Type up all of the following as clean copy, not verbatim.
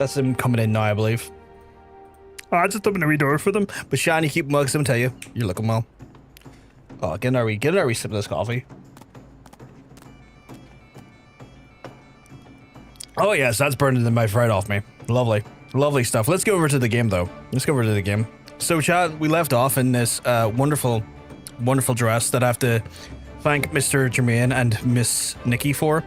That's them coming in now, I believe. Oh, I just opened a wee door for them. But Shan, you keep mugs, I'm tell you. You're looking well. Oh, get a wee sip of this coffee. Oh yes, that's burning the mouth right off me. Lovely. Lovely stuff. Let's go over to the game though. Let's go over to the game. So chat, we left off in this wonderful dress that I have to thank Mr. Jermaine and Miss Nikki for.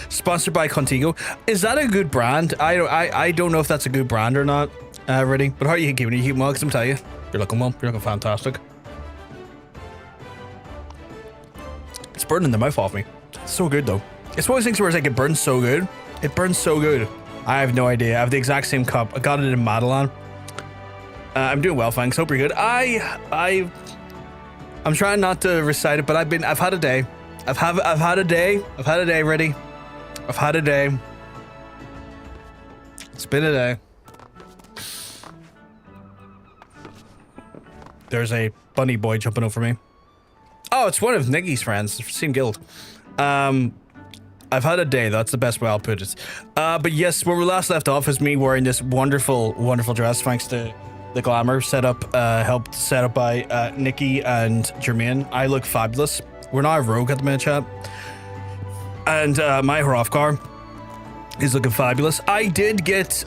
Sponsored by Contigo. Is that a good brand? I don't know if that's a good brand or not, really. But how are you keeping? You keep mugs, I'm tell you. You're looking well. You're looking fantastic. It's burning the mouth off me. It's so good though. It's one of those things where it's like it burns so good. It burns so good. I have no idea. I have the exact same cup. I got it in Madeline. I'm doing well, thanks. Hope you're good. I'm trying not to recite it, but I've had a day. I've had a day. I've had a day, ready. I've had a day. It's been a day. There's a bunny boy jumping over me. Oh, it's one of Nikki's friends. Same guild. I've had a day. That's the best way I'll put it. But yes, where we last left off is me wearing this wonderful dress, thanks to the Glamour setup, helped set up by Nikki and Jermaine. I look fabulous. We're now a rogue at the minute, chat. And my Hrothgar is looking fabulous. I did get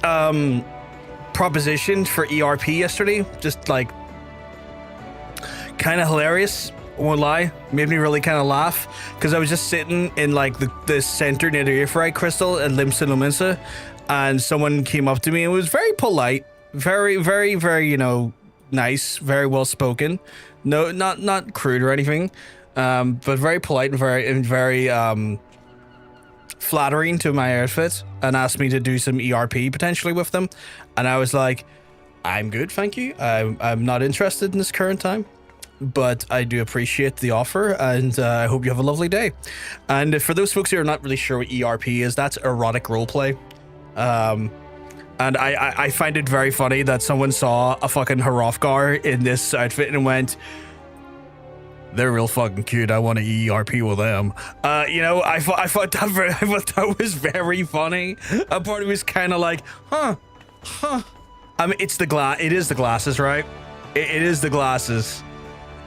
propositioned for ERP yesterday. Just like kind of hilarious. Won't lie, made me really kind of laugh because I was just sitting in like the center near the Earthright crystal at Limsa Lominsa, and someone came up to me and was very polite, very, you know, nice, very well spoken. No, not crude or anything, but very polite and very flattering to my outfit, and asked me to do some ERP potentially with them, and I was like, I'm good, thank you. I'm not interested in this current time. But I do appreciate the offer, and I hope you have a lovely day. And for those folks who are not really sure what ERP is, that's erotic roleplay. And I find it very funny that someone saw a fucking Hrothgar in this outfit and went, they're real fucking cute, I want to ERP with them. You know, I thought that was very funny. A part of me was kind of like, huh. I mean, it is the glasses, right? It is the glasses.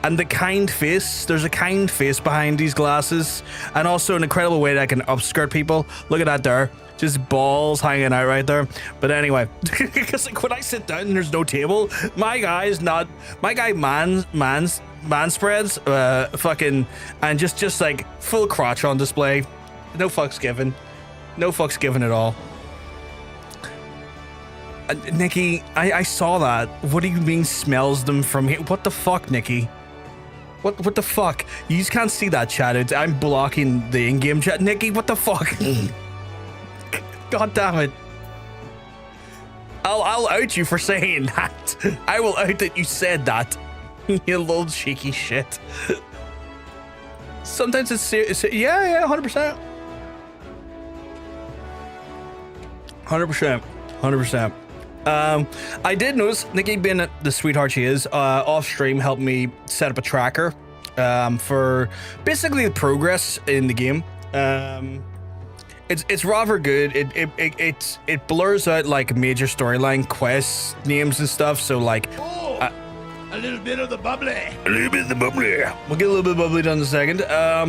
And the kind face, there's a kind face behind these glasses, and also an incredible way that I can upskirt people. Look at that there, just balls hanging out right there. But anyway, because like when I sit down and there's no table, my guy man spreads, fucking, and just like full crotch on display. No fucks given at all. Nikki, I saw that. What do you mean smells them from here? What the fuck, Nikki? What the fuck? You just can't see that chat. I'm blocking the in-game chat. Nikki, what the fuck? God damn it. I'll out you for saying that. I will out that you said that. You little cheeky shit. Sometimes it's serious. Yeah, 100%. 100%. I did notice Nikki, being the sweetheart she is, off stream helped me set up a tracker for basically the progress in the game. It's rather good. It blurs out like major storyline quest names and stuff. So like, a little bit of the bubbly. We'll get a little bit of bubbly done in a second.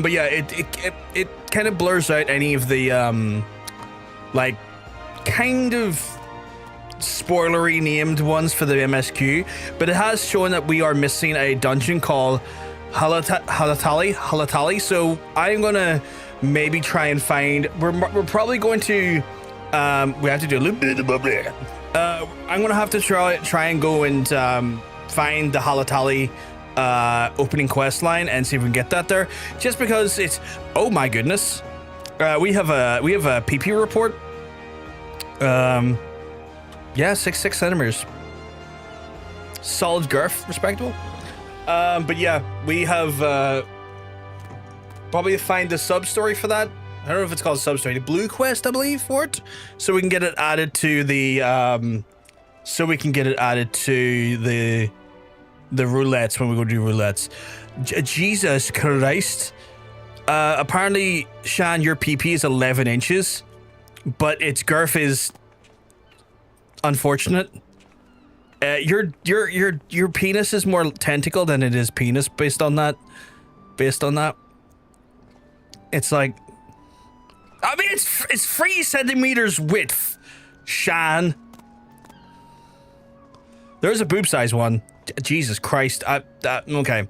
But yeah, it kind of blurs out any of the like kind of spoilery named ones for the MSQ, but it has shown that we are missing a dungeon called Halatali. So I'm gonna maybe try and find. We're probably going to. We have to do a little bit of bubbly. I'm gonna have to try and go and find the Halatali opening quest line and see if we can get that there. Just because it's. Oh my goodness. We have a PP report. Yeah, 6 centimeters. Solid girth, respectable. But yeah, we have probably find the sub story for that. I don't know if it's called sub story. The blue quest, I believe, for it, so we can get it added to the the roulettes when we go do roulettes. Jesus Christ. Apparently, Shan, your PP is 11 inches. but its girth is unfortunate. Your penis is more tentacle than it is penis based on that. It's like, I mean, it's 3 centimeters width, Shan. There's a boob size one. Jesus Christ. Okay.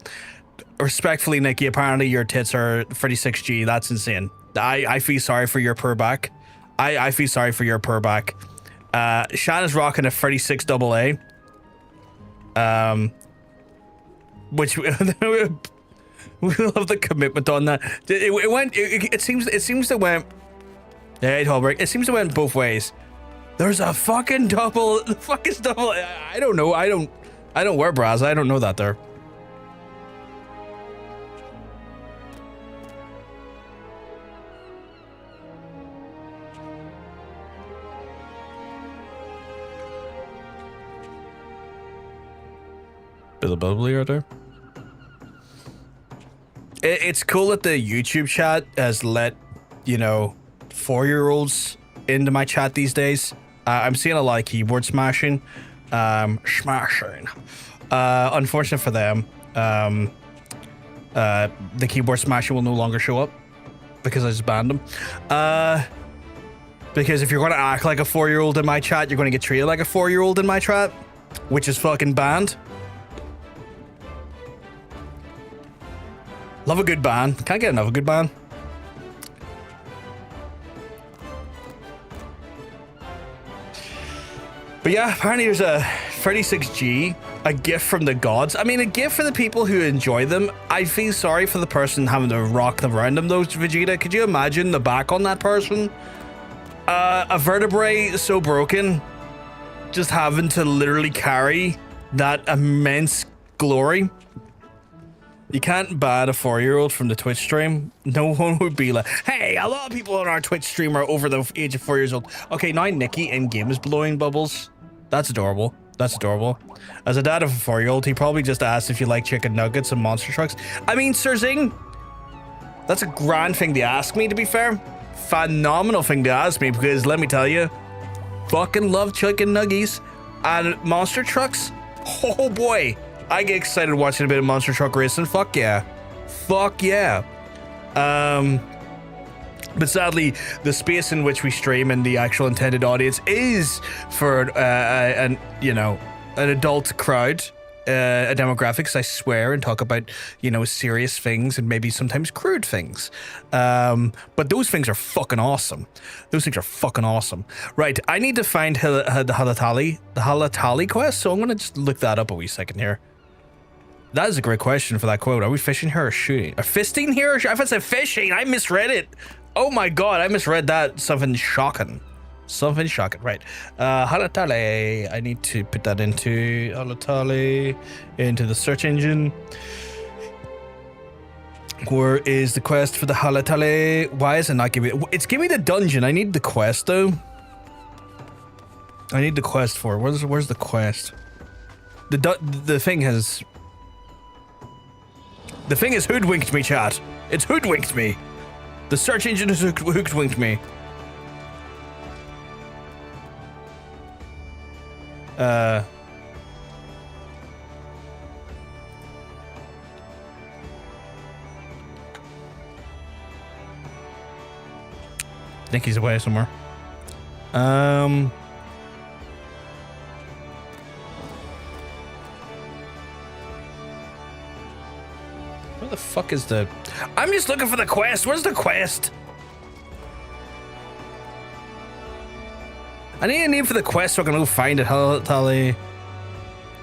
Respectfully, Nikki, apparently your tits are 36G. That's insane. I feel sorry for your poor back. I feel sorry for your poor back. Shan is rocking a 36 AA. Which we love the commitment on that. It seems to went. Yeah, Holbrook. It seems to went both ways. There's a fucking double. The fuck is double? I don't know. I don't wear bras. I don't know that there. Bit of bubbly right there. It's cool that the YouTube chat has let, you know, 4-year-olds into my chat these days. I'm seeing a lot of keyboard smashing. Smashing. Unfortunate for them. The keyboard smashing will no longer show up because I just banned them. Because if you're going to act like a 4-year-old in my chat, you're going to get treated like a 4-year-old in my chat, which is fucking banned. Love a good ban. Can't get enough of a good ban. But yeah, apparently there's a 36G, a gift from the gods. I mean, a gift for the people who enjoy them. I feel sorry for the person having to rock them around them, though, Vegeta. Could you imagine the back on that person? A vertebrae so broken, just having to literally carry that immense glory. You can't ban a 4-year-old from the Twitch stream. No one would be like, hey, a lot of people on our Twitch stream are over the age of 4 years old. Okay, now Nikki in-game is blowing bubbles. That's adorable. That's adorable. As a dad of a 4-year-old, he probably just asked if you like chicken nuggets and monster trucks. I mean, Sir Zing, that's a grand thing to ask me, to be fair. Phenomenal thing to ask me, because let me tell you, fucking love chicken nuggies and monster trucks. Oh boy. I get excited watching a bit of monster truck racing. Fuck yeah. Fuck yeah. But sadly, the space in which we stream and the actual intended audience is for an adult crowd, a demographics. I swear, and talk about, you know, serious things and maybe sometimes crude things. But those things are fucking awesome. Those things are fucking awesome. Right, I need to find the Halatali quest, so I'm gonna just look that up a wee second here. That is a great question for that quote. Are we fishing here or shooting? Or fisting here? I thought it said fishing. I misread it. Oh my god, I misread that. Something shocking. Something shocking. Right. Halatali. I need to put that into Halatali, into the search engine. Where is the quest for the Halatali? Why is it not giving me... It's giving me the dungeon. I need the quest, though. I need the quest for... Where's the quest? The thing has... The thing has hoodwinked me, chat. It's hoodwinked me. The search engine has hoodwinked me. I think he's away somewhere. Where the fuck is the... I'm just looking for the quest. Where's the quest? I need a name for the quest so I can go find it. Halatali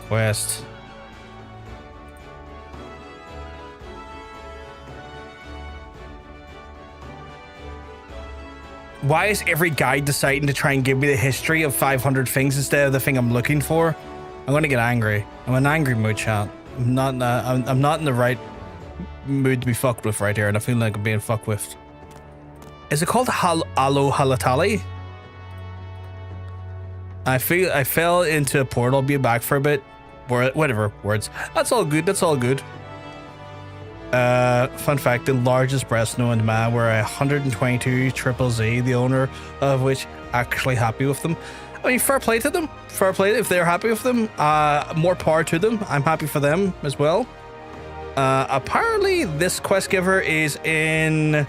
quest. Why is every guide deciding to try and give me the history of 500 things instead of the thing I'm looking for? I'm gonna get angry. I'm in an angry mood, chat. I'm not in the right mood to be fucked with right here, and I feel like I'm being fucked with. Is it called Halatali? I fell into a portal. I'll be back for a bit. Whatever words. That's all good. That's all good. Fun fact, the largest breast known to man were 122 triple Z, the owner of which actually happy with them. I mean, fair play to them. Fair play if they're happy with them. More power to them. I'm happy for them as well. Apparently, this quest giver is in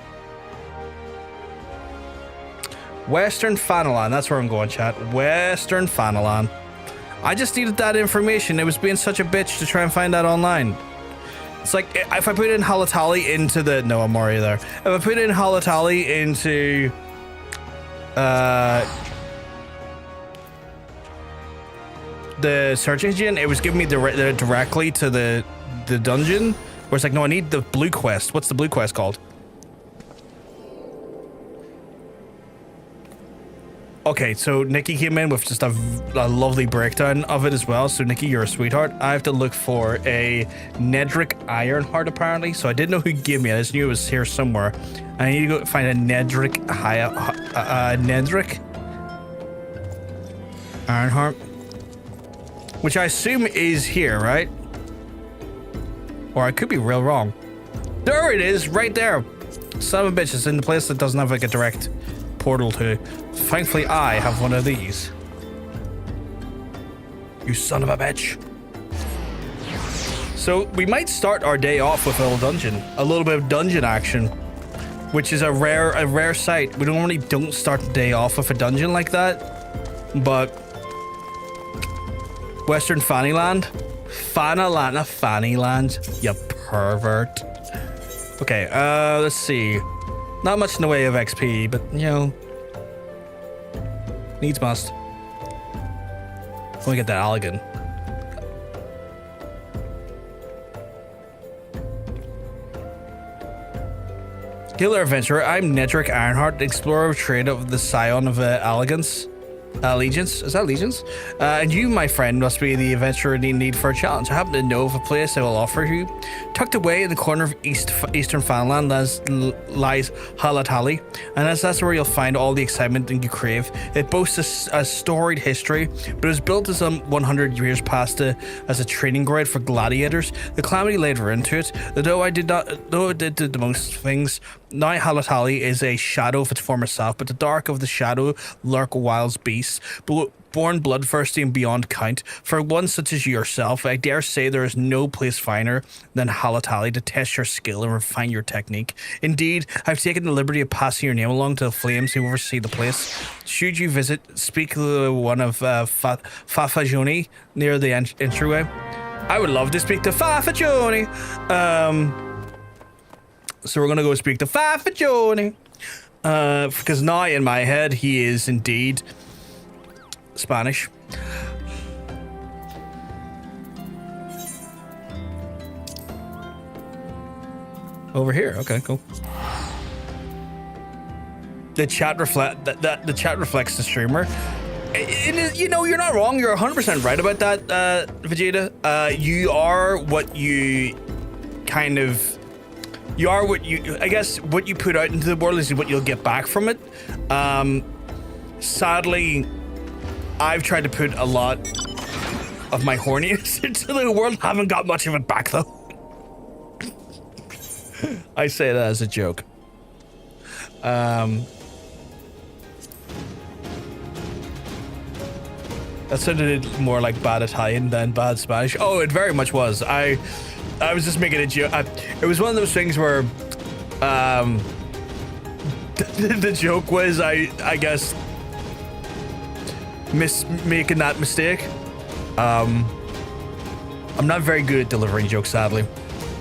Western Fanalan. That's where I'm going, chat. Western Fanalan. I just needed that information. It was being such a bitch to try and find that online. It's like, if I put in Halatali into the... No, I'm already there. If I put in Halatali into... the search engine, it was giving me directly to the dungeon. Where it's like, no, I need the blue quest. What's the blue quest called? Okay, so Nikki came in with just a lovely breakdown of it as well. So Nikki, you're a sweetheart. I have to look for a Nedric Ironheart apparently. So I didn't know who gave me it. I just knew it was here somewhere. I need to go find a Nedric Nedric Ironheart, which I assume is here, right? Or I could be real wrong. There it is, right there. Son of a bitch, it's in the place that doesn't have like a direct portal to. Thankfully, I have one of these. You son of a bitch. So we might start our day off with a little dungeon, a little bit of dungeon action, which is a rare sight. We normally don't start the day off with a dungeon like that, but Western Fannyland, not Fannyland, you pervert. Okay, let's see. Not much in the way of XP, but you know, needs must. Let me get that Allegan. Killer Adventurer, I'm Nedric Ironheart, explorer of trade of the Scion of Allegiance. Is that Allegiance? And you, my friend, must be the adventurer in need for a challenge. I happen to know of a place I will offer you. Tucked away in the corner of Eastern Fanland lies Halatali, and that's where you'll find all the excitement you crave. It boasts a storied history, but it was built as 100 years past as a training ground for gladiators. The calamity laid her into it, though it did the most things. Now Halatali is a shadow of its former self, but the dark of the shadow lurk wild beasts, born bloodthirsty and beyond count. For one such as yourself, I dare say there is no place finer than Halatali to test your skill and refine your technique. Indeed, I've taken the liberty of passing your name along to the flames who oversee the place. Should you visit, speak to one of Fafajoni near the entryway. I would love to speak to Fafajoni. So we're gonna go speak to Fafajoni. Because now in my head he is indeed Spanish. Over here, okay, cool. The chat reflects the streamer. You know, you're not wrong. You're 100% right about that, Vegeta. You are what you kind of. You are what you, I guess, what you put out into the world is what you'll get back from it. Sadly, I've tried to put a lot of my horniness into the world. Haven't got much of it back, though. I say that as a joke. That sounded more like bad Italian than bad Spanish. Oh, it very much was. I was just making a joke. It was one of those things where the joke was, I guess, making that mistake. I'm not very good at delivering jokes, sadly.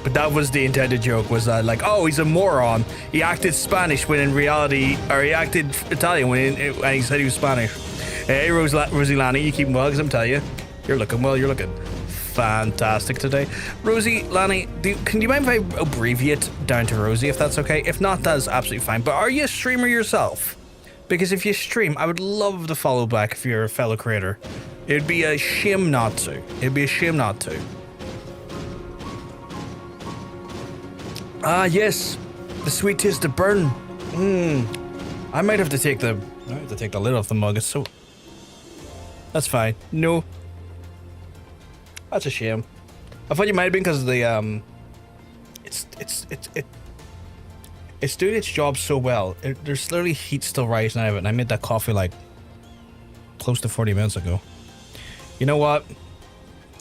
But that was the intended joke, was that like, oh, he's a moron. He acted Spanish when in reality, or he acted Italian when he said he was Spanish. Hey, Rosie Lanny, you keeping well? Because I'm telling you, you're looking well. You're looking fantastic today. Rosie Lanny, can you mind if I abbreviate down to Rosie, if that's okay? If not, that is absolutely fine. But are you a streamer yourself? Because if you stream, I would love to follow back if you're a fellow creator. It'd be a shame not to. It'd be a shame not to. Ah, yes. The sweet taste of burn. I might have to take the lid off the mug. It's so... That's fine. No. That's a shame. I thought you might have been because of the it's doing its job so well. There's literally heat still rising out of it, and I made that coffee like close to 40 minutes ago. You know what?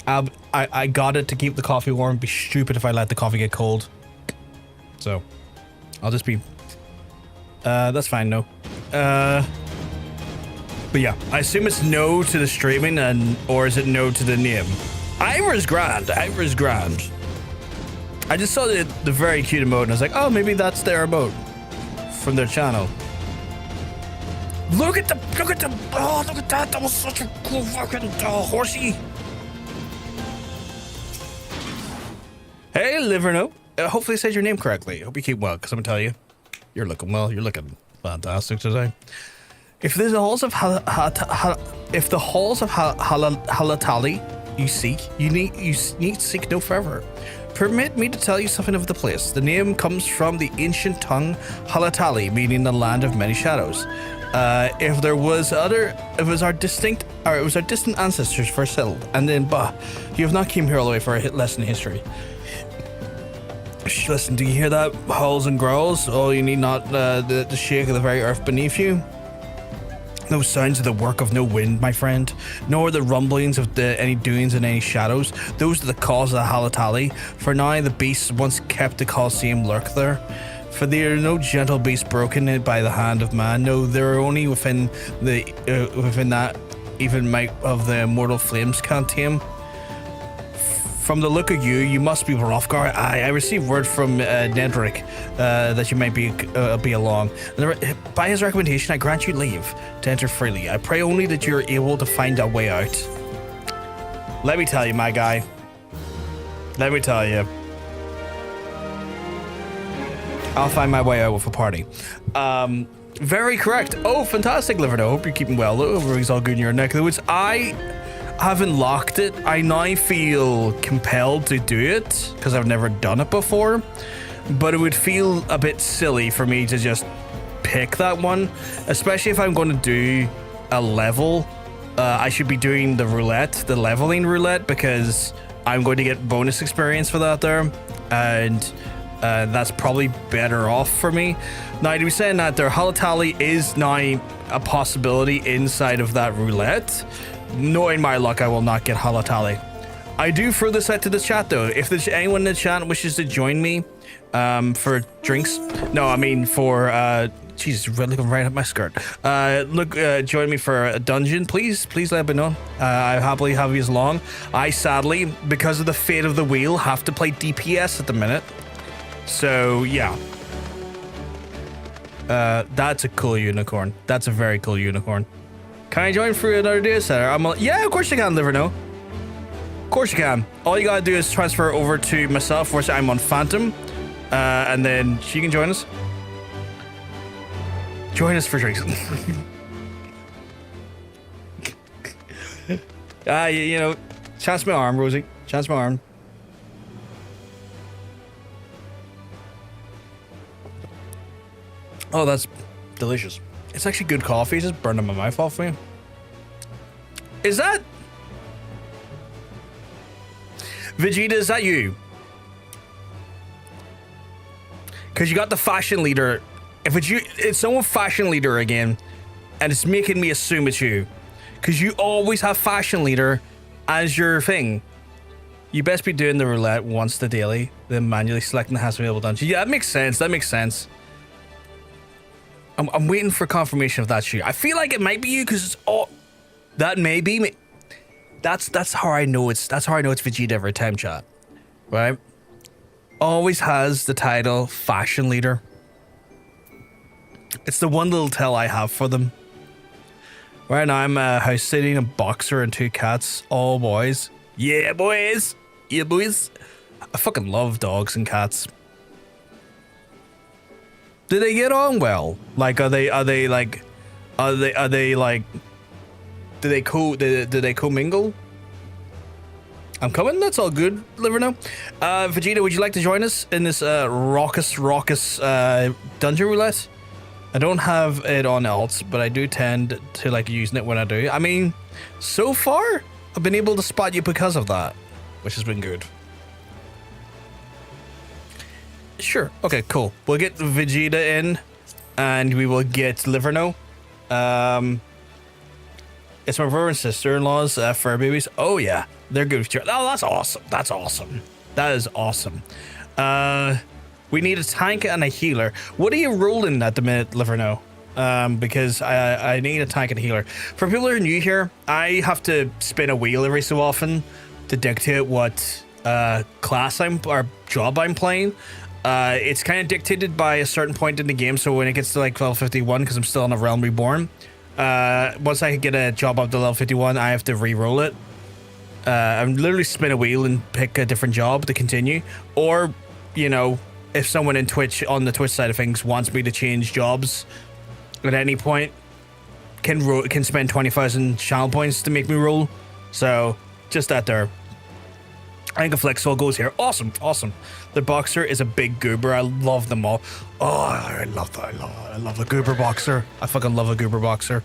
I got it to keep the coffee warm. It'd be stupid if I let the coffee get cold. So I'll just be that's fine, no. But yeah, I assume it's no to the streaming, or is it no to the name? Ivor's grand. I just saw the very cute emote and I was like, oh, maybe that's their emote from their channel. Look at that! That was such a cool fucking horsey. Hey, Liverno. Hopefully I said your name correctly. Hope you keep well, because I'm gonna tell you, you're looking well. You're looking fantastic today. If the halls of Halatali you seek, you need seek no further. Permit me to tell you something of the place. The name comes from the ancient tongue Halatali, meaning the land of many shadows. It was our distant ancestors first settled, and then you have not came here all the way for a lesson in history. Listen, do you hear that? Howls and growls? Oh, you need not the shake of the very earth beneath you. No sounds of the work of no wind, my friend, nor the rumblings of any doings in any shadows. Those are the cause of the Halatali. For now, the beasts once kept the Colosseum lurk there. For there are no gentle beasts broken by the hand of man. No, there are only within that even might of the immortal flames can't tame. From the look of you, you must be Hrothgar. I received word from Nedric that you might be along. By his recommendation, I grant you leave to enter freely. I pray only that you're able to find a way out. Let me tell you, my guy. Let me tell you. I'll find my way out with a party. Very correct. Oh, fantastic, Liverno. Hope you're keeping well. Everything's all good in your neck of the woods. I haven't locked it. I now feel compelled to do it because I've never done it before, but it would feel a bit silly for me to just pick that one, especially if I'm going to do a level. I should be doing the leveling roulette, because I'm going to get bonus experience for that there, and that's probably better off for me. Now, to be saying that, their Halatali is now a possibility inside of that roulette. Knowing my luck, I will not get Halatali. I do throw this out to the chat though. If there's anyone in the chat wishes to join me for drinks, no, I mean for Jesus, looking right at my skirt. Join me for a dungeon, please let me know. I happily have you as long. I sadly, because of the fate of the wheel, have to play DPS at the minute. So yeah. That's a cool unicorn. That's a very cool unicorn. Can I join for another data center? Yeah, of course you can, Liverno. Of course you can. All you gotta do is transfer over to myself, where I'm on Phantom, and then she can join us. Join us for drinks. You know, chance my arm, Rosie. Chance my arm. Oh, that's delicious. It's actually good coffee. It's just burning my mouth off for you. Is that Vegeta? Is that you? Because you got the fashion leader. If it's you, it's someone fashion leader again, and it's making me assume it's you. Because you always have fashion leader as your thing. You best be doing the roulette once the daily, then manually selecting the has available dungeon. Yeah, that makes sense. That makes sense. I'm waiting for confirmation of that shoe. I feel like it might be you, because it's all that may be me. That's how I know it's Vegeta every time, chat. Right? Always has the title fashion leader. It's the one little tell I have for them. Right now I'm house sitting, a boxer and 2 cats, all boys. Yeah, boys. Yeah, boys. I fucking love dogs and cats. Do they get on well? Like, do they co-mingle? I'm coming. That's all good, Liverno. Vegeta, would you like to join us in this raucous dungeon roulette? I don't have it on alts, but I do tend to like using it when I do. I mean, so far I've been able to spot you because of that, which has been good. Sure. Okay, cool. We'll get Vegeta in, and we will get Liverno. It's my brother and sister-in-law's fur babies. Oh, yeah. They're good. Oh, that's awesome. That's awesome. That is awesome. We need a tank and a healer. What are you rolling at the minute, Liverno? Because I need a tank and a healer. For people who are new here, I have to spin a wheel every so often to dictate what class or job I'm playing. It's kind of dictated by a certain point in the game, so when it gets to like level 51, because I'm still on a Realm Reborn, once I get a job up to level 51, I have to re-roll it. I'm literally spin a wheel and pick a different job to continue. Or, you know, if someone in Twitch, on the Twitch side of things, wants me to change jobs at any point, can spend 20,000 channel points to make me roll. So, just that there. I think a flexible goes here. Awesome, awesome. The boxer is a big goober. I love them all. Oh, I love that. I love a goober boxer. I fucking love a goober boxer.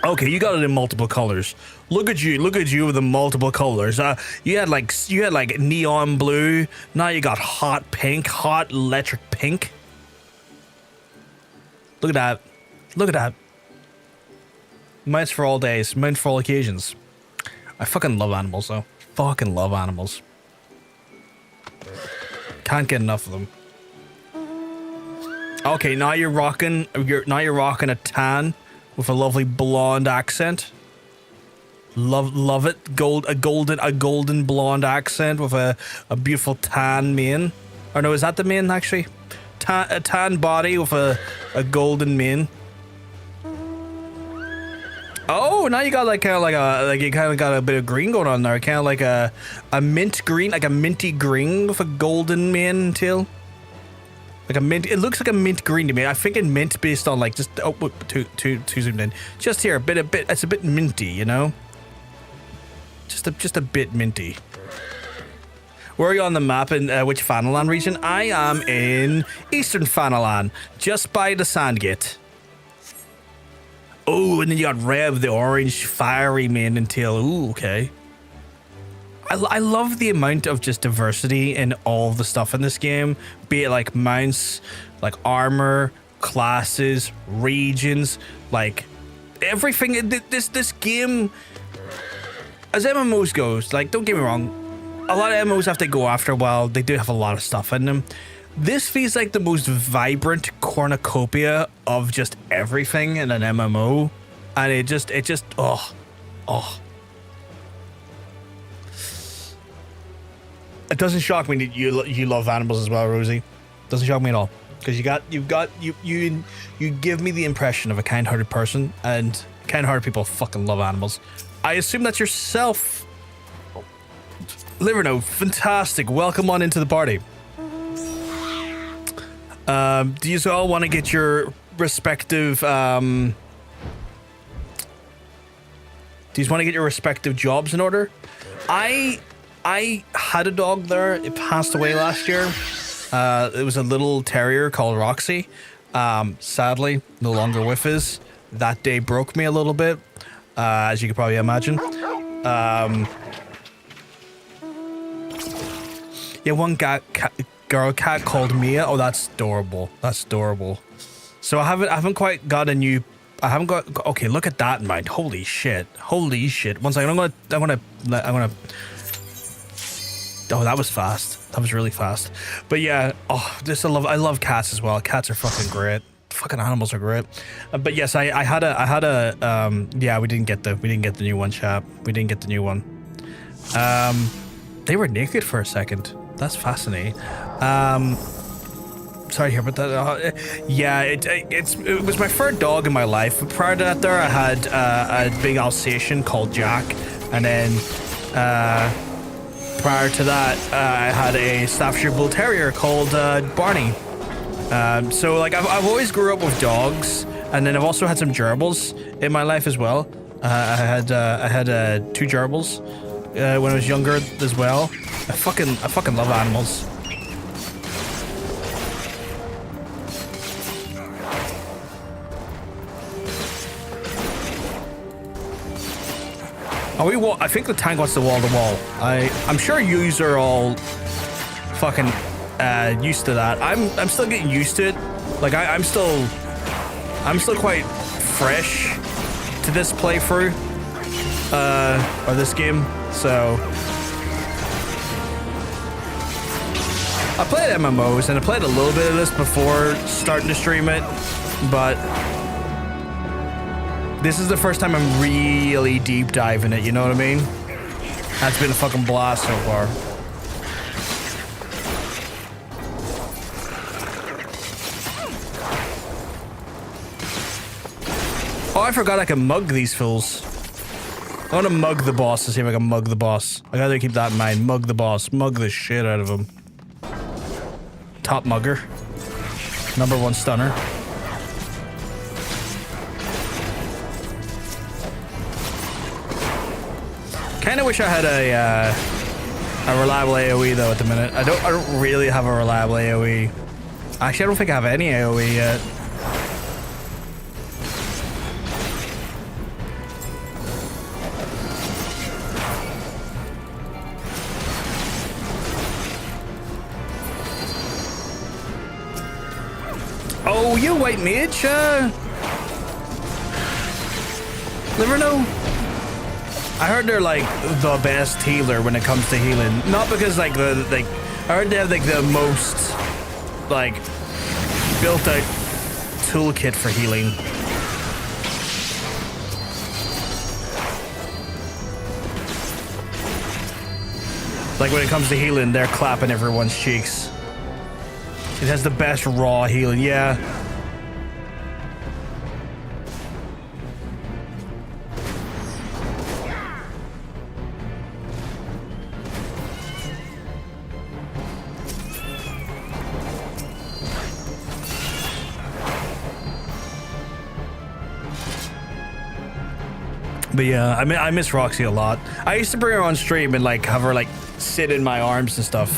Okay, you got it in multiple colors. Look at you with the multiple colors. You had like neon blue. Now you got hot pink, hot electric pink. Look at that. Look at that. Mine's for all days. Mine for all occasions. I fucking love animals, though. Fucking love animals. Can't get enough of them. Okay, now you're rocking a tan with a lovely blonde accent. Love it. A golden blonde accent with a beautiful tan mane. Or no, is that the mane actually? A tan body with a golden mane. Oh, now you got like you kind of got a bit of green going on there, kind of like a mint green, like a minty green with a golden mane and tail. Like a mint. It looks like a mint green to me. I think in mint based on like just too zoomed in. Just here, a bit. It's a bit minty, you know. Just a bit minty. Where are you on the map? In which Fanalan region? I am in Eastern Fanalan, just by the Sandgate. Oh, and then you got Rev, the orange fiery mane and tail. Ooh, okay. I love the amount of just diversity in all the stuff in this game, be it like mounts, like armor, classes, regions, like everything. This game, as MMOs goes, like don't get me wrong, a lot of MMOs have to go after a while. They do have a lot of stuff in them. This feels like the most vibrant cornucopia of just everything in an MMO, and it just oh. It doesn't shock me that you love animals as well, Rosie. Doesn't shock me at all, because you give me the impression of a kind-hearted person, and kind-hearted people fucking love animals. I assume that's yourself, Liverno. Fantastic. Welcome on into the party. Do you all want to get your respective jobs in order? I had a dog there. It passed away last year. It was a little terrier called Roxy. Sadly, no longer with us. That day broke me a little bit, as you could probably imagine. Yeah, one girl cat called Mia. Oh, that's adorable. That's adorable. So I haven't quite got a new. I haven't got. Okay, look at that in mind. Holy shit. Holy shit. One second. I'm gonna. Oh, that was fast. That was really fast. But yeah. Oh, I love cats as well. Cats are fucking great. Fucking animals are great. But yes, I had a. Yeah, we didn't get the new one, chap. We didn't get the new one. They were naked for a second. That's fascinating. Sorry here, but that. Yeah, it was my third dog in my life. Prior to that, I had a big Alsatian called Jack, and then prior to that, I had a Staffordshire Bull Terrier called Barney. So like I've always grew up with dogs, and then I've also had some gerbils in my life as well. I had 2 gerbils when I was younger as well. I fucking love animals. I think the tank wants to wall to wall. I'm sure yous are all fucking used to that. I'm still getting used to it. Like I'm still quite fresh to this playthrough or this game. So I played MMOs and I played a little bit of this before starting to stream it, but this is the first time I'm really deep diving it, you know what I mean? That's been a fucking blast so far. Oh, I forgot I can mug these fools. I want to mug the boss to see if I can mug the boss. I gotta keep that in mind. Mug the boss. Mug the shit out of him. Top mugger. #1 stunner. Kind of wish I had a reliable AoE though at the minute. I don't really have a reliable AoE. Actually, I don't think I have any AoE yet. Oh, you white mage, never know. I heard they're like the best healer when it comes to healing. Not because like I heard they have like the most like built out toolkit for healing. Like when it comes to healing, they're clapping everyone's cheeks. It has the best raw healing, yeah. But yeah, I miss Roxy a lot. I used to bring her on stream and like have her like sit in my arms and stuff,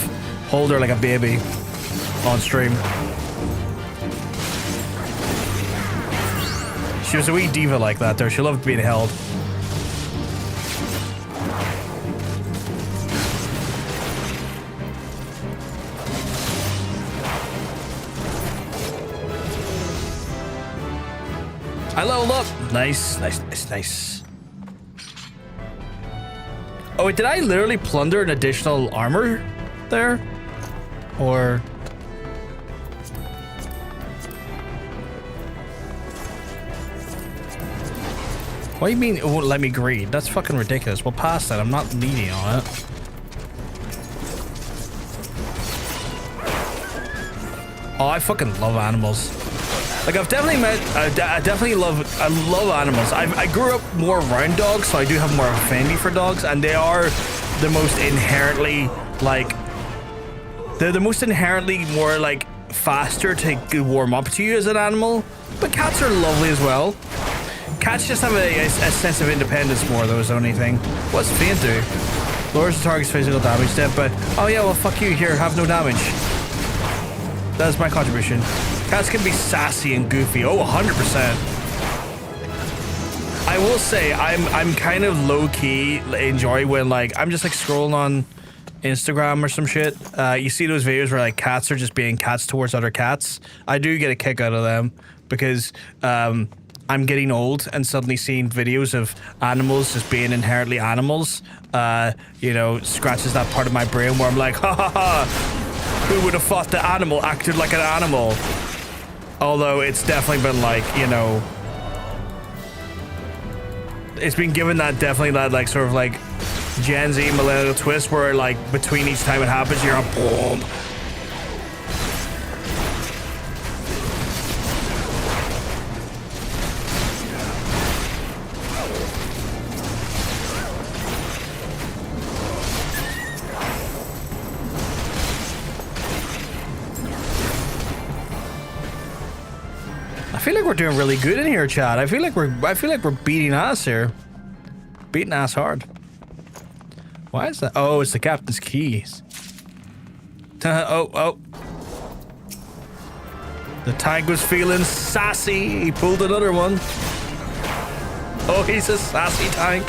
hold her like a baby on stream. She was a wee diva like that though. She loved being held. I leveled up. Nice, nice, nice, nice. Oh, wait, did I literally plunder an additional armor there? Or... What do you mean it won't let me greed? That's fucking ridiculous. Well, past that, I'm not needy on it. Oh, I fucking love animals. Like I've definitely met, I love animals. I grew up more around dogs, so I do have more affinity for dogs, and they are the most inherently like, they're the most inherently more like faster to warm up to you as an animal. But cats are lovely as well. Cats just have a sense of independence more, though, is the only thing. What's Faint do? Lowers the target's physical damage step, but oh yeah, well fuck you, here, have no damage. That's my contribution. Cats can be sassy and goofy. Oh, 100%. I will say, I'm kind of low-key enjoy when, like, I'm just, like, scrolling on Instagram or some shit. You see those videos where, like, cats are just being cats towards other cats. I do get a kick out of them because, I'm getting old and suddenly seeing videos of animals just being inherently animals, you know, scratches that part of my brain where I'm like, ha ha ha, who would have thought the animal acted like an animal? Although it's definitely been like, you know, it's been given that definitely that like sort of like Gen Z millennial twist where like between each time it happens, you're a boom. I feel like we're doing really good in here, Chad. I feel like we're beating ass here. Beating ass hard. Why is that? Oh, it's the captain's keys. Oh. The tank was feeling sassy. He pulled another one. Oh, he's a sassy tank.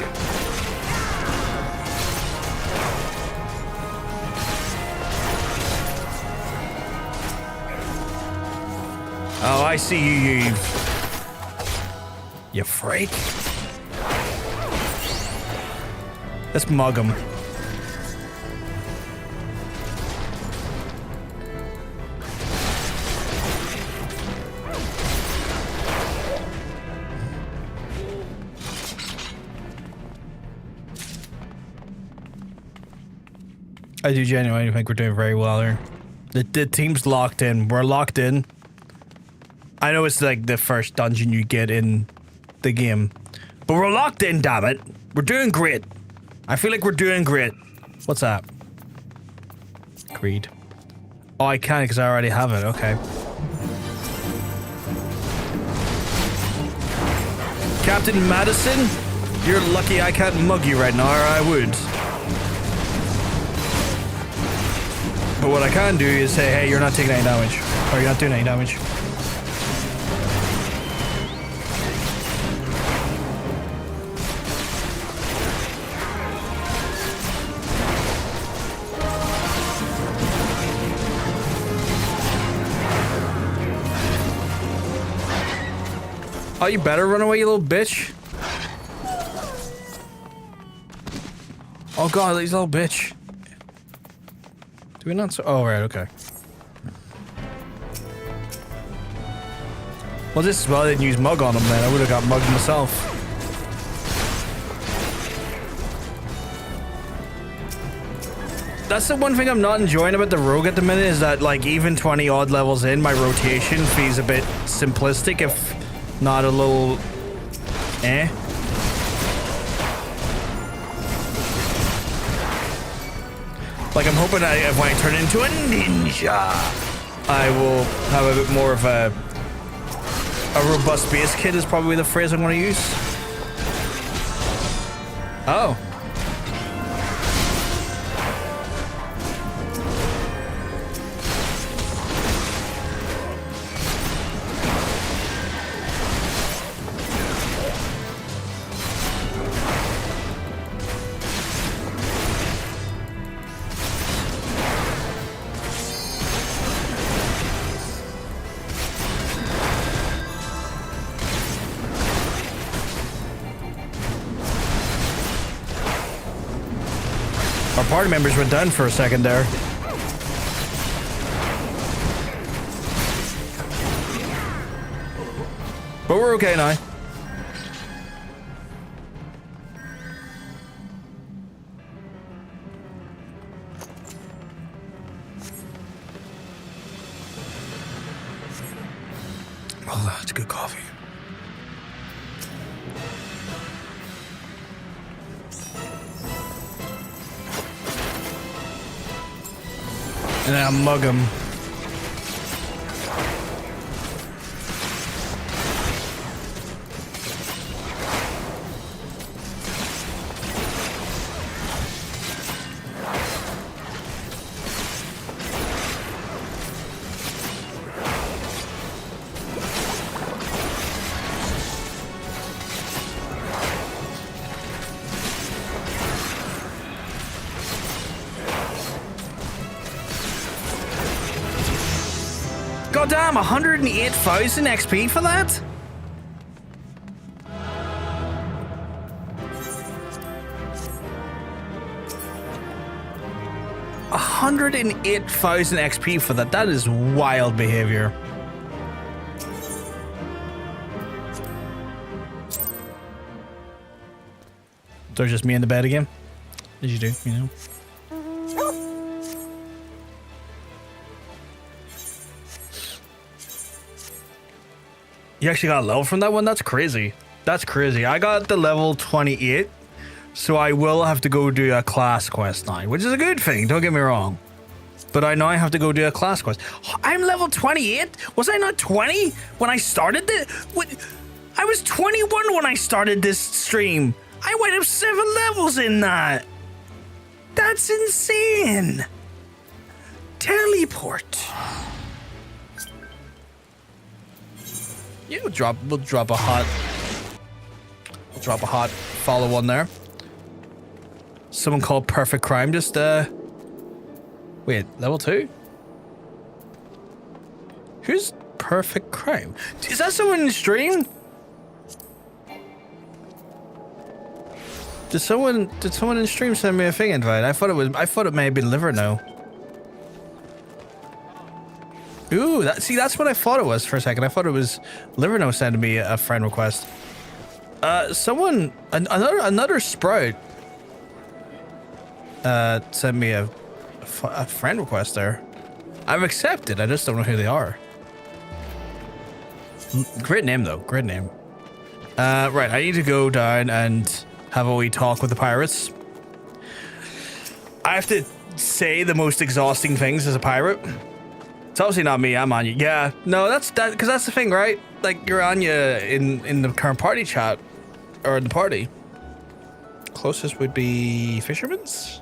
Oh, I see you, you freak. Let's mug him. I do genuinely think we're doing very well here. The team's locked in. We're locked in. I know it's like the first dungeon you get in the game, but we're locked in, damn it. We're doing great. I feel like we're doing great. What's that? Greed. Oh, I can't because I already have it. Okay. Captain Madison, you're lucky I can't mug you right now, or I would. But what I can do is say, hey, you're not taking any damage. Or you're not doing any damage. Oh, you better run away, you little bitch. Oh god, he's a little bitch. Do we not? Oh, right, okay. Well, this is why I didn't use mug on him then. I would have got mugged myself. That's the one thing I'm not enjoying about the rogue at the minute is that, like, even 20 odd levels in, my rotation feels a bit simplistic, if not a little eh. Like, I'm hoping that when I turn into a ninja, I will have a bit more of a robust base kit is probably the phrase I'm going to use. Oh. Our party members went down for a second there. But we're okay now. Oh, that's good coffee. And then I'll mug him. Goddamn, 108,000 XP for that? $108,000 XP for that. That is wild behavior. So just me in the bed again? As you do, you know. You actually got a level from that one? That's crazy. That's crazy. I got the level 28, so I will have to go do a class quest now, which is a good thing, don't get me wrong. But I know I have to go do a class quest. I'm level 28? Was I not 20 when I started this? I was 21 when I started this stream. I went up 7 levels in that. That's insane. Teleport. Yeah, we'll drop a hot follow one there. Someone called Perfect Crime just wait, level 2? Who's Perfect crime. Is that someone in the stream? Did someone in stream send me a thing invite? I thought it may have been Liver now. Ooh, that's what I thought it was for a second. I thought it was Liverno sending me a friend request. Another Sprout sent me a friend request there. I've accepted. I just don't know who they are. Great name though. Great name. Right, I need to go down and have a wee talk with the pirates. I have to say the most exhausting things as a pirate. It's obviously not me. I'm on you. Yeah, no, that's because that's the thing, right? Like you're on you in the current party chat or in the party. Closest would be Fisherman's.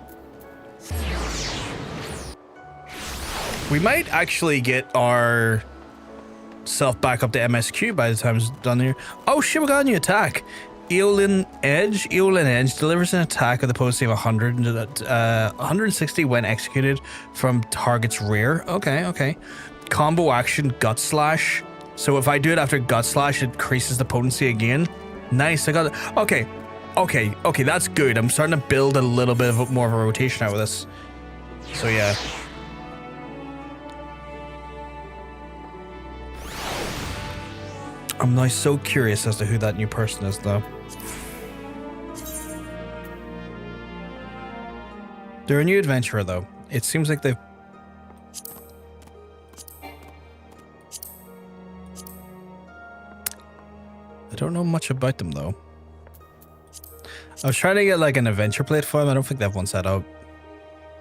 We might actually get our self back up to MSQ by the time it's done here. Oh shit, we got a new attack. Eolin Edge. Eolin Edge delivers an attack with a potency of 160 when executed from target's rear. Okay. Combo action Gut Slash. So if I do it after Gut Slash, it increases the potency again. Nice, I got it. Okay, that's good. I'm starting to build a little bit of more of a rotation out with this. So yeah. I'm now so curious as to who that new person is though. They're a new adventurer though. It seems like they've... I don't know much about them though. I was trying to get like an adventure plate for them. I don't think they have one set up.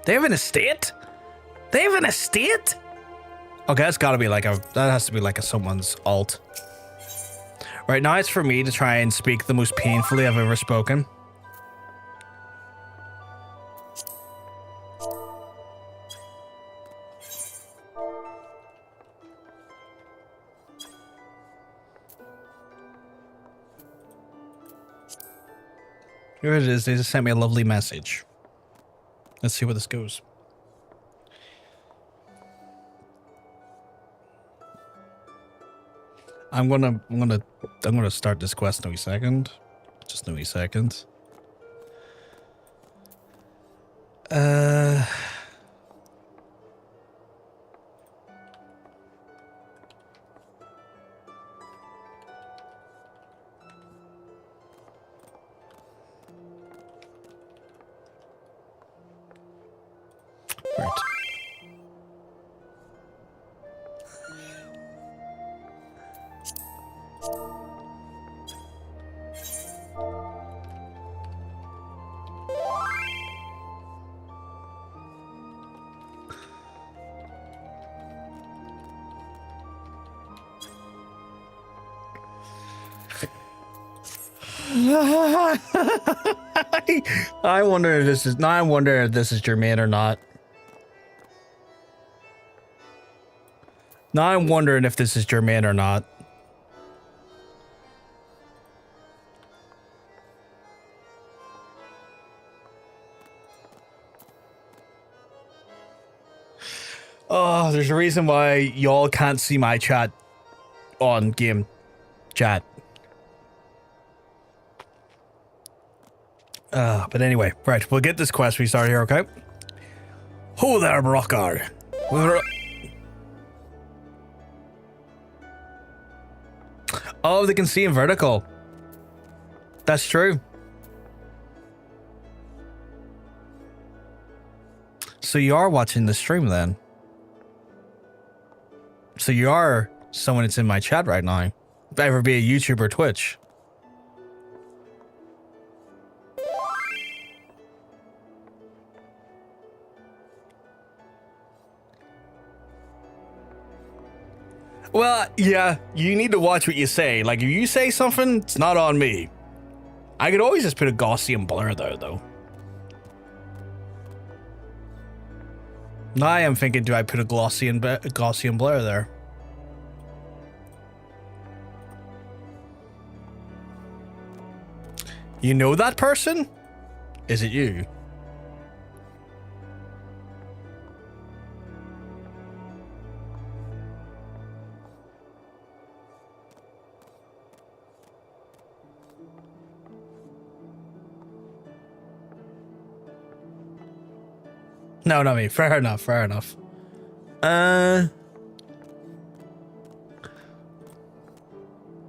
They have an estate? They have an estate? Okay, that's gotta be like that has to be like someone's alt. Right now it's for me to try and speak the most painfully I've ever spoken. Here it is. They just sent me a lovely message. Let's see where this goes. I'm gonna start this quest in a wee second. Just in a wee second. Right. I wonder if this is... Now I wonder if this is germane or not. Now I'm wondering if this is germane or not. Oh, there's a reason why y'all can't see my chat on game chat. But anyway, right, we'll get this quest restarted here, okay? Ho there, Brockard. Oh, they can see in vertical. That's true. So you are watching the stream then? So you are someone that's in my chat right now. If ever be a YouTuber or Twitch. Well, yeah, you need to watch what you say. Like, if you say something, it's not on me. I could always just put a Gaussian blur there, though. Now I am thinking, do I put a Gaussian blur there? You know that person? Is it you? No, not me. Fair enough. Fair enough.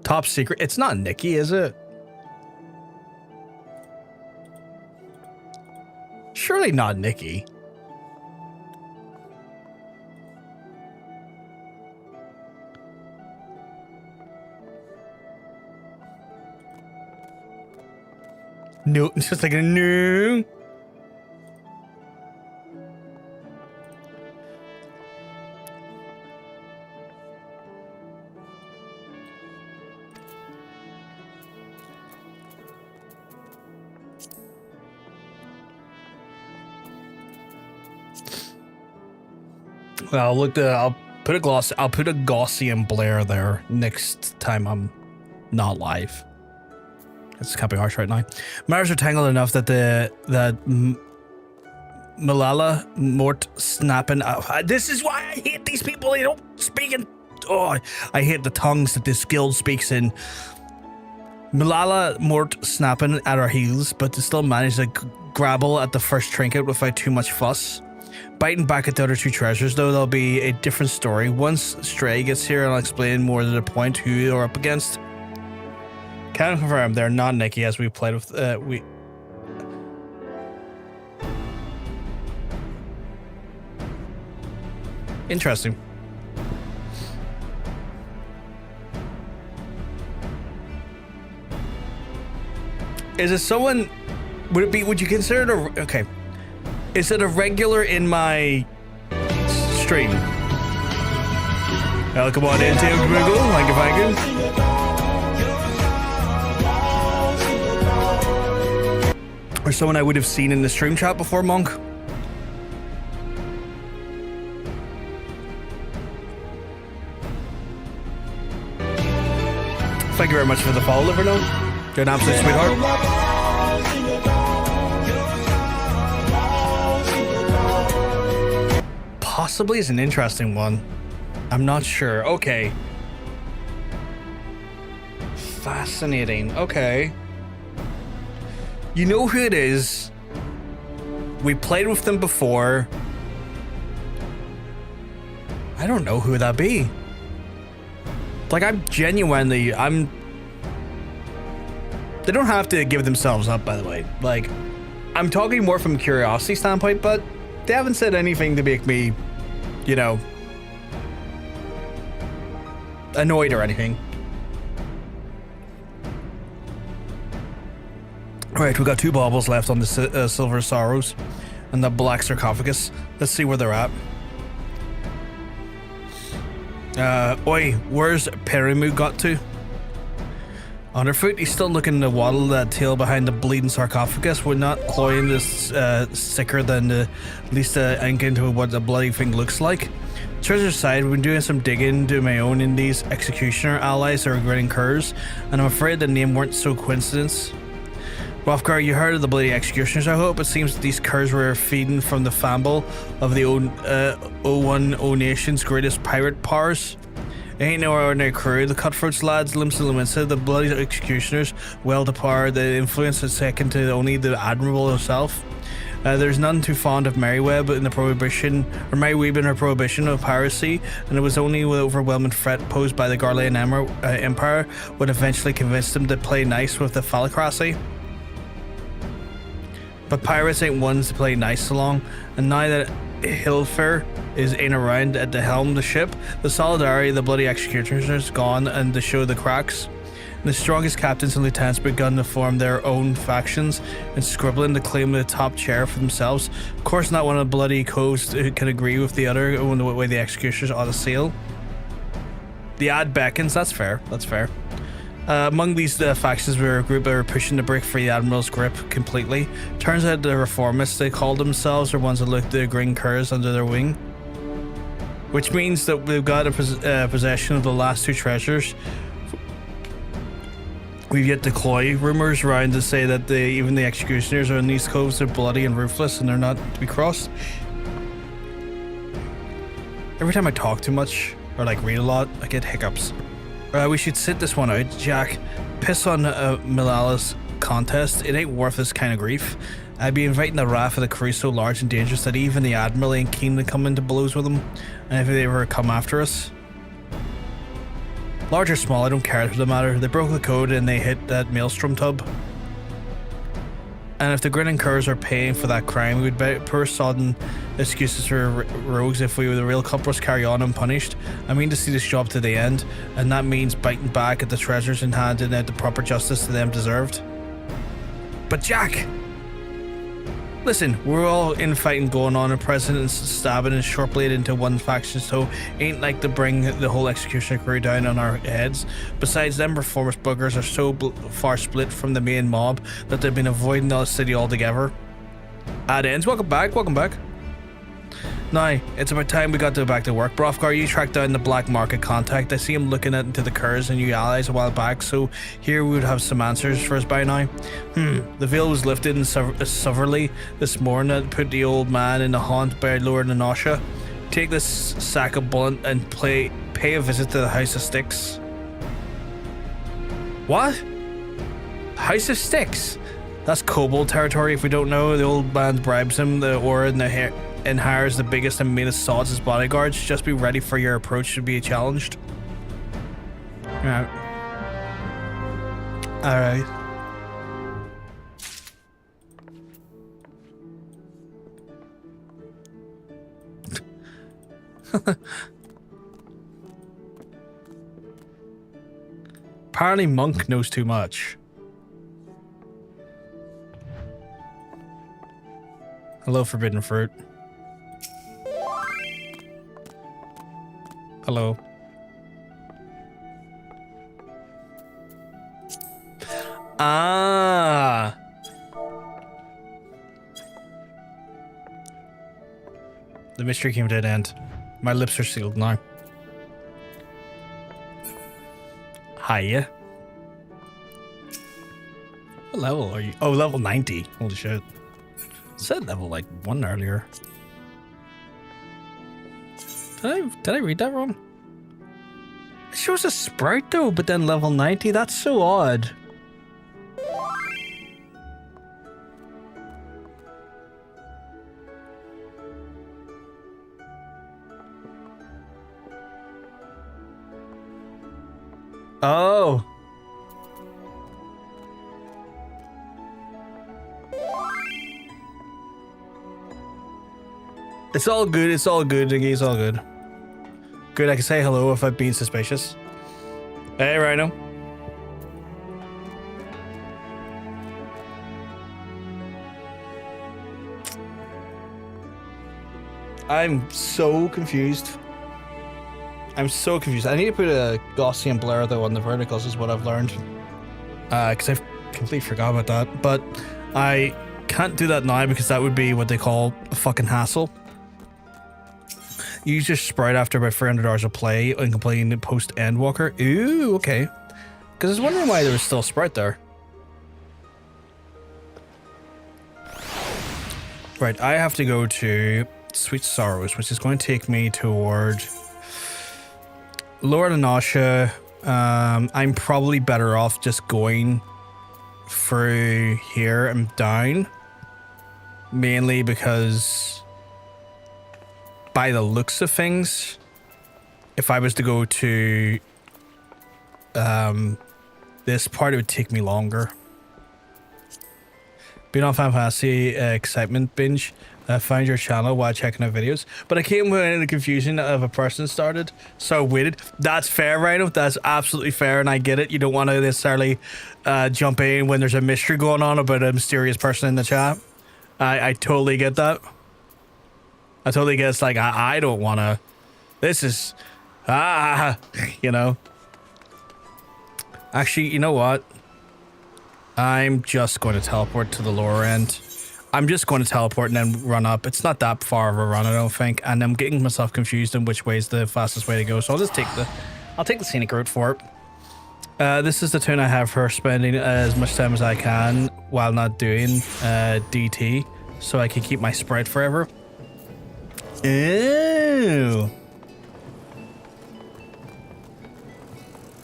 Top secret. It's not Nikki, is it? Surely not Nikki. No, it's just like a no. Well, look, I'll put a Gaussian Blair there next time I'm not live. It's can't be harsh right now. Matters are tangled enough that Malala Mort snapping. This is why I hate these people. They don't speak in. Oh, I hate the tongues that this guild speaks in. Malala Mort snapping at our heels, but to still manage to grabble at the first trinket without too much fuss. Biting back at the other two treasures, though, there'll be a different story. Once Stray gets here, I'll explain more to the point who you're up against. Can confirm they're not Nikki, as we played with Interesting. Is it someone? Would you consider it okay? Is it a regular in my stream? Welcome on into Google, like if I can. Or someone I would have seen in the stream chat before, Monk? Thank you very much for the follow, Liverno. You're an absolute sweetheart. Possibly is an interesting one. I'm not sure. Okay. Fascinating. Okay. You know who it is. We played with them before. I don't know who that'd be. Like, They don't have to give themselves up, by the way. Like, I'm talking more from a curiosity standpoint, but they haven't said anything to make me, you know, annoyed or anything. Right, we got 2 baubles left on the Silver Sorrows and the Black Sarcophagus. Let's see where they're at. Oi, where's Perimu got to? On her foot, he's still looking to waddle that tail behind the bleeding sarcophagus. We're not cloying this sicker than at least ink into what the bloody thing looks like. Treasure side, we've been doing some digging to my own in these executioner allies are regretting curs, and I'm afraid the name weren't so coincidence. Rothgar, you heard of the bloody executioners, I hope. It seems that these curs were feeding from the famble of the O Nation's greatest pirate powers. It ain't no ordinary crew. The cutthroats lads, Limsa Lominsa, the bloody executioners, well to power, the influence is second to only the admiral himself. There's none too fond of Merryweb in the prohibition, or Merryweb in her prohibition of piracy, and it was only with overwhelming threat posed by the Garlean Empire would eventually convince them to play nice with the phallocracy. But pirates ain't ones to play nice along, and now that Hilfer is in around at the helm of the ship, the solidarity of the bloody executioners is gone, and to show the cracks. And the strongest captains and lieutenants begun to form their own factions and scribbling to claim the top chair for themselves. Of course, not one of the bloody coasts who can agree with the other on the way the executioners ought to sail. The ad beckons. That's fair. That's fair. Among these factions were a group that were pushing to break free the Admiral's grip completely. Turns out the reformists they called themselves are ones that looked the green curs under their wing. Which means that we've got a possession of the last 2 treasures. We've yet to cloy. Rumors around to say that even the executioners are in these coves are bloody and ruthless and they're not to be crossed. Every time I talk too much or like read a lot, I get hiccups. We should sit this one out, Jack. Piss on Malala's contest. It ain't worth this kind of grief. I'd be inviting the wrath of the crew so large and dangerous that even the Admiral ain't keen to come into blows with them, and if they ever come after us. Large or small, I don't care for the matter. They broke the code and they hit that maelstrom tub. And if the grinning curs are paying for that crime, we'd bet poor sodden excuses for rogues if we were the real culprits carry on unpunished. I mean to see this job to the end, and that means biting back at the treasures and handing out the proper justice to them deserved. But Jack! Listen, we're all infighting going on and President's stabbing and short blade into one faction, so ain't like to bring the whole executioner crew down on our heads. Besides, them reformist buggers are so far split from the main mob that they've been avoiding the city altogether. Ad ends. Welcome back, welcome back. Now, it's about time we got back to work. Brofgar, you tracked down the black market contact. I see him looking into the curs and new allies a while back, so here we would have some answers for us by now. The veil was lifted in Soverly this morning that put the old man in the haunt by Lord Nanosha. Take this sack of bullet and pay a visit to the House of Sticks. What? House of Sticks? That's kobold territory if we don't know. The old man bribes him, the aura in the hair, and hires the biggest and meanest sods as bodyguards. Just be ready for your approach to be challenged. Alright. Apparently Monk knows too much. Hello, Forbidden Fruit. Hello. Ah. The mystery came to an end. My lips are sealed now. Hiya. What level are you? Oh, level 90. Holy shit. I said level like 1 earlier. Did I read that wrong? It shows a sprite though, but then level 90? That's so odd. Oh. It's all good, Iggy, it's all good. Good, I can say hello if I've been suspicious. Hey, Rhino. I'm so confused. I'm so confused. I need to put a Gaussian blur though on the verticals is what I've learned. Because I've completely forgot about that. But I can't do that now because that would be what they call a fucking hassle. Use your sprite after about 300 hours of play and completing the post Endwalker. Ooh, okay. Because I was wondering why there was still sprite there. Right, I have to go to Sweet Sorrows, which is going to take me toward Lord Nanosha. I'm probably better off just going through here and down. Mainly because by the looks of things, if I was to go to this part, it would take me longer. Been on Final Fantasy excitement binge. Found your channel while checking out videos, but I came in the confusion of a person started, so I waited. That's fair, Rhino. That's absolutely fair, and I get it. You don't want to necessarily jump in when there's a mystery going on about a mysterious person in the chat. I totally get that. I totally get it's like I don't want to. This is you know. Actually, you know what? I'm just going to teleport to the lower end. I'm just going to teleport and then run up. It's not that far of a run, I don't think. And I'm getting myself confused on which way is the fastest way to go. So I'll just take the scenic route for it. This is the tune I have for spending as much time as I can while not doing DT, so I can keep my sprite forever. Ew.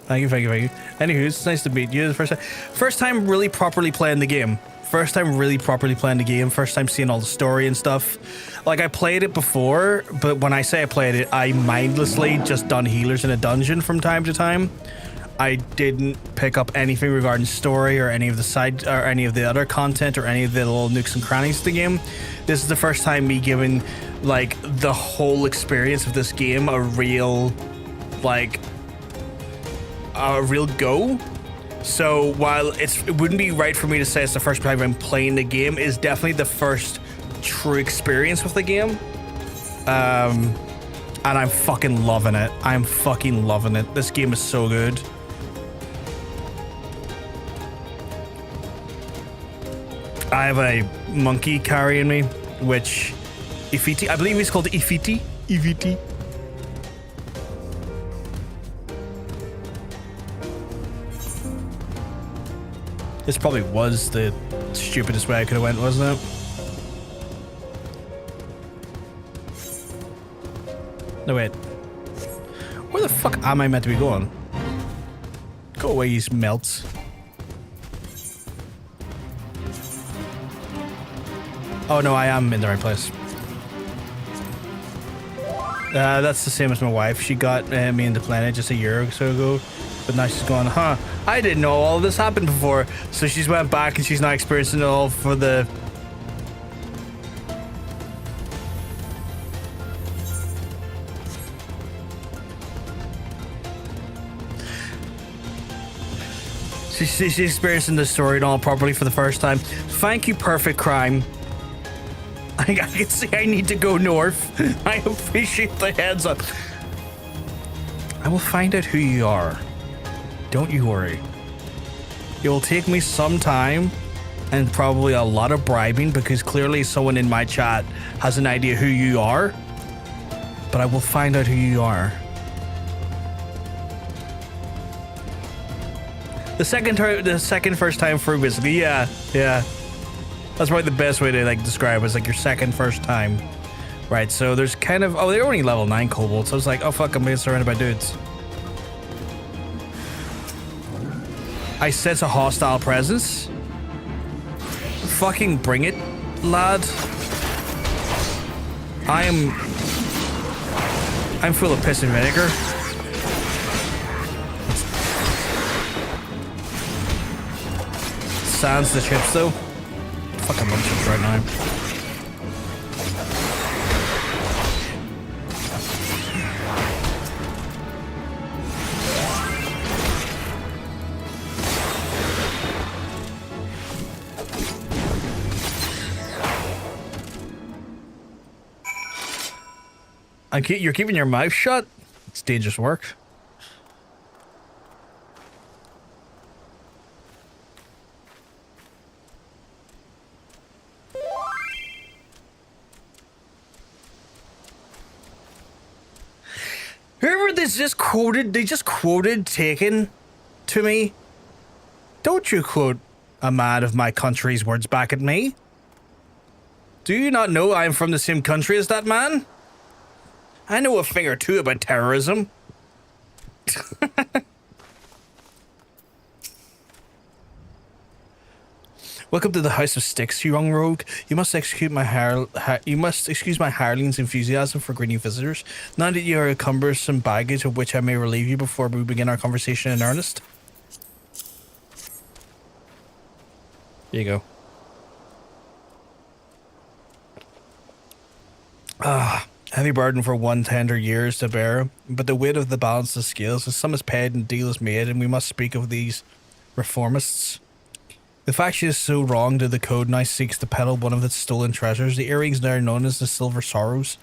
Thank you. Anywho, it's nice to meet you. The first time really properly playing the game. first time really properly playing the game, first time seeing all the story and stuff. Like, I played it before, but when I say I played it, I mindlessly just done healers in a dungeon from time to time. I didn't pick up anything regarding story or any of the side or any of the other content or any of the little nooks and crannies of the game. This is the first time me giving like the whole experience of this game a real go. So while it wouldn't be right for me to say it's the first time I'm playing the game, it's definitely the first true experience with the game. And I'm fucking loving it. I'm fucking loving it. This game is so good. I have a monkey carrying me, which Ifiti, I believe he's called Ifiti. Ifiti. This probably was the stupidest way I could have went, wasn't it? No, wait. Where the fuck am I meant to be going? Go away, you melts. Oh no, I am in the right place. That's the same as my wife. She got me into Planet just a year or so ago. But now she's going, huh, I didn't know all this happened before. So she's went back and she's now experiencing it all for the... She's experiencing the story and all properly for the first time. Thank you, Perfect Crime. I can see I need to go north. I appreciate the heads up. I will find out who you are. Don't you worry. It will take me some time and probably a lot of bribing because clearly someone in my chat has an idea who you are. But I will find out who you are. The second first time through, basically. Yeah. That's probably the best way to like describe it. It's like your second first time. Right, so there's kind of... Oh, they're only level 9 kobolds. So I was like, oh fuck, I'm being surrounded by dudes. I sense a hostile presence. Fucking bring it, lad. I'm full of piss and vinegar. Sans the chips though. Fucking love chips right now. You're keeping your mouth shut? It's dangerous work. Whoever this just quoted, they just quoted taken to me. Don't you quote a man of my country's words back at me. Do you not know I am from the same country as that man? I know a thing or two about terrorism. Welcome to the House of Sticks, you young rogue. You must excuse my hireling's enthusiasm for greeting visitors. Now that you are a cumbersome baggage of which I may relieve you before we begin our conversation in earnest. Here you go. Heavy burden for one tender years to bear, but the weight of the balance of scales, as sum is paid and deal is made, and we must speak of these reformists. The faction is so wrong that the code now seeks to peddle one of its stolen treasures, the earrings now known as the Silver Sorrows.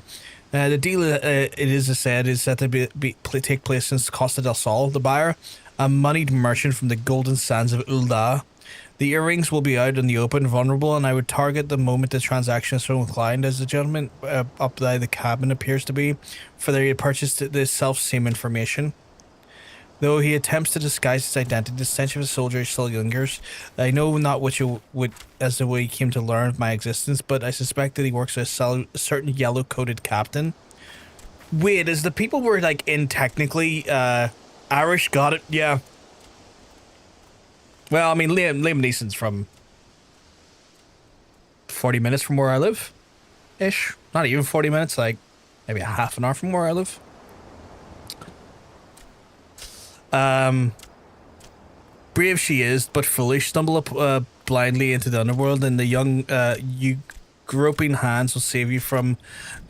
The deal, it is said, is set to take place since Costa del Sol, the buyer, a moneyed merchant from the golden sands of Ulda. The earrings will be out in the open, vulnerable, and I would target the moment the transaction is so inclined, as the gentleman up by the cabin appears to be, for they had purchased the self-same information. Though he attempts to disguise his identity, the stench of a soldier still lingers. I know not which as the way he came to learn of my existence, but I suspect that he works with a certain yellow-coated captain. Wait, is the people were like in technically Irish? Got it? Yeah. Well, I mean, Liam Neeson's from 40 minutes from where I live, ish. Not even 40 minutes, like maybe a half an hour from where I live. Brave she is, but foolish. Stumble up blindly into the underworld, and the young you groping hands will save you from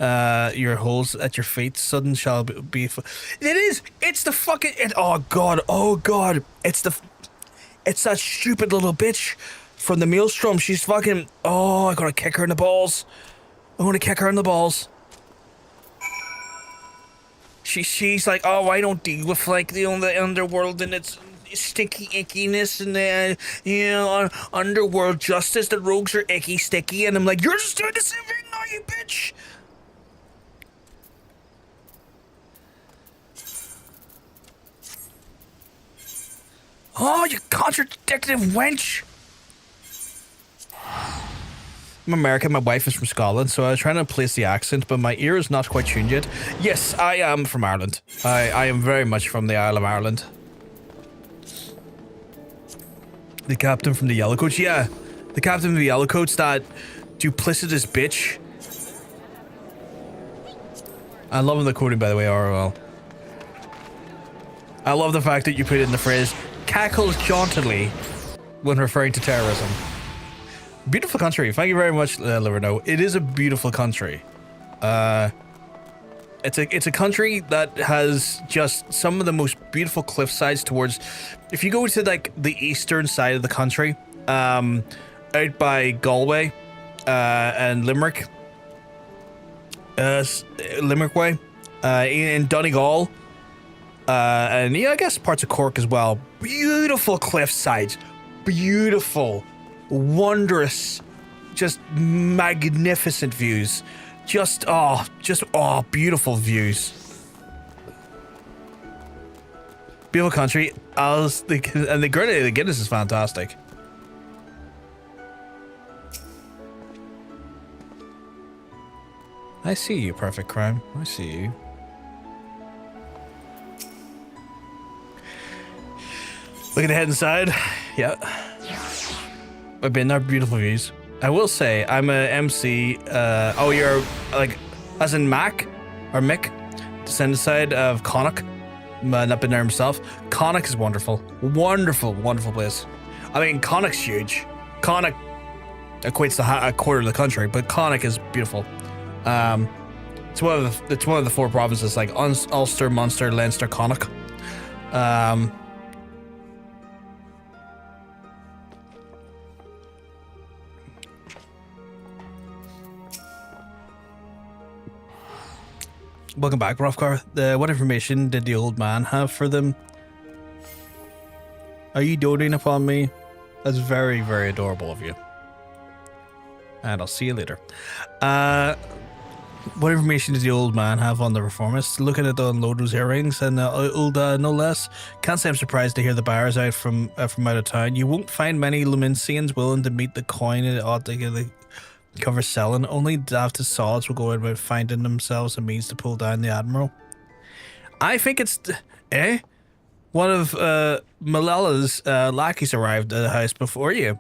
your holes at your feet. Sudden shall be. It is. It's the fucking. Oh god. Oh god. It's that stupid little bitch from the Maelstrom. She's fucking. Oh, I gotta kick her in the balls. I want to kick her in the balls. She's like, oh, I don't deal with like the underworld and its sticky ickiness and the underworld justice. The rogues are icky, sticky, and I'm like, you're just doing the same thing now, you bitch. Oh, you contradictive wench. I'm American, my wife is from Scotland, so I was trying to place the accent, but my ear is not quite tuned yet. Yes, I am from Ireland. I am very much from the Isle of Ireland. The captain from the Yellowcoats, yeah. The captain of the Yellowcoats, that duplicitous bitch. I love the quoting, by the way, ROL. I love the fact that you put in the phrase, cackles jauntily, when referring to terrorism. Beautiful country. Thank you very much, Liverno. It is a beautiful country. It's a country that has just some of the most beautiful cliff sides towards. If you go to like the eastern side of the country, out by Galway, and Limerick, Limerick way, in Donegal, and yeah, I guess parts of Cork as well. Beautiful cliff sides, beautiful. Wondrous, just magnificent views. Just beautiful views. Beautiful country. And the Guinness is fantastic. I see you, Perfect Crime. I see you. Look at the head inside. Yeah. I've been there, beautiful views. I will say, I'm a MC, oh, you're, like, as in Mac, or Mick, descendant side of Connacht, not been there himself. Connacht is wonderful. Wonderful, wonderful place. I mean, Connacht's huge. Connacht equates to a quarter of the country, but Connacht is beautiful. It's one of the four provinces, like Ulster, Munster, Leinster, Connacht. Welcome back, Roughcar. What information did the old man have for them? Are you doting upon me? That's very, very adorable of you. And I'll see you later. What information did the old man have on the reformists? Looking at the unload those earrings and old no less. Can't say I'm surprised to hear the buyers out from out of town. You won't find many Luminsians willing to meet the coin it ought to get the cover selling. Only daft sods will go about finding themselves a means to pull down the admiral. I think it's one of Malala's lackeys arrived at the house before you.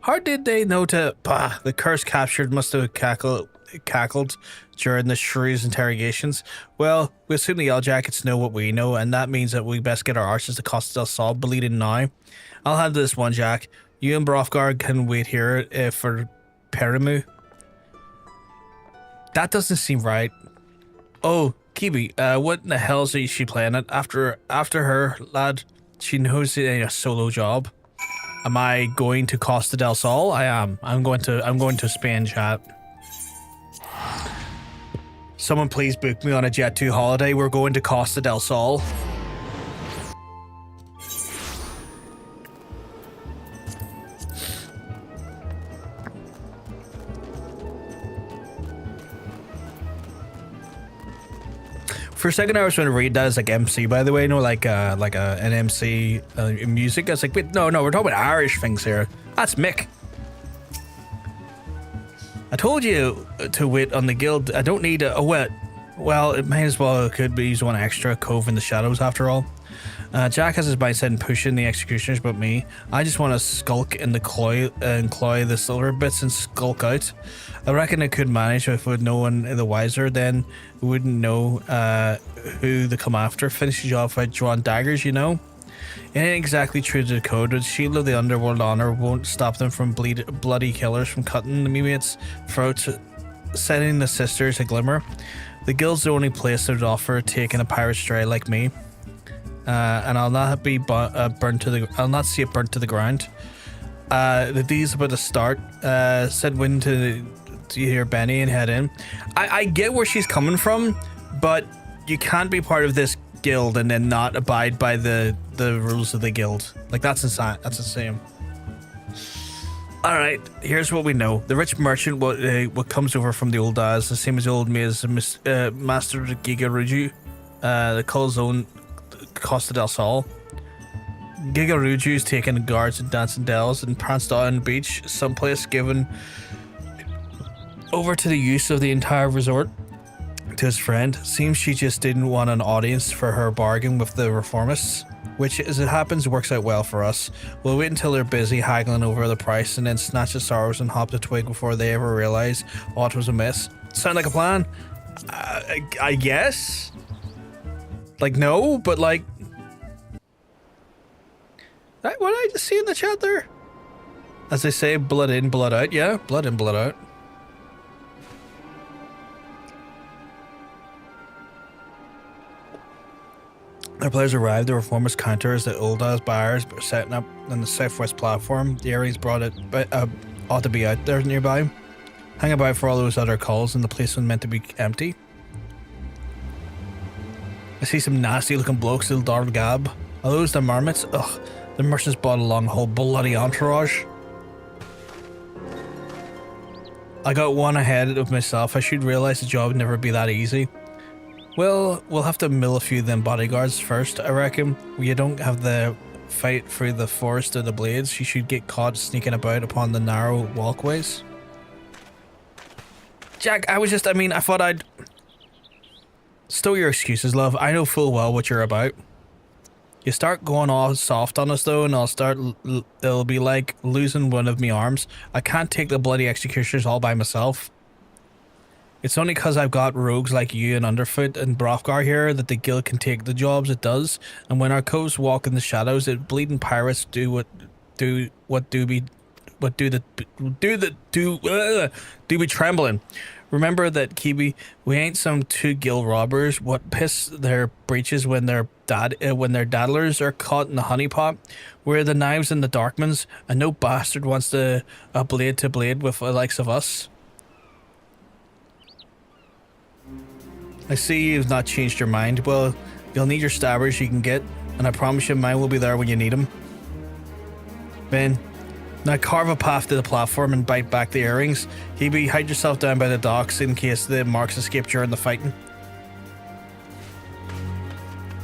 How did they know to... Bah, the curse captured must have cackled during the Shrew's interrogations. Well, we assume the Yellowjackets know what we know, and that means that we best get our archers to Costa del Sol bleeding now. I'll handle this one, Jack. You and Brothgar can wait here for Perimu. That doesn't seem right. Oh, Kiwi, what in the hell is she playing at? After her, lad, she knows it ain't a solo job. Am I going to Costa del Sol? I am. I'm going to Spain, chat. Someone please book me on a Jet 2 holiday. We're going to Costa del Sol. For a second, I was trying to read that as like MC, by the way, no, like an MC music. I was like, wait, no, we're talking about Irish things here. That's Mick. I told you to wait on the guild. I don't need a wet. Well, it may as well could be use one extra cove in the shadows after all. Jack has his mindset in pushing the executioners, but me, I just want to skulk in the cloy the silver bits and skulk out. I reckon I could manage if with no one the wiser, then we wouldn't know who to come after. Finishes you off by drawing daggers, you know? It ain't exactly true to the code, but the shield of the underworld honor won't stop them from bloody killers from cutting the mates' throats, sending the sisters a Glimmer. The guild's the only place that would offer taking a pirate stray like me. And I'll not be burnt to the. I'll not see it burnt to the ground. The D's about to start. Said when to hear Benny and head in. I get where she's coming from, but you can't be part of this guild and then not abide by the rules of the guild. Like that's insane. That's insane. All right, here's what we know. The rich merchant, what comes over from the old days, the same as the old me as master of the Gigaruju, the Cull's own Costa del Sol. Gigaruju's taking guards and dancing dells and pranced out on the beach, someplace given over to the use of the entire resort to his friend. Seems she just didn't want an audience for her bargain with the reformists, which as it happens works out well for us. We'll wait until they're busy haggling over the price and then snatch the sorrows and hop the twig before they ever realize what was amiss. Sound like a plan? I guess? Like, no, but like... What did I just see in the chat there? As they say, blood in, blood out. Yeah, blood in, blood out. Our players arrived. The reformers counter as the Ulda's buyers were setting up on the southwest platform. The Aries brought it, ought to be out there nearby. Hang about for all those other calls, and the place was meant to be empty. I see some nasty looking blokes, little Darl Gab. Are those the marmots? Ugh, the merchants bought along a whole bloody entourage. I got one ahead of myself. I should realize the job would never be that easy. Well, we'll have to mill a few of them bodyguards first, I reckon. You don't have the fight through the forest of the blades. You should get caught sneaking about upon the narrow walkways. Jack, I thought I'd... Stow your excuses, love. I know full well what you're about. You start going all soft on us, though, and it'll be like losing one of me arms. I can't take the bloody executioners all by myself. It's only because I've got rogues like you and Underfoot and Brothgar here that the guild can take the jobs it does. And when our coves walk in the shadows, the bleeding pirates do be trembling. Remember that, Kiwi, we ain't some two guild robbers what piss their breeches when their daddlers are caught in the honeypot. We're the knives and the darkmans, and no bastard wants to blade to blade with the likes of us. I see you've not changed your mind. Well, you'll need your stabbers you can get, and I promise you mine will be there when you need them. Ben, now carve a path to the platform and bite back the earrings. Hebe, hide yourself down by the docks in case the marks escape during the fighting.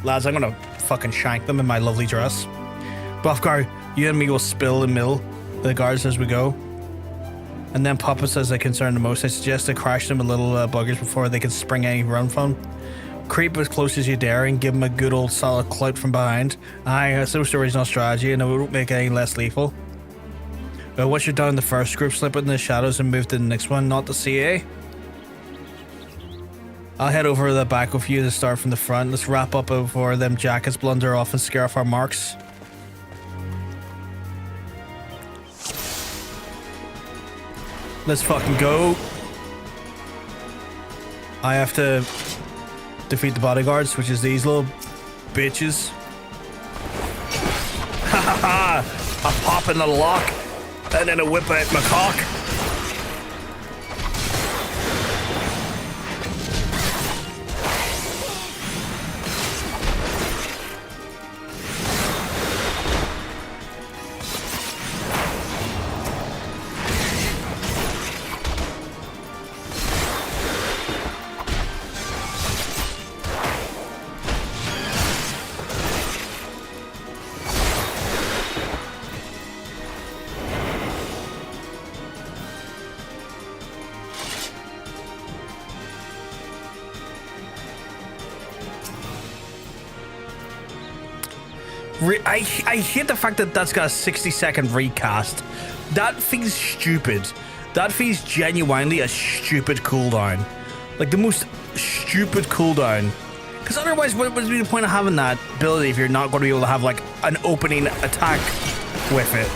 Lads, I'm gonna fucking shank them in my lovely dress. Buffgar, you and me will spill and mill the guards as we go. And then Papa says they concern the most. I suggest to crash them with little buggers before they can spring any run from. Creep as close as you dare and give them a good old solid clout from behind. Aye, that's the original strategy and it won't make it any less lethal. But once you're done the first group, slip it in the shadows and move to the next one, not the CA. I'll head over to the back with you to start from the front. Let's wrap up before them jackets blunder off and scare off our marks. Let's fucking go. I have to defeat the bodyguards, which is these little bitches. Ha ha ha! I pop in the lock and then I whip out my cock. I hate the fact that that's got a 60-second recast. That feels stupid. That feels genuinely a stupid cooldown. Like the most stupid cooldown. Because otherwise, what would be the point of having that ability if you're not going to be able to have like an opening attack with it?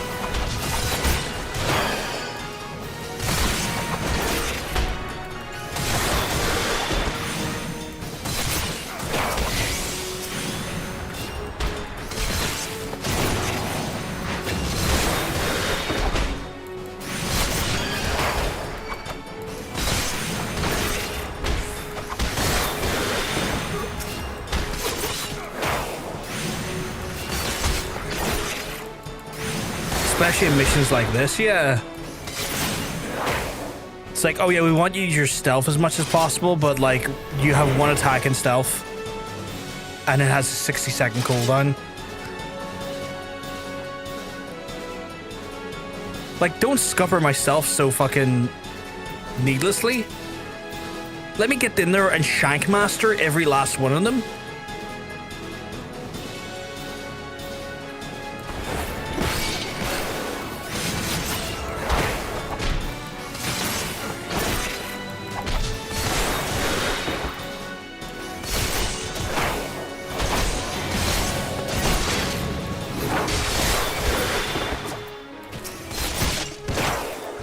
Especially in missions like this, yeah. It's like, oh yeah, we want you to use your stealth as much as possible, but like, you have one attack in stealth, and it has a 60-second cooldown. Like, don't scupper myself so fucking needlessly. Let me get in there and shank master every last one of them.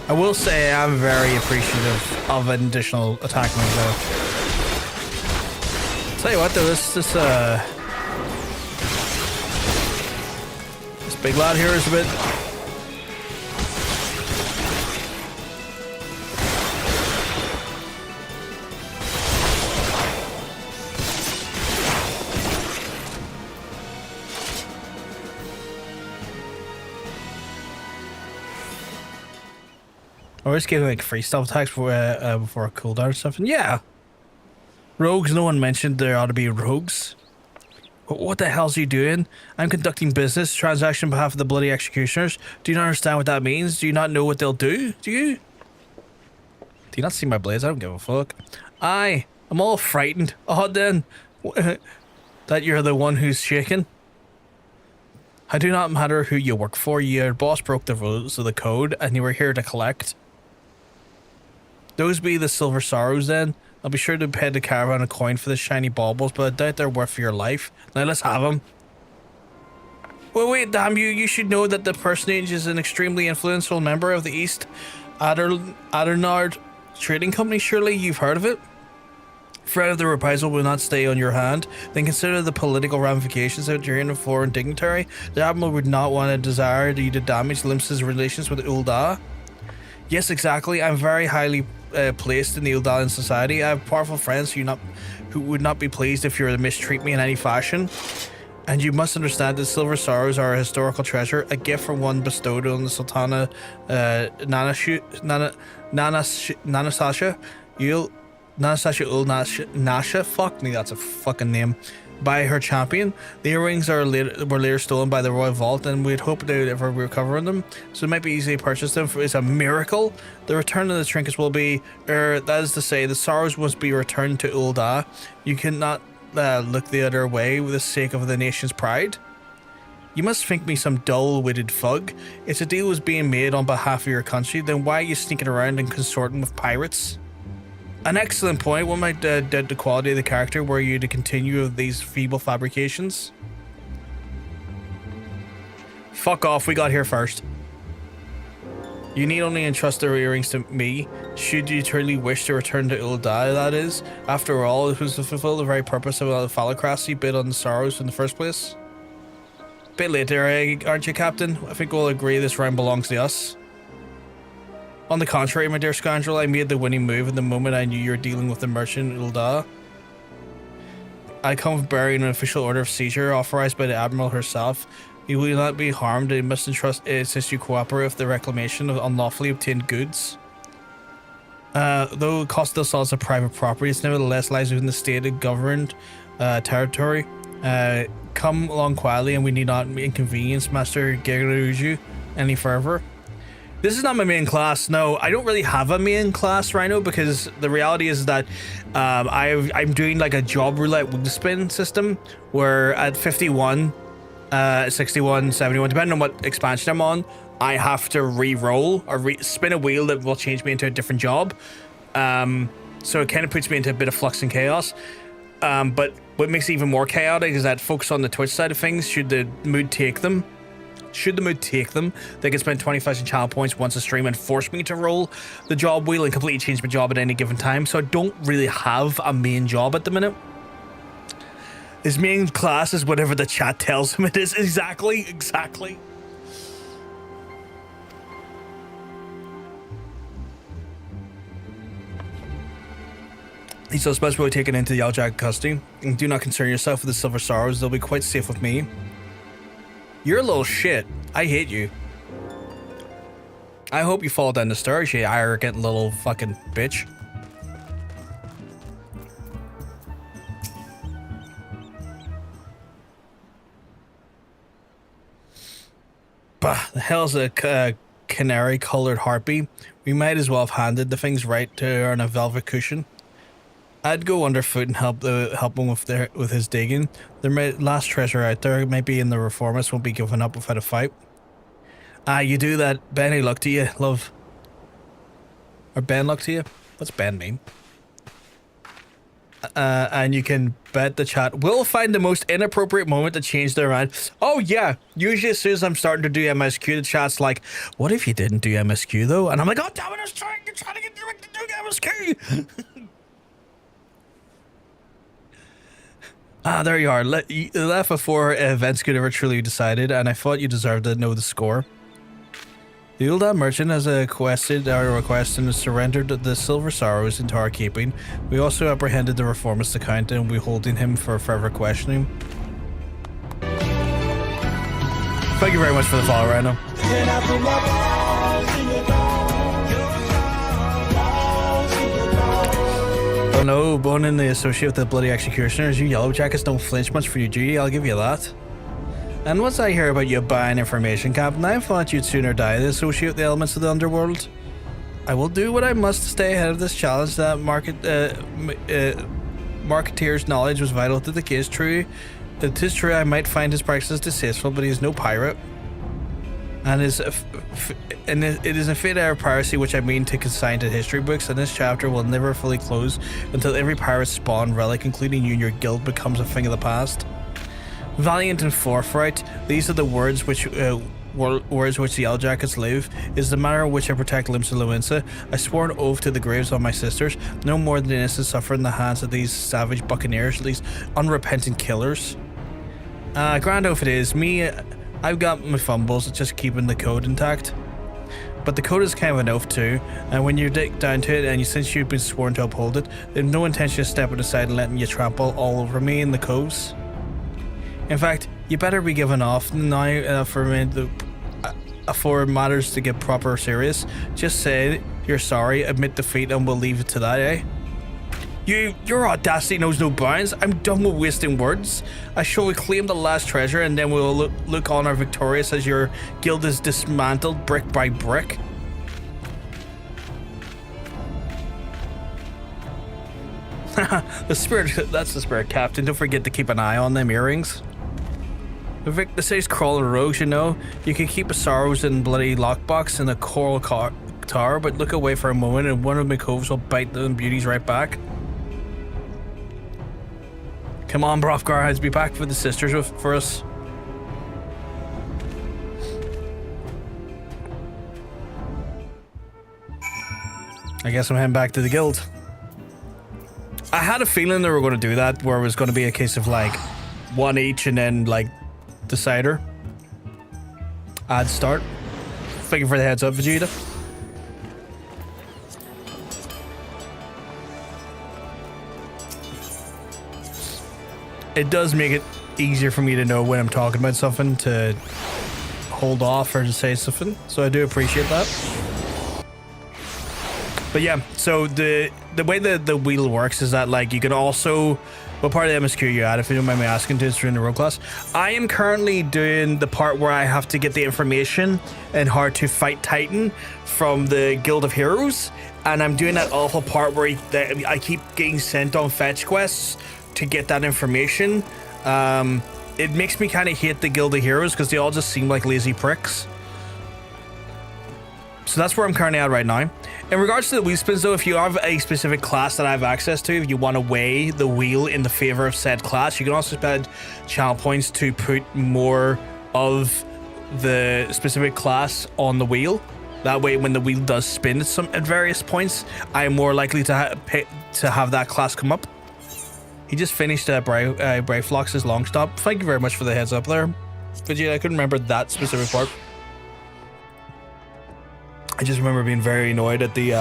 I will say I'm very appreciative of an additional attack move though. Tell you what though, this big lad here is a bit... Or just giving like free stealth attacks before a cooldown or something. Yeah. Rogues, no one mentioned there ought to be rogues. What the hell's he doing? I'm conducting business transaction on behalf of the bloody executioners. Do you not understand what that means? Do you not know what they'll do? Do you? Do you not see my blades? I don't give a fuck. I'm all frightened. Oh, then. That you're the one who's shaking? I do not matter who you work for. Your boss broke the rules of the code and you were here to collect. Those be the silver sorrows then. I'll be sure to pay the caravan a coin for the shiny baubles, but I doubt they're worth your life. Now let's have them. Well, wait, damn you. You should know that the personage is an extremely influential member of the East Ironheart trading company. Surely you've heard of it? Threat of the reprisal will not stay on your hand. Then consider the political ramifications of during a foreign dignitary. The Admiral would not want to desire you to damage Limsa's relations with Ul'dah. Yes, exactly. I'm very highly placed in the Ul'dahan society. I have powerful friends who would not be pleased if you were to mistreat me in any fashion. And you must understand that silver sorrows are a historical treasure, a gift from one bestowed on the Sultana Sastasha. Sastasha Ul Nasha, fuck me, that's a fucking name, by her champion. The earrings were later stolen by the Royal Vault, and we'd hoped they would ever recover them, so it might be easy to purchase them. It's a miracle. The return of the trinkets will be, that is to say, the sorrows must be returned to Ul'dah. You cannot look the other way for the sake of the nation's pride. You must think me some dull-witted fug. If a deal was being made on behalf of your country, then why are you sneaking around and consorting with pirates? An excellent point. What might doubt the quality of the character were you to continue with these feeble fabrications? Fuck off, we got here first. You need only entrust the earrings to me, should you truly wish to return to Ul'dah, that is. After all, it was to fulfill the very purpose of the phallocracy you bid on the sorrows in the first place. Bit late there, aren't you, Captain? I think we'll agree this round belongs to us. On the contrary, my dear scoundrel, I made the winning move in the moment I knew you were dealing with the merchant Ul'dah. I come bearing an official order of seizure authorized by the Admiral herself. You will not be harmed. I must entrust since you cooperate with the reclamation of unlawfully obtained goods. Though Costa sells a private property, it nevertheless lies within the state governed territory. Come along quietly, and we need not inconvenience Master Garuda any further. This is not my main class. No, I don't really have a main class right now because the reality is that I'm doing like a job roulette wing spin system where at 51 61, 71, depending on what expansion I'm on, I have to re-roll or spin a wheel that will change me into a different job. So it kind of puts me into a bit of flux and chaos. But what makes it even more chaotic is that focus on the Twitch side of things, should the mood take them, they can spend 20,000 channel points once a stream and force me to roll the job wheel and completely change my job at any given time. So I don't really have a main job at the minute. His main class is whatever the chat tells him it is. Exactly. He's so specially taken into the Yellowjacket custody. And do not concern yourself with the Silver Sorrows. They'll be quite safe with me. You're a little shit. I hate you. I hope you fall down the stairs, you arrogant little fucking bitch. Bah, the hell's a canary-colored harpy? We might as well have handed the things right to her on a velvet cushion. I'd go underfoot and help him with his digging. Their last treasure out there might be in the Reformers, won't be given up without a fight. You do that. Benny, luck to you, love. Or Ben, luck to you. What's Ben mean? And you can bet the chat will find the most inappropriate moment to change their mind. Oh yeah, usually as soon as I'm starting to do MSQ, the chat's like, what if you didn't do MSQ though? And I'm like, oh damn it, I was trying to get Derek to do MSQ. There you are. You left before events could ever truly be decided, and I thought you deserved to know the score. The Ul'dah merchant has requested and surrendered the Silver Sorrows into our keeping. We also apprehended the Reformist account and we're holding him for further questioning. Thank you very much for the follow, Rhino. Oh no, bone in the associate with the bloody executioners. You Yellowjackets don't flinch much for your duty, I'll give you that. And once I hear about you buying information, Captain, I thought you'd sooner die than associate the elements of the underworld. I will do what I must to stay ahead of this challenge. That Marketeer's knowledge was vital to the case. True, it is true I might find his practices distasteful, but he is no pirate. And it is a fate of piracy which I mean to consign to history books, and this chapter will never fully close until every pirate spawn relic, including you and your guild, becomes a thing of the past. Valiant and forthright, these are the words which the Yellowjackets live. Is the manner in which I protect Limsa Lominsa. I swore an oath to the graves of my sisters. No more than innocent suffer in the hands of these savage buccaneers, these unrepentant killers. Grand oath it is. Me, I've got my fumbles, it's just keeping the code intact. But the code is kind of an oath too, and when you dig down to it, and since you've been sworn to uphold it, there's no intention of stepping aside and letting you trample all over me in the coves. In fact, you better be giving off now for matters to get proper serious. Just say you're sorry, admit defeat, and we'll leave it to that, eh? Your audacity knows no bounds. I'm done with wasting words. I shall reclaim the last treasure, and then we'll look on our victorious as your guild is dismantled brick by brick. That's the spirit, Captain. Don't forget to keep an eye on them earrings. Vic, this is crawling rogues, you know. You can keep a sorrows and bloody lockbox in the coral tower, but look away for a moment and one of my coves will bite them beauties right back. Come on, Brofgar has to be back for the sisters for us. I guess I'm heading back to the guild. I had a feeling they were going to do that, where it was going to be a case of like one each and then like decider. I'd start. Thank you for the heads up, Vegeta. It does make it easier for me to know when I'm talking about something to hold off or to say something, so I do appreciate that. But yeah, so the way the wheel works is that like you can also, what part of the MSQ you at, if you don't mind me asking, to during the road class. I am currently doing the part where I have to get the information and how to fight Titan from the Guild of Heroes, and I'm doing that awful part where I keep getting sent on fetch quests to get that information. it makes me kind of hate the Guild of Heroes because they all just seem like lazy pricks. So that's where I'm currently at right now. In regards to the wheel spins though, if you have a specific class that I have access to, if you want to weigh the wheel in the favor of said class, you can also spend channel points to put more of the specific class on the wheel. That way when the wheel does spin at various points, I am more likely to have that class come up. He just finished Brayflox's long stop. Thank you very much for the heads up there. Vegeta, I couldn't remember that specific part. I just remember being very annoyed at the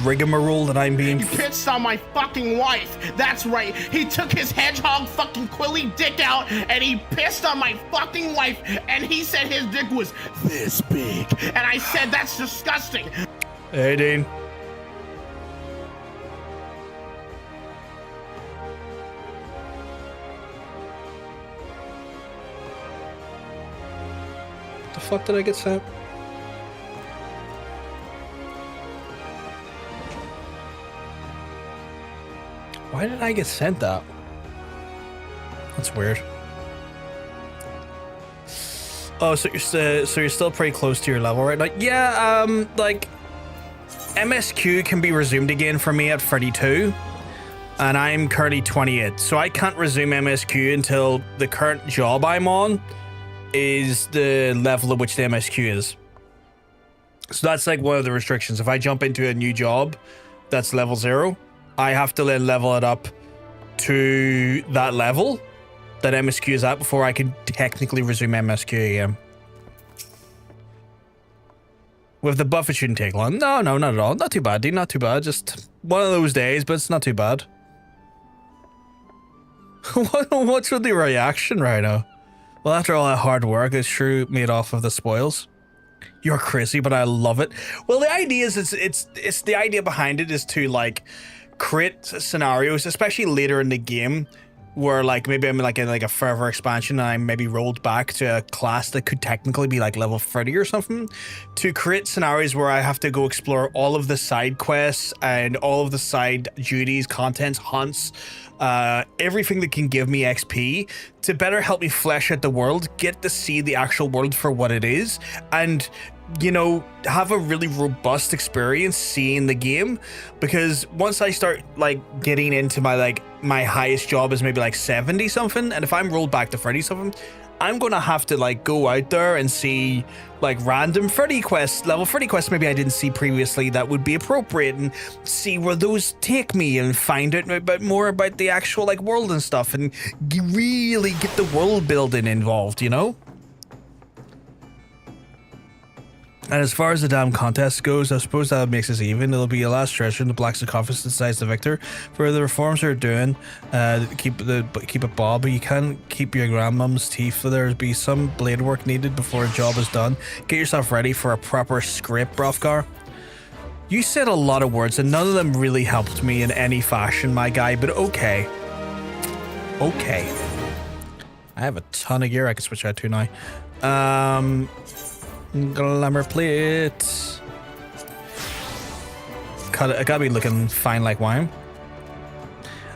rigmarole that I'm being. He pissed on my fucking wife. That's right. He took his hedgehog fucking quilly dick out and he pissed on my fucking wife. And he said his dick was this big. And I said that's disgusting. Hey, Dean. What the fuck did I get sent? Why did I get sent that? That's weird. Oh, so you're still pretty close to your level right now? Yeah, like MSQ can be resumed again for me at 32, and I'm currently 28, so I can't resume MSQ until the current job I'm on is the level at which the MSQ is. So that's like one of the restrictions. If I jump into a new job that's level 0, I have to then level it up to that level that MSQ is at before I can technically resume MSQ again. With the buff, it shouldn't take long. No, not at all. Not too bad, Dean. Not too bad. Just one of those days, but it's not too bad. What's with the reaction right now? Well, after all that hard work, it's true made off of the spoils. You're crazy, but I love it. Well, the idea is it's the idea behind it is to like create scenarios, especially later in the game, where like maybe I'm like in like a further expansion and I maybe rolled back to a class that could technically be like level 30 or something, to create scenarios where I have to go explore all of the side quests and all of the side duties, contents, hunts, everything that can give me XP to better help me flesh out the world, get to see the actual world for what it is, and you know, have a really robust experience seeing the game. Because once I start like getting into my highest job is maybe like 70 something, and if I'm rolled back to 30 something, I'm gonna have to like go out there and see like random 30 quests, level 30 quests maybe I didn't see previously that would be appropriate, and see where those take me and find out more about the actual like world and stuff, and really get the world building involved, you know? And as far as the damn contest goes, I suppose that makes us even. It'll be a last stretch, and the Black Sarcophagus decides the victor. For the reforms they're doing, keep it Bob, but you can't keep your grandmom's teeth. There'll be some blade work needed before a job is done. Get yourself ready for a proper scrape, Brofgar. You said a lot of words, and none of them really helped me in any fashion, my guy, but okay. Okay. I have a ton of gear I can switch out to now. Glamour plate. I gotta be looking fine like wine.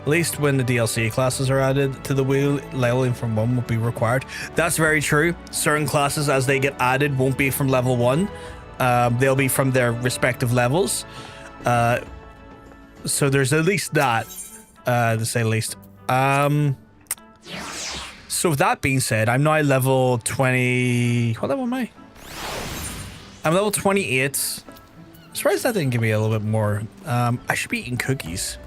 At least when the DLC classes are added to the wheel, leveling from 1 will be required. That's very true. Certain classes, as they get added, won't be from level 1. They'll be from their respective levels. So there's at least that, to say the least. So with that being said, I'm now level 20... What level am I? I'm level 28. I'm surprised that didn't give me a little bit more. I should be eating cookies.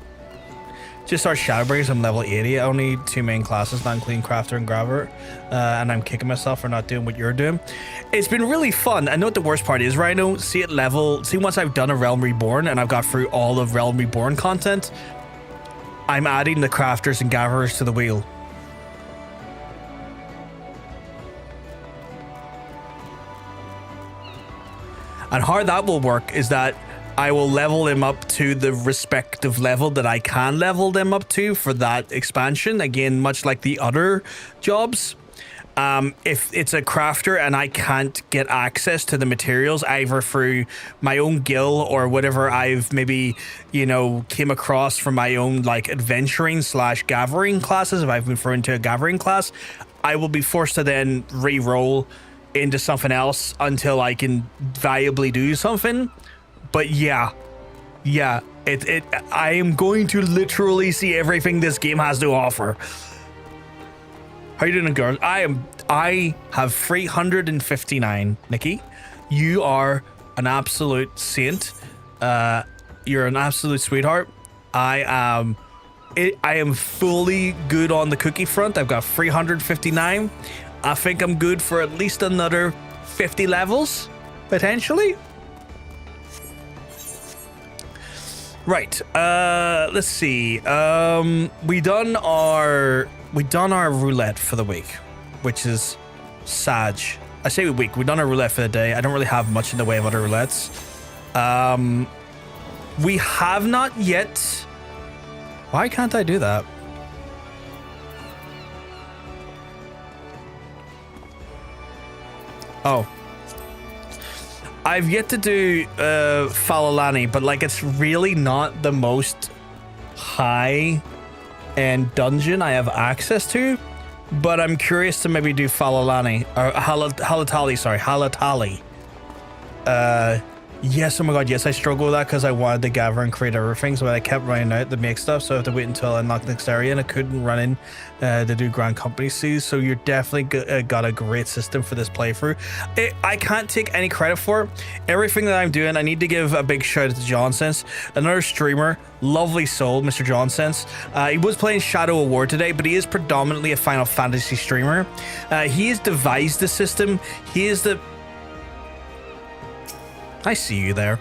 Just our Shadowbringers, I'm level 80. I only need 2 main classes, not including Crafter and Graver. And I'm kicking myself for not doing what you're doing. It's been really fun. I know what the worst part is, Rhino. See once I've done a Realm Reborn and I've got through all of Realm Reborn content, I'm adding the Crafters and Gatherers to the wheel. And how that will work is that I will level them up to the respective level that I can level them up to for that expansion. Again, much like the other jobs. If it's a crafter and I can't get access to the materials either through my own guild or whatever I've maybe, you know, came across from my own like adventuring / gathering classes, if I've been thrown into a gathering class, I will be forced to then re-roll into something else until I can viably do something. But yeah, I am going to literally see everything this game has to offer. How you doing, girl? I have 359, Nikki. You are an absolute saint. You're an absolute sweetheart. I am fully good on the cookie front. I've got 359. I think I'm good for at least another 50 levels, potentially. Right. Let's see. We done our roulette for the week, which is Sag. I say week. We done our roulette for the day. I don't really have much in the way of other roulettes. We have not yet. Why can't I do that? Oh. I've yet to do Halatali, but like it's really not the most high-end dungeon I have access to. But I'm curious to maybe do Halatali or Halatali. Sorry, Halatali. Yes, oh my god, yes, I struggle with that because I wanted to gather and create everything, so I kept running out to make stuff, so I have to wait until I unlock the next area, and I couldn't run in to do Grand Company Seas, so you're definitely got a great system for this playthrough. I can't take any credit for it. Everything that I'm doing, I need to give a big shout out to Johnsense, another streamer, lovely soul, Mr. Johnsense. He was playing Shadow of War today, but he is predominantly a Final Fantasy streamer. He has devised the system. He is the... I see you there.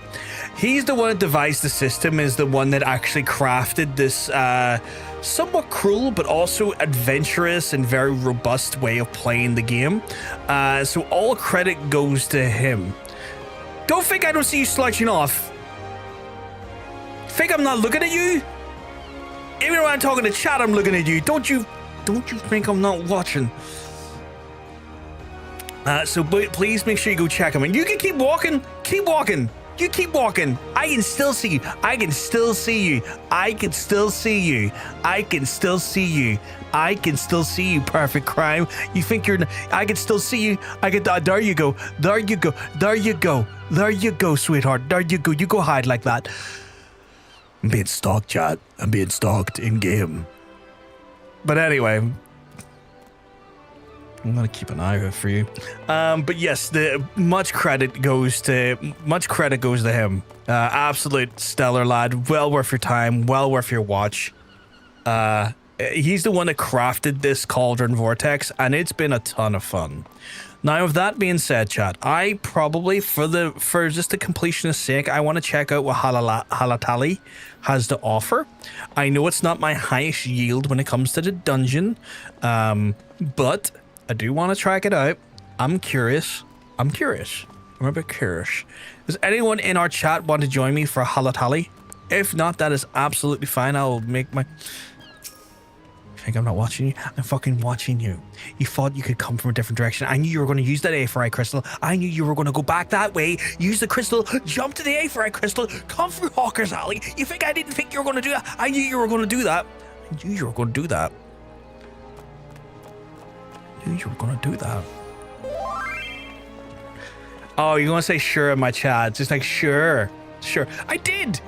He's the one that devised the system, is the one that actually crafted this somewhat cruel but also adventurous and very robust way of playing the game. So all credit goes to him. Don't think I don't see you slouching off. Think I'm not looking at you? Even when I'm talking to chat, I'm looking at you. Don't you think I'm not watching? So please make sure you go check him. And you can keep walking. Keep walking. You keep walking. I can still see you. I can still see you. I can still see you. I can still see you. I can still see you, Perfect Crime. You think you're... I can still see you. I can... there you go. There you go. There you go. There you go, sweetheart. There you go. You go hide like that. I'm being stalked, chat. I'm being stalked in-game. But anyway... I'm gonna keep an eye out for you. But yes, much credit goes to him. Absolute stellar lad. Well worth your time. Well worth your watch. He's the one that crafted this Cauldron Vortex, and it's been a ton of fun. Now, with that being said, chat, I probably, for just the completionist sake, I want to check out what Halatali has to offer. I know it's not my highest yield when it comes to the dungeon, but I do want to track it out. I'm curious. I'm a bit curious. Does anyone in our chat want to join me for Halatali? If not, that is absolutely fine. I'll make my... You think I'm not watching you? I'm fucking watching you. You thought you could come from a different direction. I knew you were going to use that Aephorite crystal. I knew you were going to go back that way, use the crystal, jump to the Aephorite crystal, come through Hawker's Alley. You think I didn't think you were going to do that? I knew you were going to do that. I knew you were going to do that. You were gonna do that. Oh, you're gonna say sure in my chat. Just like sure. I did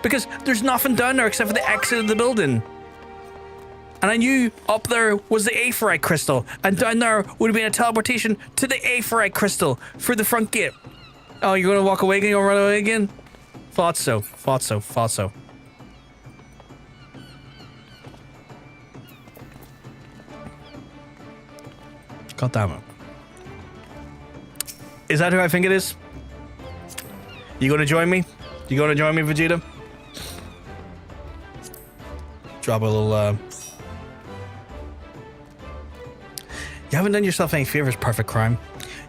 because there's nothing down there except for the exit of the building. And I knew up there was the Aephorite crystal, and down there would have been a teleportation to the Aephorite crystal through the front gate. Oh, you're gonna walk away again? You're gonna run away again? Thought so. God damn it. Is that who I think it is? You gonna join me? You gonna join me, Vegeta? Drop a little, You haven't done yourself any favors, Perfect Crime.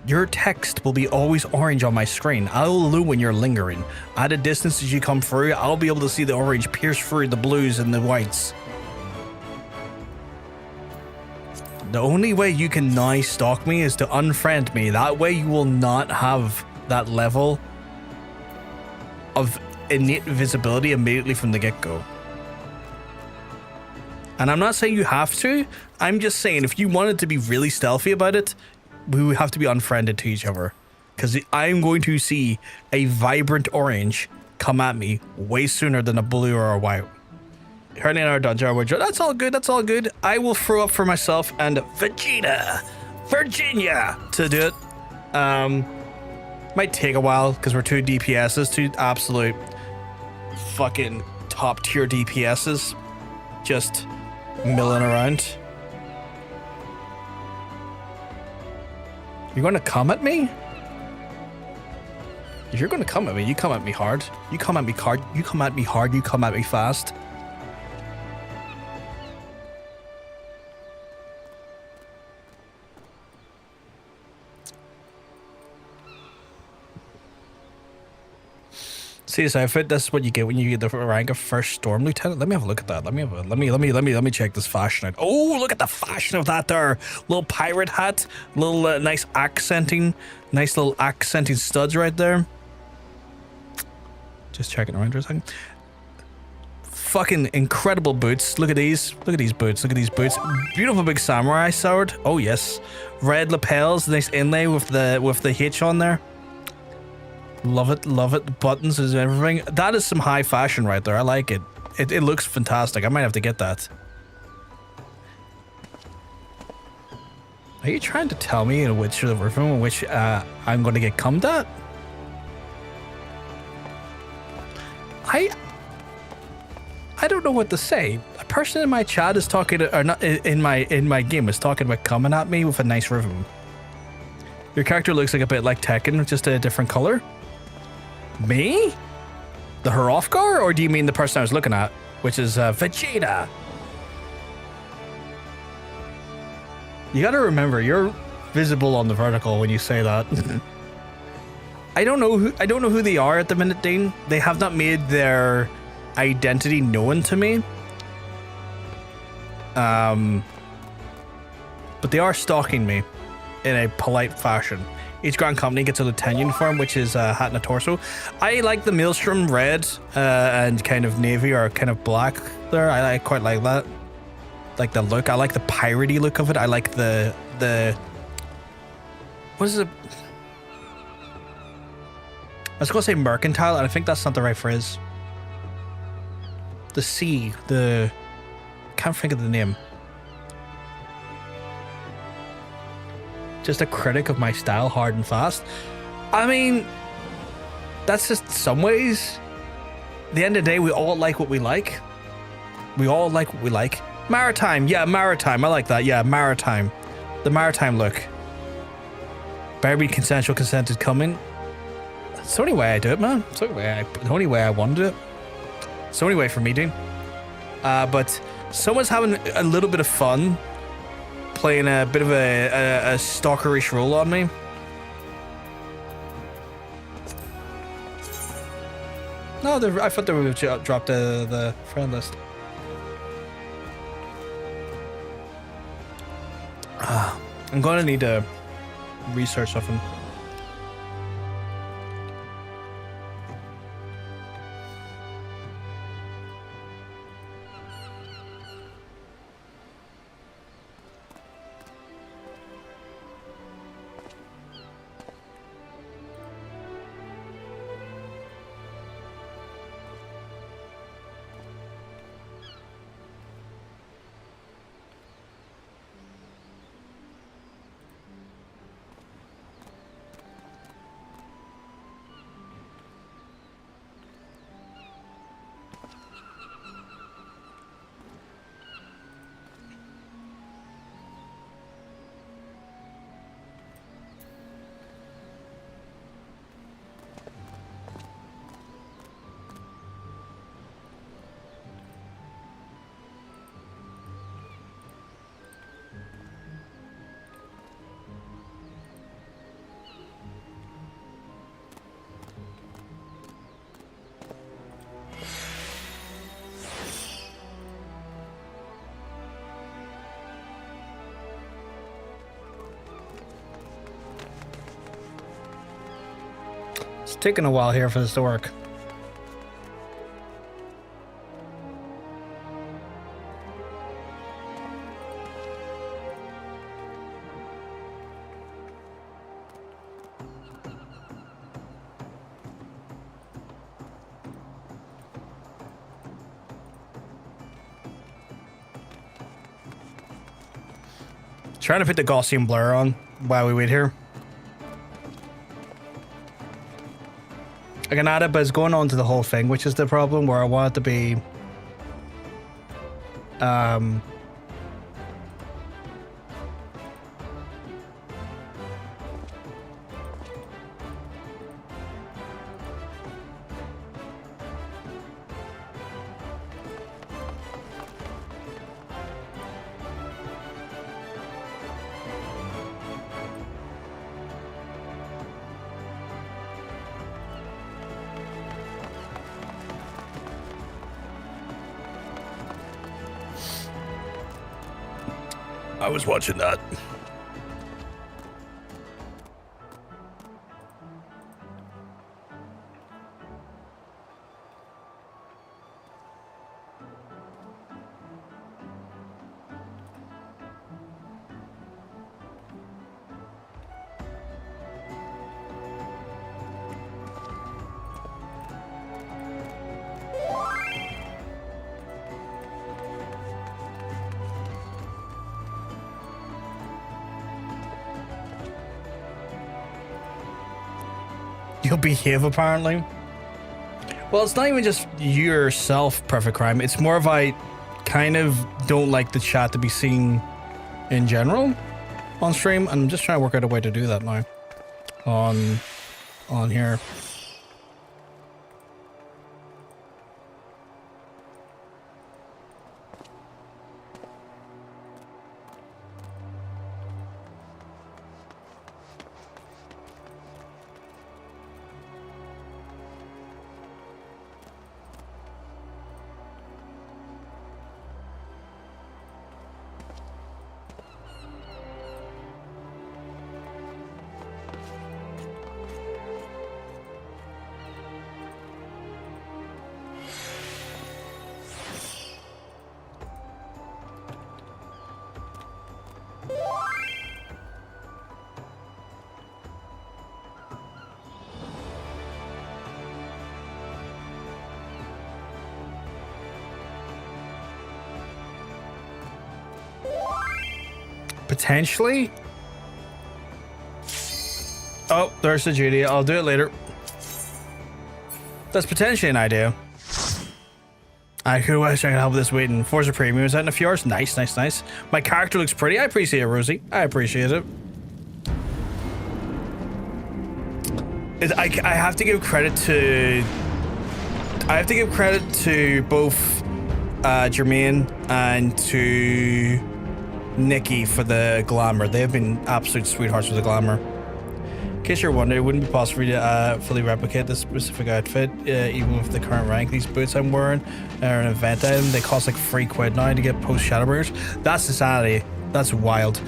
Your text will be always orange on my screen. I'll illumine when you're lingering. At a distance as you come through, I'll be able to see the orange pierce through the blues and the whites. The only way you can now stalk me is to unfriend me. That way you will not have that level of innate visibility immediately from the get-go. And I'm not saying you have to. I'm just saying if you wanted to be really stealthy about it, we would have to be unfriended to each other. Because I'm going to see a vibrant orange come at me way sooner than a blue or a white. Currently in our dungeon, that's all good, that's all good. I will throw up for myself and Virginia to do it. Might take a while because we're 2 DPSs, 2 absolute fucking top tier DPSs. Just milling around. You're gonna come at me? If you're gonna come at me, you come at me hard. You come at me hard. You come at me hard. You come at me fast. See this outfit? This is what you get when you get the rank of first storm lieutenant. Let me have a look at that. Let me check this fashion out. Oh, look at the fashion of that there. Little pirate hat, little nice little accenting studs right there. Just checking around for a second. Fucking incredible boots. Look at these. Look at these boots. Look at these boots. Beautiful big samurai sword. Oh yes. Red lapels. Nice inlay with the H on there. Love it, love it. The buttons and everything. That is some high fashion right there. I like it. It looks fantastic. I might have to get that. Are you trying to tell me in which room in which I'm going to get cummed at? I don't know what to say. A person in my chat is talking, or not in my game, is talking about coming at me with a nice rhythm. Your character looks like a bit like Tekken, just a different color. Me? The Hrothgar? Or do you mean the person I was looking at, which is Vegeta? You gotta remember, you're visible on the vertical when you say that. I don't know who they are at the minute, Dean. They have not made their identity known to me. But they are stalking me in a polite fashion. Each Grand Company gets a lieutenant uniform, which is a hat and a torso. I like the Maelstrom red and kind of navy or kind of black there. I quite like that. Like the look. I like the piratey look of it. I like the what is it? I was gonna say mercantile, and I think that's not the right phrase. The sea, can't think of the name. Just a critic of my style, hard and fast. I mean, that's just some ways. At the end of the day, we all like what we like. We all like what we like. Maritime, yeah, maritime. I like that. Yeah, maritime. The maritime look. Better be consensual, consented coming. It's the only way I do it, man. It's the only way I want to do it. It's the only way for me, dude. But someone's having a little bit of fun playing a bit of a stalkerish role on me. No, I thought they would have dropped the friend list. I'm gonna need to research something. It's taking a while here for this to work. Trying to put the Gaussian blur on while we wait here. I can add it, but it's going on to the whole thing, which is the problem, where I want it to be... I was watching that. You'll behave, apparently. Well, it's not even just yourself, Perfect Crime. It's more of I kind of don't like the chat to be seen in general on stream. I'm just trying to work out a way to do that now on here. Potentially. Oh, there's the duty. I'll do it later. That's potentially an idea. I could wish I could help with this waiting. Forza Premium is out in a few hours. Nice, nice, nice. My character looks pretty. I appreciate it, Rosie. I appreciate it. I have to give credit to... I have to give credit to both Jermaine and to Nikki for the Glamour. They have been absolute sweethearts with the Glamour. In case you're wondering, it wouldn't be possible to fully replicate this specific outfit, even with the current rank. These boots I'm wearing are an event item. They cost like £3 now to get post Shadowbringers. That's insanity. That's wild.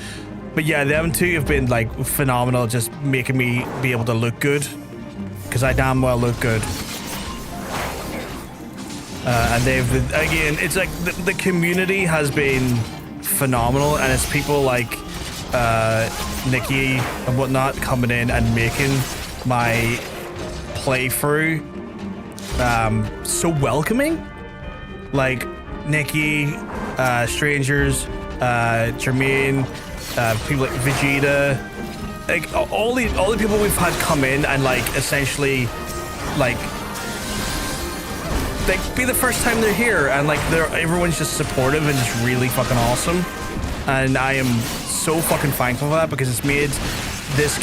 But yeah, them two have been like phenomenal, just making me be able to look good. Because I damn well look good. And they've, again, it's like the community has been phenomenal, and it's people like Nikki and whatnot coming in and making my playthrough so welcoming. Like Nikki, strangers, Jermaine, people like Vegeta, like all the people we've had come in and like essentially like be the first time they're here, and like everyone's just supportive and just really fucking awesome, and I am so fucking thankful for that, because it's made this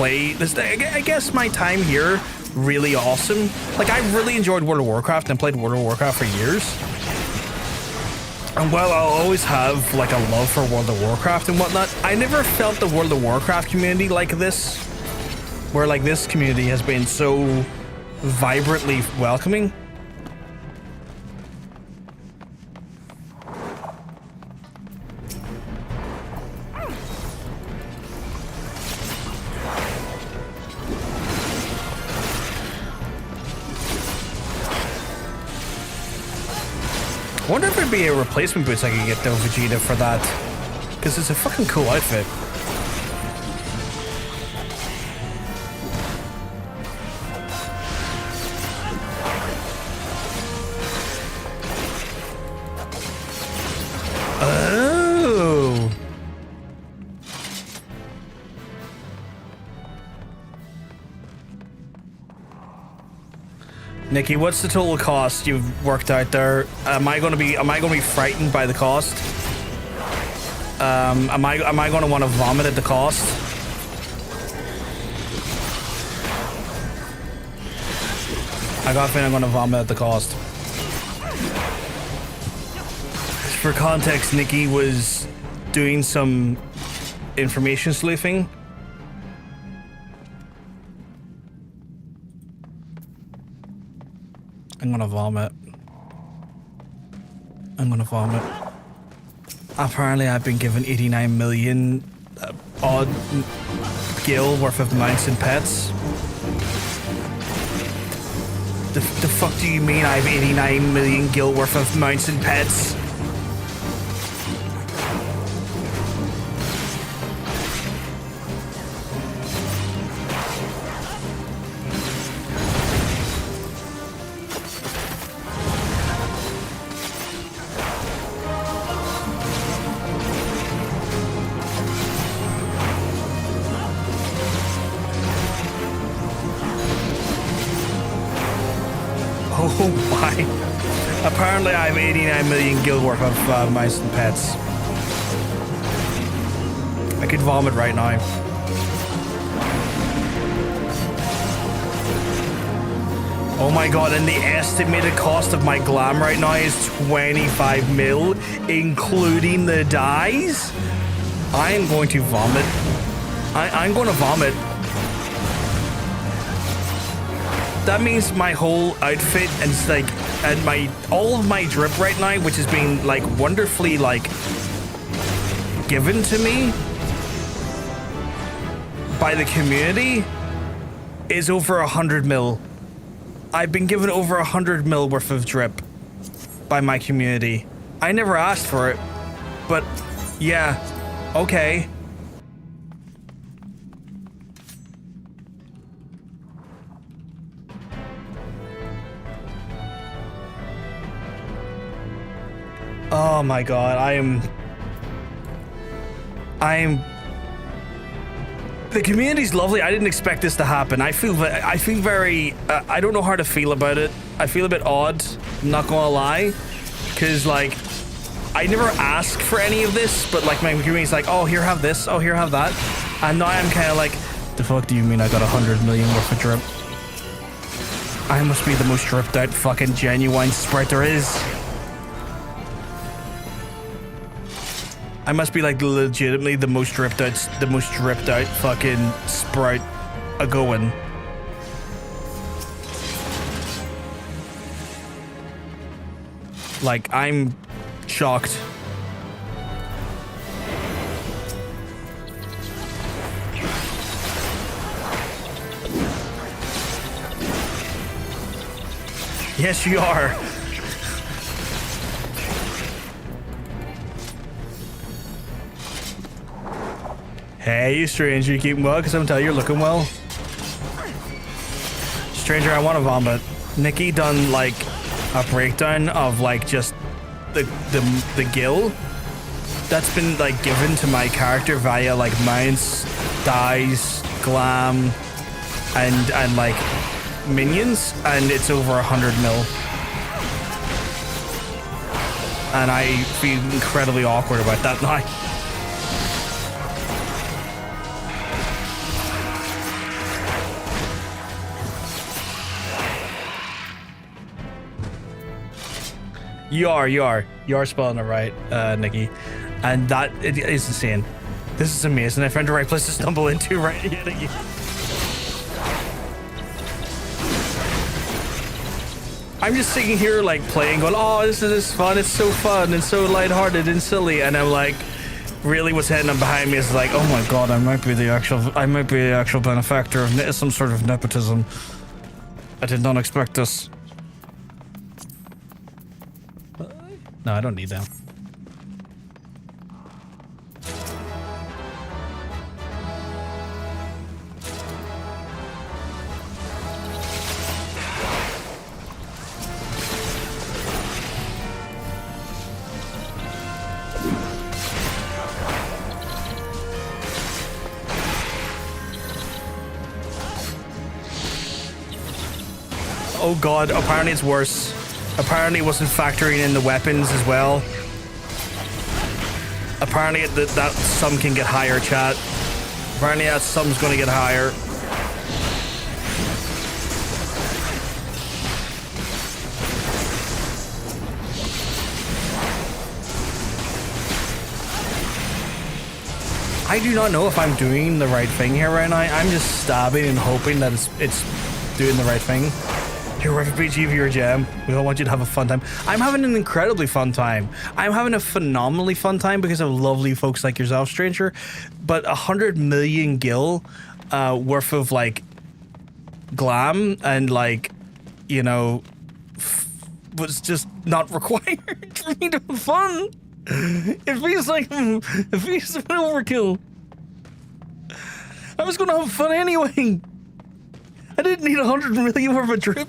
I guess my time here really awesome. Like, I really enjoyed World of Warcraft and played World of Warcraft for years, and while I'll always have like a love for World of Warcraft and whatnot, I never felt the World of Warcraft community like this, where like this community has been so vibrantly welcoming. I wonder if there'd be a replacement boots I could get though, Vegeta, for that, because it's a fucking cool outfit. Oh, Nikki, what's the total cost you've worked out there? Am I gonna be frightened by the cost? Am I gonna want to vomit at the cost? I got a feeling I'm gonna vomit at the cost. For context, Nikki was doing some information sleuthing. I'm gonna vomit. I'm gonna vomit. Apparently, I've been given 89 million odd gil worth of mounts and pets. The fuck do you mean I have 89 million gil worth of mounts and pets? Oh my. Apparently I have 89 million gil worth of mice and pets. I could vomit right now. Oh my god, and the estimated cost of my glam right now is 25 mil, including the dyes? I am going to vomit. I'm going to vomit. That means my whole outfit and like, and all of my drip right now, which is being like wonderfully like given to me by the community, is over 100 mil. I've been given over 100 mil worth of drip by my community. I never asked for it, but yeah, okay. Oh my god, I am... The community's lovely. I didn't expect this to happen. I feel very... I don't know how to feel about it. I feel a bit odd, I'm not gonna lie. Because, like, I never asked for any of this, but, like, my community's like, oh, here, have this. Oh, here, have that. And now I'm kind of like, the fuck do you mean I got 100 million worth of drip? I must be the most dripped out fucking genuine sprite there is. I must be like legitimately the most dripped out fucking sprite a-going. Like, I'm shocked. Yes, you are. Hey, you stranger, you keeping well? Because I'm telling you, you're looking well. Stranger, I want to vomit. Nikki done like a breakdown of like just the gil that's been like given to my character via like mounts, dyes, glam, and like minions, and it's over 100 mil. And I feel incredibly awkward about that now. You are spelling it right, Nikki, and that it is insane. This is amazing. I found the right place to stumble into right here, Nikki. I'm just sitting here like playing, going, "Oh, this is fun. It's so fun and so lighthearted and silly," and I'm like, really, what's heading on behind me is like, "Oh my god, I might be the actual benefactor of some sort of nepotism. I did not expect this." No, I don't need that. Oh god, apparently it's worse. Apparently it wasn't factoring in the weapons as well. Apparently that sum can get higher, chat. Apparently that sum's gonna get higher. I do not know if I'm doing the right thing here right now. I'm just stabbing and hoping that it's doing the right thing. You're FFXIV for your jam. We all want you to have a fun time. I'm having an incredibly fun time. I'm having a phenomenally fun time because of lovely folks like yourself, stranger. But 100 million gil worth of like glam and like, you know, was just not required for me to have fun. It feels like an overkill. I was gonna have fun anyway. I didn't need 100 million worth of a trip.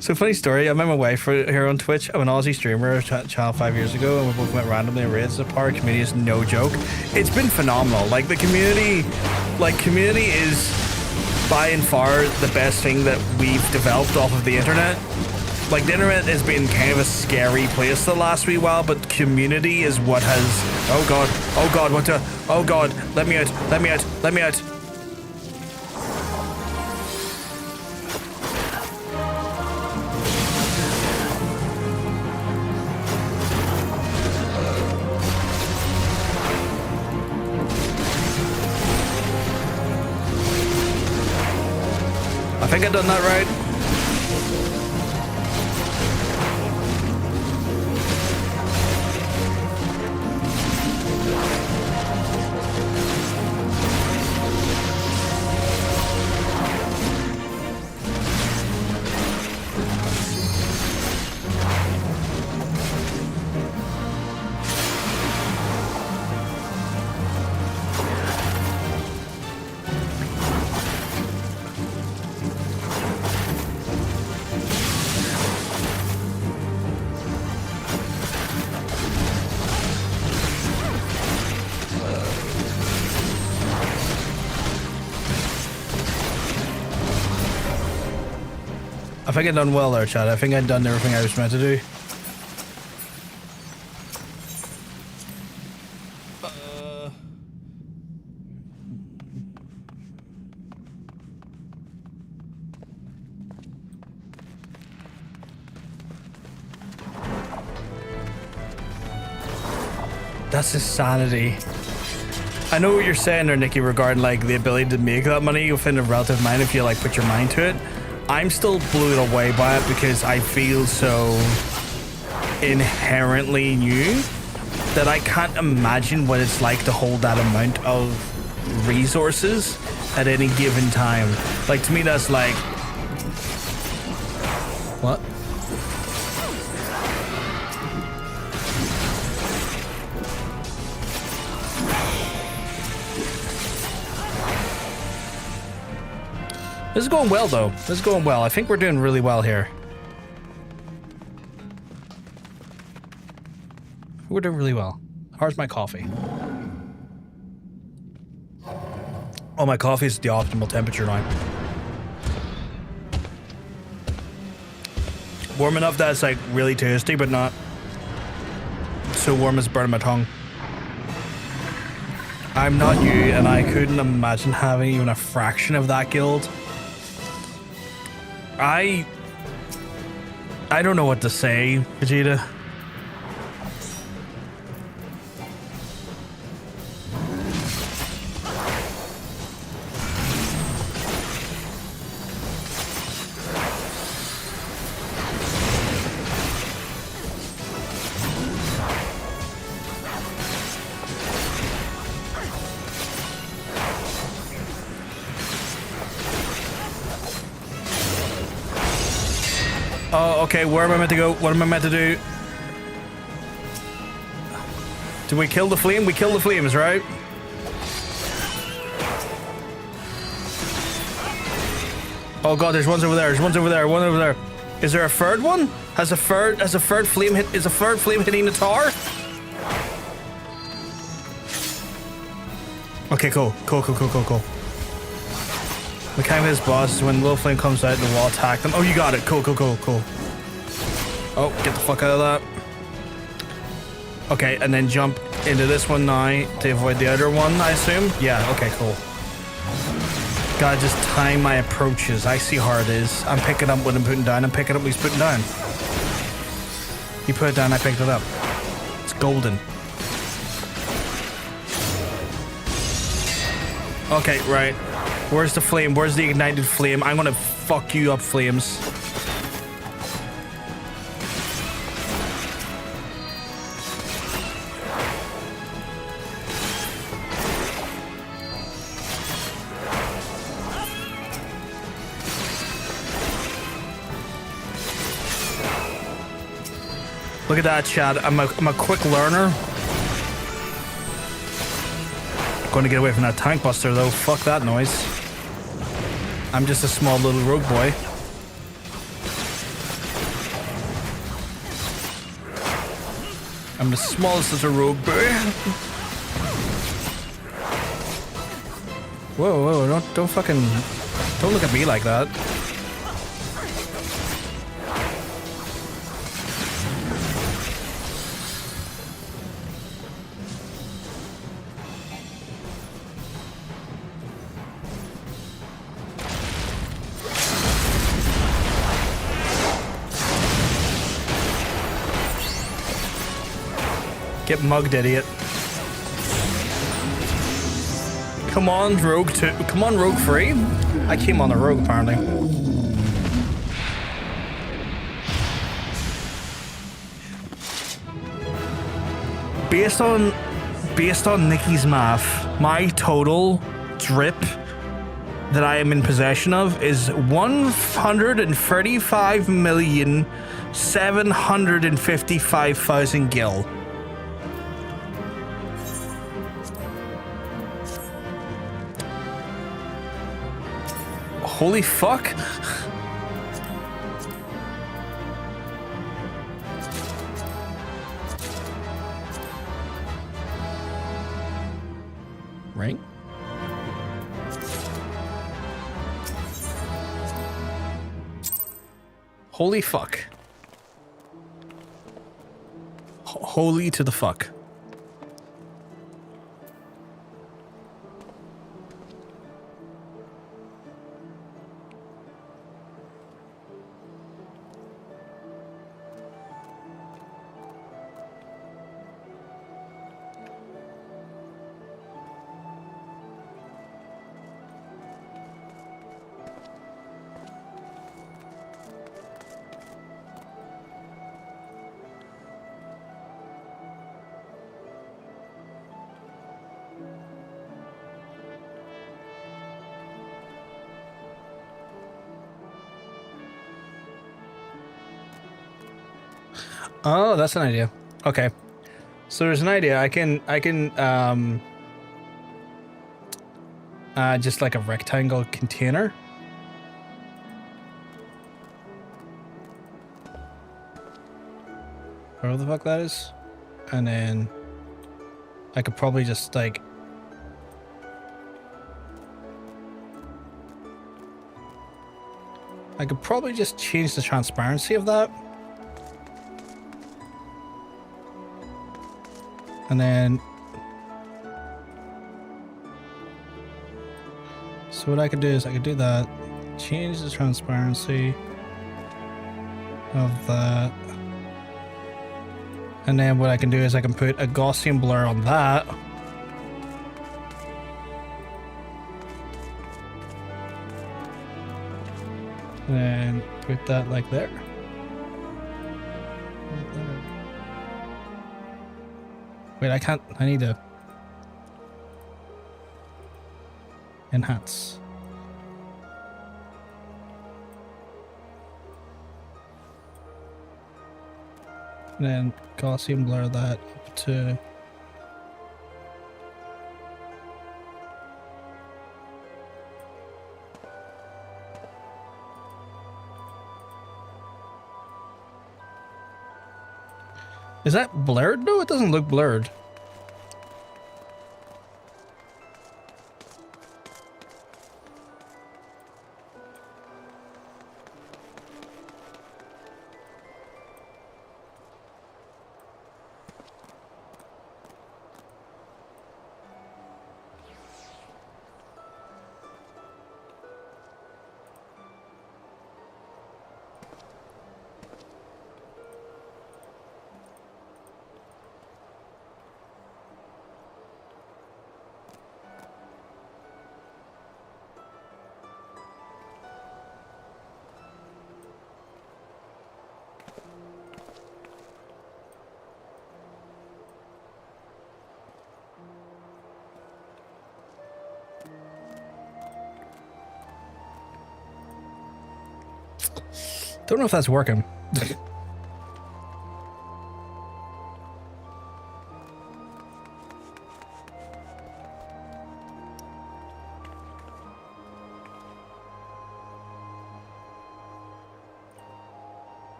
So funny story, I met my wife here on Twitch. I'm an Aussie streamer, channel 5 years ago, and we both went randomly in raids. The power community is no joke. It's been phenomenal. Like the community is by and far the best thing that we've developed off of the internet. Like, the internet has been kind of a scary place the last wee while, but community is what has... Oh god, what the... Oh god, let me out. I think I've done that right. I think I've done well there, Chad. I think I've done everything I was meant to do. That's insanity. I know what you're saying there, Nikki, regarding like the ability to make that money within a relative mind if you like put your mind to it. I'm still blown away by it because I feel so inherently new that I can't imagine what it's like to hold that amount of resources at any given time. Like, to me, that's like... What? This is going well, though. This is going well. I think we're doing really well here. We're doing really well. How's my coffee? Oh, my coffee is the optimal temperature now. Warm enough that it's like really tasty, but not so warm as burning my tongue. I'm not you, and I couldn't imagine having even a fraction of that guild. I don't know what to say, Vegeta. Oh, okay, where am I meant to go? What am I meant to do? Did we kill the flame? We killed the flames, right? Oh god, there's ones over there. There's ones over there. One over there. Is there a third one? Has a third flame hit? Is a third flame hitting the tower? Okay, cool. Mechanic of this boss is when little flame comes out and the wall attack them. Oh, you got it. Cool, cool, cool, cool. Oh, get the fuck out of that. Okay, and then jump into this one now to avoid the other one, I assume? Yeah, okay, cool. Gotta just time my approaches. I see how it is. I'm picking up what I'm putting down. I'm picking up what he's putting down. He put it down, I picked it up. It's golden. Okay, right. Where's the flame? Where's the ignited flame? I'm gonna fuck you up, flames. Look at that, Chad. I'm a quick learner. Going to get away from that tank buster, though. Fuck that noise. I'm just a small little rogue boy. I'm the smallest little rogue boy. Whoa, whoa! Don't fucking, don't look at me like that. Get mugged, idiot. Come on, Rogue 2. Come on, Rogue 3. I came on a Rogue, apparently. Based on Nikki's math, my total drip that I am in possession of is 135,755,000 gil. Holy fuck. Right? Holy fuck. Holy to the fuck. Oh, that's an idea. Okay. So there's an idea. I can just like a rectangle container. Whatever the fuck that is. And then I could probably just like change the transparency of that. And then, so what I could do is I could do that, change the transparency of that. And then what I can do is I can put a Gaussian blur on that. And then put that like there. Wait, I can't, I need to enhance. And then Gaussian blur that up to Is that blurred? No, it doesn't look blurred. Don't know if that's working.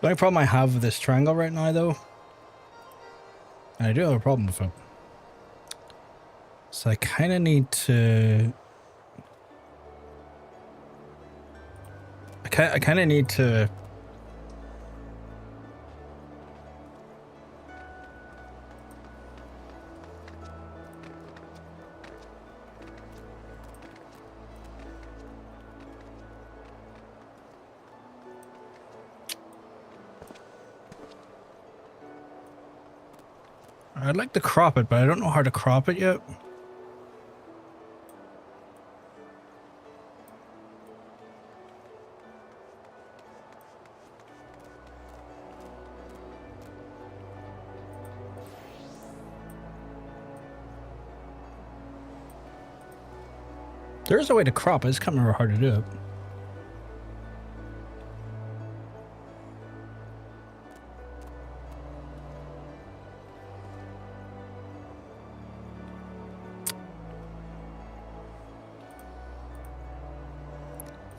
The only problem I have with this triangle right now, though, and I do have a problem with it, so I kind of need to... I kind of need to... I'd like to crop it, but I don't know how to crop it yet. There is a way to crop it, I just can't remember how to do it.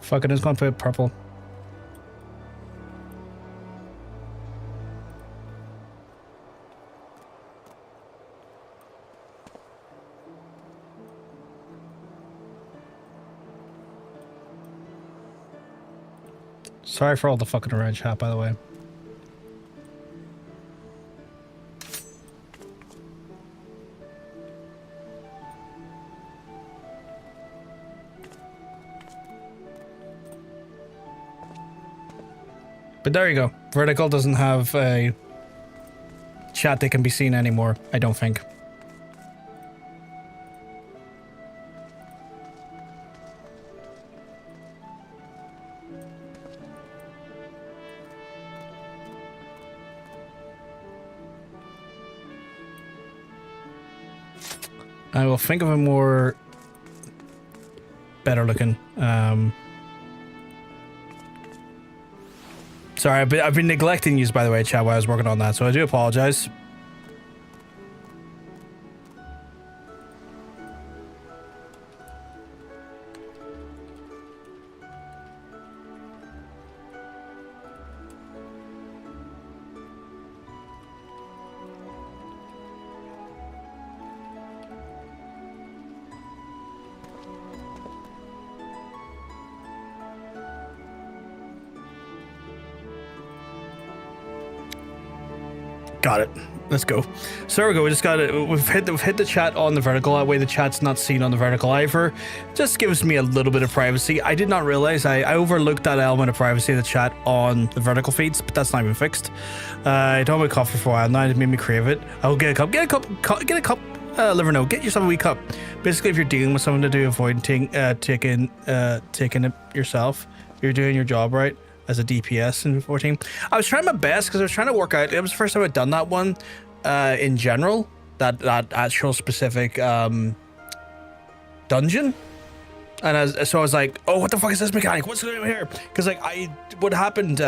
Fucking it's gonna put purple. Sorry for all the fucking red chat, by the way. But there you go. Vertical doesn't have a chat that can be seen anymore, I don't think. I will think of a more better looking. Sorry, I've been neglecting you, by the way, chat, while I was working on that, so I do apologize. Got it. Let's go. So there we go. We just got it. We've hit the chat on the vertical. That way the chat's not seen on the vertical either. Just gives me a little bit of privacy. I did not realize I overlooked that element of privacy of the chat on the vertical feeds, but that's not even fixed. I don't have a coffee for a while. Now it made me crave it. I'll get a cup. Get a cup. Liver no. Get yourself a wee cup. Basically, if you're dealing with someone to do avoid taking it yourself, you're doing your job right. As a DPS in 14. I was trying my best because I was trying to work out. It was the first time I'd done that one in general. That actual specific dungeon. And so I was like, oh, what the fuck is this mechanic? What's going on here? Because like what happened,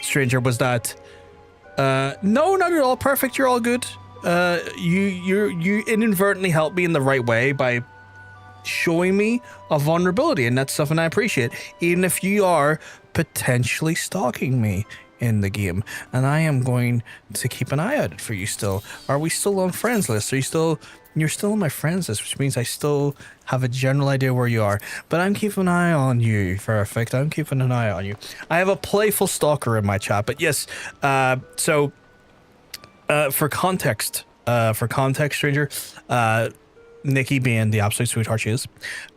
stranger, was that no, not at all perfect. You're all good. You inadvertently helped me in the right way by showing me a vulnerability, and that's something I appreciate, even if you are potentially stalking me in the game, and I am going to keep an eye out for you still. Are we still on friends list? You're still on my friends list, which means I still have a general idea where you are, but I'm keeping an eye on you. Perfect. I'm keeping an eye on you. I have a playful stalker in my chat, but yes, so for context, stranger, Nikki, being the absolute sweetheart she is,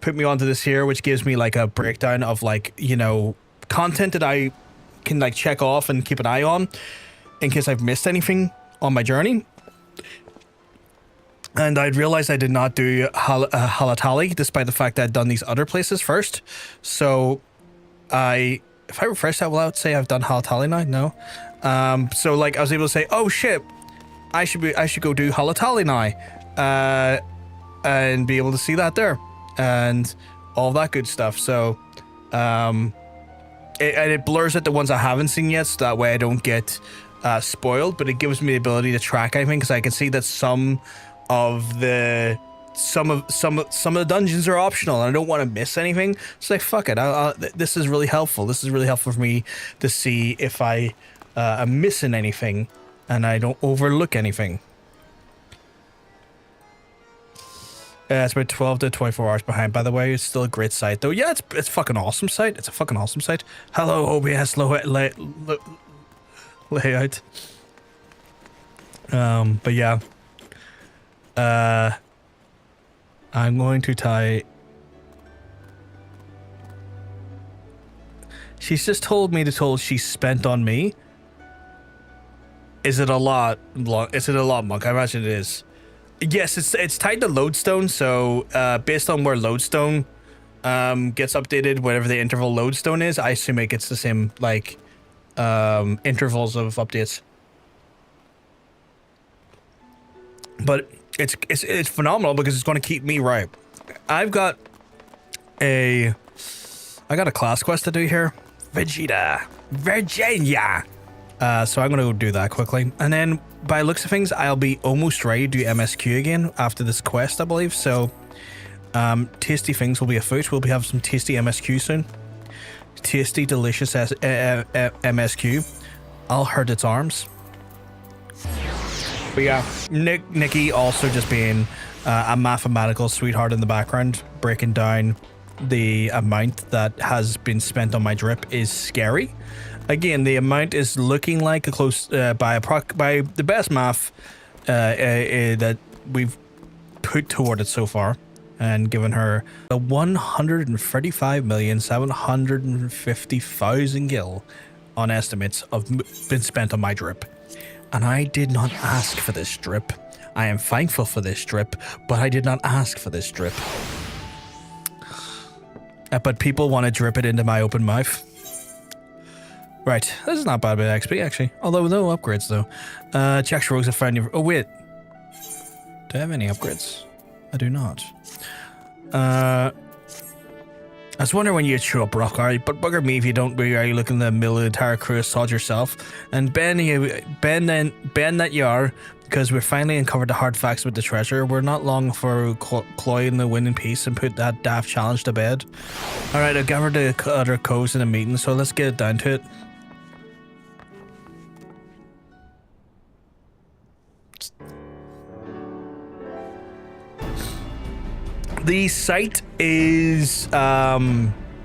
put me onto this here, which gives me like a breakdown of like, you know, content that I can like check off and keep an eye on in case I've missed anything on my journey. And I'd realized I did not do Halatali, despite the fact that I'd done these other places first. So if I refresh that, will I say I've done Halatali now? No. So like I was able to say, oh shit, I should go do Halatali now, and be able to see that there, and all that good stuff. So, it blurs out the ones I haven't seen yet, so that way I don't get spoiled. But it gives me the ability to track anything, because I can see that some of the dungeons are optional, and I don't want to miss anything. It's like, fuck it. This is really helpful. This is really helpful for me to see if I am missing anything, and I don't overlook anything. It's about 12 to 24 hours behind, by the way. It's still a great site, though. Yeah, it's fucking awesome site. It's a fucking awesome site. Hello, OBS layout. But yeah. I'm going to tie... She's just told me the toll she spent on me. Is it a lot? Is it a lot, Monk? I imagine it is. Yes, it's tied to Lodestone, so based on where Lodestone gets updated, whatever the interval Lodestone is, I assume it gets the same, like, intervals of updates. But it's phenomenal because it's going to keep me right. I got a class quest to do here. Virginia. So I'm going to go do that quickly. And then, by looks of things, I'll be almost ready to do MSQ again after this quest, I believe. So, tasty things will be afoot. We'll be having some tasty MSQ soon. Tasty, delicious MSQ. I'll hurt its arms. But yeah, Nikki also just being a mathematical sweetheart in the background, breaking down the amount that has been spent on my drip is scary. Again, the amount is looking like a close by the best math that we've put toward it so far, and given her a 135,750,000 gil on estimates of been spent on my drip. And I did not ask for this drip. I am thankful for this drip, but I did not ask for this drip. But people want to drip it into my open mouth. Right, this is not bad bit of XP actually. Although no upgrades though. Jack's rogues have found you. Oh wait, do I have any upgrades? I do not. I was wondering when you'd show up, Rockar, but bugger me if you don't. Are you looking to mill the entire crew of sod yourself? And Ben that you are, because we're finally uncovered the hard facts with the treasure. We're not long for cloying the win in peace and put that daft challenge to bed. Alright, I've gathered the other codes in a meeting, so let's get down to it. The site is FFXIV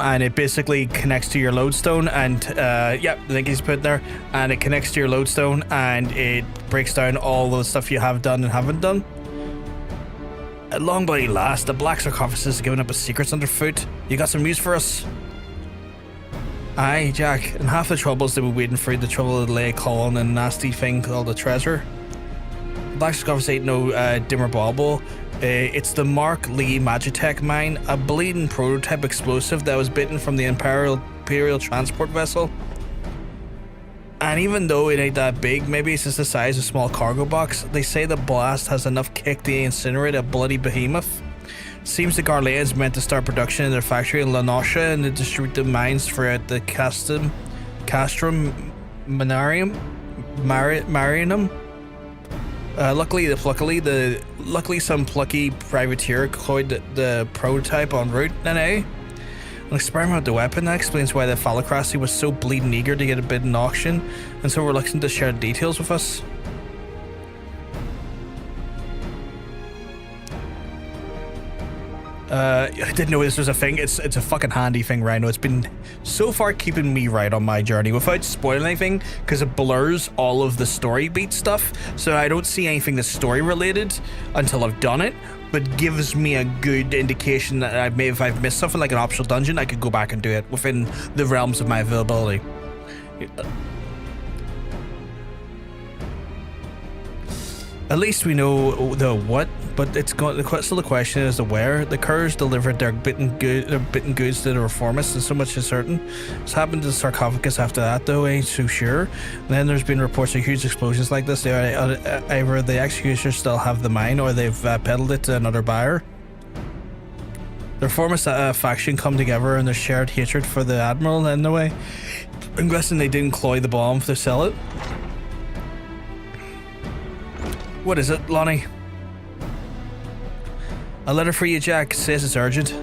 and it basically connects to your lodestone, and yeah, the link is put there, and it connects to your lodestone and it breaks down all the stuff you have done and haven't done. At long by last, the black sarcophagus is giving up its secrets underfoot. You got some news for us? Aye, Jack, and half the troubles they were waiting for, the trouble of the lay calling and nasty thing called the treasure. Black sarcophagus ain't no dimmer bauble. It's the Mark Lee Magitech mine, a bleeding prototype explosive that was bitten from the Imperial transport vessel. And even though it ain't that big, maybe it's just the size of a small cargo box, they say the blast has enough kick to incinerate a bloody behemoth. Seems the Garlands meant to start production in their factory in La Noscia and to distribute the mines throughout the Castrum Marinum. Luckily some plucky privateer cloyed the prototype en route. An experiment with the weapon that explains why the Phallocracy was so bleeding eager to get a bid in auction and so reluctant to share details with us. I didn't know this was a thing. It's a fucking handy thing, Rhino. It's been so far keeping me right on my journey without spoiling anything, because it blurs all of the story beat stuff, so I don't see anything that's story related until I've done it, but gives me a good indication that if I've missed something like an optional dungeon, I could go back and do it within the realms of my availability. At least we know the what, but it's still the question is the where. The Curs delivered their bitten goods to the reformists, and so much is certain. What's happened to the sarcophagus after that, though, ain't so sure. And then there's been reports of huge explosions like this. Either the executioners still have the mine, or they've peddled it to another buyer. The reformist faction come together in their shared hatred for the admiral in a way. I'm guessing they didn't cloy the bomb to sell it. What is it, Lonnie? A letter for you, Jack. Says it's urgent.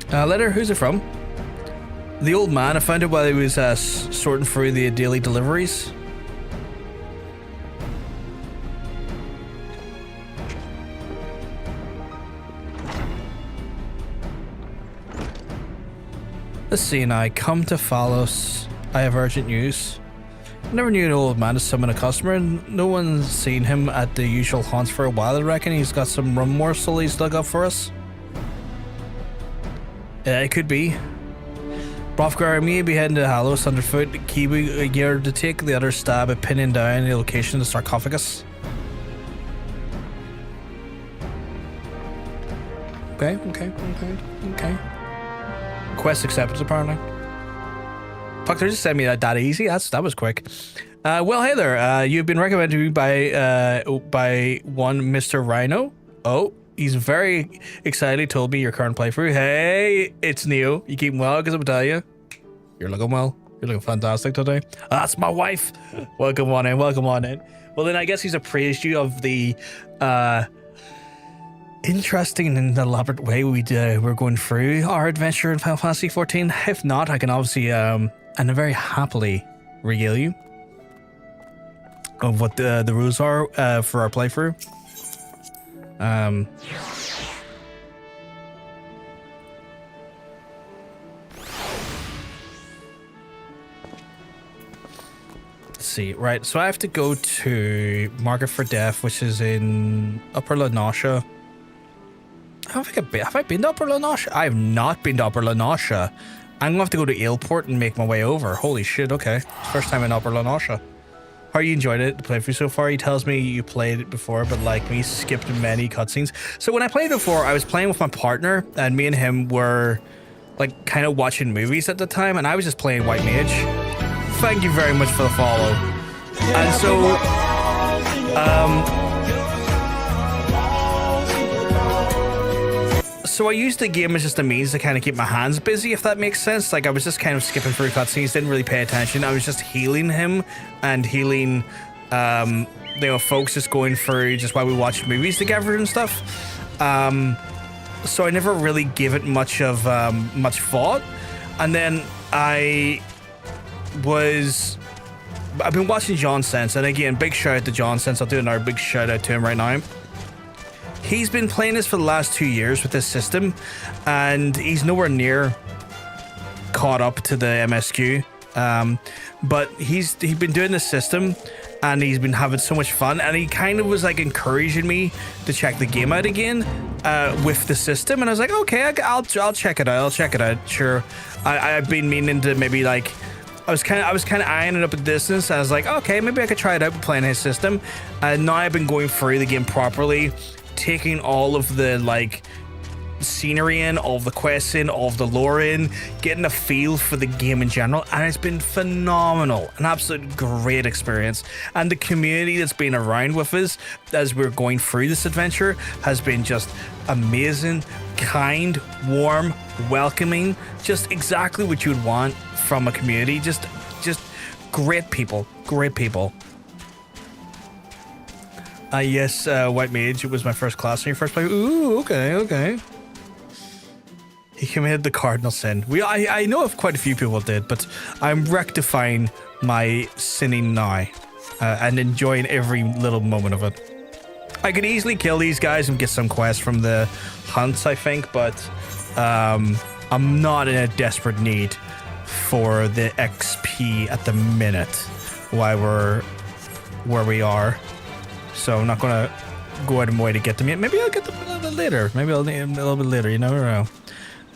Letter? Who's it from? The old man. I found it while he was sorting through the daily deliveries. Let's see now. Come to Phalos. I have urgent news. I never knew an old man to summon a customer, and no one's seen him at the usual haunts for a while. I reckon he's got some rum morsel he's dug up for us. It could be. Brothgar may be heading to Halos underfoot. Kiwi geared to take the other stab at pinning down the location of the sarcophagus. Okay. Quest accepted, apparently. Fuck, they just sent me that easy. That was quick. Well, hey there. You've been recommended to me by one Mr. Rhino. Oh, he's very excited. He told me your current playthrough. Hey, it's Neo. You keeping well? Because I'm tell you, you're looking well. You're looking fantastic today. That's my wife. Welcome on in. Well, then I guess he's appraised you of the interesting and elaborate way we're going through our adventure in Final Fantasy XIV. If not, I can obviously and very happily regale you of what the rules are for our playthrough. Let's see. Right, so I have to go to Market for Death, which is in Upper Lanasha. Have I been to Upper Lanasha? I have not been to Upper Lanasha. I'm gonna have to go to Aleport and make my way over. Holy shit, okay. First time in Upper Lanasha. How you enjoyed it, the playthrough so far? He tells me you played it before, but like me, skipped many cutscenes. So when I played before, I was playing with my partner, and me and him were like kind of watching movies at the time, and I was just playing White Mage. Thank you very much for the follow. And so, So I used the game as just a means to kind of keep my hands busy, if that makes sense. Like I was just kind of skipping through cutscenes, didn't really pay attention. I was just healing him and healing, folks just going through just while we watched movies together and stuff. So I never really gave it much thought. And then I've been watching John Sense, and again, big shout out to John Sense. I'll do another big shout out to him right now. He's been playing this for the last 2 years with this system, and he's nowhere near caught up to the MSQ. But he's been doing this system, and he's been having so much fun, and he kind of was like encouraging me to check the game out again with the system, and I was like, okay, I'll check it out. Sure. I've been meaning to maybe like. I was kind of eyeing it up at distance. I was like, okay, maybe I could try it out playing his system. And now I've been going through the game properly, taking all of the like scenery in, all of the quests in, all of the lore in, getting a feel for the game in general, and it's been phenomenal. An absolute great experience. And the community that's been around with us as we're going through this adventure has been just amazing, kind, warm, welcoming, just exactly what you would want from a community. Just great people. Yes, White Mage, it was my first class in your first play. Ooh, okay. He committed the cardinal sin. I know of quite a few people did, but I'm rectifying my sinning now and enjoying every little moment of it. I could easily kill these guys and get some quests from the hunts, I think, but I'm not in a desperate need for the XP at the minute while we're where we are. So I'm not going to go out of my way to get them yet. Maybe I'll get them a little bit later. You never know.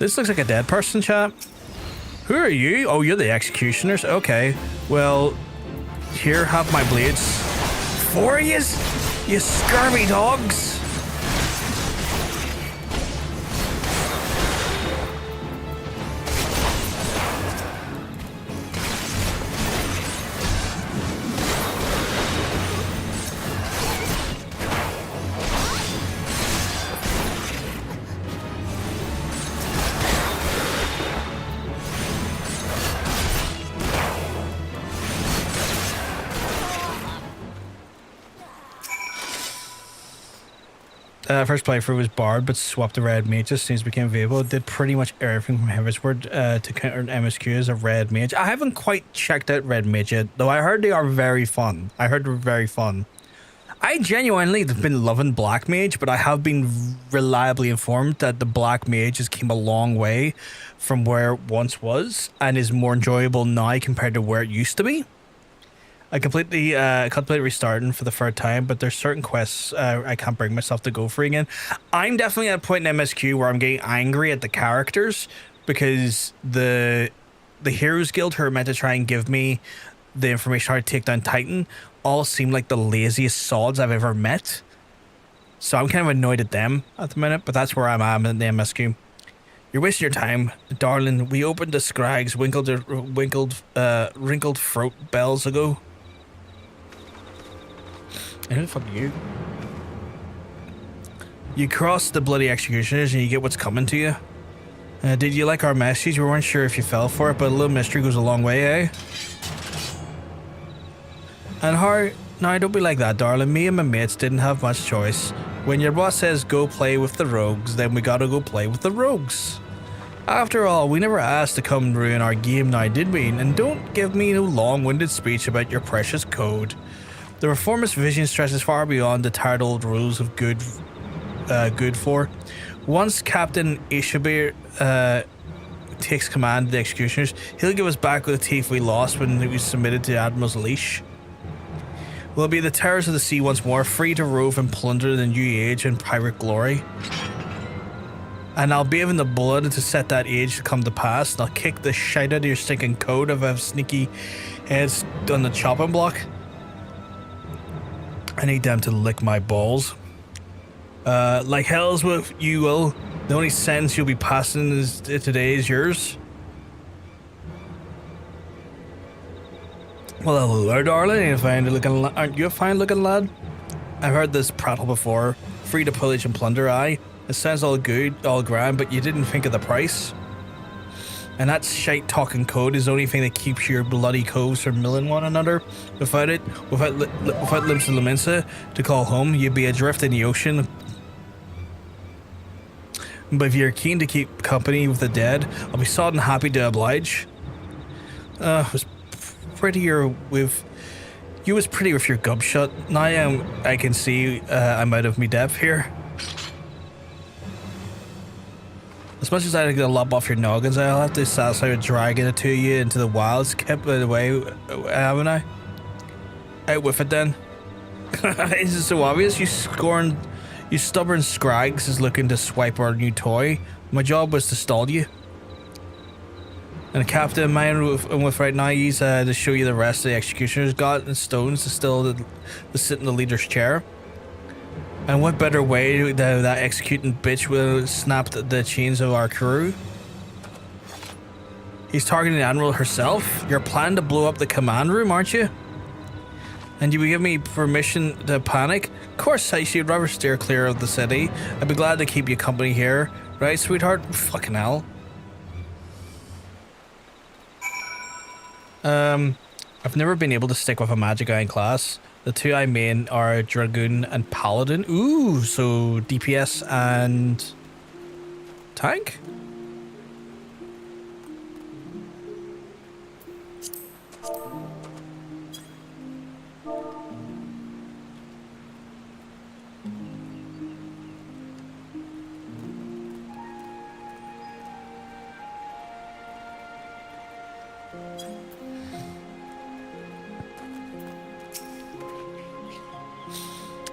This looks like a dead person, chat. Who are you? Oh, you're the executioners. Okay. Well, here, have my blades. For yous, you scurvy dogs. First playthrough was Bard, but swapped the red mage as soon as it became available. Did pretty much everything from Heavenward to counter MSQ as a red mage. I haven't quite checked out red mage yet, though I heard they are very fun. I heard they're very fun. I genuinely have been loving black mage, but I have been reliably informed that the black mage has came a long way from where it once was and is more enjoyable now compared to where it used to be. I completely contemplate restarting for the third time, but there's certain quests I can't bring myself to go for again. I'm definitely at a point in MSQ where I'm getting angry at the characters because the Heroes Guild who are meant to try and give me the information how to take down Titan all seem like the laziest sods I've ever met. So I'm kind of annoyed at them at the minute, but that's where I'm at in the MSQ. You're wasting your time, darling. We opened the Crags wrinkled throat bells ago. And who the fuck are you? You cross the bloody executioners and you get what's coming to you. Did you like our message? We weren't sure if you fell for it, but a little mystery goes a long way, eh? And how? Now don't be like that, darling. Me and my mates didn't have much choice. When your boss says go play with the rogues, then we gotta go play with the rogues. After all, we never asked to come ruin our game now, did we? And don't give me no long-winded speech about your precious code. The reformist vision stretches far beyond the tired old rules of good for. Once Captain Ishabir takes command of the executioners, he'll give us back the teeth we lost when we submitted to Admiral's leash. We'll be the terrors of the sea once more, free to rove and plunder the new age in pirate glory. And I'll bathe in the blood to set that age to come to pass, and I'll kick the shite out of your stinking code if I have sneaky heads on the chopping block. I need them to lick my balls. Like hell's with you will. The only sentence you'll be passing today is yours. Well, hello, darling. Aren't you a fine looking lad? I've heard this prattle before. Free to pillage and plunder, aye. It sounds all good, all grand, but you didn't think of the price. And that shite talking code is the only thing that keeps your bloody coves from milling one another. Without Limsa Lominsa to call home, you'd be adrift in the ocean. But if you're keen to keep company with the dead, I'll be sodden happy to oblige. It was prettier with... You was pretty with your gub shut. Now I can see I'm out of me depth here. As much as I get a lop off your noggins, I'll have to satisfy with dragging it to you into the wilds. Kept it away, haven't I? Out with it then. Is it so obvious? You stubborn scrags is looking to swipe our new toy. My job was to stall you. And the captain of mine with right now, he's to show you the rest of the executioners got and stones to still to sit in the leader's chair. And what better way that executing bitch will snap the chains of our crew? He's targeting the Admiral herself. You're planning to blow up the command room, aren't you? And you will give me permission to panic? Of course, I should rather steer clear of the city. I'd be glad to keep you company here. Right, sweetheart? Fucking hell. I've never been able to stick with a magic guy in class. The two I main are Dragoon and Paladin. Ooh, so DPS and tank?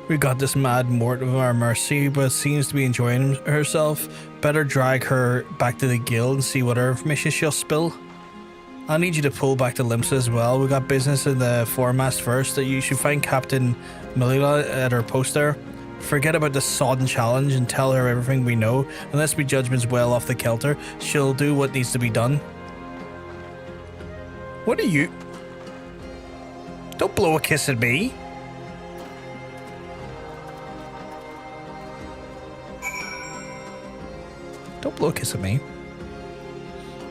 We got this mad mort of our mercy, but seems to be enjoying herself. Better drag her back to the guild and see what other information she'll spill. I need you to pull back to Limsa as well. We got business in the foremast first. That you should find Captain Melila at her post there. Forget about the sodden challenge and tell her everything we know. Unless we judgment's well off the kilter, she'll do what needs to be done. What are you? Don't blow a kiss at me. Don't blow a kiss at me.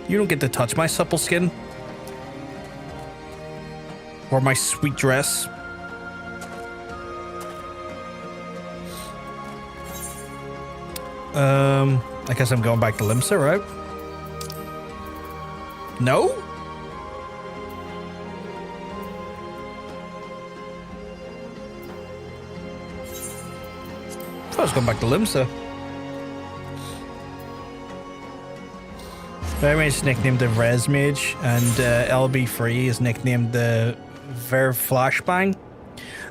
You don't get to touch my supple skin. Or my sweet dress. I guess I'm going back to Limsa, right? No? I was going back to Limsa. Mage is nicknamed the Res Mage, and LB3 is nicknamed the Verflashbang.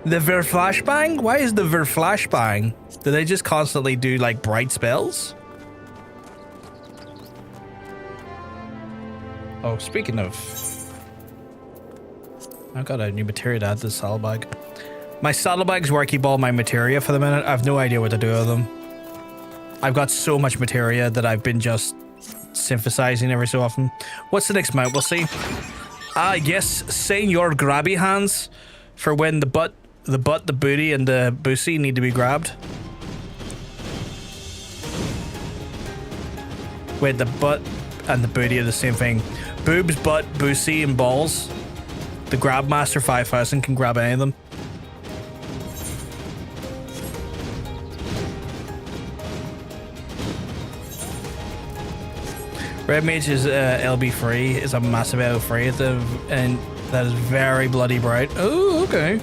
The Verflashbang? Why is the Verflashbang? Do they just constantly do like bright spells? Oh, speaking of, I've got a new materia to add to the saddlebag. My saddlebag's where I keep all my materia for the minute. I have no idea what to do with them. I've got so much materia that I've been just synthesizing every so often. What's the next mount? We'll see. Ah, yes, Senor Grabby Hands for when the butt, the booty, and the boosie need to be grabbed. Wait, the butt and the booty are the same thing. Boobs, butt, boosie, and balls. The Grabmaster 5000 can grab any of them. Red Mage is LB3, is a massive L3, and that is very bloody bright. Oh, okay.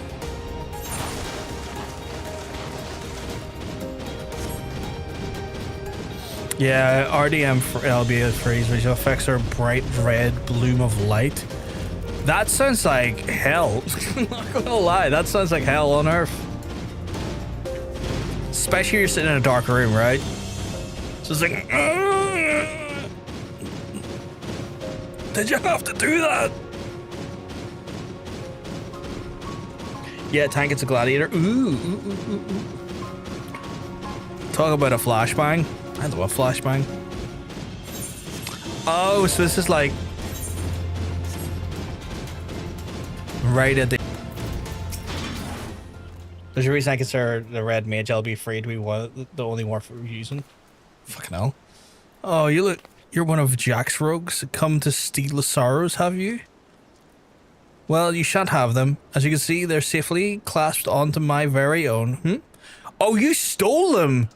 Yeah, RDM for LB3's visual effects are bright red bloom of light. That sounds like hell. I'm not gonna lie, that sounds like hell on earth. Especially you're sitting in a dark room, right? So it's like, did you have to do that? Yeah, tank, it's a gladiator. Ooh. Talk about a flashbang. I love a flashbang. Oh, so this is like right at the. There's a reason I consider the red mage LB3 to be the only morph we're using. Fucking hell. Oh, you're one of Jack's rogues. Come to steal the sorrows, have you? Well, you shan't have them. As you can see, they're safely clasped onto my very own. Oh, you stole them!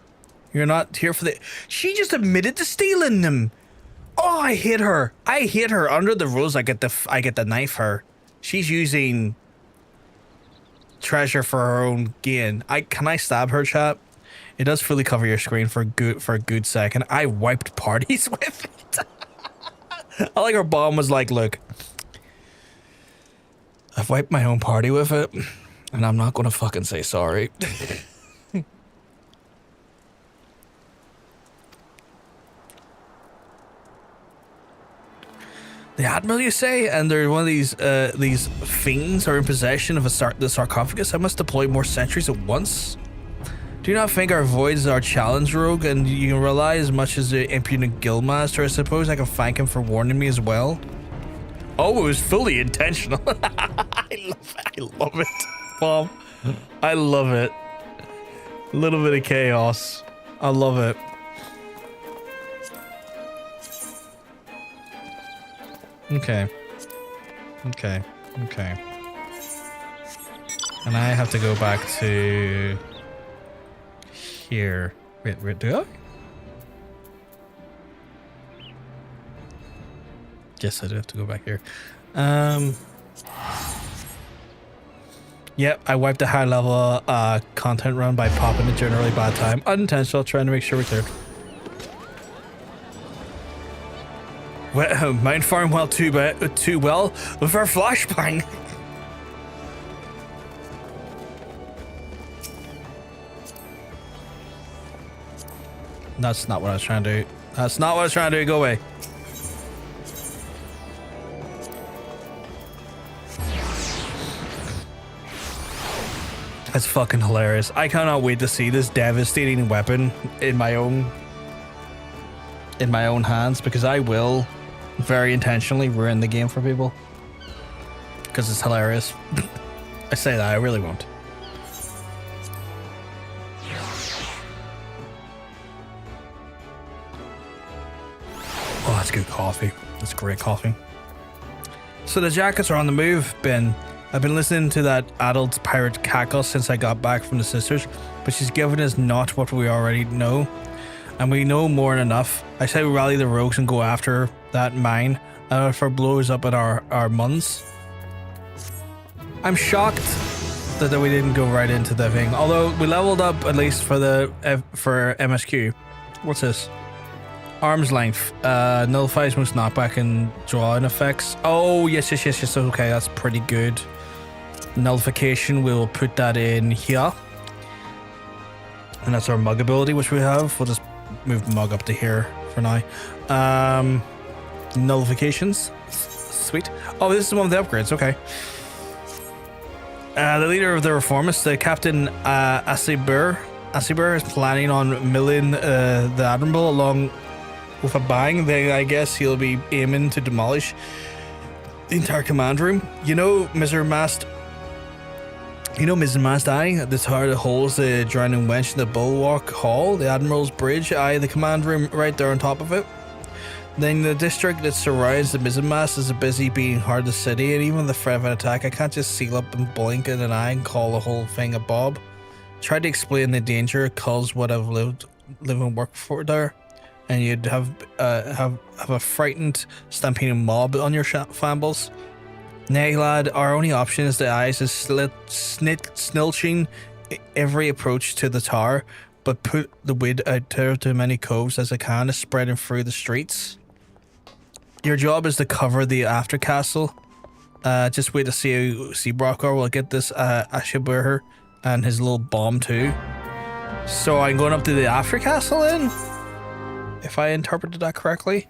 You're not here for the... She just admitted to stealing them! Oh, I hit her! I hit her! Under the rules, I get the knife her. She's using treasure for her own gain. Can I stab her, chat? It does fully cover your screen for a good second. I wiped parties with it. I like her bomb was like, look, I've wiped my own party with it, and I'm not gonna fucking say sorry. The Admiral, you say? And they're one of these fiends are in possession of the sarcophagus. I must deploy more sentries at once. Do you not think our voids are challenge rogue and you can rely as much as the impudent guildmaster? I suppose I can thank him for warning me as well. Oh, it was fully intentional. I love it, Mom. I love it. A little bit of chaos. I love it. Okay. And I have to go back to here. Wait, do I? Yes, I do have to go back here. Yep, I wiped a high level content run by popping a generally bad time. Unintentional, trying to make sure we're clear. Well, Mount Farnwell too well with our flashbang. That's not what I was trying to do. That's not what I was trying to do. Go away. That's fucking hilarious. I cannot wait to see this devastating weapon in my own hands, because I will very intentionally ruin the game for people because it's hilarious. I say that, I really won't. Oh, that's good coffee. That's great coffee. So the jackets are on the move, Ben. I've been listening to that adult pirate cackle since I got back from the sisters, but she's given us not what we already know, and we know more than enough. I say we rally the rogues and go after that mine, and if it blows up at our muns. I'm shocked that we didn't go right into the thing, although we leveled up at least for the for MSQ. What's this? Arm's length nullifies most knockback and draw-in effects. Oh yes. Okay, that's pretty good. Nullification, we'll put that in here, and that's our mug ability, which we have. We'll just move mug up to here for now. Nullifications, sweet. Oh, this is one of the upgrades. Okay. The leader of the reformists, the Captain Asibur is planning on milling the Admiral along with a bang. Then I guess he'll be aiming to demolish the entire command room. You know, Mr. Mast Eye, the tower that holds the drowning wench in the Bulwark Hall, the Admiral's Bridge, the command room right there on top of it. Then the district that surrounds the mizzenmast is busy being hard to city, and even the threat of an attack, I can't just seal up and blink in an eye and call the whole thing a bob. Tried to explain the danger, cause what I've lived and worked for there, and you'd have a frightened stampeding mob on your shambles. Nay, lad, our only option is the eyes is snilching every approach to the tower, but put the wind out to as many coves as I can, spreading through the streets. Your job is to cover the after castle. Just wait to see Brockar will get this Ashiburher and his little bomb too. So I'm going up to the after castle then, if I interpreted that correctly.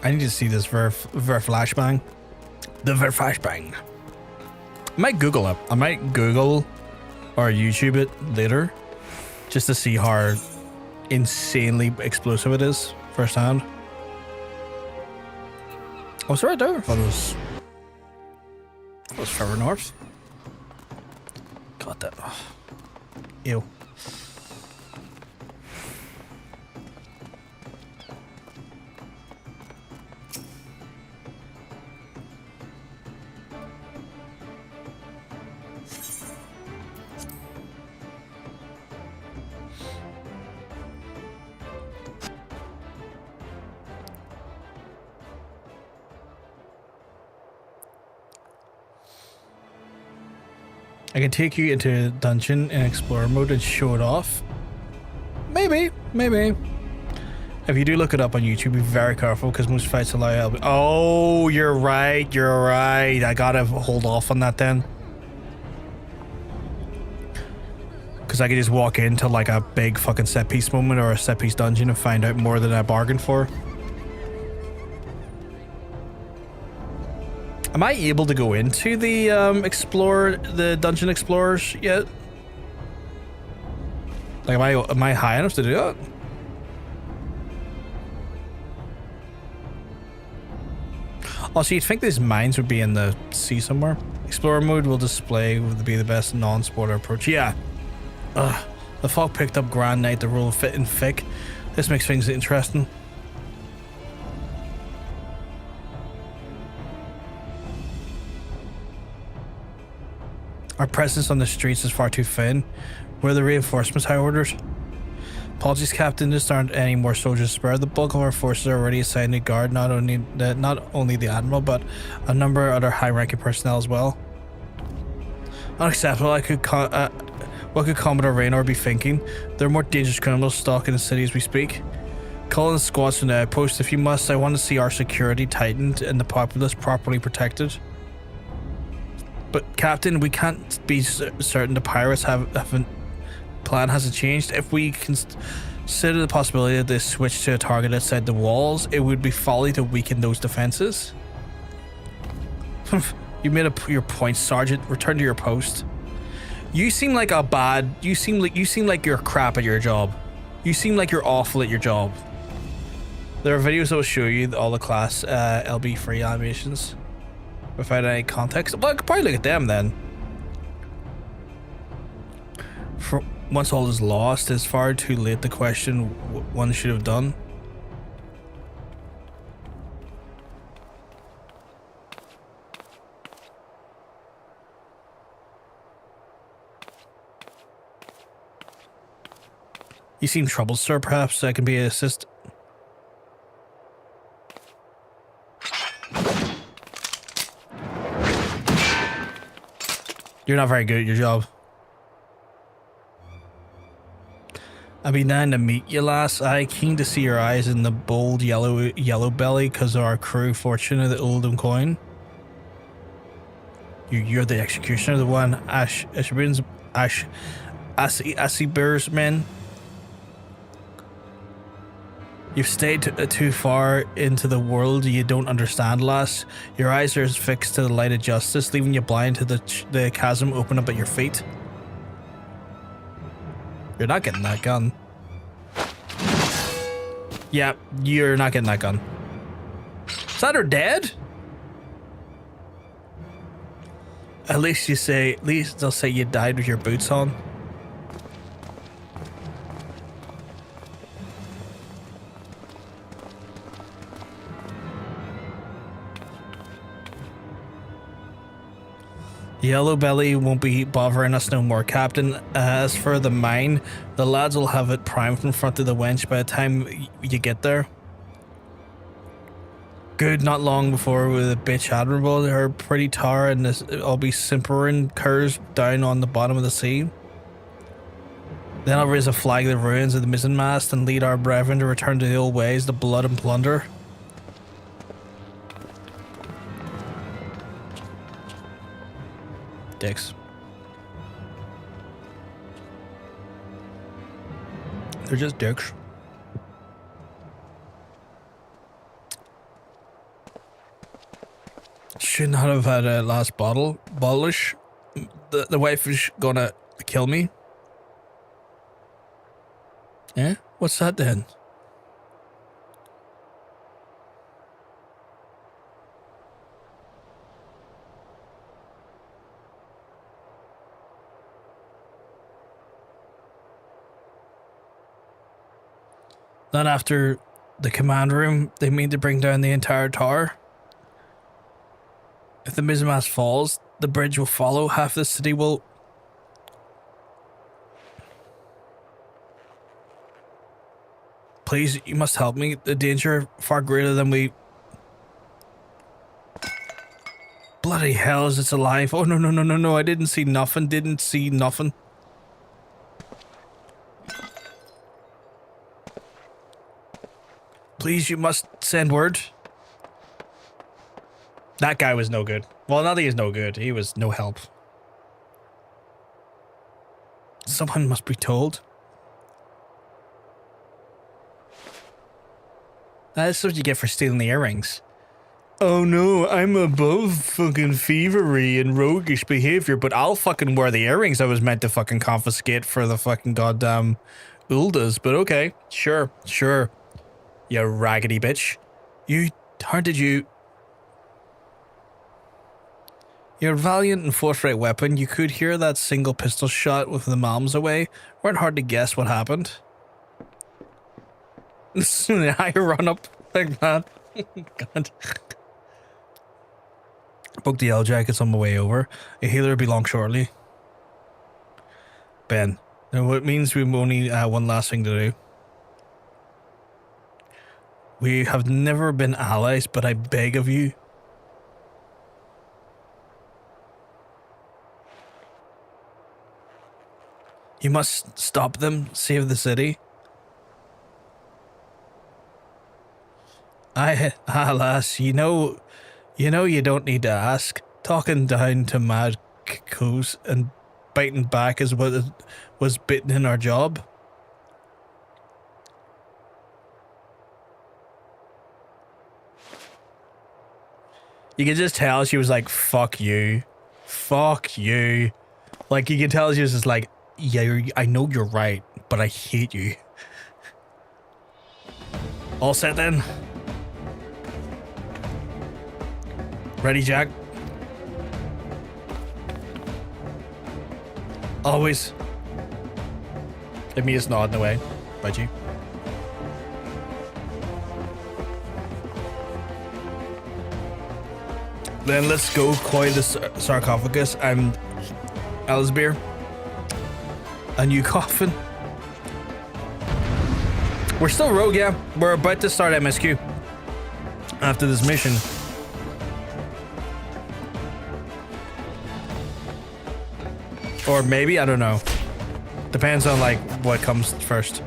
I need to see this ver flashbang. The ver flashbang. I might Google it. I might Google or YouTube it later, just to see how insanely explosive it is firsthand. Oh, it's right there. I thought it was further north. Got that. Oh. Ew. I can take you into a dungeon in Explorer mode and show it off. Maybe. If you do look it up on YouTube, be very careful because most fights allow help. Oh, you're right. I gotta hold off on that then. Because I could just walk into like a big fucking set piece moment or a set piece dungeon and find out more than I bargained for. Am I able to go into the the dungeon explorers yet? Like, am I high enough to do that? Also, you'd think these mines would be in the sea somewhere. Explorer mode will be the best non-spoiler approach. Yeah. The fog picked up Grand Knight, the rule of fit and thick. This makes things interesting. Our presence on the streets is far too thin. Where are the reinforcements, high orders? Apologies, Captain. Just aren't any more soldiers spared. The bulk of our forces are already assigned to guard not only the Admiral, but a number of other high-ranking personnel as well. Unacceptable. What could Commodore Raynor be thinking? There are more dangerous criminals stalking the city as we speak. Call in squads from the outpost if you must. I want to see our security tightened and the populace properly protected. But Captain, we can't be certain the pirates haven't plan hasn't changed. If we consider the possibility that they switch to a target outside the walls, it would be folly to weaken those defenses. You made your point, Sergeant. Return to your post. You seem like you seem like you're crap at your job. You seem like you're awful at your job. There are videos that will show you all the class LB free animations without any context. Well, I could probably look at them then. Once all is lost, it's far too late to question what one should have done. You seem troubled, sir. Perhaps I can be an assist. You're not very good at your job. I'd be down to meet you, lass. I keen to see your eyes in the bold yellow belly because of our crew fortune of the Oldham coin. You're the executioner, the one Asibir's men. You've stayed too far into the world you don't understand, lass. Your eyes are fixed to the light of justice, leaving you blind to the chasm open up at your feet. You're not getting that gun. Yeah, you're not getting that gun. Is that her dead? At least they'll say you died with your boots on. Yellow Belly won't be bothering us no more, Captain. As for the mine, the lads will have it primed in front of the wench by the time you get there. Good, not long before with the bitch Admirable, her pretty tar and this I'll be simpering curs down on the bottom of the sea. Then I'll raise a flag of the ruins of the mizzen mast and lead our brethren to return to the old ways, the blood and plunder. Dicks. They're just dicks. Should not have had a last bottle. Ballish. The wife is gonna kill me. Yeah? What's that then? Then after the command room, they mean to bring down the entire tower. If the mizzenmast falls, the bridge will follow. Half the city will... Please, you must help me. The danger far greater than we... Bloody hell, is it alive? Oh, no. I didn't see nothing. Please, you must send word. That guy was no good. Well, not that he's no good. He was no help. Someone must be told. That's what you get for stealing the earrings. Oh no, I'm above fucking thievery and roguish behavior, but I'll fucking wear the earrings I was meant to fucking confiscate for the fucking goddamn Uldas. But okay, sure. You raggedy bitch. How did you... Your valiant and forthright weapon, you could hear that single pistol shot with the moms away. Weren't hard to guess what happened. I run up like that. God. Book the Yellowjackets on my way over. A healer will be along shortly. Ben. Now, it means we've only one last thing to do. We have never been allies, but I beg of you. You must stop them, save the city. Alas, you know you don't need to ask. Talking down to mad coos and biting back is what was bitten in our job. You could just tell she was like, fuck you. Fuck you. Like, you could tell she was just like, yeah, I know you're right, but I hate you. All set then? Ready, Jack? Always. Let me just nodding away. Budgie. Then let's go coil the sarcophagus and Ellsbeer. A new coffin. We're still rogue, yeah. We're about to start MSQ after this mission. Or maybe, I don't know. Depends on like what comes first.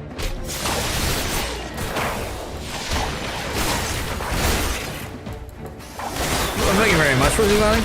Well, thank you very much for emailing.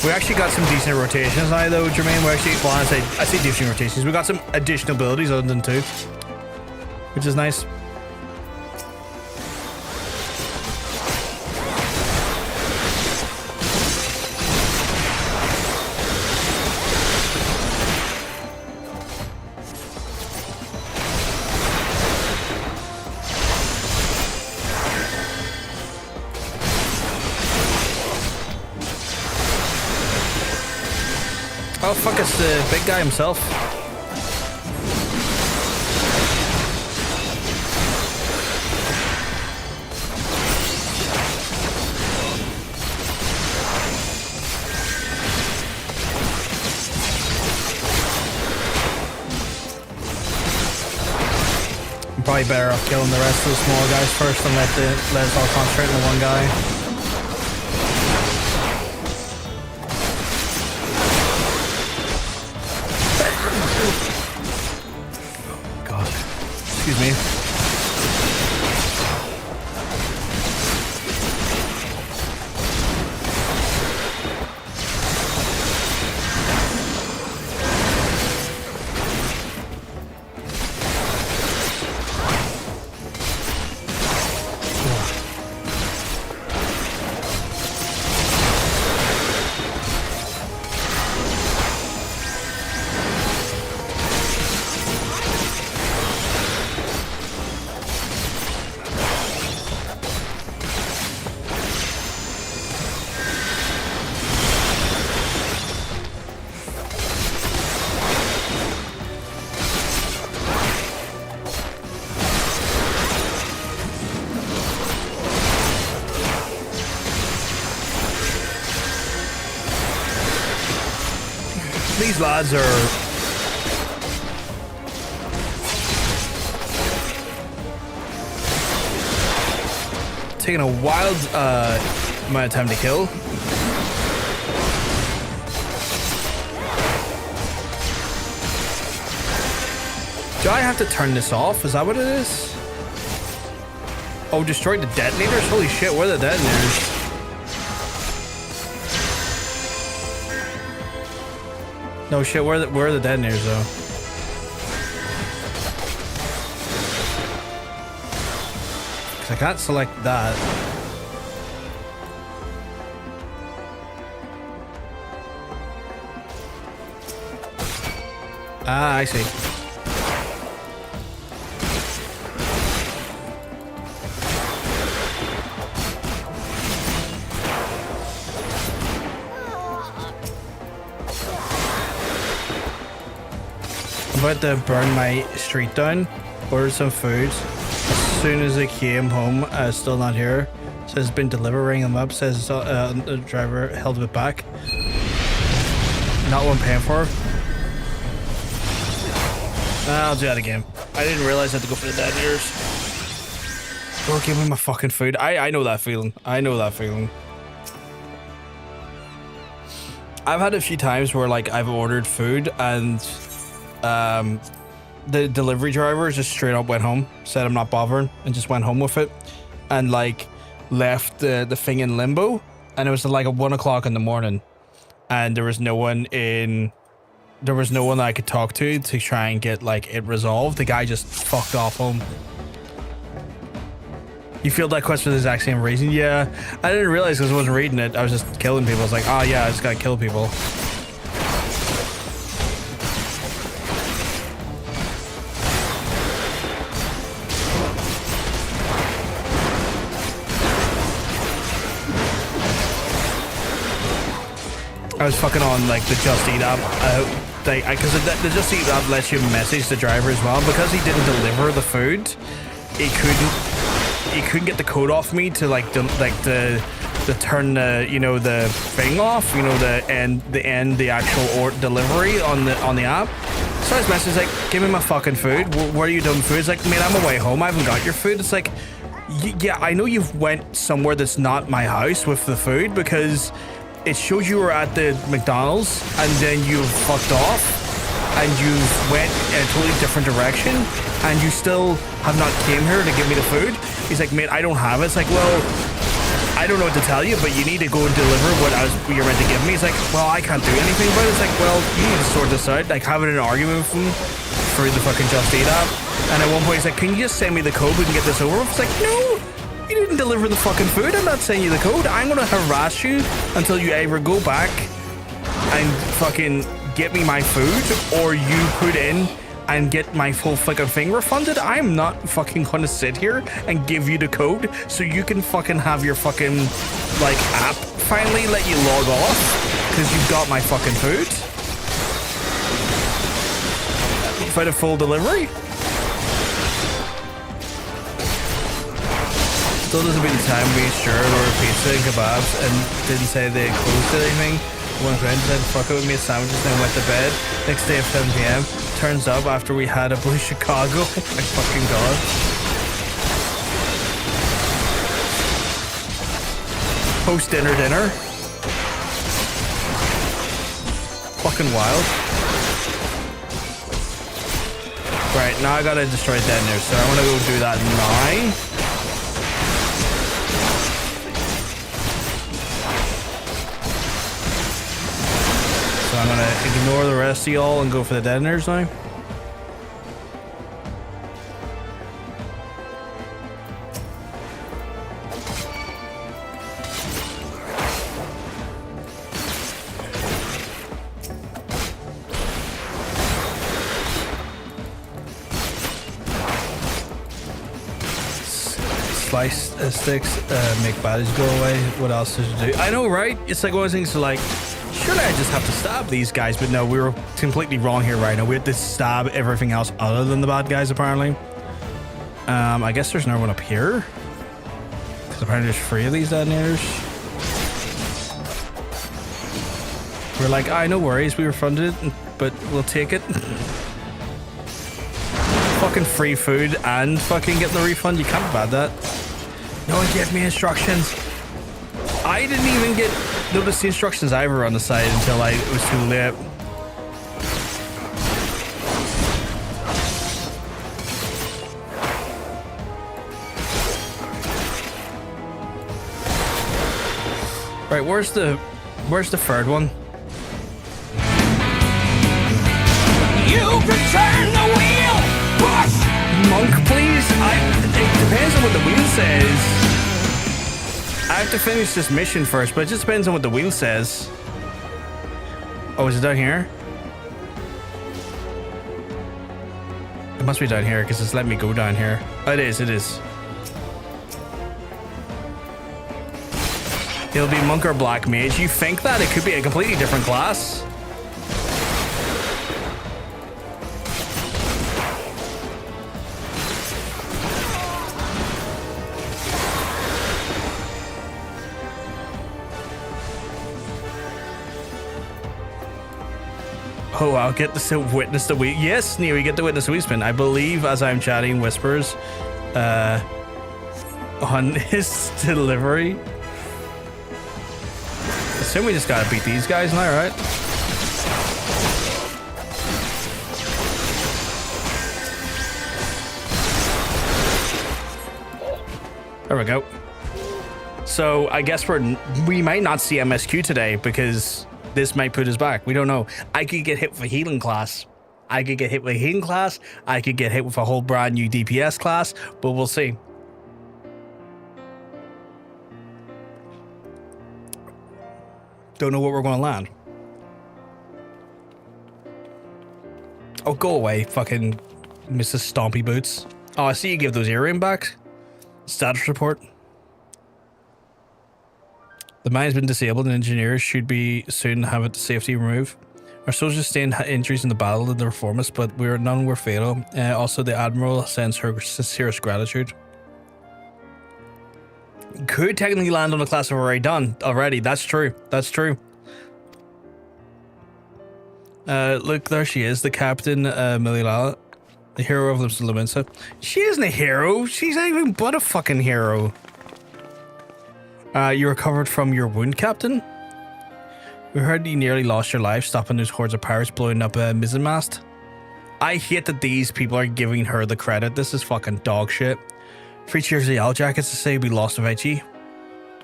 We actually got some decent rotations now, though, Jermaine. We're actually, well, I say decent rotations. We got some additional abilities other than 2, which is nice. Oh fuck, it's the big guy himself. Probably better off killing the rest of the small guys first and let us all concentrate on the one guy. Excuse me. These lads are taking a wild amount of time to kill. Do I have to turn this off? Is that what it is? Oh, destroy the detonators? Holy shit, where are the detonators? No shit, where are the detonators though? Cause I can't select that. Ah, I see. I'm about to burn my street down, order some food. As soon as I came home, still not here. Says it's been delivered, ring them up. Says the driver held it back. Not one paying for. I'll do that again. I didn't realize I had to go for the detonators. Oh, give me my fucking food. I know that feeling. I know that feeling. I've had a few times where like I've ordered food and the delivery driver just straight up went home, said I'm not bothering, and just went home with it, and like left the thing in limbo. And it was like at 1 o'clock in the morning, and there was no one that I could talk to try and get like it resolved. The guy just fucked off home. You feel that quest for the exact same reason? Yeah, I didn't realize because I wasn't reading it. I was just killing people. I was like, oh yeah, I just gotta kill people. I was fucking on like the Just Eat app, because the Just Eat app lets you message the driver as well. Because he didn't deliver the food, he couldn't get the code off me to like the turn the, you know, the thing off, you know, the end the actual delivery on the app. So I was messaging like, give me my fucking food. Where are you doing food? It's like, man, I'm away home. I haven't got your food. It's like, yeah, I know you've went somewhere that's not my house with the food, because it shows you were at the McDonald's and then you fucked off and you went in a totally different direction and you still have not came here to give me the food. He's like, mate, I don't have it. It's like, well, I don't know what to tell you, but you need to go and deliver what you're meant to give me. He's like, well, I can't do anything about it. It's like, well, you need to sort this out. Like having an argument with him through the fucking Just Eat app. And at one point he's like, can you just send me the code? We can get this over with. It's like, no. You didn't deliver the fucking food. I'm not sending you the code. I'm gonna harass you until you either go back and fucking get me my food, or you put in and get my full fucking thing refunded. I'm not fucking gonna sit here and give you the code so you can fucking have your fucking like app finally let you log off because you've got my fucking food. If I had a full delivery. Still doesn't beat the time we sure ordered pizza and kebabs and didn't say they closed anything. One friend said fuck it with me sandwiches and then went to bed. Next day at 7 PM. Turns up after we had a Blue Chicago. Oh my fucking god. Post dinner. Fucking wild. Right, now I gotta destroy dead news, so I wanna go do that now. So I'm gonna ignore the rest of y'all and go for the detonators now. Slice sticks make badges go away. What else does it do? I know, right? It's like one of those things to like, surely I just have to stab these guys, but no, we were completely wrong here right now. We had to stab everything else other than the bad guys, apparently. I guess there's no one up here. Because apparently there's 3 of these detonators. We're like, no worries, we refunded it, but we'll take it. Fucking free food and fucking getting the refund, you can't be bad that. No one gave me instructions. I didn't even notice the instructions either on the side until it was too late. Right, where's the third one? You can turn the wheel! Push! Monk, please? It depends on what the wheel says. I have to finish this mission first, but it just depends on what the wheel says. Oh, is it down here? It must be down here because it's letting me go down here. Oh, it is. He'll be monk or black mage. You think that? It could be a completely different class. Oh, I'll get to witness the week. Yes, Neo, you get to witness the wheel spin. I believe as I'm chatting whispers on his delivery. Assume we just gotta beat these guys now, right? There we go. So I guess we might not see MSQ today because this might put us back. We don't know. I could get hit with a healing class. I could get hit with a whole brand new DPS class, but we'll see. Don't know what we're going to land. Oh, go away, fucking Mrs. Stompy Boots. Oh, I see you give those earring back. Status report. The mine's been disabled and engineers should be soon have it safety removed. Our soldiers sustained injuries in the battle of the reformists, but none were fatal. Also, the Admiral sends her sincerest gratitude. Could technically land on a class we've already done already. That's true. Look, there she is, the Captain Mililala, the hero of Limsa Lominsa. She isn't a hero. She's not even but a fucking hero. You recovered from your wound, Captain? We heard you nearly lost your life stopping those hordes of pirates blowing up a mizzenmast. I hate that these people are giving her the credit. This is fucking dog shit. 3 cheers to Yellowjackets to say we lost without you.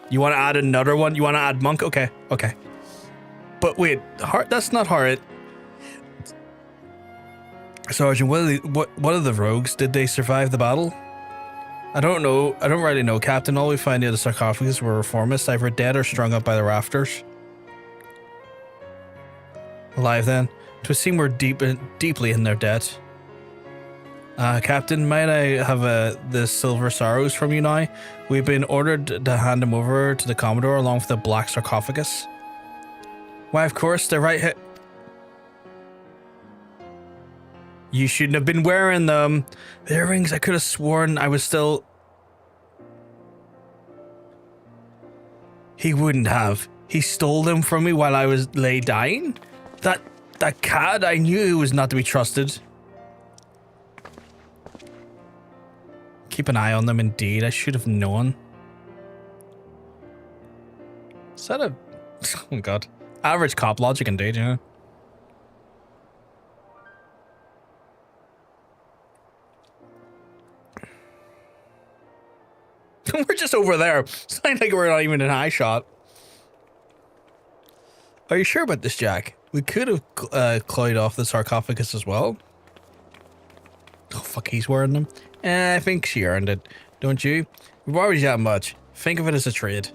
You want to add another one? You want to add Monk? Okay. But wait, that's not hard. Sergeant, what of the rogues? Did they survive the battle? I don't know. I don't really know, Captain. All we find near the sarcophagus were reformists, either dead or strung up by the rafters. Alive then. 'Twould seem we're deeply in their debt. Captain, might I have the silver sorrows from you now? We've been ordered to hand them over to the Commodore along with the black sarcophagus. Why, of course, they're right here. You shouldn't have been wearing them. The earrings, I could have sworn I was still... He wouldn't have. He stole them from me while I was lay dying? That cad, I knew he was not to be trusted. Keep an eye on them indeed. I should have known. Is that a... Oh god. Average cop logic indeed, you know? We're just over there. It's not like we're not even in high shot. Are you sure about this, Jack? We could have cloyed off the sarcophagus as well. Oh, fuck, he's wearing them. I think she earned it. Don't you? We've already that much. Think of it as a trade.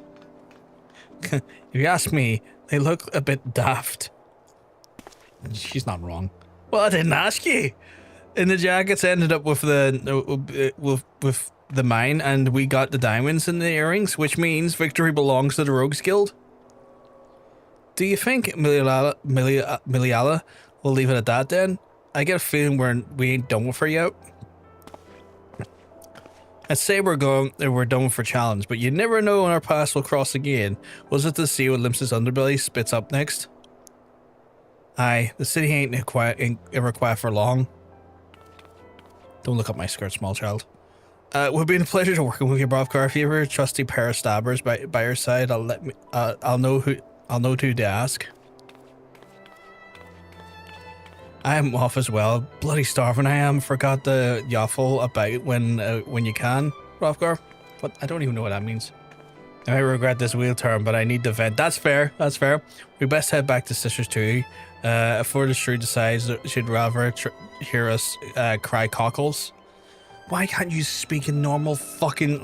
If you ask me, they look a bit daft. She's not wrong. Well, I didn't ask you. And the jackets ended up with the with the mine, and we got the diamonds in the earrings, which means victory belongs to the Rogues Guild. Do you think Miliala will leave it at that then? I get a feeling we ain't done with her yet. I'd say we're done with her challenge, but you never know when our paths will cross again. Was it to see what Limsa's underbelly spits up next? Aye, the city ain't ever quiet for long. Don't look up my skirt, small child. It would be a pleasure to working with you, Brovkar. If you ever trusty pair of stabbers by your side, I'll know who to ask. I am off as well. Bloody starving I am. Forgot the yaffle about when you can, Brovkar. What? I don't even know what that means. I regret this wheel turn, but I need to vent. That's fair. That's fair. We best head back to Sisters 2. Before the Shrew decides that she'd rather hear us cry cockles. Why can't you speak in normal fucking...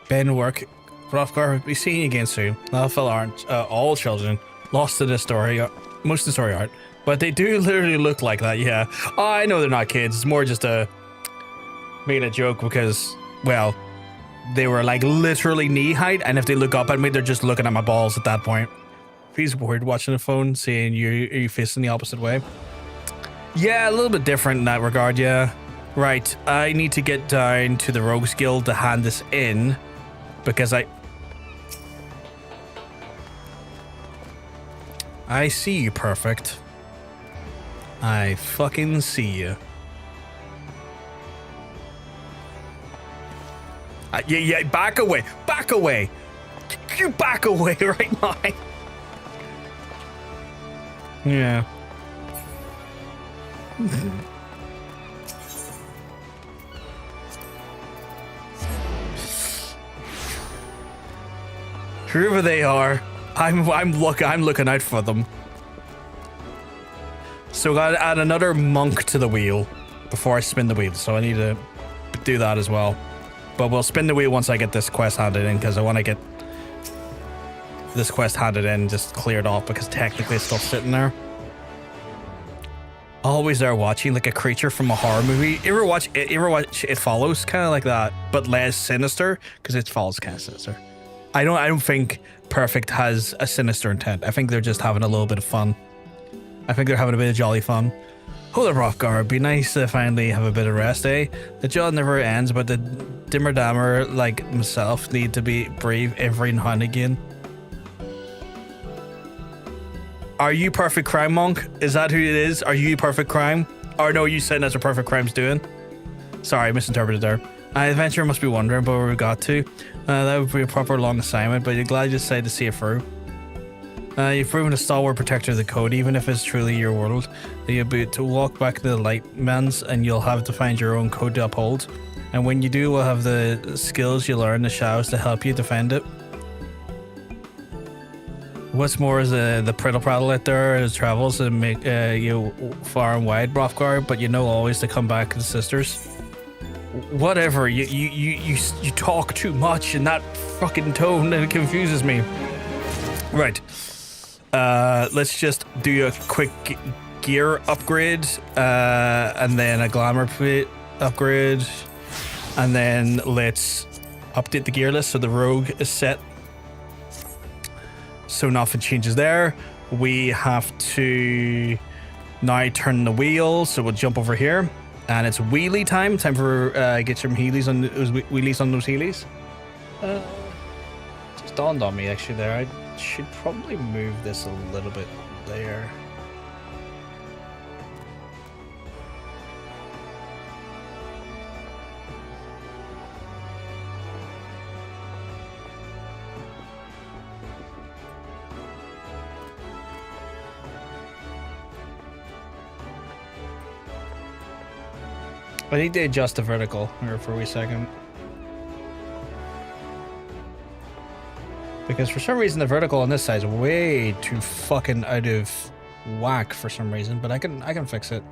Ben work. Hrothgar, be seeing you again soon. Lawful aren't all children lost to this story. Most of the story aren't. But they do literally look like that, yeah. Oh, I know they're not kids. It's more just made a joke because, well, they were like literally knee height, and if they look up at me, they're just looking at my balls at that point. If he's worried watching the phone, seeing you facing the opposite way. Yeah, a little bit different in that regard, yeah. Right, I need to get down to the Rogues Guild to hand this in, because I see you, Perfect. I fucking see you. Yeah, back away. Back away. You back away right now. Yeah. Whoever they are, I'm looking out for them. So I gotta add another monk to the wheel before I spin the wheel, so I need to do that as well. But we'll spin the wheel once I get this quest handed in, because I want to get this quest handed in just cleared off, because technically it's still sitting there. Always there watching like a creature from a horror movie. You ever watch It Follows? Kind of like that, but less sinister, because It Follows kind of sinister. I don't think Perfect has a sinister intent. I think they're just having a little bit of fun. I think they're having a bit of jolly fun. Hold up, Hrothgar. Be nice to finally have a bit of rest, eh? The job never ends, but the dimmer dammer like myself need to be brave every now and again. Are you Perfect Crime Monk? Is that who it is? Are you Perfect Crime? Or no, you said that's what Perfect Crime's doing? Sorry, I misinterpreted there. Adventurer must be wondering about where we got to. That would be a proper long assignment, but you're glad you decided to see it through. You've proven a stalwart protector of the code, even if it's truly your world. You'll be to walk back to the Lightman's, and you'll have to find your own code to uphold. And when you do, we'll have the skills you learn in the shadows to help you defend it. What's more is the prattle out there as travels and make you far and wide, Hrothgar, but you know always to come back to the sisters. Whatever, you talk too much in that fucking tone and it confuses me. Right. Let's just do a quick gear upgrade, and then a glamour upgrade, and then let's update the gear list so the rogue is set. So nothing changes there. We have to now turn the wheel, so we'll jump over here, and it's wheelie time. Time for get some healies on those wheelies on those healies. Just dawned on me actually there. I should probably move this a little bit there. I need to adjust the vertical here for a wee second. Because for some reason the vertical on this side is way too fucking out of whack for some reason, but I can fix it.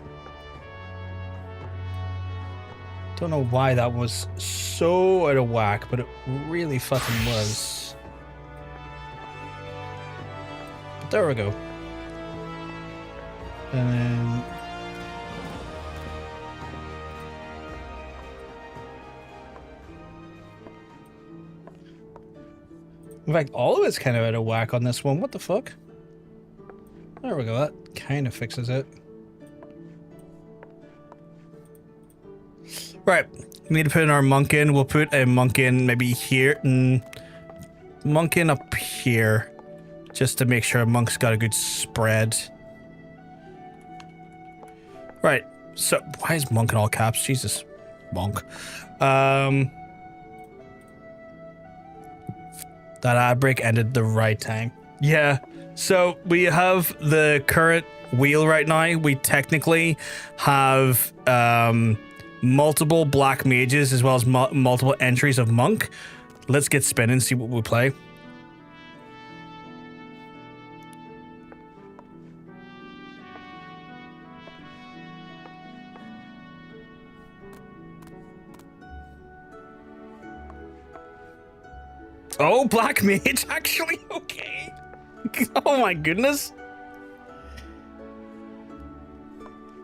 Don't know why that was so out of whack, but it really fucking was. But there we go. And then in fact, all of it's kind of out of whack on this one. What the fuck? There we go. That kind of fixes it. Right. We need to put in our monk in. We'll put a monk in maybe here. Monk in up here. Just to make sure a monk's got a good spread. Right. So, why is monk in all caps? Jesus. Monk. That ad break ended the right time. Yeah, so we have the current wheel right now. We technically have multiple black mages as well as multiple entries of monk. Let's get spinning, see what we play. Oh, black mage, actually, okay. Oh my goodness.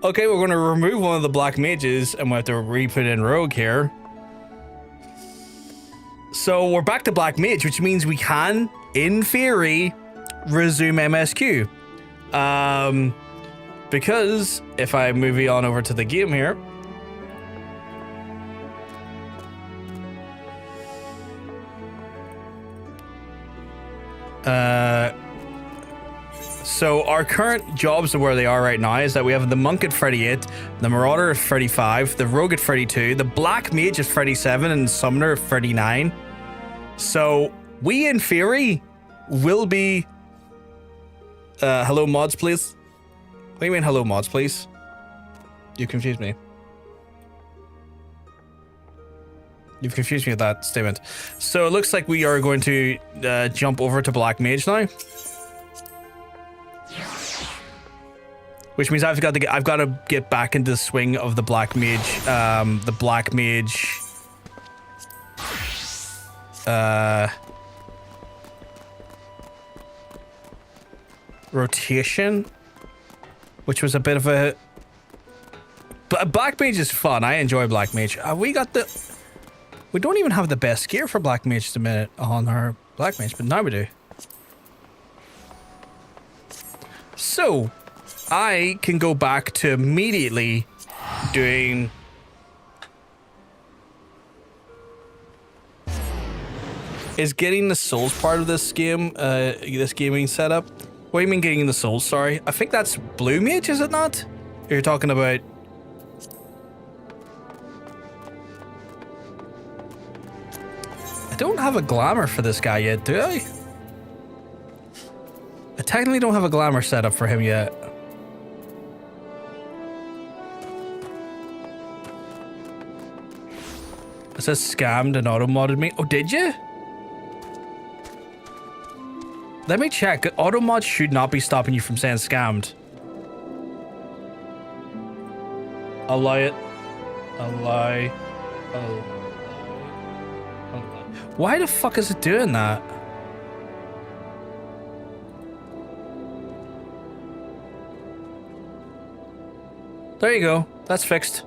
Okay, we're going to remove one of the black mages and we have to re-put in rogue here. So we're back to black mage, which means we can, in theory, resume MSQ. Because if I move you on over to the game here, so our current jobs where they are right now is that we have the monk at 38, the marauder at 35, the rogue at 32, the black mage at 37, and the summoner at 39. So we, in theory, will be. Hello, mods, please. What do you mean, hello, mods, please? You confused me. You've confused me with that statement. So it looks like we are going to jump over to black mage now. Which means I've got to get back into the swing of the black mage, rotation, which was a bit of a. But black mage is fun. I enjoy black mage. We don't even have the best gear for black mage at the minute on our black mage, but now we do. So I can go back to immediately doing. Is getting the souls part of this game, this gaming setup? What do you mean getting the souls? Sorry, I think that's blue mage, is it not? You're talking about. I don't have a glamour for this guy yet, do I? I technically don't have a glamour set up for him yet. It says scammed and auto-modded me. Oh, did you? Let me check. Auto-mod should not be stopping you from saying scammed. Allow it. Allow. Why the fuck is it doing that? There you go. That's fixed.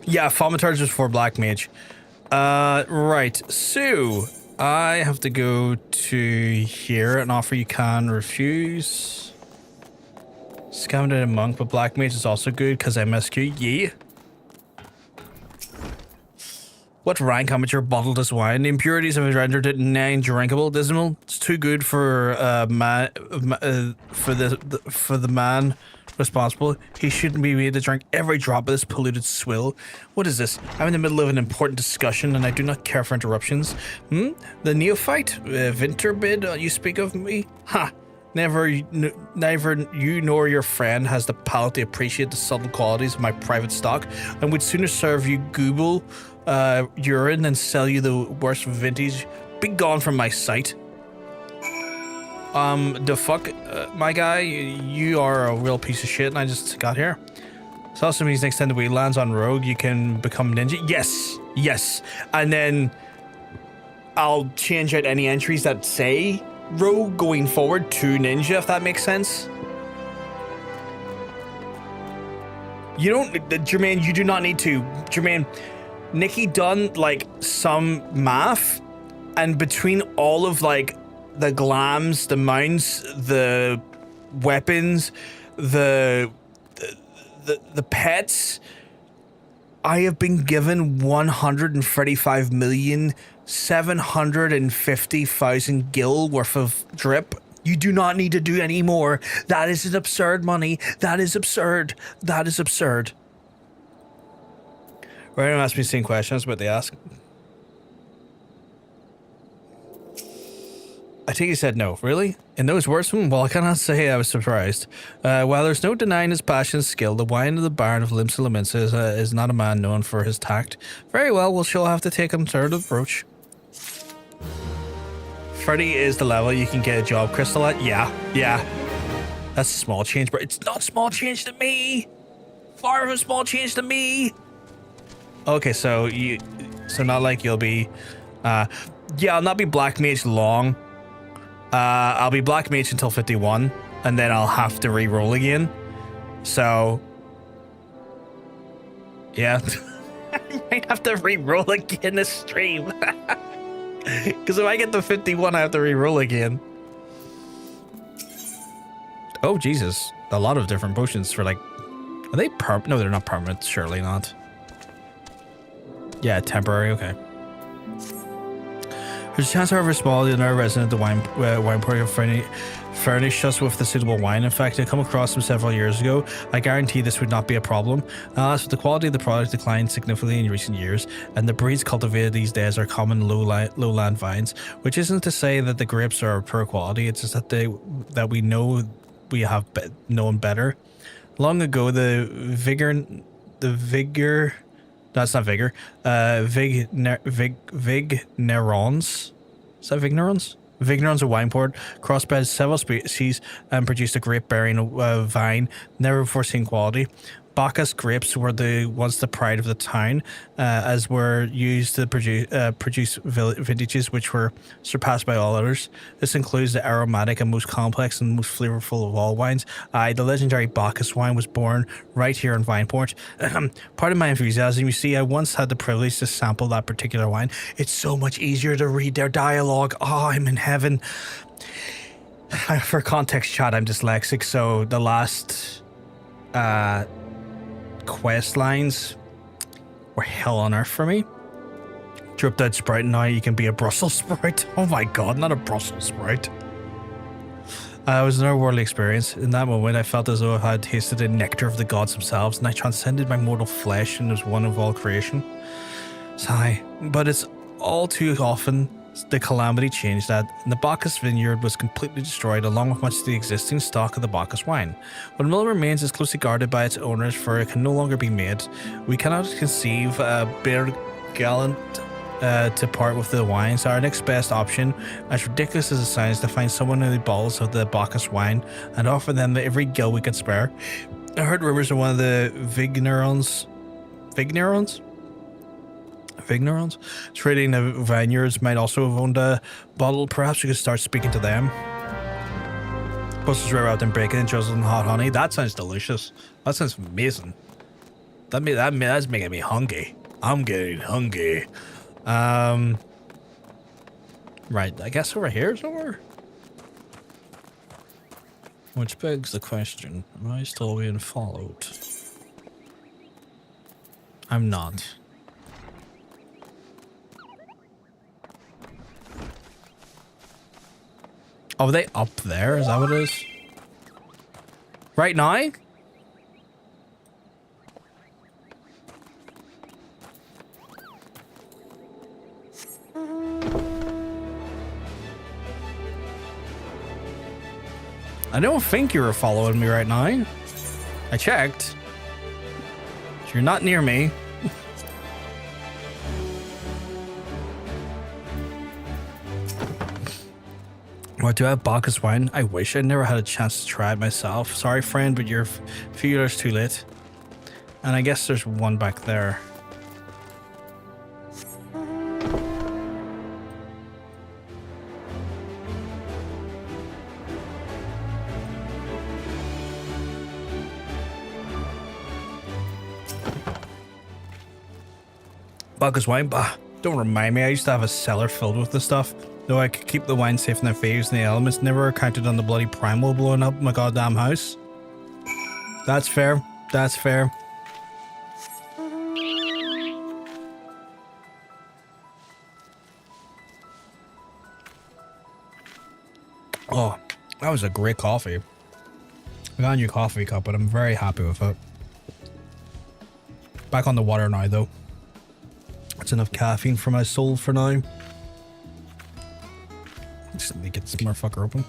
Yeah, Fomitards was for black mage. Right. So I have to go to here. An offer you can refuse. Scammed and monk, but black mage is also good because MSQ. Yeah. What rank amateur bottled this wine? The impurities have rendered it non-drinkable. Dismal. It's too good for for the man responsible. He shouldn't be made to drink every drop of this polluted swill. What is this? I'm in the middle of an important discussion and I do not care for interruptions. The neophyte? Winterbid, you speak of me? Ha! Neither you nor your friend has the palate to appreciate the subtle qualities of my private stock, and would sooner serve you Google urine than sell you the worst vintage. Be gone from my sight. The fuck, my guy, you are a real piece of shit and I just got here. So also means next time the wheel lands on rogue, you can become ninja. Yes. And then I'll change out any entries that say rogue going forward to ninja, if that makes sense. You don't, Jermaine, you do not need to. Jermaine, Nikki done like some math, and between all of like the glams, the mounts, the weapons, the pets, I have been given 135,750,000 gil worth of drip. You do not need to do any more. That is an absurd money. That is absurd. That is absurd. Right, don't ask me the same questions, but they ask. I think he said no. Really? In those words? Well, I cannot say I was surprised. While there's no denying his passion and skill, the wine of the Baron of Limsa Lominsa is not a man known for his tact. Very well, we'll she'll have to take an alternative approach. 30 is the level you can get a job crystal at. Yeah. That's a small change, but it's not small change to me. Far from a small change to me. Okay, so not like you'll be, yeah, I'll not be Black Mage long. I'll be Black Mage until 51, and then I'll have to re-roll again. So, yeah, I might have to re-roll again this stream. Because if I get to 51, I have to re-roll again. Oh, Jesus. A lot of different potions for, like... Are they no, they're not permanent. Surely not. Yeah, temporary. Okay. There's a chance, however small, that our resident of the wine party furnished us with the suitable wine. In fact, I come across them several years ago. I guarantee this would not be a problem. As for the quality of the product declined significantly in recent years, and the breeds cultivated these days are common lowland vines, which isn't to say that the grapes are poor quality. It's just that we know we have known better. Long ago, that's not vigor. Vignerons. Is that Vignerons? Vignerons of Wineport crossbred several species and produced a grape-bearing vine never before seen quality. Bacchus grapes were once the pride of the town, as were used to produce vintages which were surpassed by all others. This includes the aromatic and most complex and most flavorful of all wines. The legendary Bacchus wine was born right here in Vineport. Part of my enthusiasm, you see, I once had the privilege to sample that particular wine. It's so much easier to read their dialogue. Oh, I'm in heaven. For context, chat, I'm dyslexic, so the last... quest lines were hell on earth for me. Drip that sprite, now you can be a Brussels sprout. Oh my god, not a Brussels sprout. It was an otherworldly experience. In that moment, I felt as though I had tasted the nectar of the gods themselves, and I transcended my mortal flesh and was one of all creation. Sigh, but it's all too often the calamity changed that, and the Bacchus vineyard was completely destroyed along with much of the existing stock of the Bacchus wine. What mill remains is closely guarded by its owners, for it can no longer be made. We cannot conceive Bear Gallant to part with the wines. Our next best option, as ridiculous as it sounds, to find someone who bottles of the Bacchus wine and offer them every gill we could spare. I heard rumors of one of the Vignerons trading the vineyards might also have owned a bottle. Perhaps we could start speaking to them. Busters right out and bacon and drizzled in hot honey. That sounds delicious. That sounds amazing. That's making me hungry. I'm getting hungry. Right, I guess over here somewhere. Which begs the question, am I still being followed? I'm not. Oh, are they up there? Is that what it is? Right now? I don't think you were following me right now. I checked. You're not near me. What, do I have Bacchus wine? I wish. I never had a chance to try it myself. Sorry, friend, but you're a few years too late. And I guess there's one back there. Bacchus wine? Bah, don't remind me. I used to have a cellar filled with this stuff. Though I could keep the wine safe in the faves and the elements, never counted on the bloody Primal blowing up my goddamn house. That's fair. That's fair. Oh, That was a great coffee. I got a new coffee cup, but I'm very happy with it. Back on the water now, though. It's enough caffeine for my soul for now. Just need to get this motherfucker open.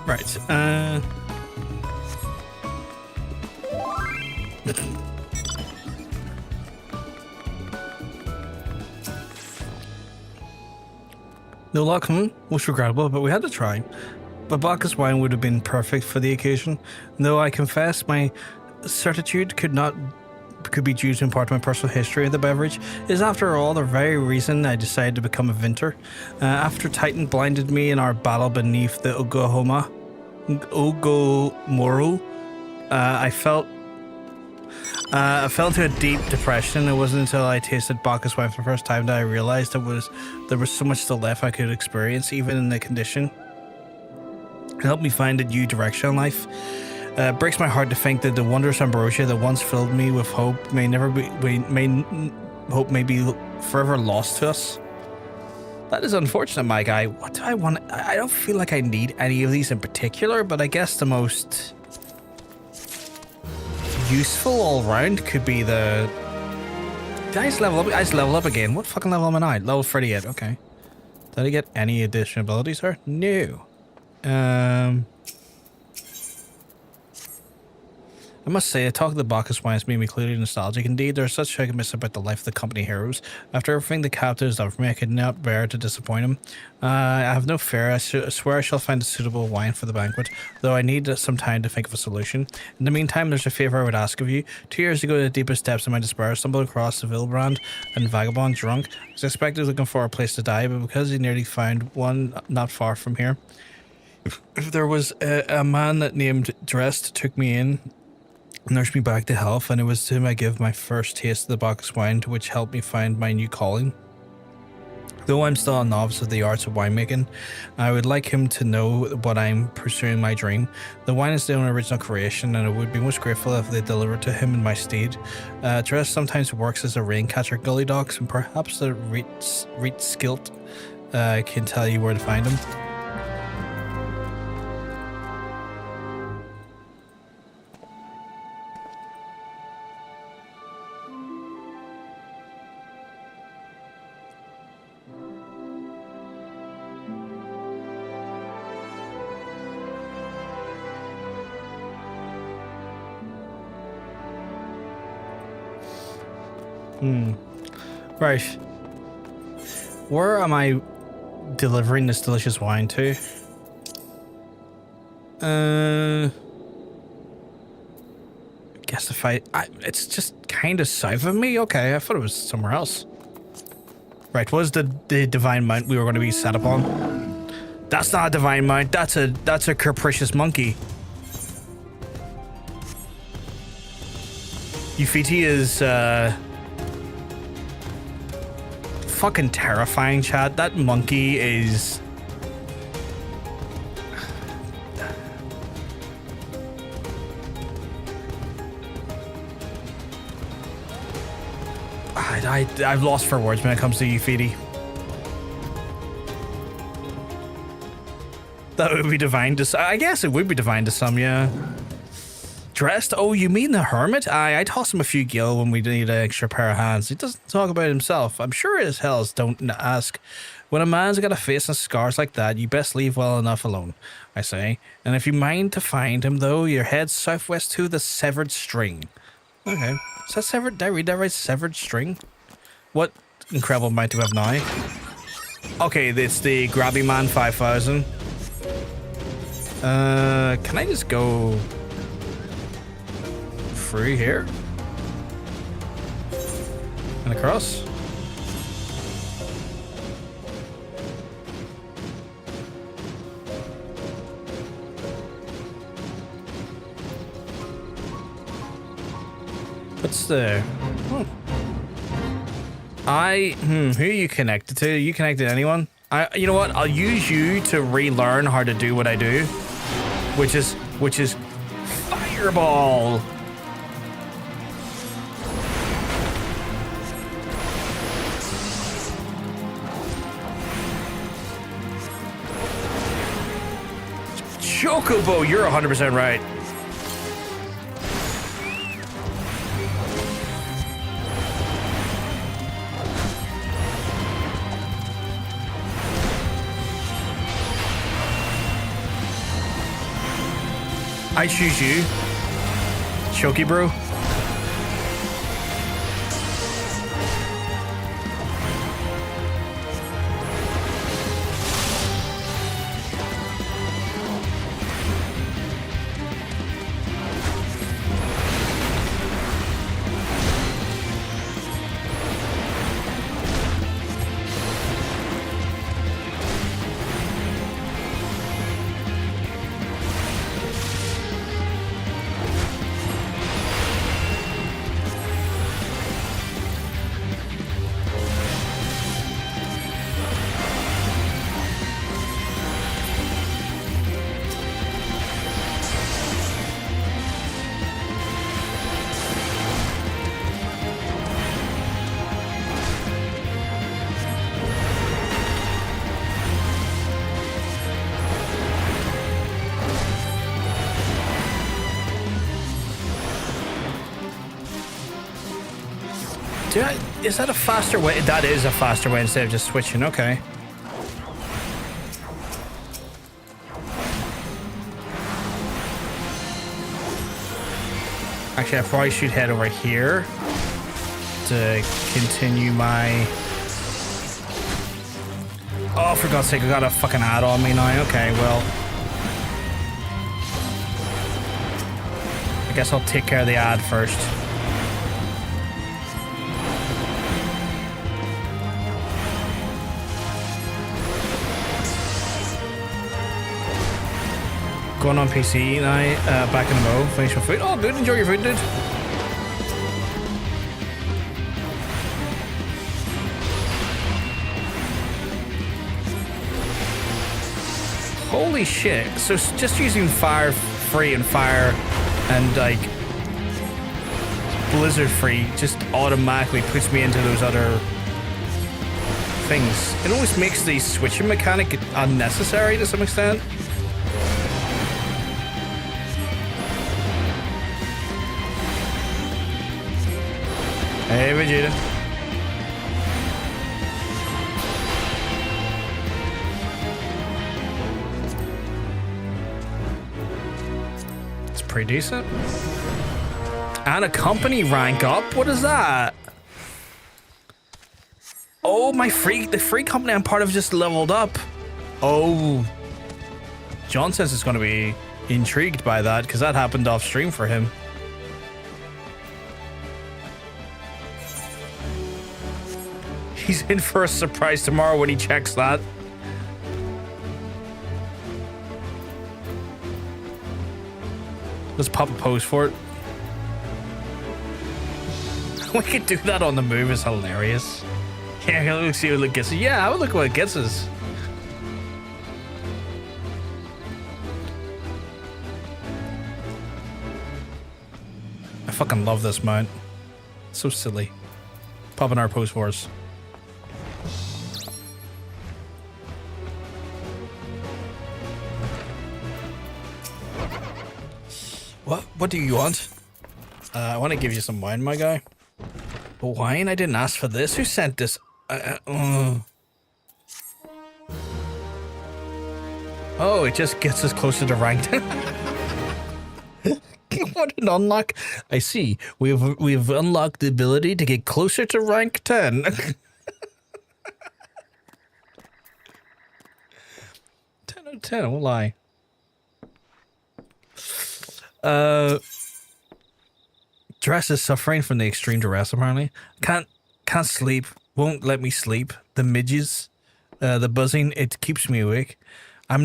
Right, no luck, most regrettable, but we had to try. But Bacchus wine would have been perfect for the occasion, though I confess my certitude could be due to in part to my personal history of the beverage. It is after all the very reason I decided to become a vintner. After Titan blinded me in our battle beneath the Ogomoro, I fell into a deep depression. It wasn't until I tasted Bacchus wine for the first time that I realized there was so much still left I could experience, even in the condition. It helped me find a new direction in life. It breaks my heart to think that the wondrous ambrosia that once filled me with hope may be forever lost to us. That is unfortunate, my guy. What do I want? I don't feel like I need any of these in particular, but I guess the most useful all round could be the... Did I just level up? I just level up again. What fucking level am I now? Level 38, okay. Did I get any additional abilities here? No. I must say, the talk of the Bacchus wines made me clearly nostalgic. Indeed, there is such a miss about the life of the company heroes. After everything the captain has done for me, I could not bear to disappoint him. I have no fear. I swear I shall find a suitable wine for the banquet, though I need some time to think of a solution. In the meantime, there's a favour I would ask of you. 2 years ago, in the deepest depths of my despair, I stumbled across the Vilbrand and Vagabond drunk. I was expected looking for a place to die, but because he nearly found one not far from here, if there was a man that named Dressed took me in, nursed me back to health, and it was to him I gave my first taste of the Bacchus wine, which helped me find my new calling. Though I'm still a novice of the arts of winemaking, I would like him to know what I'm pursuing my dream. The wine is their own original creation, and I would be most grateful if they delivered to him in my stead. Dress sometimes works as a rain catcher gully dogs, and perhaps the Reet Skilt can tell you where to find him. Right. Where am I delivering this delicious wine to? Guess if it's just kind of south of me. Okay, I thought it was somewhere else. Right, what is the divine mount we were going to be set upon? That's not a divine mount. That's a capricious monkey. Ufiti is fucking terrifying, chat. That monkey is... I've lost for words when it comes to Ufiti. That would be divine to some. I guess it would be divine to some, yeah. Dressed? Oh, you mean the hermit? I toss him a few gil when we need an extra pair of hands. He doesn't talk about himself. I'm sure as hells don't ask. When a man's got a face and scars like that, you best leave well enough alone, I say. And if you mind to find him, though, your head southwest to the severed string. Okay. Is that severed? Did I read that right? Severed string? What? incredible amount we have now. Okay, it's the Grabby Man 5000. Can I just go through here? And across? What's the... Oh. Who are you connected to? Are you connected to anyone? You know what? I'll use you to relearn how to do what I do, which is fireball. Chocobo, you're 100% right. I choose you, Choky bro. Is that a faster way? That is a faster way instead of just switching. Okay. Actually, I probably should head over here to continue my... Oh, for God's sake, I got a fucking ad on me now. Okay, well... I guess I'll take care of the ad first. Going on PC now, back in the mo, finish my food. Oh, good, enjoy your food, dude. Holy shit. So just using fire free and fire and like blizzard free just automatically puts me into those other things. It almost makes the switching mechanic unnecessary to some extent. Hey, Vegeta. It's pretty decent. And a company rank up? What is that? Oh, the free company I'm part of just leveled up. Oh. John says it's going to be intrigued by that because that happened off stream for him. He's in for a surprise tomorrow when he checks that. Let's pop a pose for it. We could do that on the move. It's hilarious. Yeah, let's see what it gets us. Yeah, I would look what it gets us. I fucking love this mount. So silly. Popping our pose for us. What do you want? I want to give you some wine, my guy. But wine? I didn't ask for this. Who sent this? Oh, it just gets us closer to rank 10. What an unlock. I see. We've unlocked the ability to get closer to rank 10. out of 10, I won't lie. Dress is suffering from the extreme duress, apparently. Can't sleep. Won't let me sleep. The midges, the buzzing, it keeps me awake. I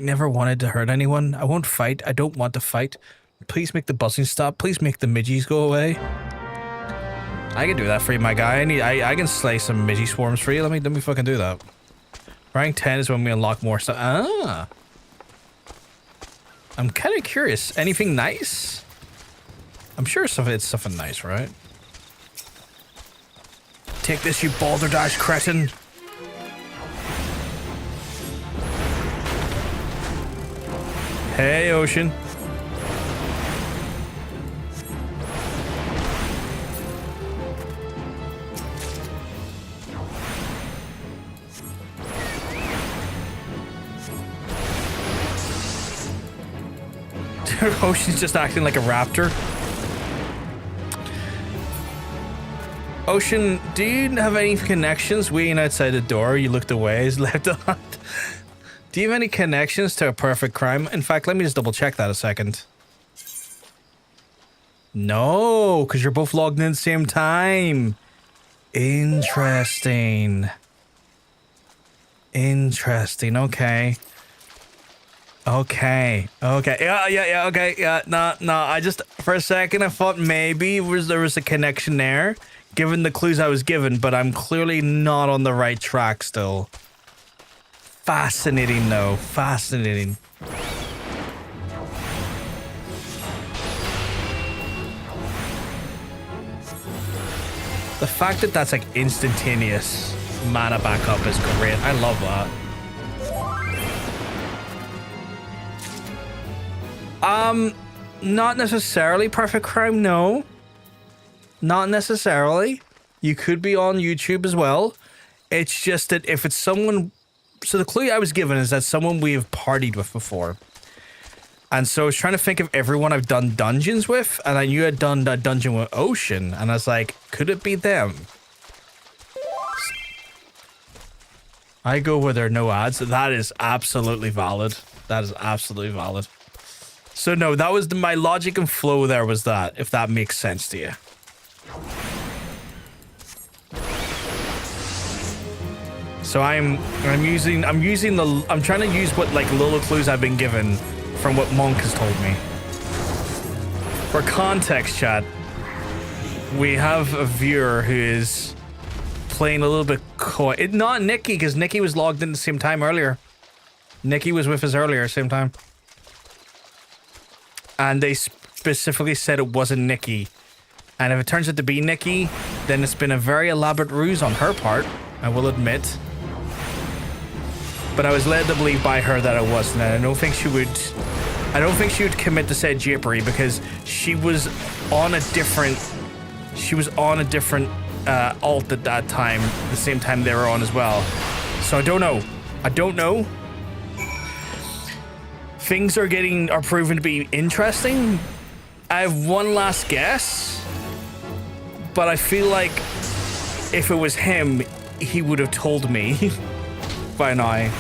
never wanted to hurt anyone. I won't fight. I don't want to fight. Please make the buzzing stop. Please make the midges go away. I can do that for you, my guy. I can slay some midgie swarms for you. Let me fucking do that. Rank 10 is when we unlock more stuff. Ah. I'm kind of curious. Anything nice? I'm sure it's something nice, right? Take this, you balderdash cretin. Hey, Ocean. Ocean's just acting like a raptor. Ocean, do you have any connections? Waiting outside the door, you looked away, is left on. Do you have any connections to a perfect crime? In fact, let me just double check that a second. No, because you're both logged in at the same time. Interesting. Interesting, okay. Okay. Yeah, okay, yeah, no, I just, for a second, I thought maybe there was a connection there, given the clues I was given, but I'm clearly not on the right track still. Fascinating, though. Fascinating. The fact that that's like instantaneous mana backup is great. I love that. Not necessarily perfect crime, no. Not necessarily. You could be on YouTube as well. It's just that if it's someone... So the clue I was given is that someone we have partied with before. And so I was trying to think of everyone I've done dungeons with, and I knew I'd done a dungeon with Ocean, and I was like, could it be them? I go where there are no ads. That is absolutely valid. That is absolutely valid. So no, that was my logic and flow there was that, if that makes sense to you. So I'm trying to use what like little clues I've been given from what Monk has told me. For context, chat, we have a viewer who is playing a little bit coy. Not Nikki, because Nikki was logged in at the same time earlier. Nikki was with us earlier, same time. And they specifically said it wasn't Nikki. And if it turns out to be Nikki, then it's been a very elaborate ruse on her part, I will admit. But I was led to believe by her that it wasn't, and I don't think she would commit to said jippery because she was on a different alt at that time, the same time they were on as well. So I don't know. Things are proving to be interesting. I have one last guess, but I feel like if it was him, he would have told me by now.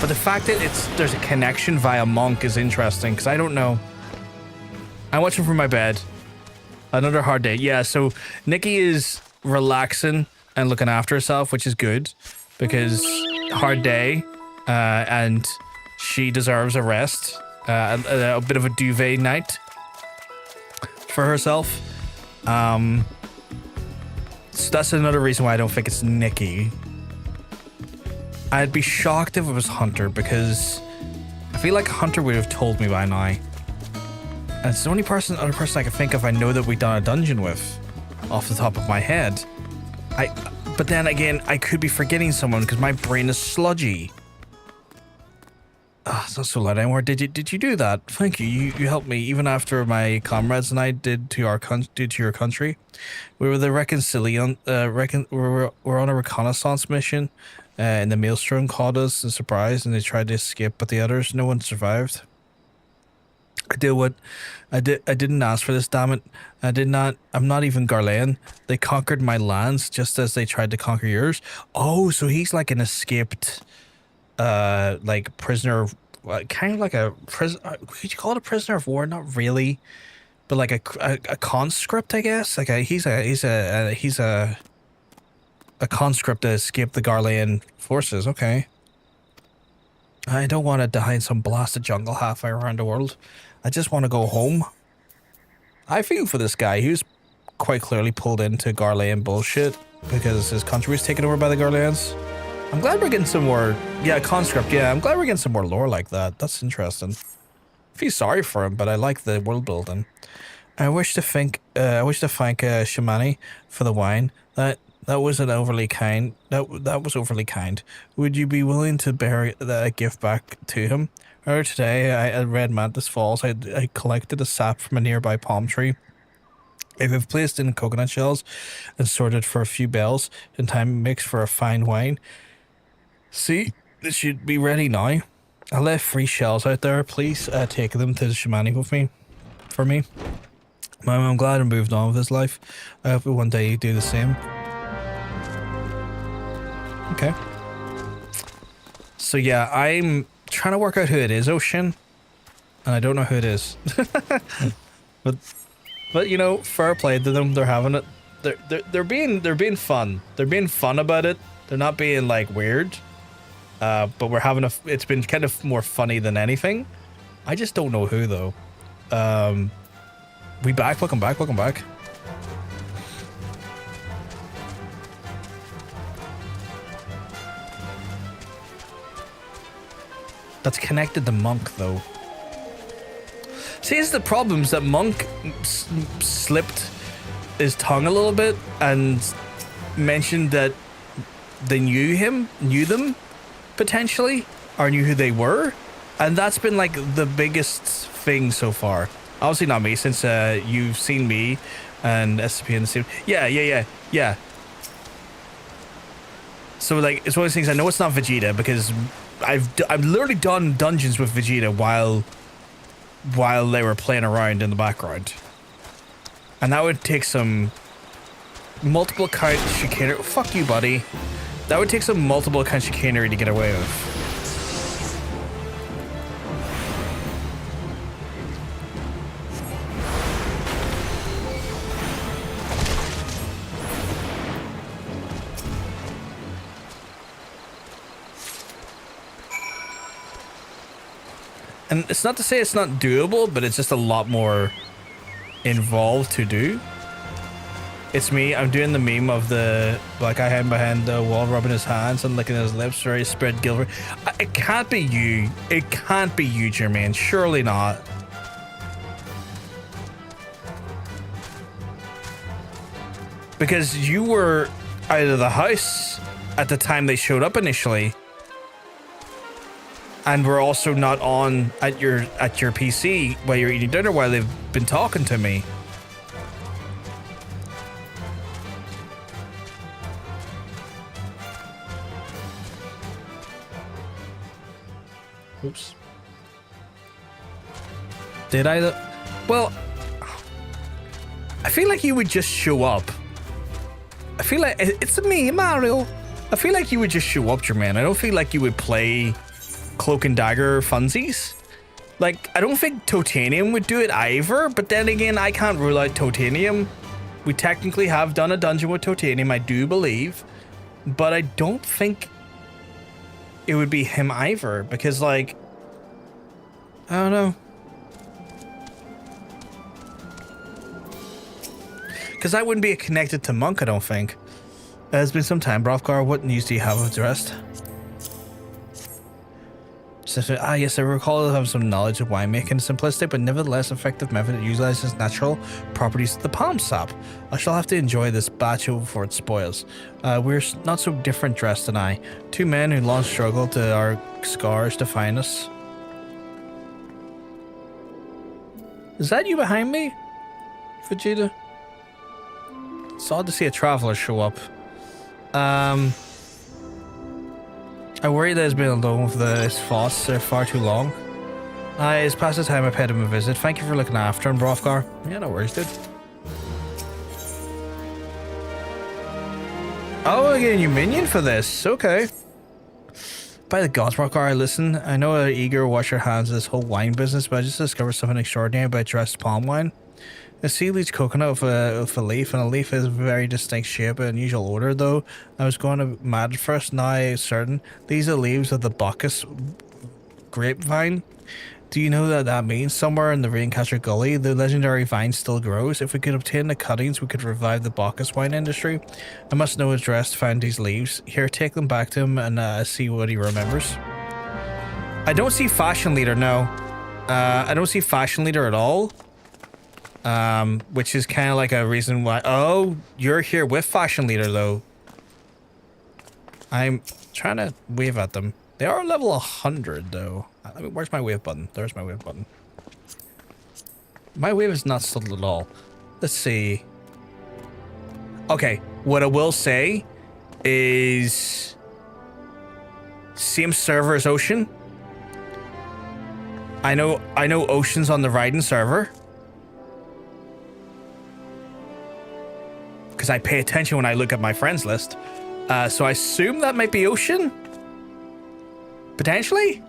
But the fact that there's a connection via Monk is interesting, because I don't know. I'm watching from my bed. Another hard day. Yeah, so Nikki is relaxing and looking after herself, which is good, because hard day, and she deserves a rest, a bit of a duvet night for herself. So that's another reason why I don't think it's Nikki. I'd be shocked if it was Hunter, because I feel like Hunter would have told me by now. And it's the only other person I can think of I know that we've done a dungeon with, off the top of my head. But then again, I could be forgetting someone because my brain is sludgy. It's not so loud anymore. Did you do that? Thank you. You helped me even after my comrades and I did to your country. We were the reconciliation. We're on a reconnaissance mission. And the Maelstrom caught us in surprise, and they tried to escape, but no one survived. I did what I did. I didn't ask for this, damn it. I did not. I'm not even Garland. They conquered my lands just as they tried to conquer yours. Oh, so he's like an escaped, like prisoner, kind of like a prisoner. Could you call it a prisoner of war? Not really, but like a conscript, I guess. Like he's a conscript that escaped the Garland forces. Okay. I don't want to die in some blasted jungle halfway around the world. I just want to go home. I feel for this guy. He was quite clearly pulled into Garland bullshit because his country was taken over by the Garlands. I'm glad we're getting some more... Yeah, conscript. Yeah, I'm glad we're getting some more lore like that. That's interesting. I feel sorry for him, but I like the world building. I wish to thank Shamani for the wine. That wasn't overly kind. That was overly kind. Would you be willing to bear that gift back to him? Earlier today, at Red Mantis Falls, I collected a sap from a nearby palm tree. If I've placed in coconut shells and sorted for a few bells, in time mix for a fine wine. See, this should be ready now. I left 3 shells out there. Please take them to the Shamani with me. For me. I'm glad I moved on with his life. I hope one day you do the same. Okay. So yeah, I'm trying to work out who it is, Ocean, and I don't know who it is. but you know, fair play to them. They're having it. They're being fun. They're being fun about it. They're not being like weird. But we're having it's been kind of more funny than anything. I just don't know who though. We back. Welcome back. Welcome back. That's connected to Monk, though. See, it's the problem is that Monk slipped his tongue a little bit and mentioned that they knew them, potentially, or knew who they were. And that's been, like, the biggest thing so far. Obviously not me, since you've seen me and SCP in the same... Yeah. So, like, it's one of those things, I know it's not Vegeta, because... I've literally done dungeons with Vegeta while they were playing around in the background, and that would take some multiple count chicanery. Fuck you, buddy. That would take some multiple count chicanery to get away with. And it's not to say it's not doable, but it's just a lot more involved to do. It's me, I'm doing the meme of the black guy hiding behind the wall, rubbing his hands and licking his lips, very spread Gilbert. It can't be you. It can't be you, Jermaine. Surely not. Because you were out of the house at the time they showed up initially. And we're also not on at your PC while you're eating dinner while they've been talking to me. Oops. Did I? Well, I feel like you would just show up. I feel like it's me, Mario. I feel like you would just show up, Jermaine. I don't feel like you would play Cloak and Dagger funsies. Like, I don't think Totanium would do it either, but then again, I can't rule out Totanium. We technically have done a dungeon with Totanium, I do believe, but I don't think it would be him either, because, like, I don't know. Because that wouldn't be connected to Monk, I don't think. It's been some time, Brothgar. What news do you have of the rest? Yes, I recall having some knowledge of winemaking, simplistic but nevertheless effective method that utilizes natural properties of the palm sap. I shall have to enjoy this batch before it spoils. We're not so different dressed than I. 2 men who long struggled to our scars define us. Is that you behind me, Vegeta? It's odd to see a traveler show up. I worry that it's been alone with his thoughts for far too long. It's past the time I paid him a visit. Thank you for looking after him, Brothgar. Yeah, no worries, dude. Oh, again, you minion for this. Okay. By the gods, Brothgar, listen. I know I'm eager to wash your hands of this whole wine business, but I just discovered something extraordinary about dressed palm wine. A sea leaves coconut with a leaf, and a leaf is a very distinct shape and unusual odor, though. I was going to mad at first, now I'm certain. These are leaves of the Bacchus grapevine. Do you know that that means somewhere in the Raincatcher Gully, the legendary vine still grows? If we could obtain the cuttings, we could revive the Bacchus wine industry. I must know his address to find these leaves. Here, take them back to him and see what he remembers. I don't see Fashion Leader, no. I don't see Fashion Leader at all. Which is kind of like a reason why... Oh, you're here with Fashion Leader, though. I'm trying to wave at them. They are level 100, though. I mean, where's my wave button? There's my wave button. My wave is not subtle at all. Let's see. Okay, what I will say is... Same server as Ocean. I know Ocean's on the Raiden server. Because I pay attention when I look at my friends list. So I assume that might be Ocean? Potentially?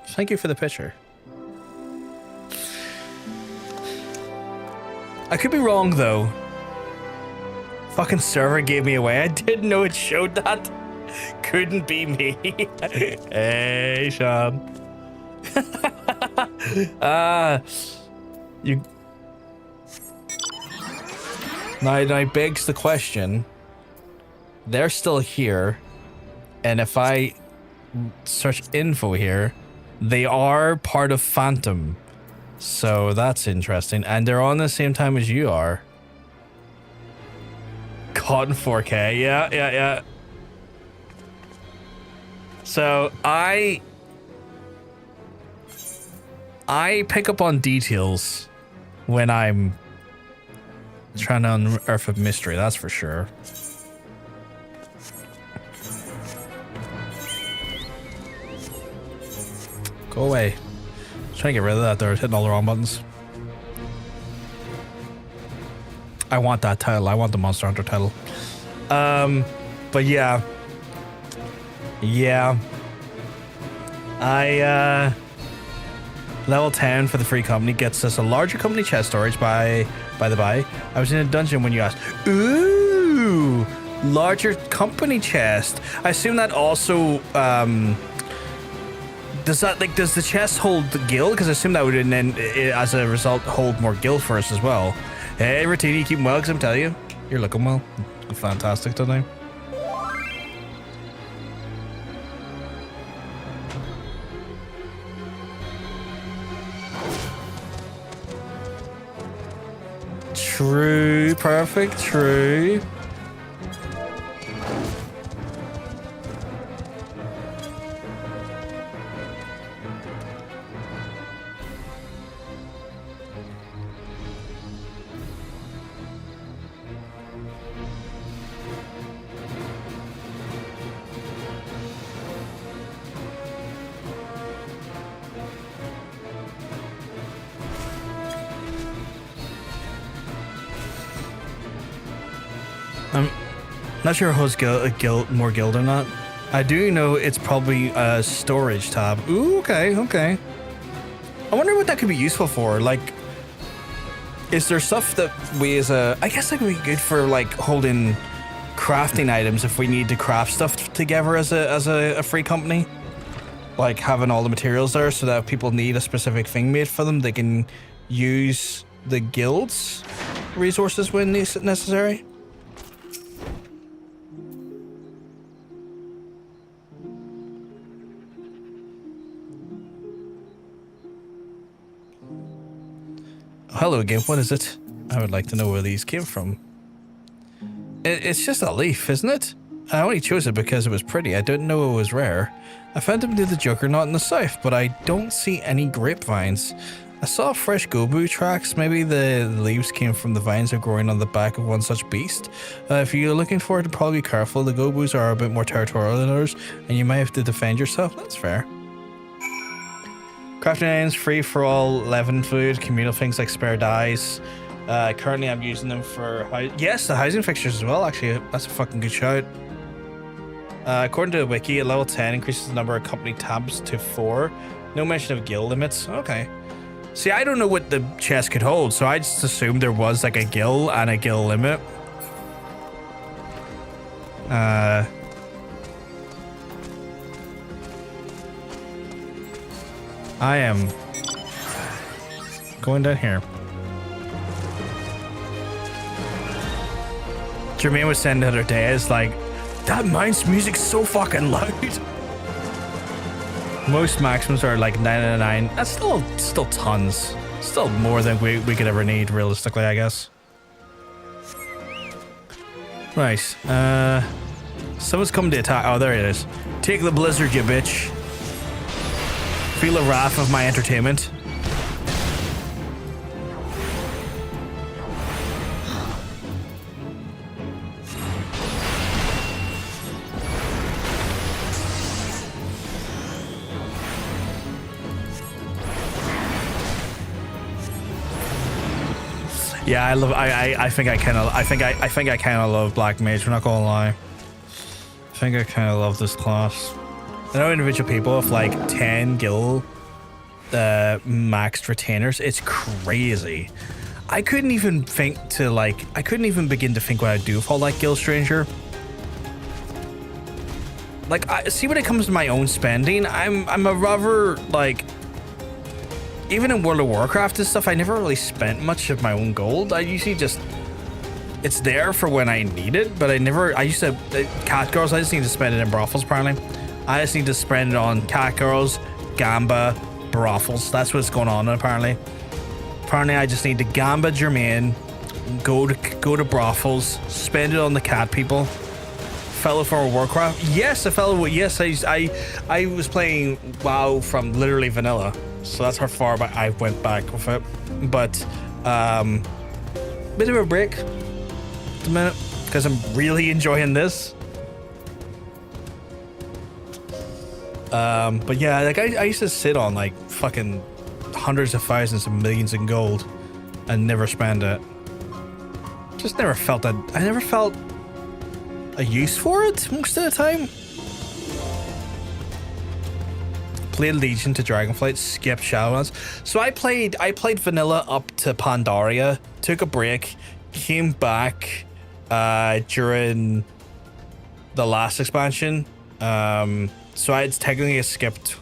Thank you for the picture. I could be wrong, though. Fucking server gave me away. I didn't know it showed that. Couldn't be me. Hey, Sean. You... Now begs the question. They're still here. And if I search info here, they are part of Phantom. So that's interesting. And they're on the same time as you are. Caught in 4K. Yeah. So I pick up on details when I'm trying to unearth a mystery, that's for sure. Go away. Trying to get rid of that there, hitting all the wrong buttons. I want that title. I want the Monster Hunter title. But yeah. Yeah. Level 10 for the free company gets us a larger company chest storage by the by. I was in a dungeon when you asked. Ooh! Larger company chest. I assume that also, does the chest hold the guild? Because I assume that would then, as a result, hold more guild for us as well. Hey, Ratini, you keeping well? Because I'm telling you, you're looking well. Fantastic today. True, perfect, true. Not sure who's more guild or not. I do know it's probably a storage tab. Ooh, okay. I wonder what that could be useful for. Like, is there stuff that we as a... I guess that could be good for, like, holding crafting items if we need to craft stuff together as a free company. Like, having all the materials there so that if people need a specific thing made for them, they can use the guild's resources when necessary. Hello again, what is it? I would like to know where these came from. It's just a leaf, isn't it? I only chose it because it was pretty. I didn't know it was rare. I found them near the Juggernaut in the south, but I don't see any grapevines. I saw fresh gobu tracks. Maybe the leaves came from the vines are growing on the back of one such beast. If you're looking for it, probably be careful. The gobus are a bit more territorial than others, and you might have to defend yourself. That's fair. Crafting items free for all leaven food, communal things like spare dyes. Currently, I'm using them for the housing fixtures as well. Actually, that's a fucking good shout. According to the wiki, at level 10 increases the number of company tabs to 4. No mention of guild limits. Okay. See, I don't know what the chest could hold, so I just assumed there was like a guild and a guild limit. I am going down here. Jermaine was saying the other day, is like, that mine's music's so fucking loud. Most maximums are like 999. That's still tons. Still more than we could ever need, realistically, I guess. Right. Someone's coming to attack. Oh, there it is. Take the blizzard, you bitch. Feel the wrath of my entertainment. Yeah, I think I kind of love Black Mage. We're not gonna lie. I think I kind of love this class. I know individual people with like 10 guild maxed retainers. It's crazy. I couldn't even begin to think what I'd do with all that guild stranger. Like, I see when it comes to my own spending, I'm a rather like. Even in World of Warcraft and stuff, I never really spent much of my own gold. I usually just, it's there for when I need it, but I used to, cat girls, I just need to spend it in brothels apparently. I just need to spend it on cat girls, gamba, brothels. That's what's going on apparently. Apparently I just need to gamba Jermaine, go to brothels, spend it on the cat people. Fellow from Warcraft? Yes, I was playing WoW from literally vanilla. So that's how far back I went back with it. But bit of a break at the minute because I'm really enjoying this. But yeah, like I used to sit on like fucking hundreds of thousands of millions in gold and never spend it. Just never felt that. I never felt a use for it most of the time. Played Legion to Dragonflight, skipped Shadowlands. So I played vanilla up to Pandaria, took a break, came back during the last expansion. So I technically skipped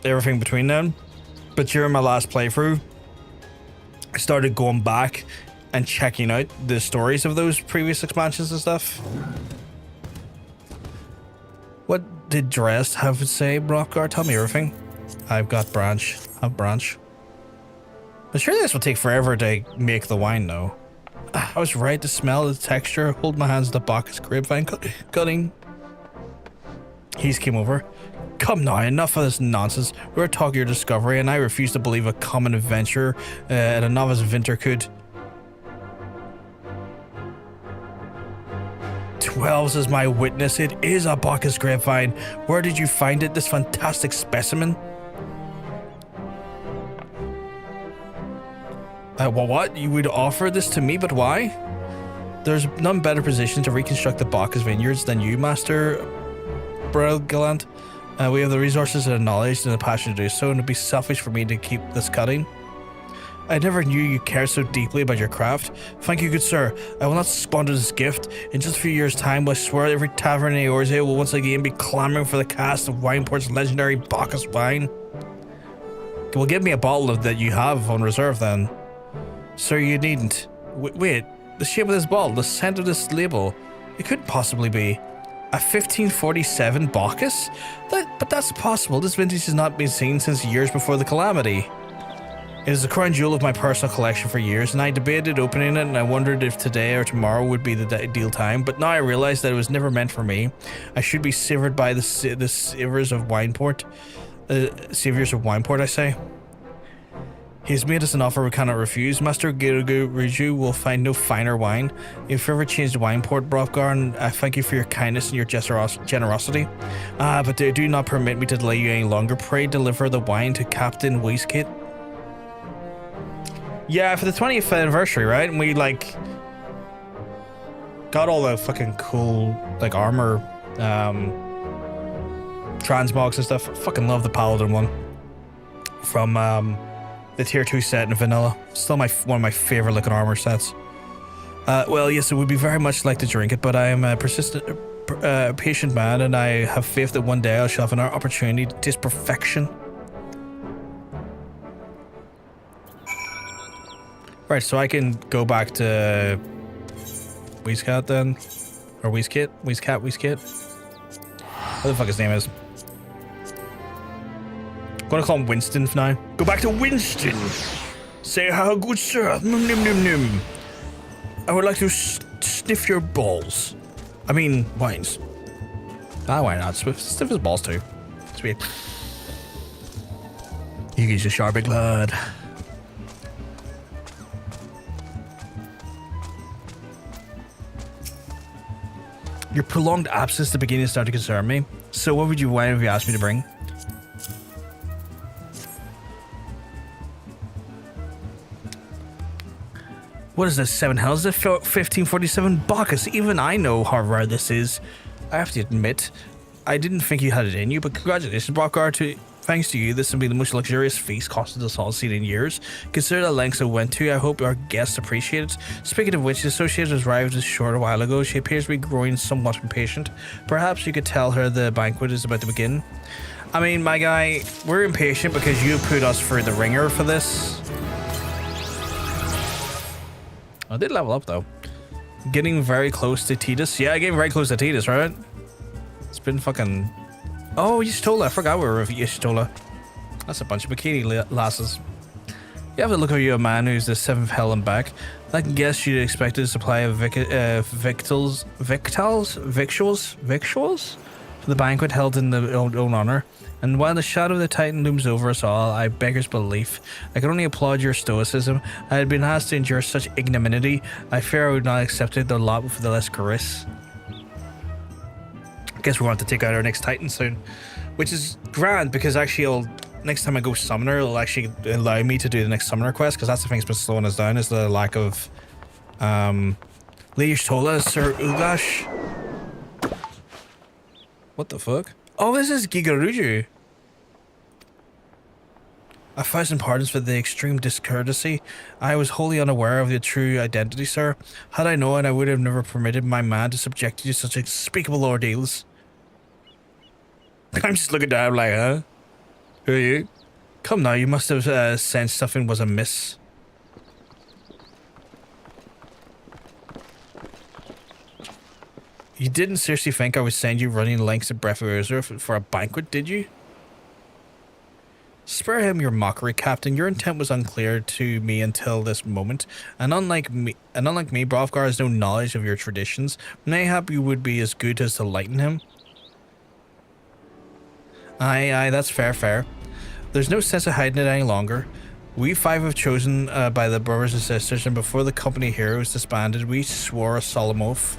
everything between them. But during my last playthrough, I started going back and checking out the stories of those previous expansions and stuff. What did Drest have to say, Rockguard? Tell me everything. I've got branch. Have branch. But surely this will take forever to make the wine, though. I was right to smell the texture. Hold my hands to the Bacchus grapevine cutting. He's came over. Come now, enough of this nonsense. We're talking your discovery, and I refuse to believe a common adventure and a novice vinter could. 12 is my witness. It is a Bacchus grapevine. Where did you find it, this fantastic specimen? What? You would offer this to me, but why? There's none better positioned to reconstruct the Bacchus vineyards than you, Master Gallant. We have the resources and the knowledge and the passion to do so, and it'd be selfish for me to keep this cutting. I never knew you cared so deeply about your craft. Thank you, good sir. I will not squander this gift. In just a few years' time, I swear every tavern in Eorzea will once again be clamoring for the cast of Wineport's legendary Bacchus wine. Well, give me a bottle of that you have on reserve, then. Sir, you needn't. Wait, the shape of this bottle, the scent of this label, it couldn't possibly be a 1547 Bacchus? But that's possible. This vintage has not been seen since years before the calamity. It is the crown jewel of my personal collection for years, and I debated opening it, and I wondered if today or tomorrow would be the ideal time, but now I realize that it was never meant for me. I should be savored by the saviors of Wineport. Saviors of Wineport, I say. He's made us an offer we cannot refuse. Master Garuda will find no finer wine. If you ever changed the wine port, Brothgar, I thank you for your kindness and your generosity. But do not permit me to delay you any longer. Pray deliver the wine to Captain Waistcoat. Yeah, for the 20th anniversary, right? And we, like, got all the fucking cool, like, armor, transmogs and stuff. I fucking love the Paladin one. From, the tier 2 set in vanilla. Still one of my favorite looking armor sets. Well, yes, it would be very much like to drink it, but I am a persistent, patient man, and I have faith that one day I shall have an opportunity to taste perfection. Right, so I can go back to Waistcoat then, or Waistcoat. What the fuck his name is? I'm gonna call him Winston for now. Go back to Winston. Say how good sir. Num num num num. I would like to sniff your balls. I mean, wines. Ah, why not? Sniff his balls too. Sweet. You get your sharp big lad. Your prolonged absence at the beginning started to concern me. So what would you wine have you asked me to bring? What is this, 7 hells? Is it 1547 Bacchus? Even I know how rare this is. I have to admit, I didn't think you had it in you, but congratulations, Brothgar. Thanks to you, this will be the most luxurious feast Costa has all seen in years. Consider the lengths I went to. I hope our guests appreciate it. Speaking of which, the associate has arrived a short while ago. She appears to be growing somewhat impatient. Perhaps you could tell her the banquet is about to begin. I mean, my guy, we're impatient because you put us through the ringer for this. I did level up though. Getting very close to Titus. Yeah, getting very close to Titus, right? It's been fucking... Oh, Y'shtola. I forgot we were with Y'shtola. That's a bunch of bikini lasses. You have to look at you, a man who's the 7th hell and back. I can guess you'd expect a supply of victuals for the banquet held in the own honor. And while the shadow of the Titan looms over us all, I beggars belief. I can only applaud your stoicism. I had been asked to endure such ignominy. I fear I would not accept it, the lot with the less grace. I guess we're going to take out our next Titan soon, which is grand because actually next time I go summoner, it'll actually allow me to do the next summoner quest, because that's the thing that's been slowing us down, is the lack of Y'shtola, Sir Ugash. What the fuck? Oh, this is Gigaruju. 1,000 pardons for the extreme discourtesy. I was wholly unaware of your true identity, sir. Had I known, I would have never permitted my man to subject you to such unspeakable ordeals. I'm just looking down like, huh? Who are you? Come now, you must have sensed something was amiss. You didn't seriously think I would send you running lengths of Breath of Uzur for a banquet, did you? Spare him your mockery, Captain. Your intent was unclear to me until this moment, and unlike me, Brothgar has no knowledge of your traditions. Mayhap you would be as good as to lighten him. Aye, that's fair. There's no sense of hiding it any longer. We 5 have chosen by the brothers and sisters, and before the company here was disbanded, we swore a solemn oath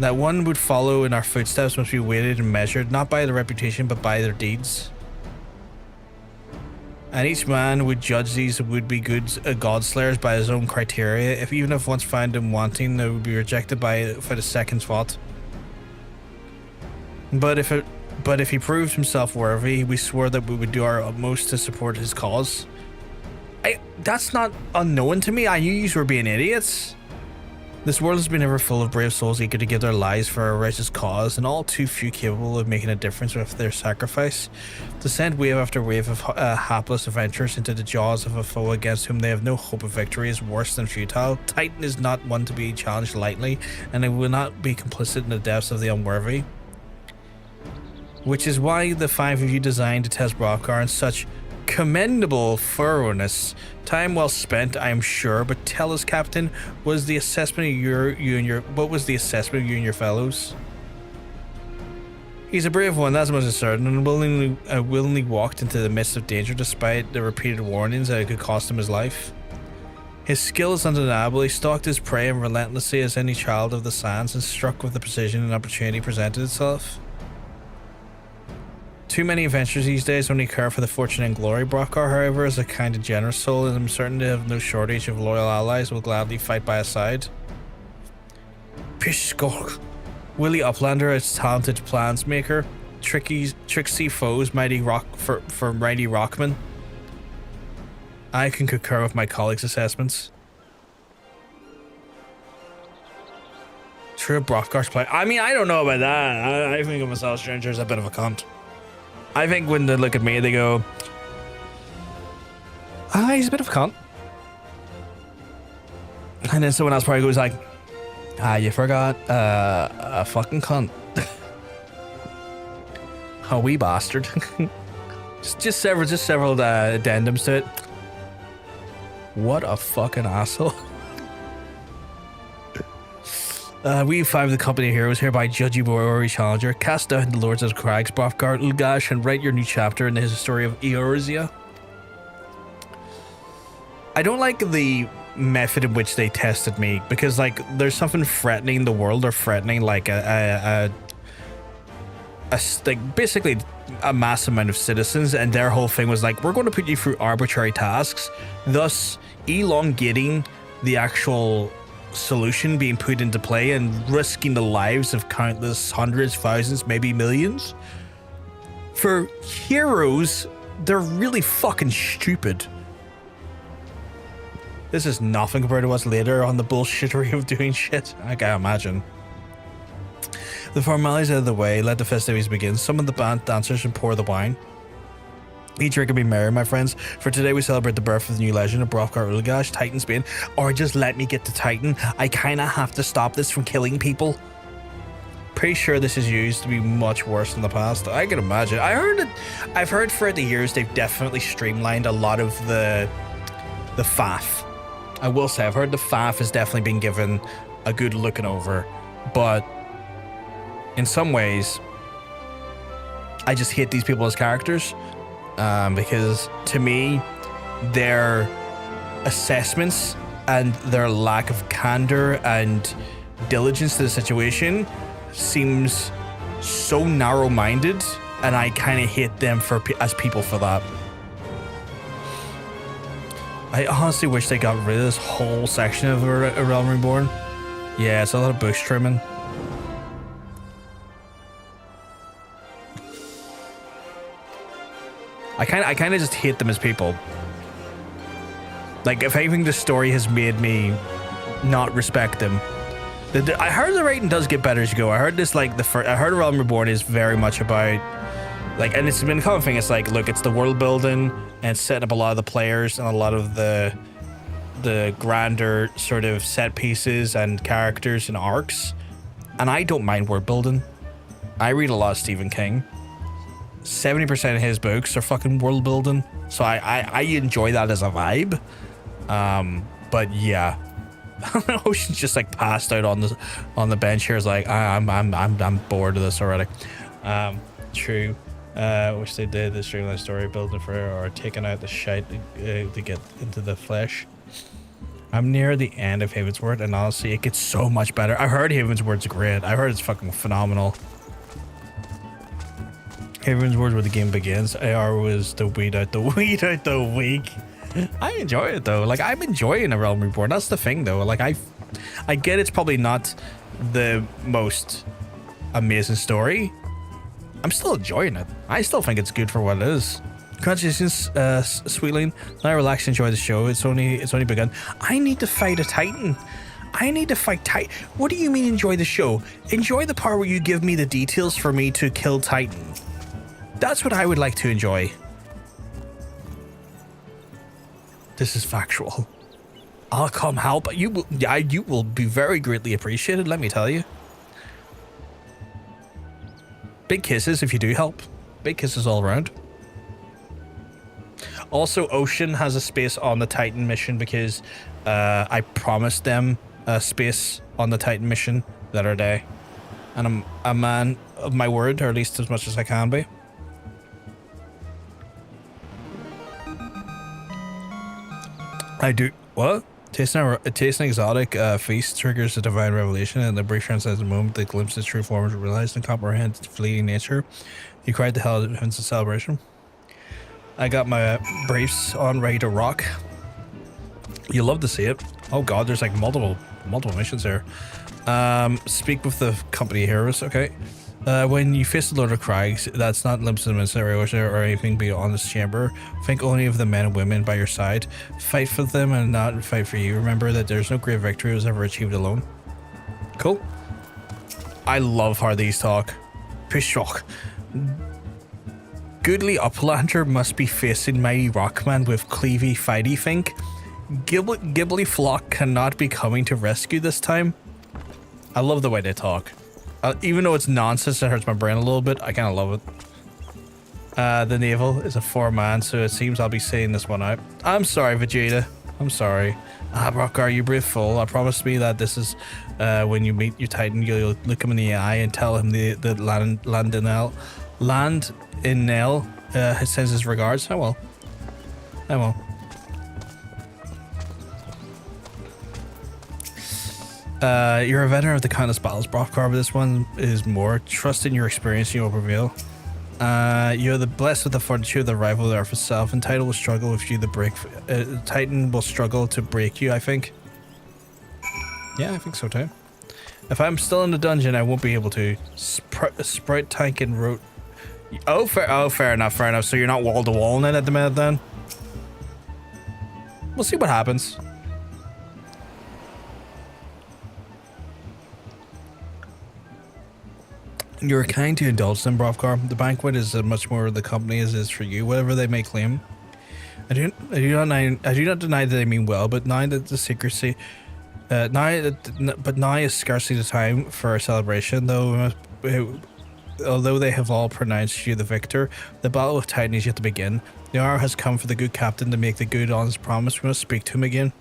that one would follow in our footsteps must be weighted and measured, not by their reputation, but by their deeds. And each man would judge these would-be godslayers by his own criteria. Even if once found them wanting, they would be rejected for the second thought. But if he proved himself worthy, we swore that we would do our utmost to support his cause. That's not unknown to me. I knew you were being idiots. This world has been ever full of brave souls eager to give their lives for a righteous cause, and all too few capable of making a difference with their sacrifice. To send wave after wave of hapless adventurers into the jaws of a foe against whom they have no hope of victory is worse than futile. Titan is not one to be challenged lightly, and it will not be complicit in the depths of the unworthy. Which is why the 5 of you designed to test Brothgar in such commendable thoroughness. Time well spent, I am sure, but tell us, Captain, was the assessment of what was the assessment of you and your fellows? He's a brave one, that's most certain, and willingly walked into the midst of danger despite the repeated warnings that it could cost him his life. His skill is undeniable. He stalked his prey and relentlessly as any child of the sands and struck with the precision an opportunity presented itself. Too many adventures these days only care for the fortune and glory. Brockar, however, is a kind and generous soul, and I'm certain to have no shortage of loyal allies will gladly fight by his side. Pishskolk. Willie Uplander, a talented plans maker. Tricksy foes, mighty rockmen. I can concur with my colleagues' assessments. True Brockgar's play. I mean, I don't know about that. I think of myself stranger as a bit of a cunt. I think when they look at me, they go, he's a bit of a cunt. And then someone else probably goes like, you forgot a fucking cunt. A wee bastard. just several addendums to it. What a fucking asshole. We five of the company of heroes hereby judge you Bory Challenger. Cast down the lords of Crags, Brothgar, Ulgash, and write your new chapter in the history of Eorzea. I don't like the method in which they tested me, because like there's something threatening the world, or threatening like like basically a mass amount of citizens, and their whole thing was like, we're going to put you through arbitrary tasks, thus elongating the actual solution being put into play and risking the lives of countless hundreds, thousands, maybe millions. For heroes, they're really fucking stupid. This is nothing compared to what's later on the bullshittery of doing shit, I can't imagine. The formalities out of the way, let the festivities begin. Summon the band dancers and pour the wine. Each drink can be merry, my friends, for today we celebrate the birth of the new legend of Brothgar Ulgash, Titan's Bane. Or just let me get to Titan. I kinda have to stop this from killing people. Pretty sure this is used to be much worse in the past. I can imagine. I've heard throughout the years they've definitely streamlined a lot of the faff. I will say, I've heard the faff has definitely been given a good looking over, but in some ways, I just hate these people as characters. Because to me, their assessments and their lack of candor and diligence to the situation seems so narrow-minded, and I kind of hate them as people for that. I honestly wish they got rid of this whole section of A Realm Reborn. Yeah, it's a lot of bush trimming. I kind of just hate them as people. Like, if anything, the story has made me not respect them. I heard the rating does get better as you go. I heard this, like, I heard A Realm Reborn is very much about, like, and it's been a common thing. It's like, look, it's the world building and it's setting up a lot of the players and a lot of the grander sort of set pieces and characters and arcs. And I don't mind world building. I read a lot of Stephen King. 70% of his books are fucking world building, so I enjoy that as a vibe. But yeah, Ocean's just like passed out on the bench here. Is like, I'm bored of this already. True. Which they did the streamline story building for, or taking out the shite to get into the flesh. I'm near the end of Havensward, and honestly, it gets so much better. I heard Havensward's great. I heard it's fucking phenomenal. Havensward, where the game begins. AR was the weed out the week. I enjoy it though. Like, I'm enjoying A Realm Reborn. That's the thing though. Like, I get it's probably not the most amazing story. I'm still enjoying it. I still think it's good for what it is. Congratulations, Sweetling. Now relax and enjoy the show. It's only begun. I need to fight a Titan. I need to fight Titan. What do you mean enjoy the show? Enjoy the part where you give me the details for me to kill Titan. That's what I would like to enjoy. This is factual. I'll come help. You will be very greatly appreciated, let me tell you. Big kisses if you do help. Big kisses all around. Also, Ocean has a space on the Titan mission because I promised them a space on the Titan mission the other day. And I'm a man of my word, or at least as much as I can be. I do. What? Tasting exotic feast triggers a divine revelation, and the brief transcends the moment the glimpse of true form is realized and comprehend its fleeting nature. You cried to hell at a celebration. I got my briefs on, ready to rock. You love to see it. Oh god, there's like multiple missions here. Speak with the company heroes. Okay. When you face a load of Crags, that's not Limsa Lominsa or anything beyond this chamber. Think only of the men and women by your side. Fight for them and not fight for you. Remember that there's no great victory was ever achieved alone. Cool. I love how these talk. Pishok. Goodly Uplander must be facing mighty Rockman with cleavy fighty think. Ghibli Flock cannot be coming to rescue this time. I love the way they talk. Even though it's nonsense, it hurts my brain a little bit. I kind of love it. The naval is a 4-man, so it seems I'll be saying this one out. I'm sorry, Vegeta. I'm sorry. Brockar, you breathe full. I promise me that this is when you meet your Titan, you'll look him in the eye and tell him that Landinel sends his regards. I will. You're a veteran of the countless battles, Brockar, but this one is more. Trust in your experience, you will prevail. You're the blessed with the fortitude of the rival of the earth itself, and Titan will struggle with you to break. Titan will struggle to break you, I think. Yeah, I think so too. If I'm still in the dungeon, I won't be able to. Sprite tank and road. Oh, fair enough. So you're not wall to wall in it at the minute, then. We'll see what happens. You're kind to indulge them, Brockar. The banquet is as much more of the company as it is for you, whatever they may claim. I do not deny that they mean well, but now that the secrecy, now is scarcely the time for a celebration. Although they have all pronounced you the victor, the battle with Titan is yet to begin. The hour has come for the good captain to make the good honest promise. We must speak to him again.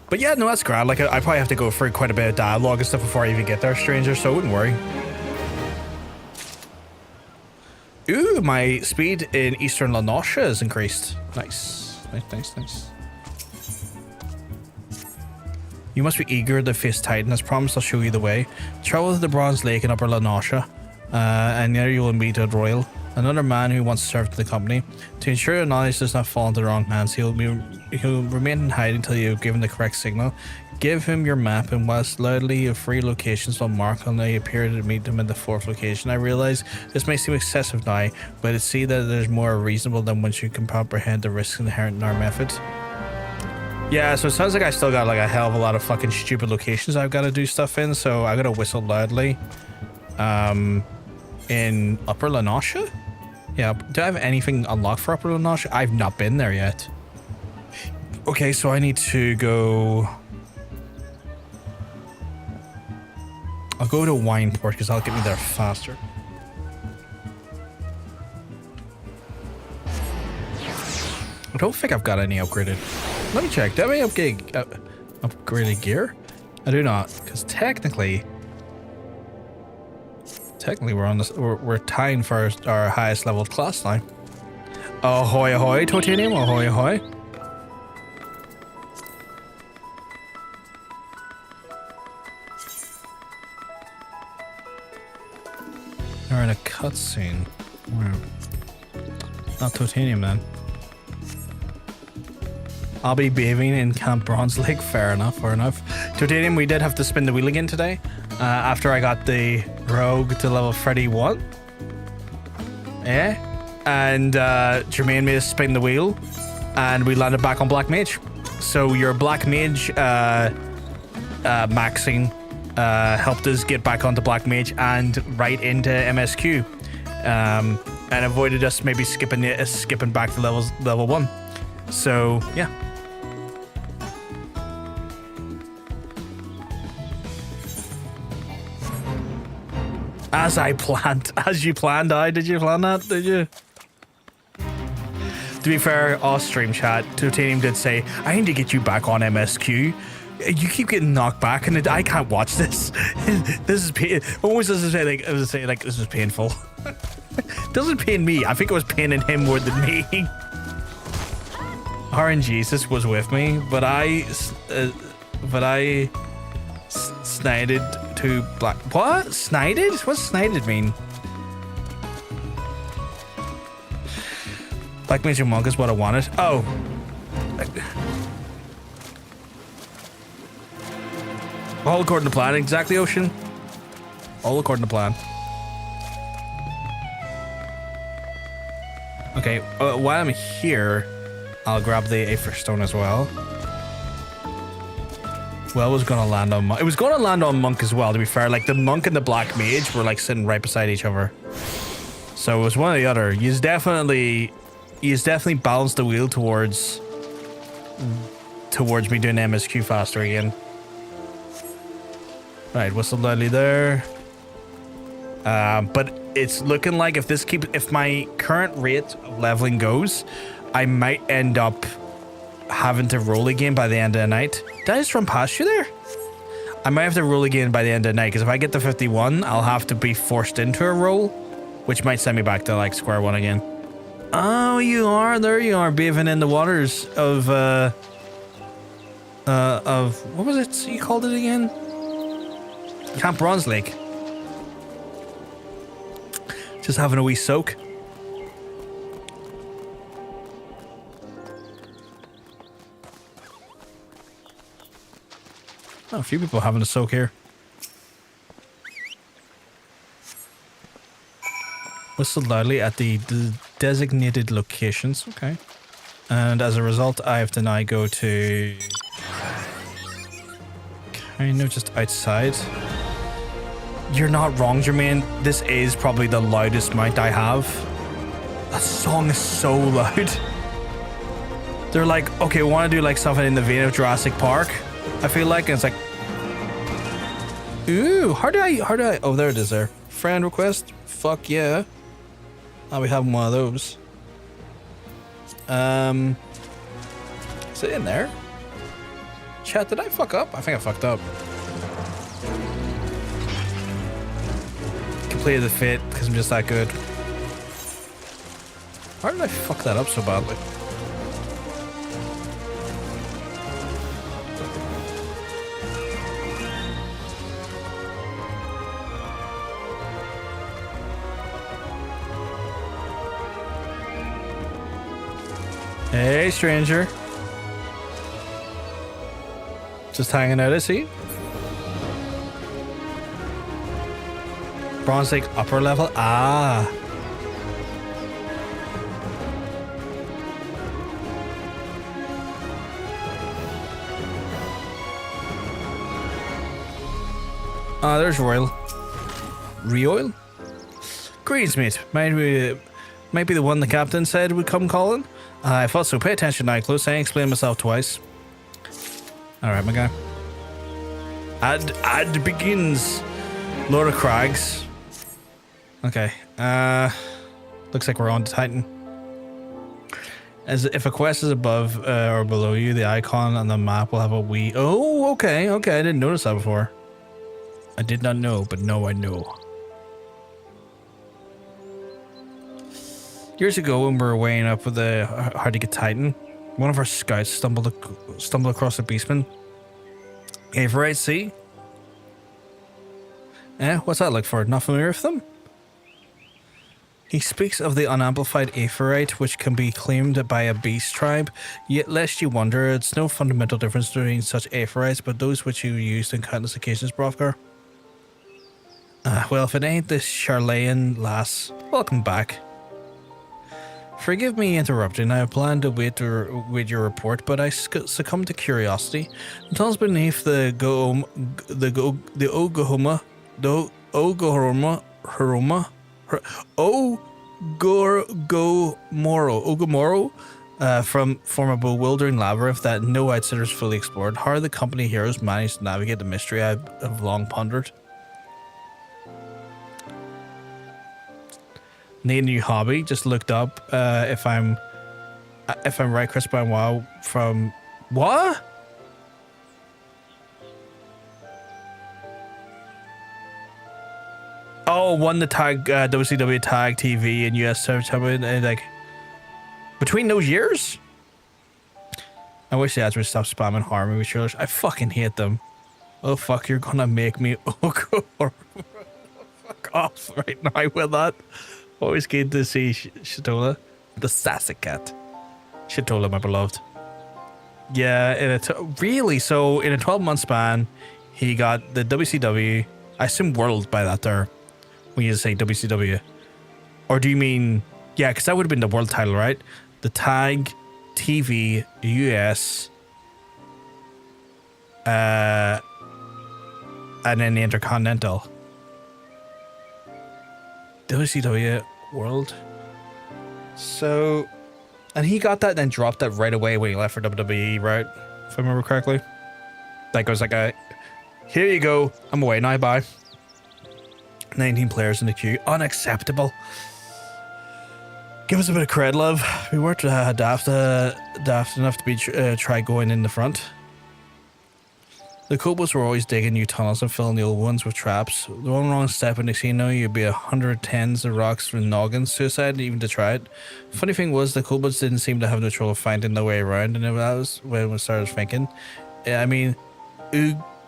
But yeah, no, that's grand. Like, I probably have to go for quite a bit of dialogue and stuff before I even get there, stranger, so I wouldn't worry. Ooh, my speed in Eastern Lanosha is increased. Nice. You must be eager to face Titan. As promised, I'll show you the way. Travel to the Bronze Lake in Upper Lanosha, and there you will meet a royal, another man who once served the company. To ensure your knowledge does not fall into the wrong hands, he'll remain in hiding until you have given the correct signal. Give him your map, and whilst loudly your 3 locations will mark on the appear to meet him in the 4th location. I realize this may seem excessive now, but it's see that there's more reasonable than once you can comprehend the risks inherent in our method. Yeah, so it sounds like I still got like a hell of a lot of fucking stupid locations I've got to do stuff in, so I gotta whistle loudly. In Upper Lanosha? Yeah, do I have anything unlocked for Upper Lanosha? I've not been there yet. Okay, so I need to go... I'll go to Wineport because that'll get me there faster. I don't think I've got any upgraded. Let me check. Do I have any upgraded gear? I do not, because technically we're on this. We're tying for our highest leveled class now. Ahoy, ahoy, Titanium! Ahoy, ahoy! We're in a cutscene. Not Titanium then. I'll be bathing in Camp Bronze Lake. Fair enough. Titanium, we did have to spin the wheel again today. After I got the rogue to level 31. Yeah. And Jermaine made us spin the wheel. And we landed back on Black Mage. So your Black Mage maxing helped us get back onto Black Mage and right into MSQ. And avoided us maybe skipping back to level 1. So, yeah. As you planned, did you plan that? Did you? To be fair, off stream chat, Titanium did say, I need to get you back on MSQ. You keep getting knocked back, and I can't watch this. This is almost as I say, like this is painful. It doesn't pain me. I think it was paining him more than me. RNGesus was with me, but I snided to black. What? Snided? What's snided mean? Black Mage Monk is what I wanted. Oh. All according to plan, exactly, Ocean. All according to plan. Okay, while I'm here, I'll grab the Aether Stone as well. Well, it was gonna land on Monk. It was gonna land on Monk as well, to be fair. Like, the Monk and the Black Mage were, like, sitting right beside each other. So it was one or the other. He's definitely balanced the wheel towards me doing MSQ faster again. Right, Whistle Deadly there. But it's looking like if my current rate of leveling goes, I might end up having to roll again by the end of the night. Did I just run past you there? I might have to roll again by the end of the night, because if I get to 51, I'll have to be forced into a roll, which might send me back to like square one again. Oh, there you are, bathing in the waters of what was it you called it again? Camp Bronze Lake. Just having a wee soak. Oh, a few people having a soak here. Whistle loudly at the designated locations. Okay. And as a result, I have to now go to kind of just outside. You're not wrong, Jermaine. This is probably the loudest mount I have. That song is so loud. They're like, okay, we want to do like something in the vein of Jurassic Park, I feel like. And it's like, ooh, how do I, oh, there it is there. Friend request. Fuck yeah. I'll be having one of those. Is it in there? Chat, did I fuck up? I think I fucked up. Completed the fit because I'm just that good. Why did I fuck that up so badly? Hey, stranger. Just hanging out, I see. Bronze Lake upper level. Ah. Ah, there's Royal. Re-oil? Greetings, mate. Might be the one the captain said would come calling. I thought so. Pay attention now, close. I explained myself twice. Alright, my guy. Ad begins. Lord of Crags. Okay. Looks like we're on to Titan. As if a quest is above or below you, the icon on the map will have a wee. Oh, okay, okay. I didn't notice that before. I did not know, but now I know. Years ago, when we were weighing up with the hard to get Titan, one of our scouts stumbled across a beastman. Averite, see? Eh, what's that like for? Not familiar with them? He speaks of the unamplified Aetherite, which can be claimed by a beast tribe. Yet, lest you wonder, it's no fundamental difference between such Aetherites, but those which you used in countless occasions, Brovkar. Well, if it ain't this Charlayan lass, welcome back. Forgive me interrupting. I have planned to wait your report, but I succumbed to curiosity. The tunnels beneath the Ogomoro form a bewildering labyrinth that no outsiders fully explored. How the company heroes managed to navigate the mystery I have long pondered. Need a new hobby. Just looked up. If I'm right, Chris by WoW from what? won the tag WCW Tag TV and US Champion like between those years. I wish the ads would stop spamming harming with trailers. I fucking hate them. Oh fuck, you're gonna make me fuck off right now with that. Always good to see Shitola, the sassy cat. Shitola, my beloved. Yeah, really. So in a 12-month span, he got the WCW. I assume World by that there. When you say WCW, or do you mean because that would have been the world title, right? The Tag TV US, and then the Intercontinental. WCW World. So, and he got that and then dropped that right away when he left for WWE, right? If I remember correctly. Like it was like a, here you go, I'm away now, bye. 19 players in the queue. Unacceptable. Give us a bit of cred, love. We weren't daft enough to be try going in the front. The kobolds were always digging new tunnels and filling the old ones with traps. The one wrong step in the casino, you'd be 110s of rocks from noggins suicide even to try it. Funny thing was, the kobolds didn't seem to have no trouble finding their way around, and that was when I started thinking. I mean,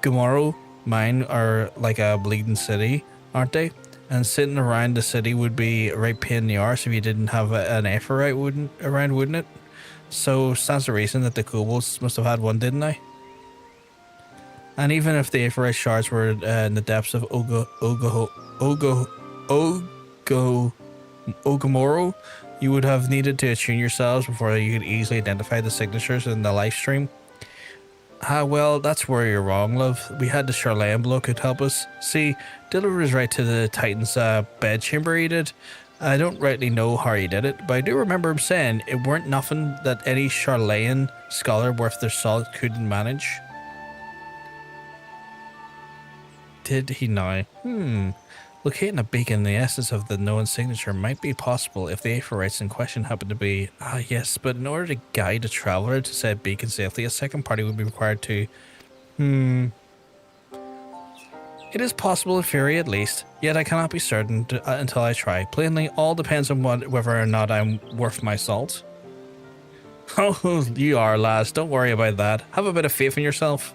Garuda mine are like a bleeding city, aren't they? And sitting around the city would be a right pain in the arse if you didn't have an Aphrodite wouldn't it? So stands to reason that the kobolds must have had one, didn't they? And even if the Aphrodite shards were in the depths of Ogamoro, you would have needed to attune yourselves before you could easily identify the signatures in the live stream. Well, that's where you're wrong, love. We had the Charlene bloke who'd help us. See, delivered us right to the Titan's bedchamber he did. I don't rightly know how he did it, but I do remember him saying it weren't nothing that any Charlene scholar worth their salt couldn't manage. Did he now? Locating a beacon in the essence of the known signature might be possible if the Aphrodite in question happened to be... yes, but in order to guide a traveler to said beacon safely, a second party would be required to... It is possible in theory at least, yet I cannot be certain until I try. Plainly, all depends on whether or not I'm worth my salt. Oh, you are, lass. Don't worry about that. Have a bit of faith in yourself.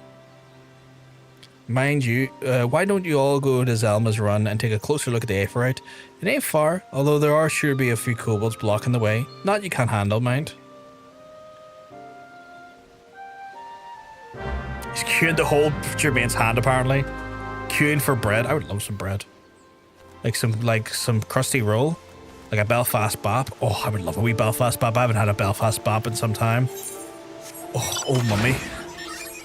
Mind you, why don't you all go to Zelma's run and take a closer look at the Aphrodite? It ain't far, although there are sure to be a few kobolds blocking the way. Not you can't handle, mind. He's queuing to hold Jermaine's hand, apparently. Queuing for bread. I would love some bread. Like some crusty roll. Like a Belfast bop. Oh, I would love a wee Belfast bop. I haven't had a Belfast bop in some time. Oh, mummy.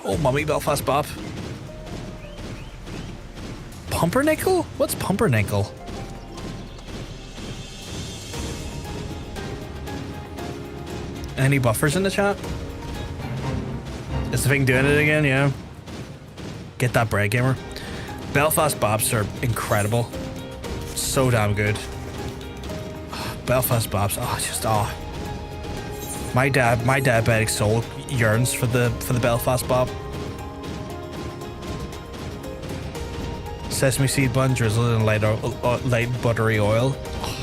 Oh, mummy, Belfast bop. Pumpernickel? What's pumpernickel? Any buffers in the chat? Is the thing doing it again? Yeah. Get that bread, gamer. Belfast bops are incredible. So damn good. Belfast bops. My diabetic soul yearns for the Belfast bop. Sesame seed bun drizzled in light buttery oil. Oh,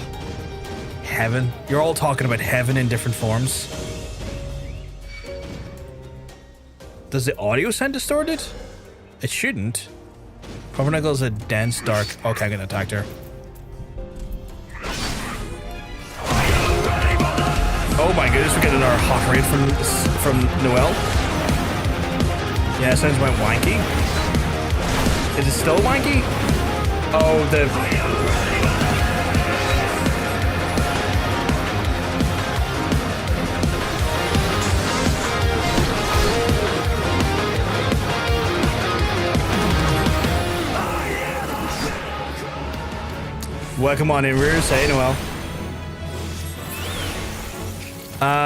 heaven. You're all talking about heaven in different forms. Does the audio sound distorted? It shouldn't. Pumpernickel is a dense, dark... Okay, I'm getting attacked here. Oh my goodness, we're getting our hot raid from Noelle. Yeah, it sounds went wanky. Is it still wanky? Oh, the... Welcome on in, Rears. Hey, Noelle.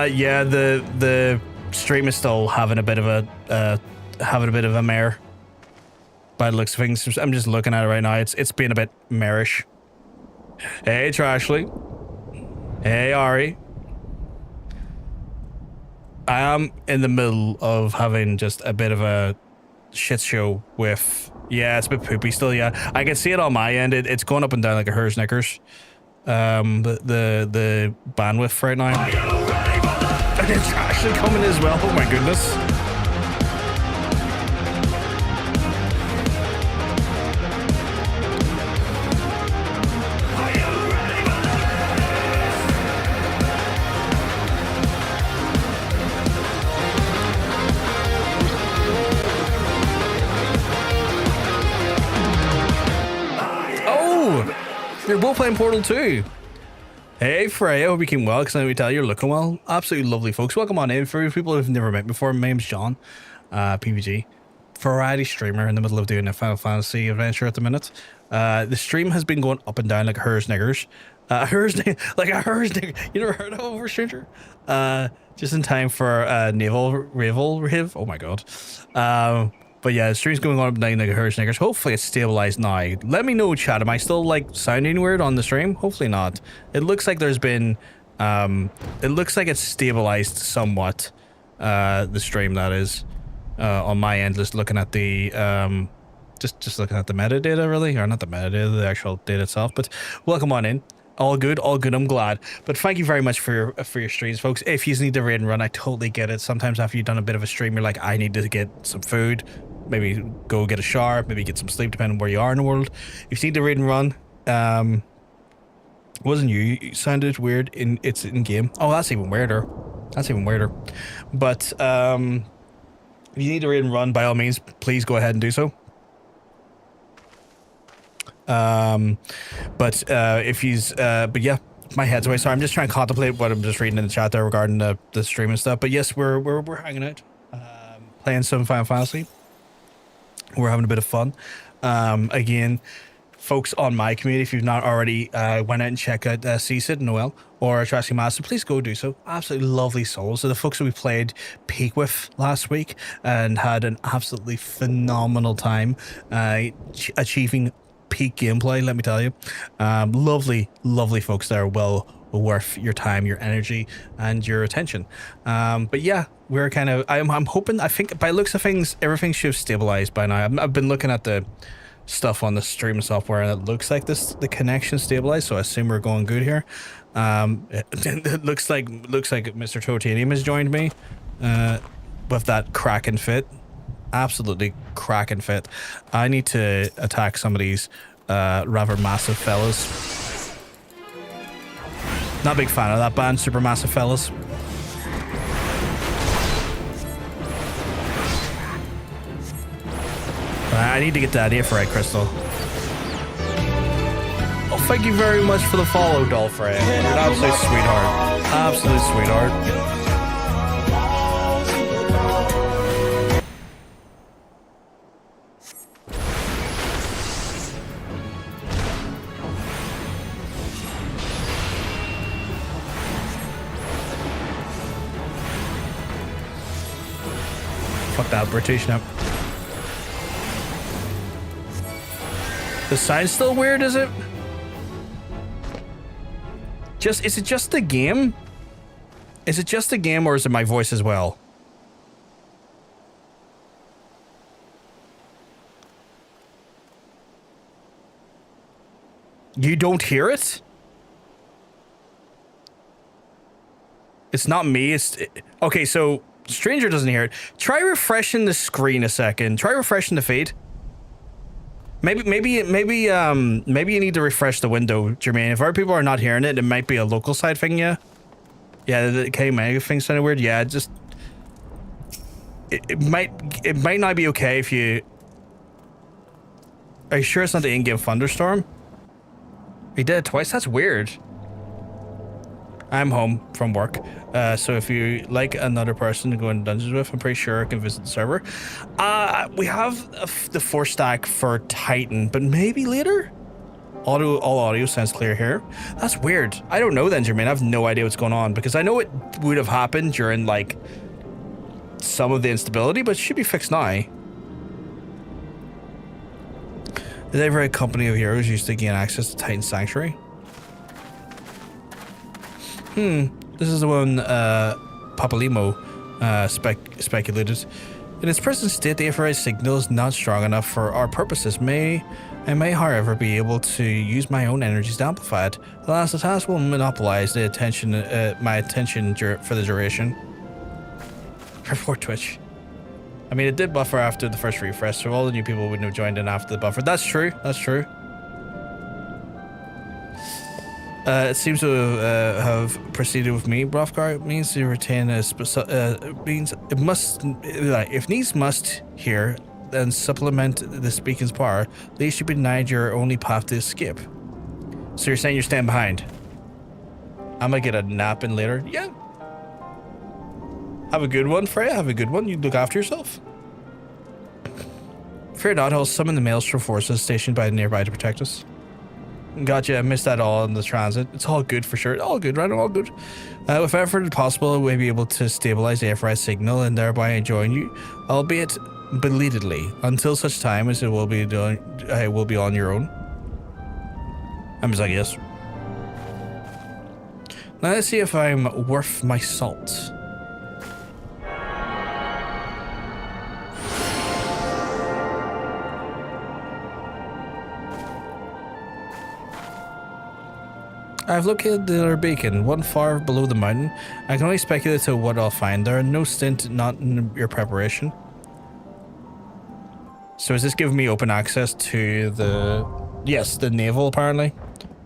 Yeah, the stream is still having a bit of a mare. By the looks of things, I'm just looking at it right now. It's being a bit marish. Hey, Trashley. Hey, Ari. I am in the middle of having just a bit of a shit show with Yeah, it's a bit poopy still. Yeah, I can see it on my end. It's going up and down like a hers knickers. The bandwidth right now. And it's actually coming as well. Oh my goodness. You're both playing Portal 2. Hey Frey, I hope you came well, because let me tell you, you're looking well. Absolutely lovely folks. Welcome on in. For people who've never met before, my name's John, PVG. Variety streamer in the middle of doing a Final Fantasy adventure at the minute. The stream has been going up and down like hers niggers. Like a hers nigger. You never heard of over stranger? Just in time for naval ravel riv. Oh my god. But yeah, the stream's going on up and down like a hers niggers. Hopefully it's stabilized now. Let me know, chat. Am I still like sounding weird on the stream? Hopefully not. It looks like there's been it looks like it's stabilized somewhat. The stream, that is. On my end, just looking at the just looking at the metadata, really, or not the metadata, the actual data itself. But welcome on in. All good, I'm glad. But thank you very much for your streams, folks. If you need to raid and run, I totally get it. Sometimes after you've done a bit of a stream, you're like, I need to get some food, maybe go get a shower, maybe get some sleep, depending on where you are in the world. If you need to raid and run, wasn't you sounded weird it's in game. Oh, that's even weirder. But if you need to raid and run, by all means, please go ahead and do so. But yeah, my head's away. Sorry, I'm just trying to contemplate what I'm just reading in the chat there regarding the stream and stuff. But yes, we're hanging out, playing some Final Fantasy. We're having a bit of fun. Again, folks on my community, if you've not already went out and checked out Cid, Noel, or Trashy Master, please go do so. Absolutely lovely souls. So the folks that we played Peak with last week and had an absolutely phenomenal time achieving peak gameplay, let me tell you. Lovely folks there. Well worth your time, your energy, and your attention. But yeah, we're kind of, I'm hoping, I think by looks of things, everything should have stabilized by now. I've been looking at the stuff on the stream software, and it looks like the connection stabilized, so I assume we're going good here. It looks like Mr. Totanium has joined me with that cracking fit. Absolutely cracking fit. I need to attack some of these rather massive fellas. Not a big fan of that band, super massive fellas. I need to get that Aphrodite crystal. Oh, thank you very much for the follow, Dolphin. You're an absolute sweetheart. Absolute sweetheart. Fuck that British now. The sound's still weird, is it? Is it just the game? Is it just the game, or is it my voice as well? You don't hear it? It's not me, okay, so Stranger doesn't hear it. Try refreshing the screen a second. Try refreshing the feed. Maybe you need to refresh the window, Jermaine. If other people are not hearing it, it might be a local side thing, yeah? Yeah, the K-Mega thing sounded weird. Yeah, just... It might not be okay if you... Are you sure it's not the in-game thunderstorm? He did it twice? That's weird. I'm home from work, so if you like another person to go in dungeons with, I'm pretty sure I can visit the server. We have the 4-stack for Titan, but maybe later? All audio sounds clear here. That's weird. I don't know then, Jermaine. I have no idea what's going on, because I know it would have happened during, like, some of the instability, but it should be fixed now. Is ever a company of heroes used to gain access to Titan Sanctuary? This is the one Papalimo speculated. In its present state, the infrared signal is not strong enough for our purposes. I may, however, be able to use my own energies to amplify it. Alas, the task will monopolize the attention, my attention for the duration. Report Twitch. I mean, it did buffer after the first refresh, so all the new people wouldn't have joined in after the buffer. That's true. That's true. It seems to have proceeded with me. Brothgar means to retain a means it must, like, if needs must here, then supplement the beacon's power. Least you be denied your only path to escape. So you're saying you're staying behind? I'm gonna get a nap in later. Yeah. Have a good one, Freya. Have a good one. You look after yourself. Fear not, I'll summon the Maelstrom forces stationed by nearby to protect us. Gotcha, I missed that all in the transit. It's all good for sure. All good, right? All good. If effort possible, we'll be able to stabilize the infrared signal and thereby join you, albeit belatedly, until such time as it will be on your own. I'm just like, yes. Now let's see if I'm worth my salt. I've located their beacon, one far below the mountain. I can only speculate to what I'll find. There are no stint not in your preparation. So is this giving me open access to the... Yes, the naval apparently.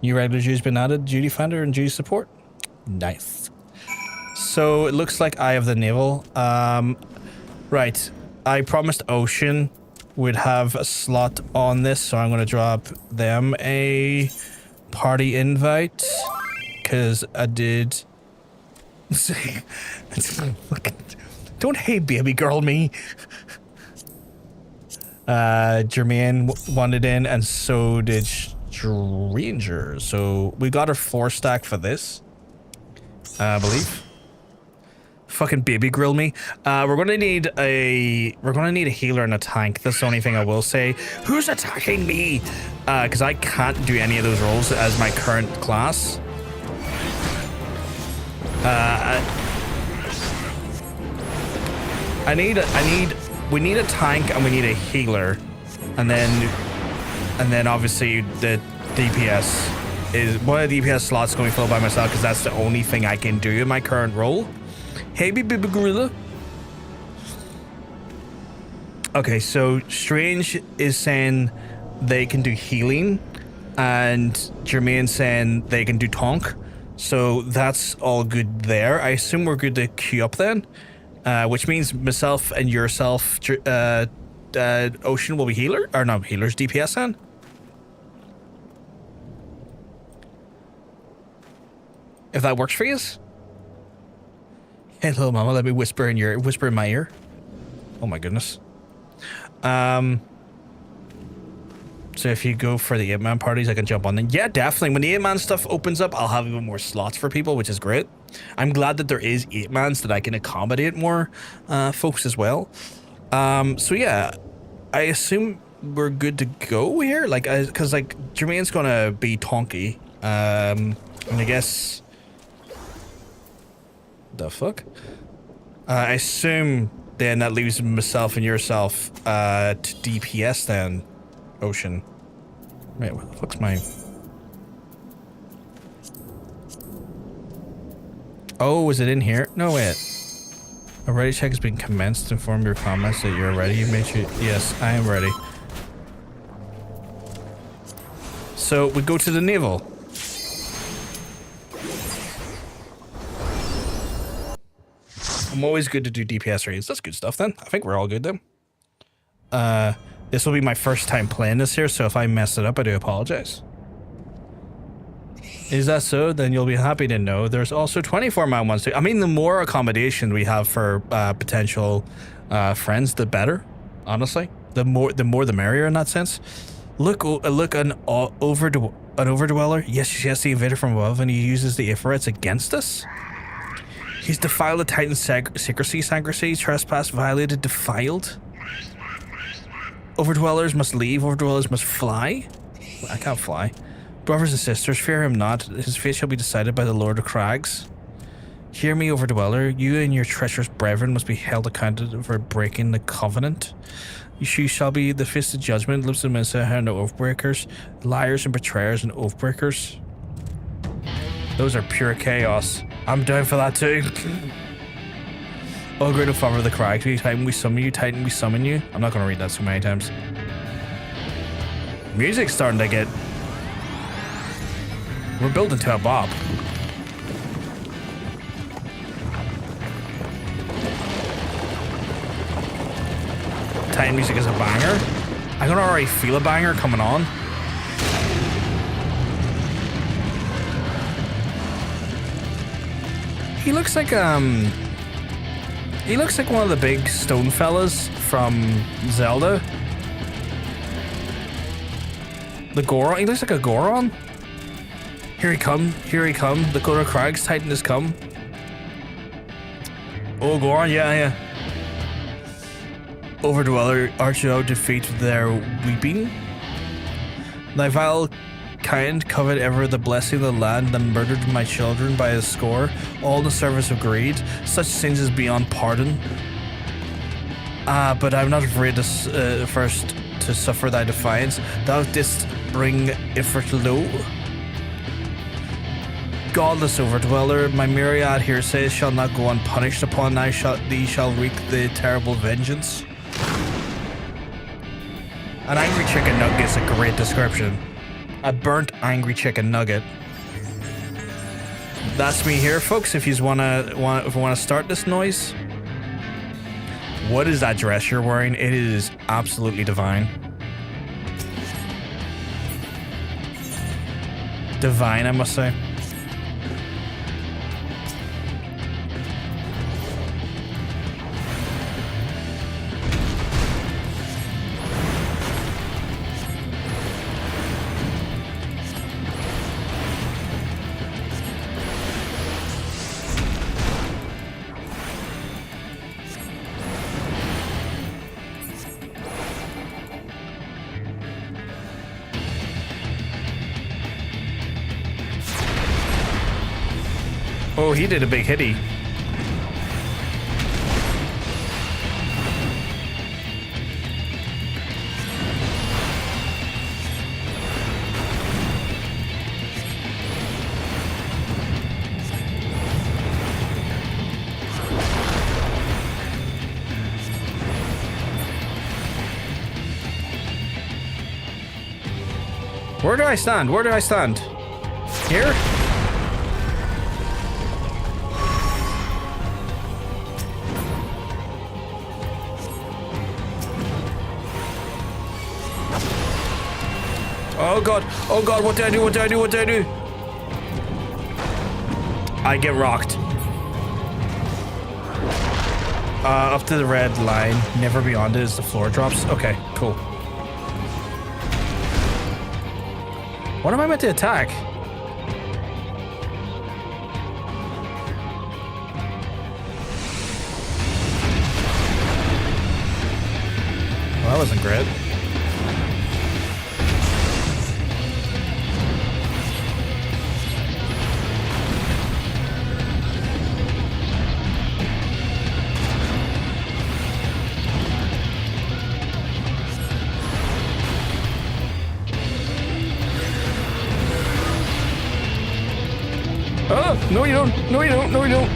New regular duties been added, duty finder and duty support. Nice. So it looks like I have the naval. Right. I promised Ocean would have a slot on this, so I'm going to drop them a party invite, because I did say, don't hate baby girl me. Jermaine wanted in, and so did Stranger. So we got a 4-stack for this, I believe. Fucking baby grill me. We're gonna need a healer and a tank. That's the only thing I will say. Who's attacking me? Because I can't do any of those roles as my current class. We need a tank and we need a healer, and then obviously the DPS is one of the DPS slots going to be filled by myself, because that's the only thing I can do in my current role. Hey, baby gorilla. Okay, so Strange is saying they can do healing, and Jermaine saying they can do tonk. So that's all good there. I assume we're good to queue up then, which means myself and yourself, Ocean will be healer, or no, healers DPS then. If that works for you. Hey, little mama, let me whisper in my ear. Oh my goodness. So if you go for the 8-man parties, I can jump on them. Yeah, definitely. When the 8-man stuff opens up, I'll have even more slots for people, which is great. I'm glad that there is 8-mans that I can accommodate more folks as well. So yeah, I assume we're good to go here. Like, because like Jermaine's gonna be tonky. And I guess. The fuck? I assume then that leaves myself and yourself to DPS then, Ocean. Wait, what the fuck's my... Oh, is it in here? No, wait. A ready check has been commenced. Inform your comments that you're ready. Make sure... Yes, I am ready. So, we go to the naval. I'm always good to do DPS raids. That's good stuff then. I think we're all good then. This will be my first time playing this here, so if I mess it up, I do apologize. Is that so? Then you'll be happy to know there's also 24-man ones too. I mean, the more accommodation we have for potential friends, the better. Honestly, the more the merrier in that sense. Look, an overdweller. Yes, the invader from above, and he uses the Ifrits against us. He's defiled the Titan's secrecy, trespass, violated, defiled. Overdwellers must leave, overdwellers must fly. I can't fly. Brothers and sisters, fear him not. His fate shall be decided by the Lord of Crags. Hear me, Overdweller. You and your treacherous brethren must be held accountable for breaking the covenant. You shall be the fist of judgment. Limsa Lominsa and the oathbreakers, liars and betrayers and oathbreakers. Those are pure chaos. I'm down for that too. Oh, great of Father of the Crags, we Titan, we summon you. Titan, we summon you. I'm not gonna read that so many times. Music's starting to get... We're building to a bop. Titan music is a banger. I can already feel a banger coming on. He looks like one of the big stone fellas from Zelda. The Goron. He looks like a Goron. Here he come. Here he come. The Coda Crags Titan has come. Oh, Goron. Yeah. Overdweller, Archeo defeat their weeping. Thy vile kind covet ever the blessing of the land that murdered my children by a score, all in the service of greed. Such sins is beyond pardon. But I'm not afraid to first to suffer thy defiance. Thou didst bring effort low. Godless Overdweller, my myriad hearsays shall not go unpunished. Upon thee shall wreak the terrible vengeance. An angry chicken nugget is a great description. A burnt angry chicken nugget. That's me here, folks. If you wanna start this noise. What is that dress you're wearing? It is absolutely divine. Divine, I must say. Oh, he did a big hitty. Where do I stand? Where do I stand? Here? Oh god, what do I do? What do I do? What do I do? I get rocked. Up to the red line, never beyond it as the floor drops. Okay, cool. What am I meant to attack? Well, that wasn't great. Oh, no you don't. No you don't. No you don't.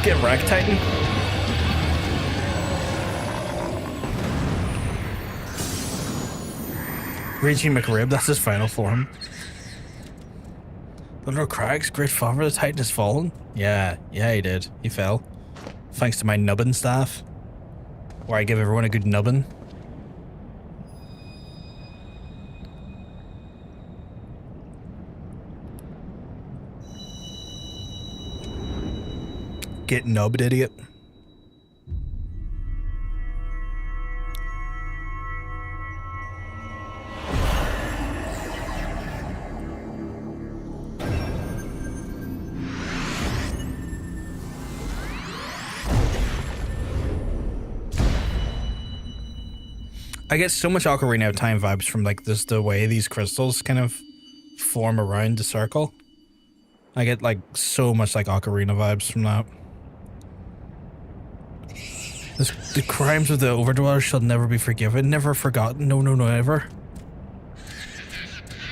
Get wrecked, Titan. Raging McRib, that's his final form. Thunder Crags, great father, the Titan has fallen. Yeah, he did. He fell. Thanks to my nubbin staff. Where I give everyone a good nubbin. Get nubbed, idiot. I get so much Ocarina of Time vibes from like this, the way these crystals kind of form around the circle. I get like so much like Ocarina vibes from that. The crimes of the Overdwellers shall never be forgiven, never forgotten, no, ever.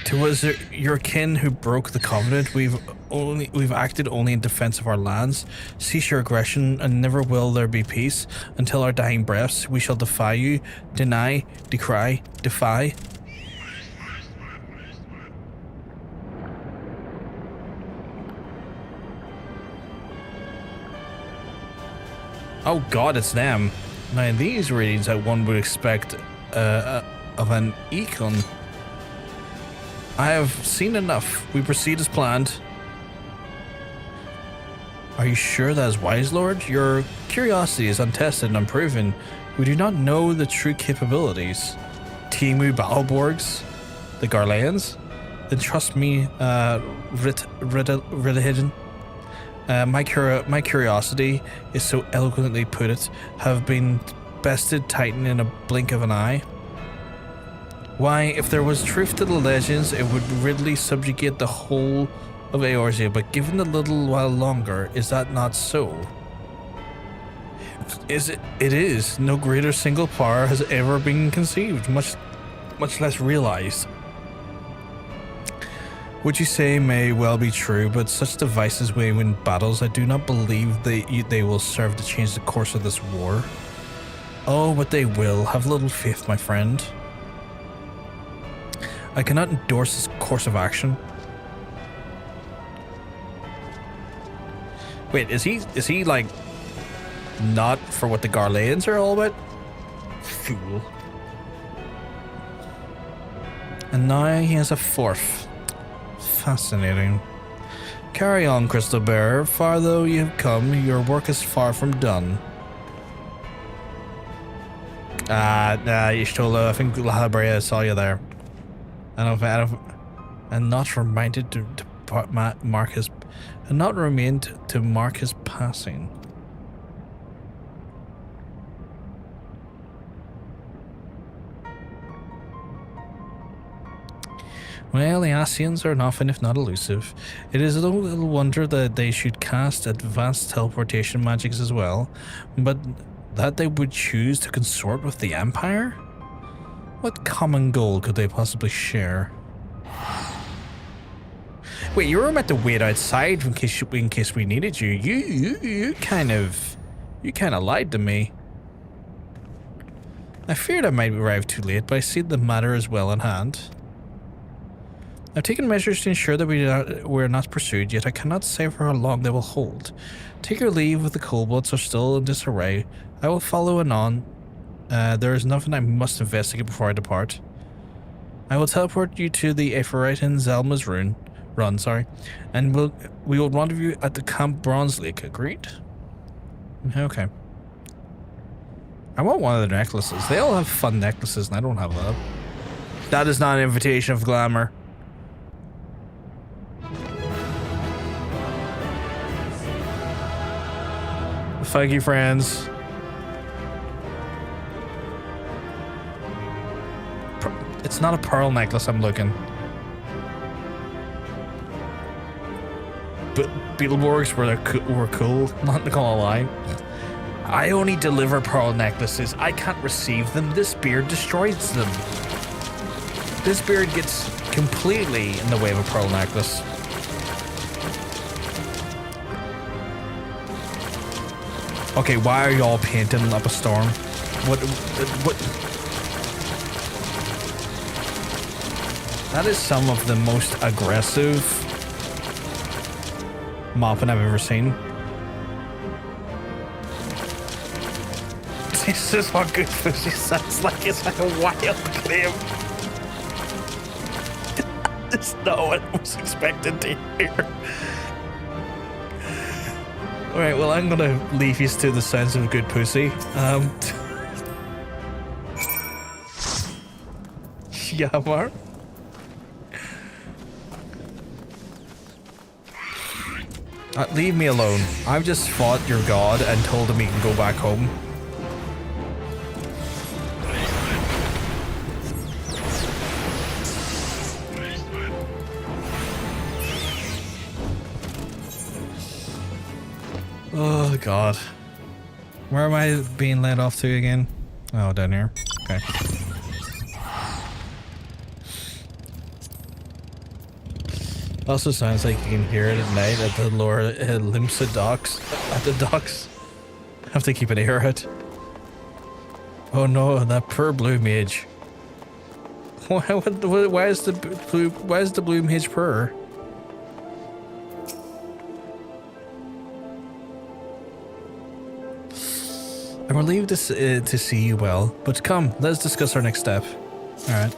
To us, your kin who broke the covenant, we've acted only in defense of our lands. Cease your aggression, and never will there be peace until our dying breaths. We shall defy you, deny, decry, defy. Oh God, it's them. Now in these readings, one would expect of an econ. I have seen enough. We proceed as planned. Are you sure that is wise, Lord? Your curiosity is untested and unproven. We do not know the true capabilities. Timu Battleborgs? The Garleans? Then trust me, Ridahidden. My curiosity is so eloquently put it, have been bested Titan in a blink of an eye. Why, if there was truth to the legends, it would readily subjugate the whole of Eorzea, but given a little while longer, is that not so? It is. No greater single power has ever been conceived, much less realized. What you say may well be true, but such devices may win battles. I do not believe they will serve to change the course of this war. Oh, but they will. Have little faith, my friend. I cannot endorse this course of action. Wait, is he like not for what the Garleans are all about? Fool. And now he has a fourth. Fascinating. Carry on, Crystal Bearer. Far though you have come, your work is far from done. Y'shtola, I think Lahabrea saw you there. And not reminded to mark his, and not remained to mark his passing. Well, the Ascians are often, if not elusive. It is no little wonder that they should cast advanced teleportation magics as well, but that they would choose to consort with the Empire? What common goal could they possibly share? Wait, you were meant to wait outside in case we needed you. You kind of lied to me. I feared I might arrive too late, but I see the matter is well in hand. I've taken measures to ensure that we're not pursued, yet I cannot say for how long they will hold. Take your leave with the Coldbloods are still in disarray. I will follow anon. There is nothing I must investigate before I depart. I will teleport you to the Aphorite in Zelma's run, and we will rendezvous at the Camp Bronze Lake. Agreed? Okay. I want one of their necklaces. They all have fun necklaces, and I don't have that. That is not an invitation of Glamour. Thank you, friends. It's not a pearl necklace I'm looking. But Beetleborgs were cool, not gonna lie. I only deliver pearl necklaces. I can't receive them. This beard destroys them. This beard gets completely in the way of a pearl necklace. Okay, why are y'all painting up a storm? What? That is some of the most aggressive mopping I've ever seen. This is what good pussy sounds like. It's like a wild claim. That's not what I was expecting to hear. Alright, well, I'm gonna leave you to the sounds of good pussy. Yeah, Mark. Leave me alone. I've just fought your god and told him he can go back home. god. Where am I being led off to again? Oh, down here. Okay. Also sounds like you can hear it at night at the lower Limsa docks. At the docks. Have to keep an ear out. Oh no, that poor blue mage. Why is the blue mage purr? I'm relieved to see you well, but come, let's discuss our next step. Alright.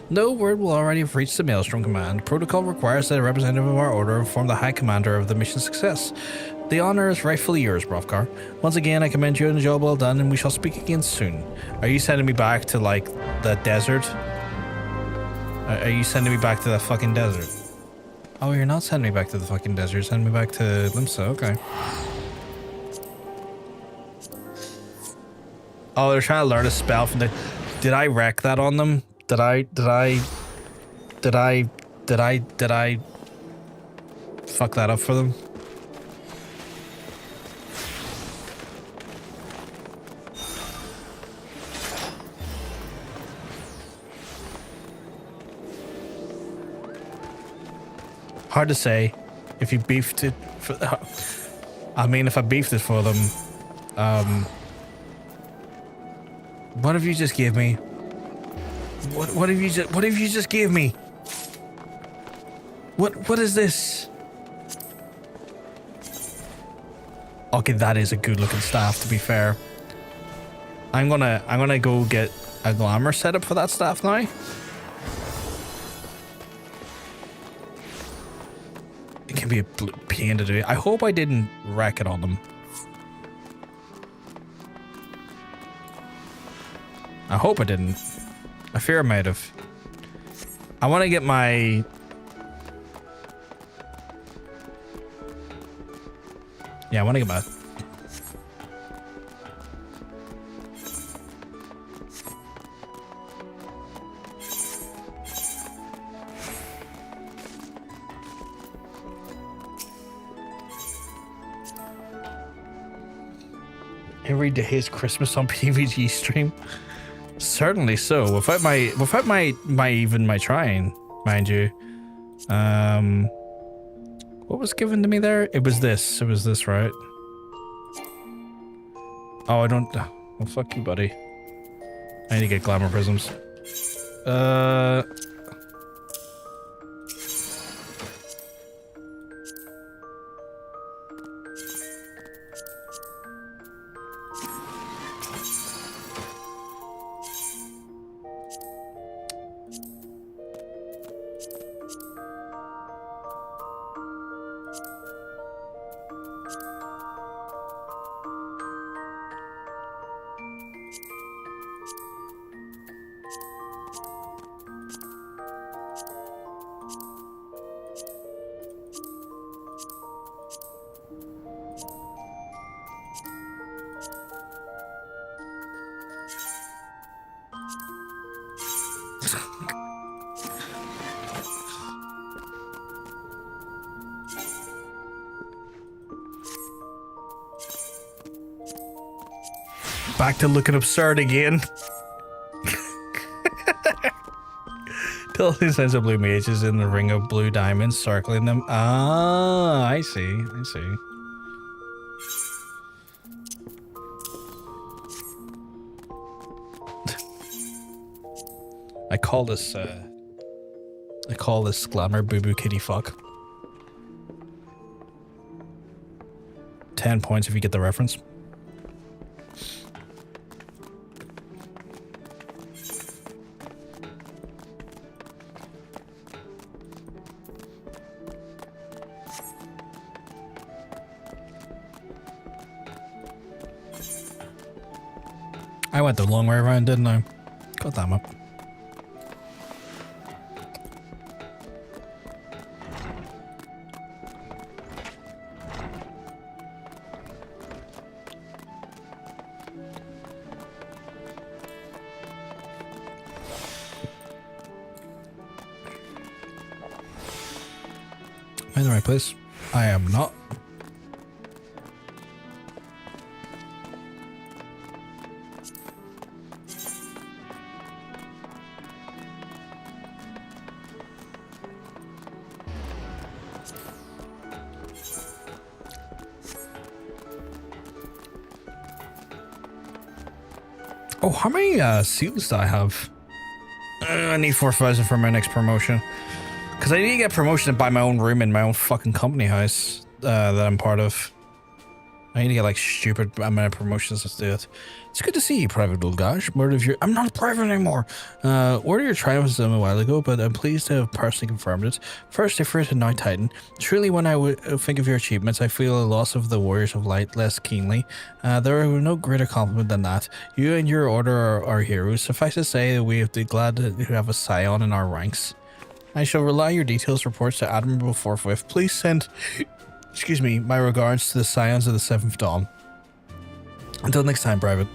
No word will already have reached the Maelstrom Command. Protocol requires that a representative of our order inform the High Commander of the mission's success. The honor is rightfully yours, Brovkar. Once again, I commend you on a job well done, and we shall speak again soon. Are you sending me back to, like, the desert? Are you sending me back to the fucking desert? Oh, you're not sending me back to the fucking desert. You're sending me back to Limsa. Okay. Oh, they're trying to learn a spell from the... Did I wreck that on them? Did I fuck that up for them? Hard to say. If you beefed it for, I mean, if I beefed it for them, what have you just gave me? What have you just gave me? What is this? Okay, that is a good looking staff, to be fair. I'm gonna go get a glamour setup for that staff now. It can be a pain to do. I hope I didn't wreck it on them. I hope I didn't. I fear I might have. I want to get my... Yeah, I want to get my... Every day is Christmas on PVG stream. Certainly so. Without my trying, mind you. What was given to me there? It was this. It was this, right? Oh, I don't. Well, fuck you, buddy. I need to get glamour prisms. Back to looking absurd again. Tilly sends a blue mages in the ring of blue diamonds circling them. Ah, I see. I see. I call this glamour boo boo kitty fuck. 10 points if you get the reference. I went the long way around, didn't I? God damn it. in the right place? I am not. Oh, how many seals do I have? I need 4,000 for my next promotion. Because I need to get promotion to buy my own room in my own fucking company house that I'm part of. I need to get like stupid amount of promotions to do it. It's good to see you, Private Bulgash. I'm not a private anymore. Order your triumphs a while ago, but I'm pleased to have personally confirmed it. First Ifrit and now Titan. Truly, when I would think of your achievements, I feel a loss of the Warriors of Light less keenly. There are no greater compliment than that. You and your order are heroes. Suffice to say, we have been glad to have a Scion in our ranks. I shall rely your details reports to Admirable forthwith. Please send, excuse me, my regards to the Scions of the 7th Dawn. Until next time, Private.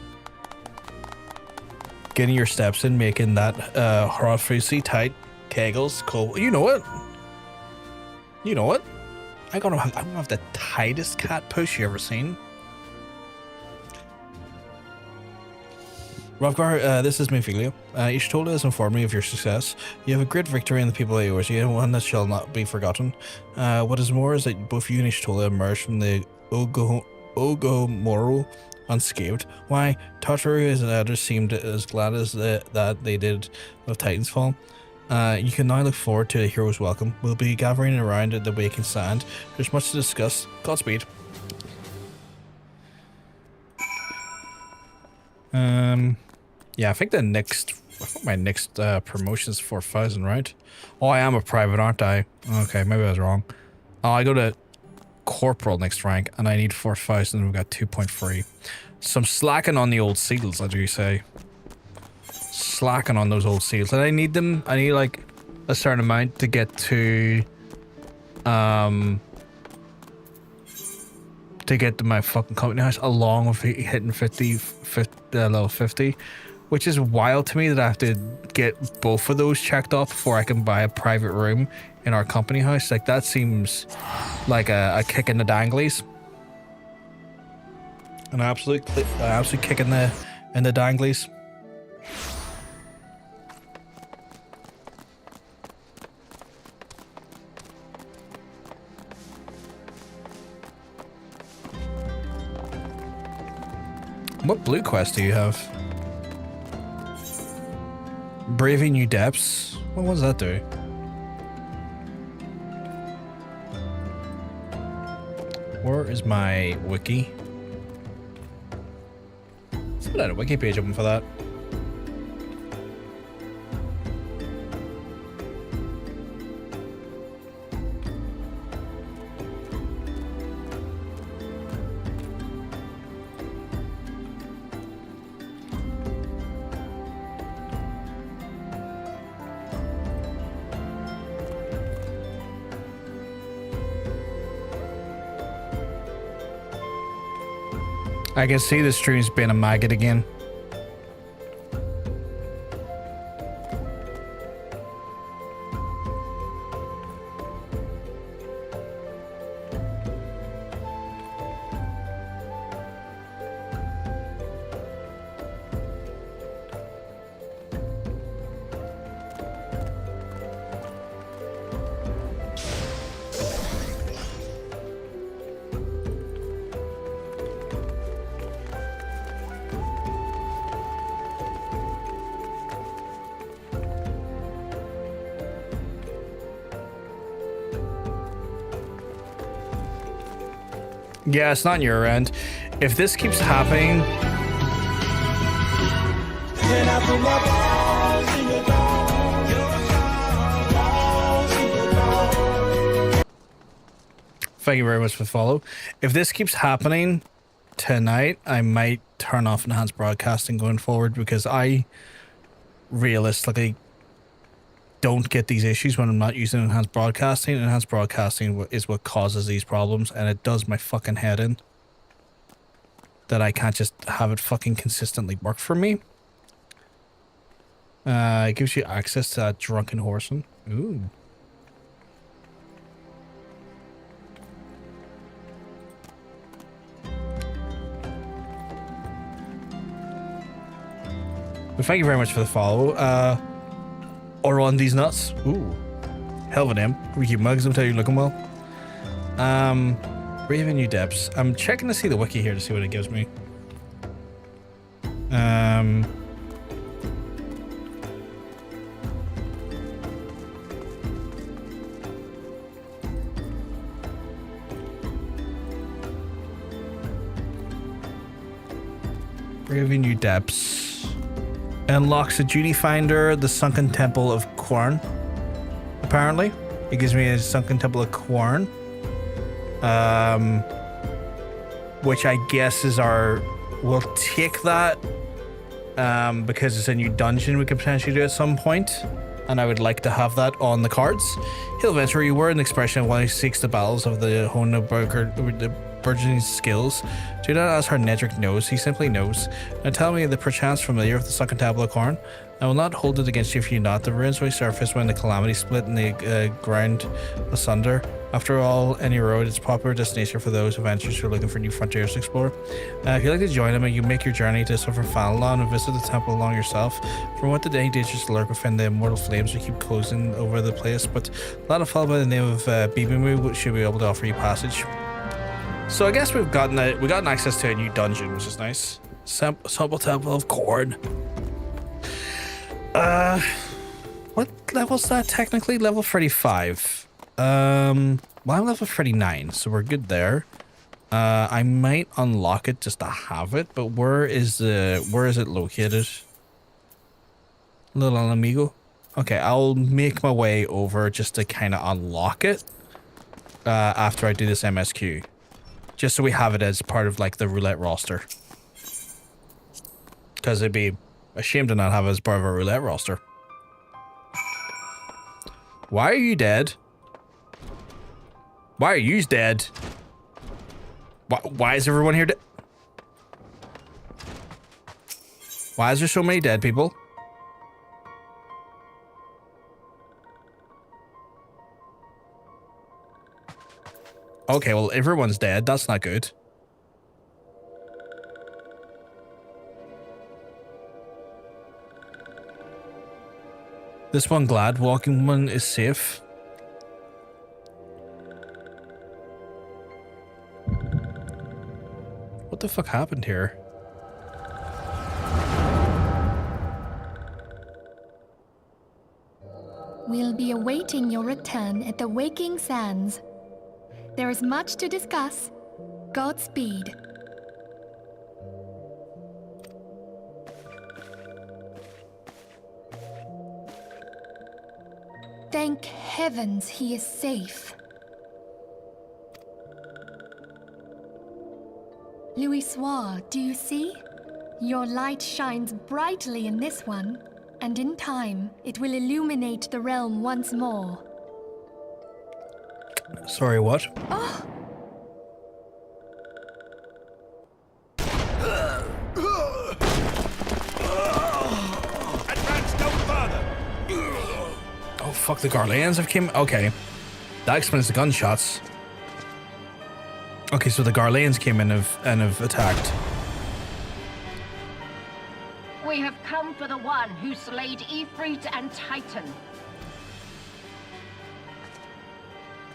Getting your steps in, making that horrifically tight kegels cool. You know what? You know what? I'm gonna have the tightest cat push you ever seen. Rovgar, this is Mephiglio. Ishtola has informed me of your success. You have a great victory in the people of yours, and one that shall not be forgotten. What is more is that both you and Ishtola emerged from the Ogomoro unscathed. Why, Tartaru and others seemed as glad as that they did with Titan's fall. You can now look forward to a hero's welcome. We'll be gathering around at the waking sand. There's much to discuss. Godspeed. Yeah, I think my next promotion is 4,000, right? Oh, I am a private, aren't I? Okay, maybe I was wrong. Oh, I go to corporal next rank, and I need 4,000. We've got 2.3. So I'm slacking on the old seals, as you say. Slacking on those old seals, and I need them. I need like a certain amount to get to my fucking company house, along with hitting level 50, which is wild to me that I have to get both of those checked off before I can buy a private room in our company house. Like, that seems like a kick in the danglies. An absolute kick in the danglies. What blue quest do you have? Braving New Depths? What does that do? Where is my wiki? Someone had a wiki page open for that. I can see the stream's been a maggot again. Yeah, it's not on your end. If this keeps happening... Thank you very much for the follow. If this keeps happening tonight, I might turn off enhanced broadcasting going forward, because I realistically don't get these issues when I'm not using enhanced broadcasting. Enhanced broadcasting is what causes these problems, and it does my fucking head in that I can't just have it fucking consistently work for me. It gives you access to that drunken horseman. Ooh. But thank you very much for the follow. Or on these nuts. Ooh. Hell of a name. We keep mugs until you're looking well. Brave New Depths. I'm checking to see the wiki here to see what it gives me. Brave New Depths. Unlocks a duty finder, the Sunken Temple of Quorn. Apparently. It gives me a Sunken Temple of Quorn. Which I guess is our... We'll take that. Because it's a new dungeon we could potentially do at some point. And I would like to have that on the cards. He'll venture you were an expression while he seeks the battles of the burgeoning skills. Do not ask how Nedric knows, he simply knows. Now tell me the perchance familiar with the Sunken Temple of Corn. I will not hold it against you if you not. The ruins will surface when the calamity split and the ground asunder. After all, any road is a popular destination for those adventurers who are looking for new frontiers to explore. If you'd like to join them, you make your journey to Silver Fanalon and visit the temple along yourself. From what the day dangers lurk within the immortal flames we keep closing over the place, but a lot of fellow by the name of Bibimu should be able to offer you passage. So I guess we've gotten access to a new dungeon, which is nice. Simple Temple of Corn. What level's that technically? Level 35. Well, I'm level 39, so we're good there. I might unlock it just to have it, but where is it located? Little amigo. Okay, I'll make my way over just to kind of unlock it after I do this MSQ. Just so we have it as part of like the roulette roster. Because it'd be a shame to not have it as part of a roulette roster. Why are you dead? Why are you dead? Why is everyone here dead? Why is there so many dead people? Okay, well, everyone's dead. That's not good. This one glad walking one is safe. What the fuck happened here? We'll be awaiting your return at the Waking Sands. There is much to discuss. Godspeed. Thank heavens he is safe. Louisoire, do you see? Your light shines brightly in this one, and in time, it will illuminate the realm once more. Sorry, what? Oh! Advance no further. Oh, fuck, the Garlands have came... Okay. That explains the gunshots. Okay, so the Garlands came in and have attacked. We have come for the one who slayed Ifrit and Titan.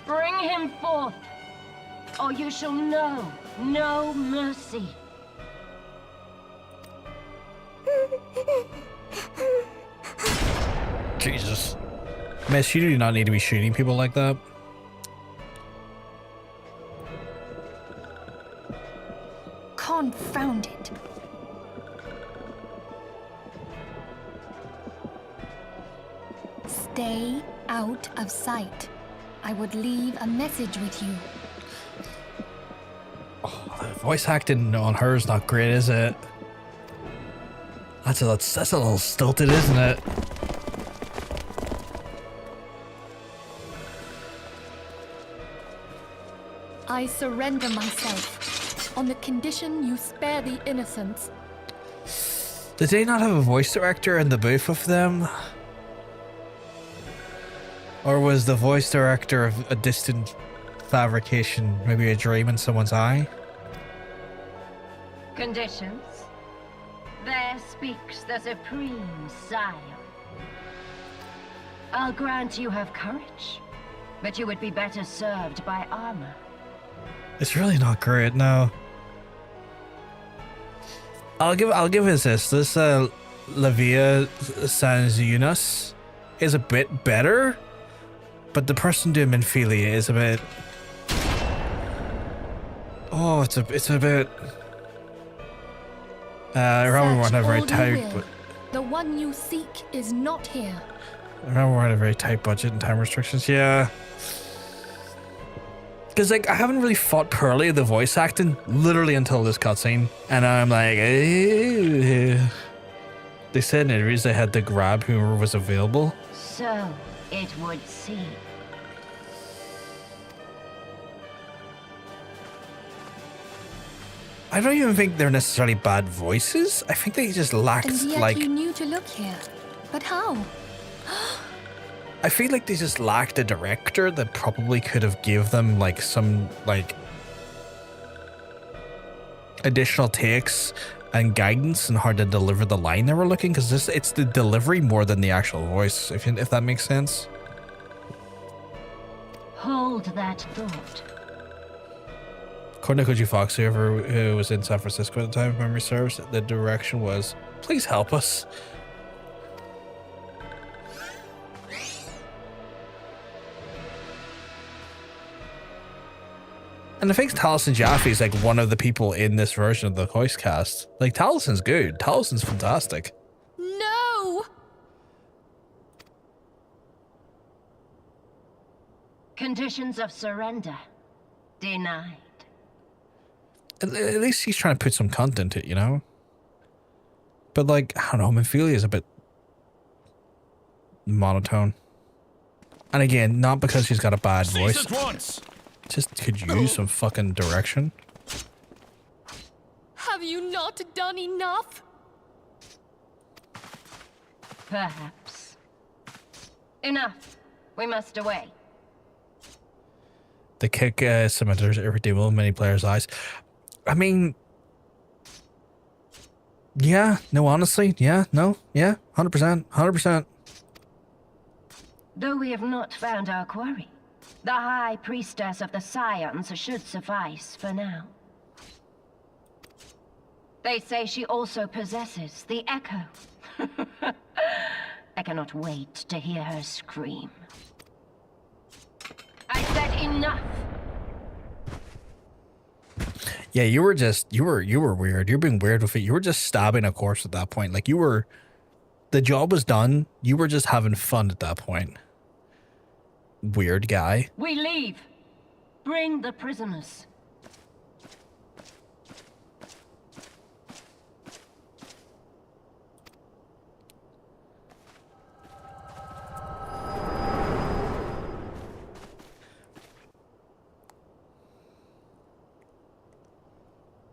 Bring him forth, or you shall know no mercy. Jesus. Miss, you do not need to be shooting people like that. Confound it. Stay out of sight. I would leave a message with you. Oh, the voice acting on her is not great, is it? That's a little stilted, isn't it? I surrender myself, on the condition you spare the innocents. Did they not have a voice director in the booth with them? Or was the voice director of a distant fabrication, maybe a dream in someone's eye? Conditions? There speaks the supreme Scion. I'll grant you have courage, but you would be better served by armor. It's really not great, no. I'll give us this. This Lavia Sans Unis is a bit better, but the person doing Minfilia is a bit. Oh, it's a bit. I remember we weren't a very tight. The one you seek is not here. I remember we had a very tight budget and time restrictions. Yeah. Because, like, I haven't really fought Pearly, the voice acting, literally until this cutscene. And I'm like, ew. They said in interviews they had to grab whoever was available. So it would seem. I don't even think they're necessarily bad voices. I think they just lacked, And yet like... you knew to look here. But how? I feel like they just lacked a director that probably could have give them like some like additional takes and guidance on how to deliver the line they were looking, because it's the delivery more than the actual voice, if that makes sense. Hold that thought. According to Koji Fox, who was in San Francisco at the time, if memory serves, the direction was, please help us. And I think Taliesin Jaffe is like one of the people in this version of the voice cast. Like, Talison's good. Talison's fantastic. No! Conditions of surrender denied. At least he's trying to put some content in it, you know? But like, I don't know, Minfilia is a bit monotone. And again, not because she's got a bad voice. Just could use some fucking direction. Have you not done enough? Perhaps. Enough. We must away. The kick cementers irredeemable in many players' eyes. I mean, yeah, no, honestly, yeah, no, yeah, 100%, 100%. Though we have not found our quarry, the High Priestess of the Scions should suffice for now. They say she also possesses the Echo. I cannot wait to hear her scream. I said enough! Yeah, you were weird. You're being weird with it. You were just stabbing a corpse at that point. Like, the job was done. You were just having fun at that point. Weird guy. We leave. Bring the prisoners.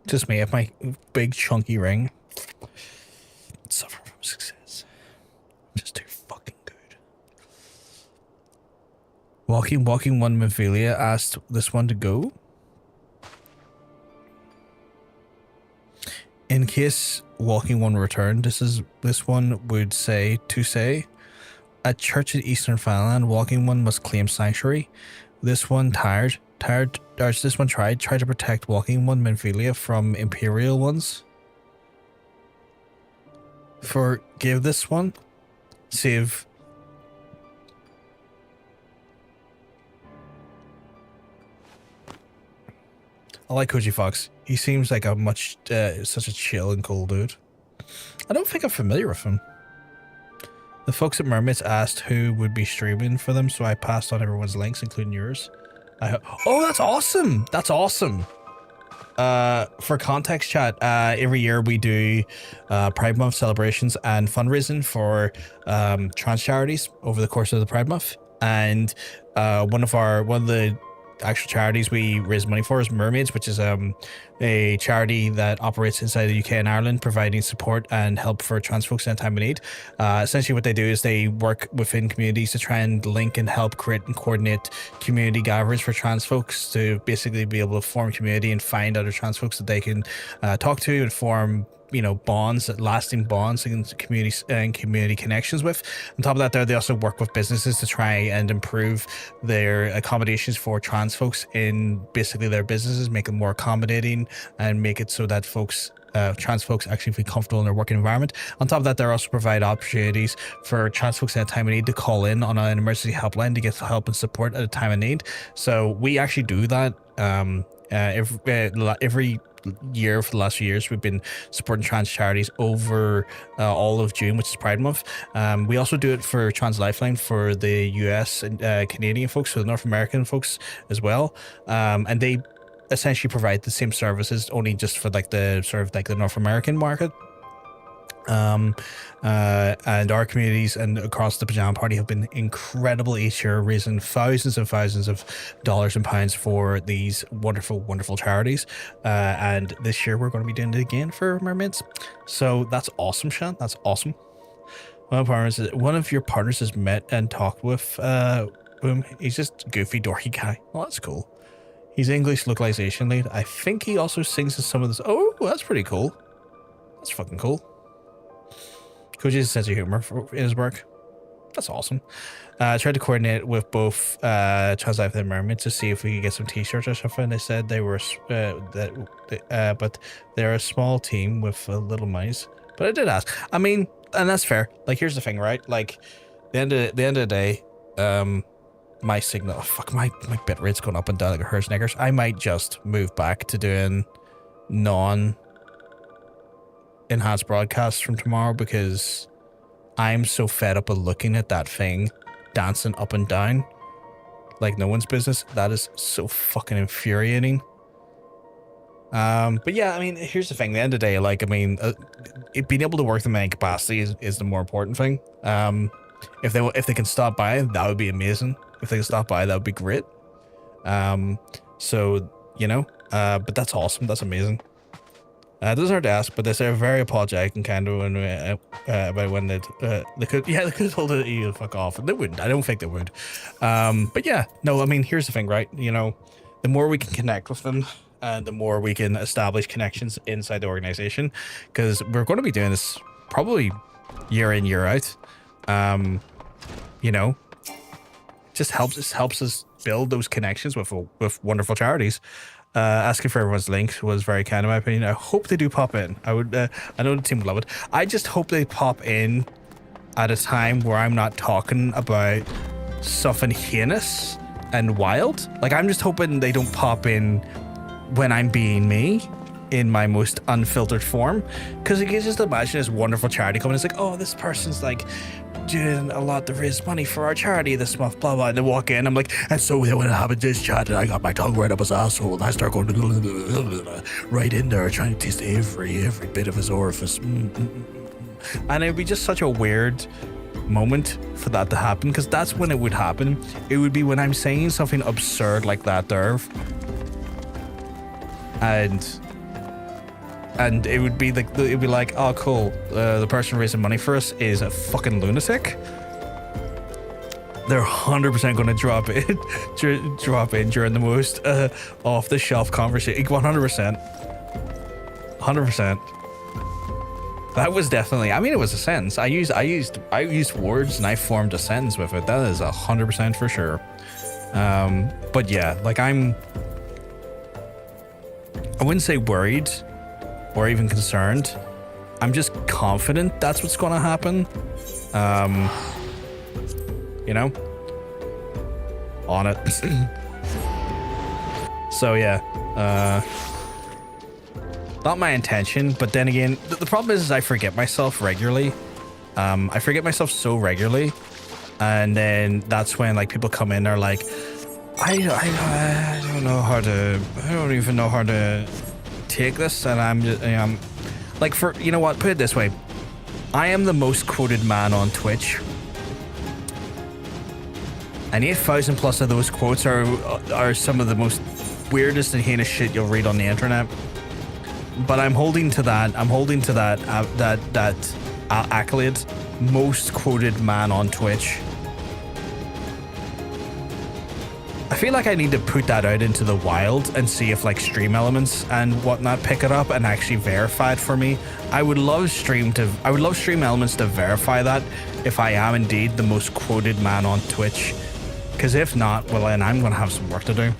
Just me at my big chunky ring. Suffer from success. Just too fucking good. Walking one Minfilia asked this one to go. In case Walking One returned, this one would say to say, at church in Eastern Finland, Walking One must claim sanctuary. This one tried to protect Walking One Minfilia from Imperial ones. Forgive this one. Save. I like Koji Fox. He seems like such a chill and cool dude. I don't think I'm familiar with him. The folks at Mermaids asked who would be streaming for them, so I passed on everyone's links, including yours. Oh, that's awesome! That's awesome. For context, chat, every year we do Pride Month celebrations and fundraising for trans charities over the course of the Pride Month, and one of the actual charities we raise money for is Mermaids, which is a charity that operates inside the UK and Ireland, providing support and help for trans folks in a time of need. Essentially what they do is they work within communities to try and link and help create and coordinate community gatherings for trans folks to basically be able to form community and find other trans folks that they can talk to and form, you know, bonds, lasting bonds and community connections with. On top of that, they also work with businesses to try and improve their accommodations for trans folks in basically their businesses, make them more accommodating and make it so that trans folks actually feel comfortable in their working environment. On top of that, they also provide opportunities for trans folks in a time of need to call in on an emergency helpline to get help and support at a time of need. So we actually do that every year for the last few years. We've been supporting trans charities over all of June, which is Pride Month. We also do it for Trans Lifeline for the US and Canadian folks, for the North American folks as well. And they essentially provide the same services, only just for like the sort of like the North American market. And our communities and across the Pajama Party have been incredible each year, raising thousands and thousands of dollars and pounds for these wonderful, wonderful charities. And this year we're going to be doing it again for mermaids. So that's awesome, Sean. That's awesome. One of your partners has met and talked with he's just a goofy, dorky guy. Well, that's cool. He's English localization lead. I think he also sings in some of this. Oh, that's pretty cool. That's fucking cool. Coach has a sense of humor in his work. That's awesome. I tried to coordinate with both Trans Life and Mermaids to see if we could get some t-shirts or something. They said they were but they're a small team with little mice. But I did ask. I mean, and that's fair. Like, here's the thing, right? Like, the end of the day, my signal, my bit rate's going up and down like a herd snickers. I might just move back to doing enhanced broadcasts from tomorrow, because I'm so fed up of looking at that thing dancing up and down like no one's business. That is so fucking infuriating. But yeah, I mean, here's the thing. At the end of the day, like, I mean, being able to work the main capacity is the more important thing. If they can stop by, that would be amazing. If they can stop by, that would be great. So, you know, but that's awesome. That's amazing. It doesn't hurt to ask, but they're very apologetic and kind of about when they could have told you to fuck off, and they wouldn't. I don't think they would. But yeah, no, I mean, here's the thing, right? You know, the more we can connect with them, and the more we can establish connections inside the organization, because we're going to be doing this probably year in, year out. You know, just helps us build those connections with wonderful charities. Asking for everyone's links was very kind, in my opinion. I hope they do pop in. I know the team would love it. I just hope they pop in at a time where I'm not talking about something heinous and wild. Like, I'm just hoping they don't pop in when I'm being me in my most unfiltered form, because you can just imagine this wonderful charity coming. It's like, oh, this person's like doing a lot to raise money for our charity this month, blah blah, and they walk in, I'm like, and so when I have this chat and I got my tongue right up his asshole and I start going right in there trying to taste every bit of his orifice, and it'd be just such a weird moment for that to happen, because that's when it would happen. It would be when I'm saying something absurd like that there, and it would be like, oh cool, the person raising money for us is a fucking lunatic. They're 100% going to drop in during the most off the shelf conversation. 100%. That was definitely, I mean, it was a sentence. I used words and I formed a sentence with it. That is 100% for sure. But yeah, like, I wouldn't say worried or even concerned. I'm just confident that's what's going to happen. You know, on it. So yeah, not my intention, but then again, the problem is I forget myself regularly. I forget myself so regularly, and then that's when like people come in and are like, I don't even know how to take this, and I'm just, like, for, you know what, put it this way, I am the most quoted man on Twitch, and 8,000 plus of those quotes are some of the most weirdest and heinous shit you'll read on the internet. But I'm holding to that. I'm holding to that accolade. Most quoted man on Twitch. I feel like I need to put that out into the wild and see if like Stream Elements and whatnot pick it up and actually verify it for me. I would love Stream Elements to verify that if I am indeed the most quoted man on Twitch. Because if not, well then I'm gonna have some work to do.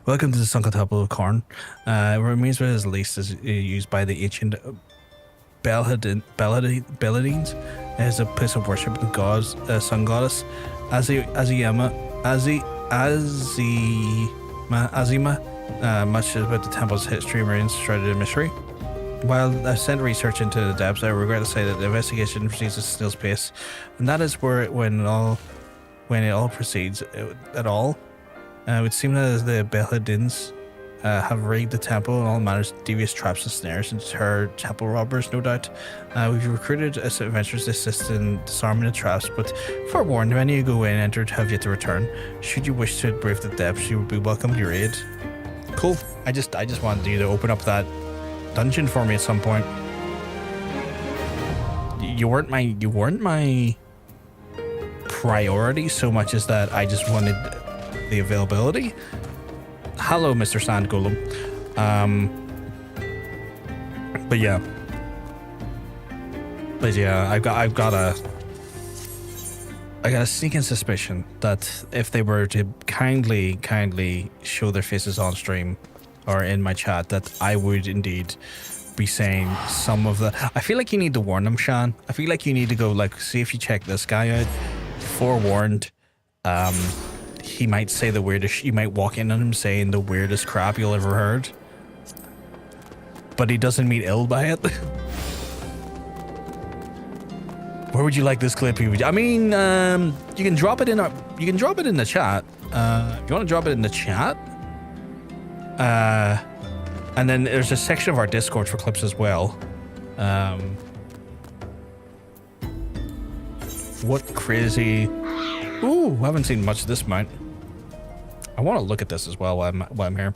Welcome to the sunken temple of Corn. It remains what is least is used by the ancient Belladines as a place of worship of the gods, sun goddess Azima. Much about the temple's history remains shrouded in mystery. While I've sent research into the depths, I regret to say that the investigation proceeds at snail's pace, and that is when it all proceeds at all. It would seem that as the Belladins have rigged the temple and all matters devious traps and snares and deter temple robbers, no doubt. We've recruited adventurers to assist in disarming the traps, but forewarned, if any who go in and entered have yet to return. Should you wish to brave the depths, you would be welcome to your aid. Cool. I just wanted you to open up that dungeon for me at some point. You weren't my priority so much as that I just wanted the availability. Hello, Mr. Sand Golem. But yeah, I got a sneaking suspicion that if they were to kindly show their faces on stream or in my chat, that I would indeed be saying some of the. I feel like you need to warn them, Sean. I feel like you need to go like, see if you check this guy out. Forewarned. He might say the weirdest. You might walk in on him saying the weirdest crap you'll ever heard, but he doesn't mean ill by it. Where would you like this clip? I mean, you can drop it in our. You can drop it in the chat. If you want to drop it in the chat, and then there's a section of our Discord for clips as well. What crazy? Ooh, I haven't seen much of this mount. I want to look at this as well while I'm here.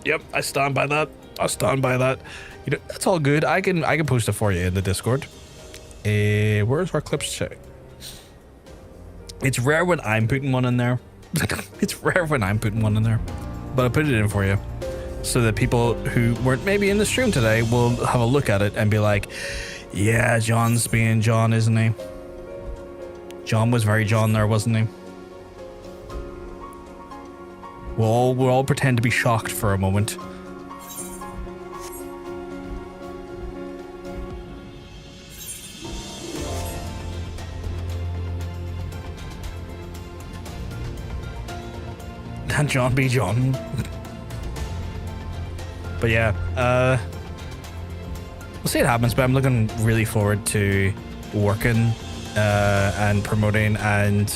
Yep. I stand by that. You know, that's all good. I can post it for you in the Discord. Where's our clips check? It's rare when I'm putting one in there. But I put it in for you so that people who weren't maybe in the stream today will have a look at it and be like, yeah, John's being John, isn't he? John was very John there, wasn't he? We'll all pretend to be shocked for a moment. Can John be John? But yeah, we'll see what happens, but I'm looking really forward to working and promoting and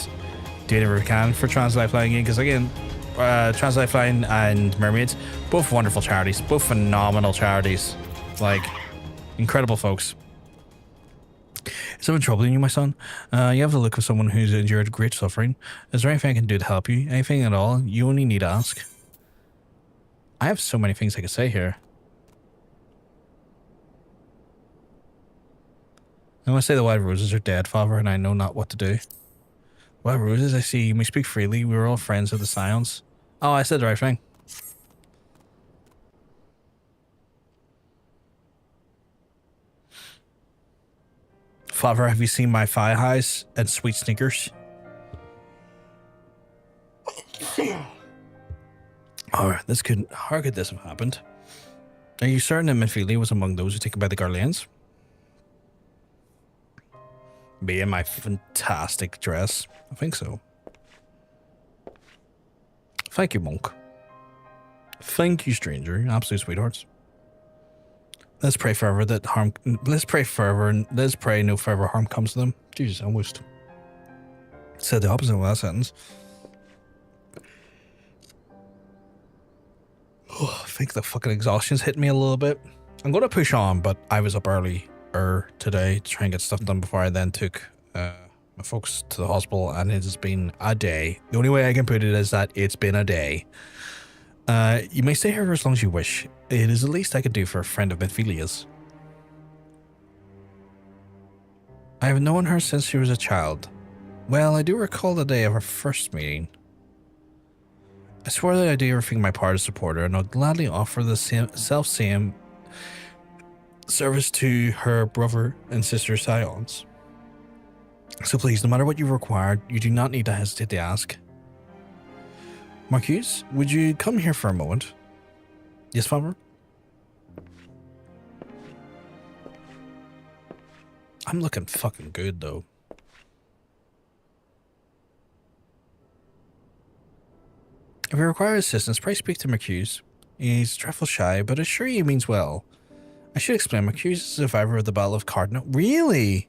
doing whatever we can for Trans Lifeline again, because again, Trans Lifeline and Mermaids, both wonderful charities, both phenomenal charities, like incredible folks. Is someone troubling you, my son? You have the look of someone who's endured great suffering. Is there anything I can do to help you? Anything at all? You only need to ask. I have so many things I could say here. I want to say the wild roses are dead, father, and I know not what to do. Wild roses, I see. You may speak freely. We were all friends of the Scions. Oh, I said the right thing. Father, have you seen my thigh highs and sweet sneakers? Oh, how could this have happened? Are you certain that Mephilia was among those who taken by the Garlands? Me in my fantastic dress. I think so. Thank you, monk. Thank you, stranger. Absolute sweethearts. Let's pray forever that harm. Let's pray forever, and let's pray no further harm comes to them. Jesus, I almost said the opposite of that sentence. Oh, I think the fucking exhaustion's hit me a little bit. I'm going to push on, but I was up early today to try and get stuff done before I then took my folks to the hospital, and it has been a day. The only way I can put it is that it's been a day. You may stay here for as long as you wish. It is the least I could do for a friend of Benfilia's. I have known her since she was a child. Well, I do recall the day of our first meeting. I swore that I'd do everything in my part to support her, and I'll gladly offer the self-same service to her brother and sister Scions. So please, no matter what you require, you do not need to hesitate to ask. Marquise, would you come here for a moment? Yes, father? I'm looking fucking good, though. If you require assistance, pray speak to Marquise. He's trifle shy, but assure you he means well. I should explain, Marquise is a survivor of the Battle of Cardinal. Really?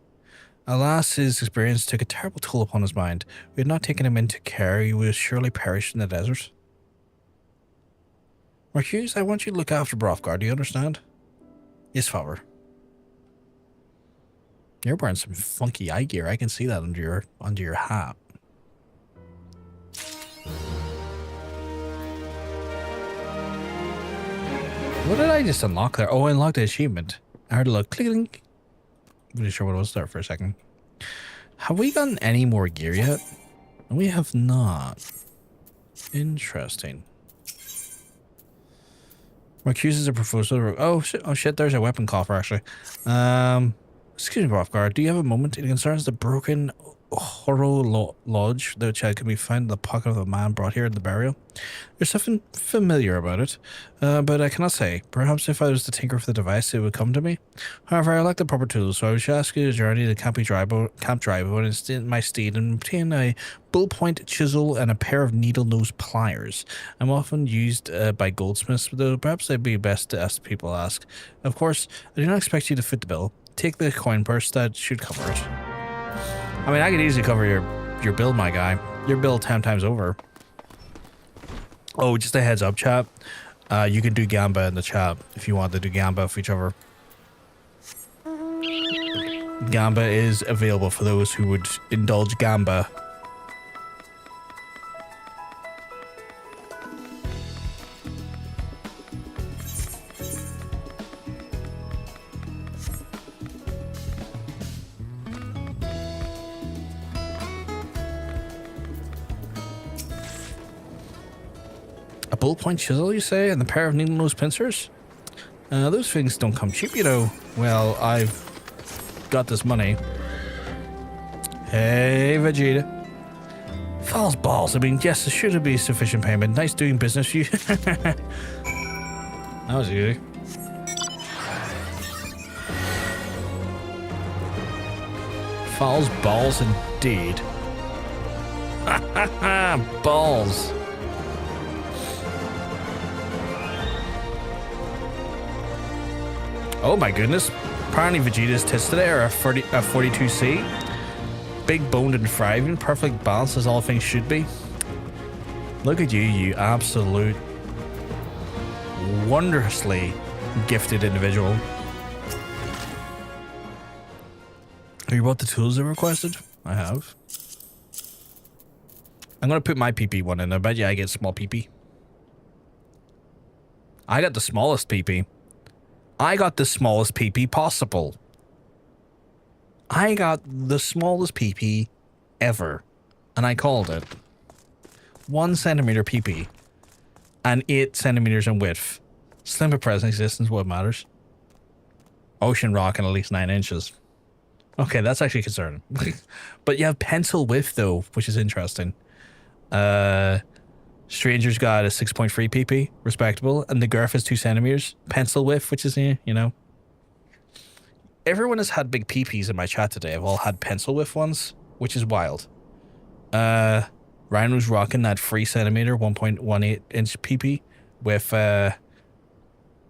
Alas, his experience took a terrible toll upon his mind. We had not taken him into care, he would surely perish in the desert. Marquise, I want you to look after Brothgar, do you understand? Yes, father. You're wearing some funky eye gear. I can see that under your hat. What did I just unlock there? Oh, I unlocked the achievement. I heard a little clicking. Pretty sure what it was there for a second. Have we gotten any more gear yet? We have not. Interesting. Marquise is a professor. Oh shit, there's a weapon coffer actually. Excuse me, Brothgar, do you have a moment? It concerns the broken Horror Lodge, which can be found in the pocket of a man brought here in the burial. There's something familiar about it, but I cannot say. Perhaps if I was to tinker with the device, it would come to me. However, I lack the proper tools, so I should ask you to journey to Camp Dryboat and stint my steed and obtain a bull-point chisel and a pair of needle-nose pliers. I'm often used by goldsmiths, though perhaps they'd be best to ask people ask. Of course, I do not expect you to fit the bill. Take the coin purse, that should cover it. I mean, I could easily cover your build, my guy. Your build 10 times over. Oh, just a heads up, chat. You can do Gamba in the chat if you want to do Gamba for each other. Gamba is available for those who would indulge Gamba. A bull-point chisel, you say, and a pair of needle-nose pincers? Those things don't come cheap, you know. Well, I've got this money. Hey, Vegeta. False balls. I mean, yes, it should be sufficient payment. Nice doing business, you. That was easy. False balls indeed. Balls. Oh my goodness. Apparently Vegeta's tits today are a 42C. Big boned and thriving. Perfect balance as all things should be. Look at you, you absolute wondrously gifted individual. Have you bought the tools I requested? I have. I'm going to put my PP one in. I bet you I get small PP. I got the smallest PP. I got the smallest PP possible. I got the smallest PP ever. And I called it 1 centimeter PP. And 8 centimeters in width. Slim but present existence, what matters. Ocean rock and at least 9 inches. Okay, that's actually concerning. But you have pencil width though, which is interesting. Stranger's got a 6.3 PP, respectable, and the girth is 2 centimeters. Pencil width, which is, you know. Everyone has had big PPs in my chat today. I've all had pencil width ones, which is wild. Rhino's rocking that 3 centimeter, 1.18 inch PP with a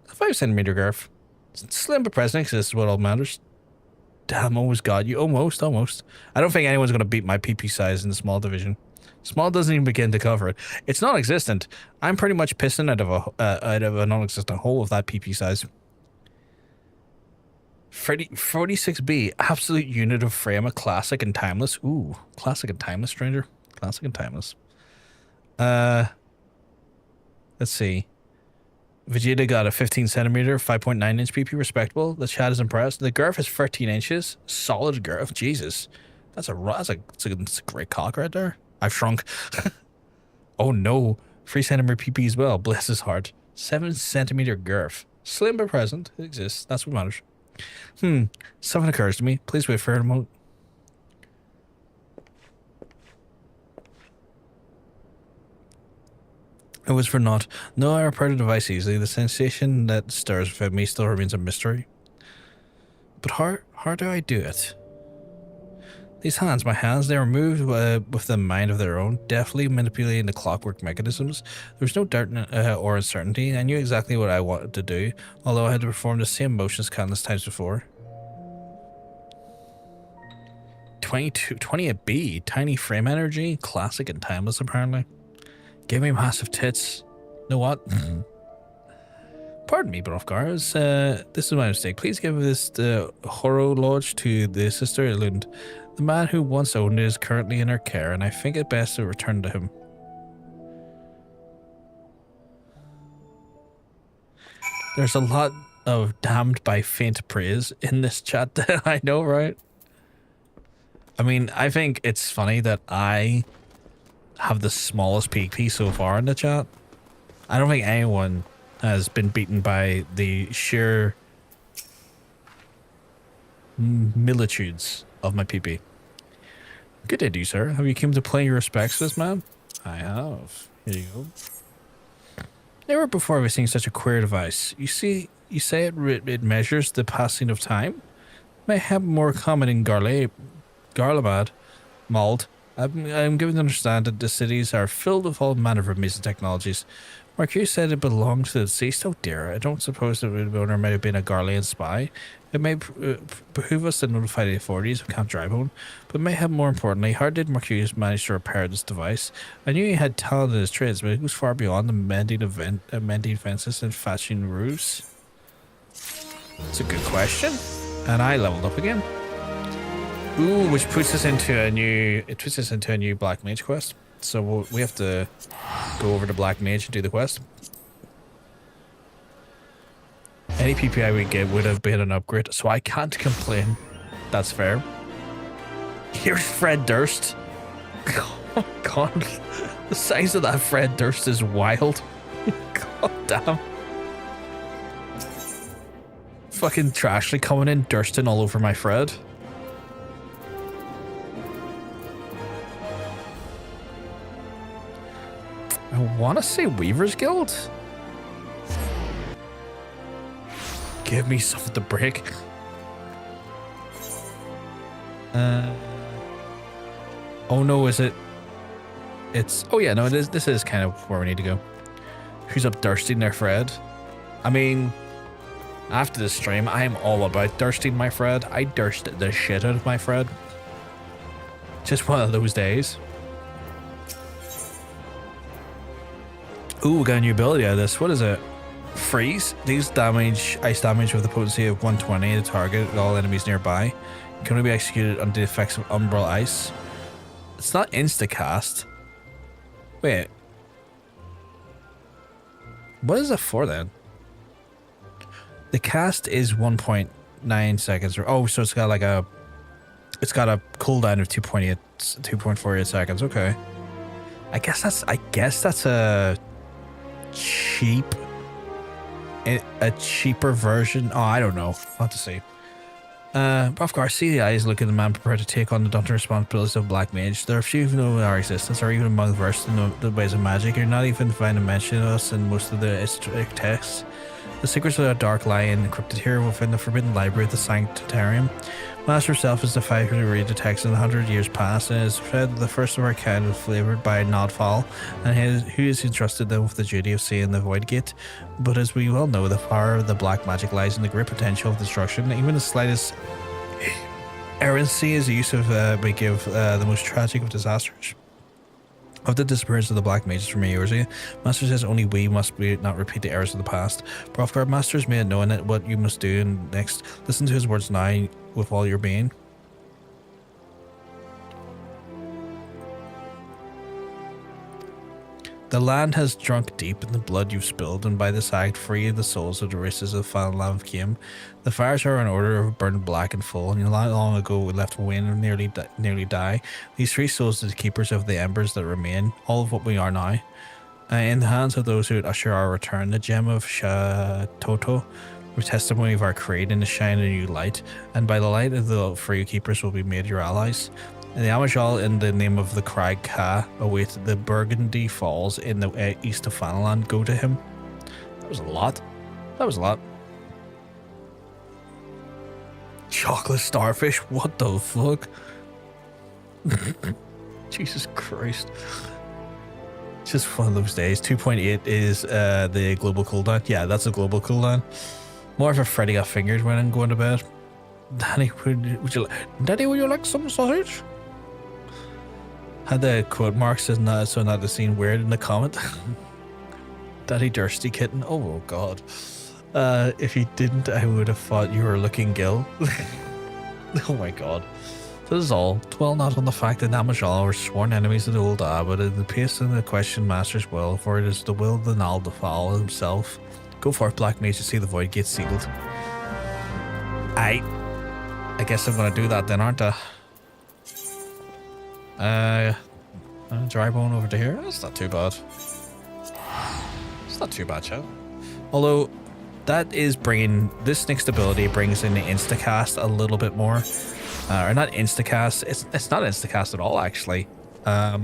5 centimeter girth. Slim but present, this is what all matters. Damn, almost got you. Almost. I don't think anyone's going to beat my PP size in the small division. Small doesn't even begin to cover it. It's non-existent. I'm pretty much pissing out of a non-existent hole of that PP size. 46B, absolute unit of frame, a classic and timeless. Ooh, classic and timeless, stranger. Classic and timeless. Let's see. Vegeta got a 15 centimeter, 5.9 inch PP, respectable. The chat is impressed. The girth is 13 inches. Solid girth. Jesus. That's a great cock right there. I've shrunk. Oh no. 3 centimeter PP as well. Bless his heart. 7 centimeter girth. Slim but present. It exists. That's what matters. Something occurs to me. Please wait for a moment. It was for naught. No, I repair the device easily. The sensation that stirs within me still remains a mystery. But how do I do it? These hands, my hands, they were moved with a mind of their own, deftly manipulating the clockwork mechanisms. There was no doubt or uncertainty. I knew exactly what I wanted to do, although I had to perform the same motions countless times before. 28B, tiny frame energy, classic and timeless apparently. Give me massive tits. Know what? Pardon me, Brofgars. This is my mistake. Please give this Horo Lodge to the Sister Lund. The man who once owned it is currently in her care, and I think it best to return to him. There's a lot of damned by faint praise in this chat. I know, right? I mean, I think it's funny that I have the smallest PP so far in the chat. I don't think anyone has been beaten by the sheer militudes of my PP. Good day to you, sir. Have you come to pay your respects to this man? I have. Here you go. Never before have I seen such a queer device. You say it measures the passing of time? May have more common in Garlamad, Mald. I'm given to understand that the cities are filled with all manner of amazing technologies. Marcus said it belonged to the deceased. Oh dear, I don't suppose the owner might have been a Garlean spy. It may behoove us to notify the authorities of Camp Drybone, but may have more importantly, how did Marcus manage to repair this device? I knew he had talent in his trades, but it goes far beyond the mending fences and fashioning roofs. It's a good question. And I leveled up again. Ooh, which puts us into a new Black Mage quest. So we have to go over to Black Mage and do the quest. Any PPI we get would have been an upgrade, so I can't complain. That's fair. Here's Fred Durst. Oh my god. The size of that Fred Durst is wild. God damn. Fucking Trashly coming in, Dursting all over my Fred. I want to say Weaver's Guild. Give me something to break. Oh no, is it? It's. Oh yeah, no, it is. This is kind of where we need to go. Who's up Dursting there, Fred? I mean, after this stream, I am all about Dursting my Fred. I dursted the shit out of my Fred. Just one of those days. Ooh, we got a new ability out of this. What is it? Freeze. Deals damage, ice damage with a potency of 120 to target all enemies nearby. Can only be executed under the effects of umbral ice. It's not insta-cast. Wait. What is it for then? The cast is 1.9 seconds. Oh, so it's got like a... It's got a cooldown of 2.48 seconds. Okay. I guess that's a cheaper version. Oh, I don't know. I'll have to see. Of course, see the eyes look at the man prepared to take on the daunting responsibilities of Black Mage. There are few who know our existence, or even among versed in the ways of magic. You're not even find a mention of us in most of the historic texts. The secrets of the dark lie encrypted here within the forbidden library of the Sanctarium. Master herself is the fighter who read the text in 100 years past and is said the first of our kind flavoured by Nodfall, and who is entrusted them with the duty of seeing the Void Gate. But as we well know, the power of the black magic lies in the great potential of destruction. Even the slightest errancy is the use of may give the most tragic of disasters. Of the disappearance of the Black Mages from Eorzea, Master says only we must not repeat the errors of the past. Hrothgar, Master has made it known that what you must do next. Listen to his words now with all your being. The land has drunk deep in the blood you've spilled, and by this act free the souls of the races of Fallen came. The fires are in order of burned black and full, and not long ago we left Wayne and nearly die. These three souls are the keepers of the embers that remain, all of what we are now. In the hands of those who would usher our return, the gem of Shatoto, with testimony of our creating to shine a new light, and by the light of the free keepers will be made your allies. The Amajal, in the name of the Crag Ka, await the Burgundy Falls in the east of Fanaland. Go to him. That was a lot. That was a lot. Chocolate starfish? What the fuck? Jesus Christ. It's just one of those days. 2.8 is the global cooldown. Yeah, that's a global cooldown. More of a Freddy got fingered when I'm going to bed. Daddy, would you like some sausage? Had the quote marks so not to seem weird in the comment. Daddy Dursty Kitten. Oh god. If you didn't, I would have thought you were looking Gil. Oh my god. This is all. Dwell not on the fact that Namajal were sworn enemies of the old but in the pace of the question Master's will, for it is the will of the Naldafal himself. Go forth, Black Mage, to see the Void Gate sealed. I guess I'm gonna do that then, aren't I? Dry bone over to here. That's not too bad. It's not too bad, chat. Although that is bringing this next ability brings in the instacast a little bit more, or not instacast. It's not instacast at all actually. That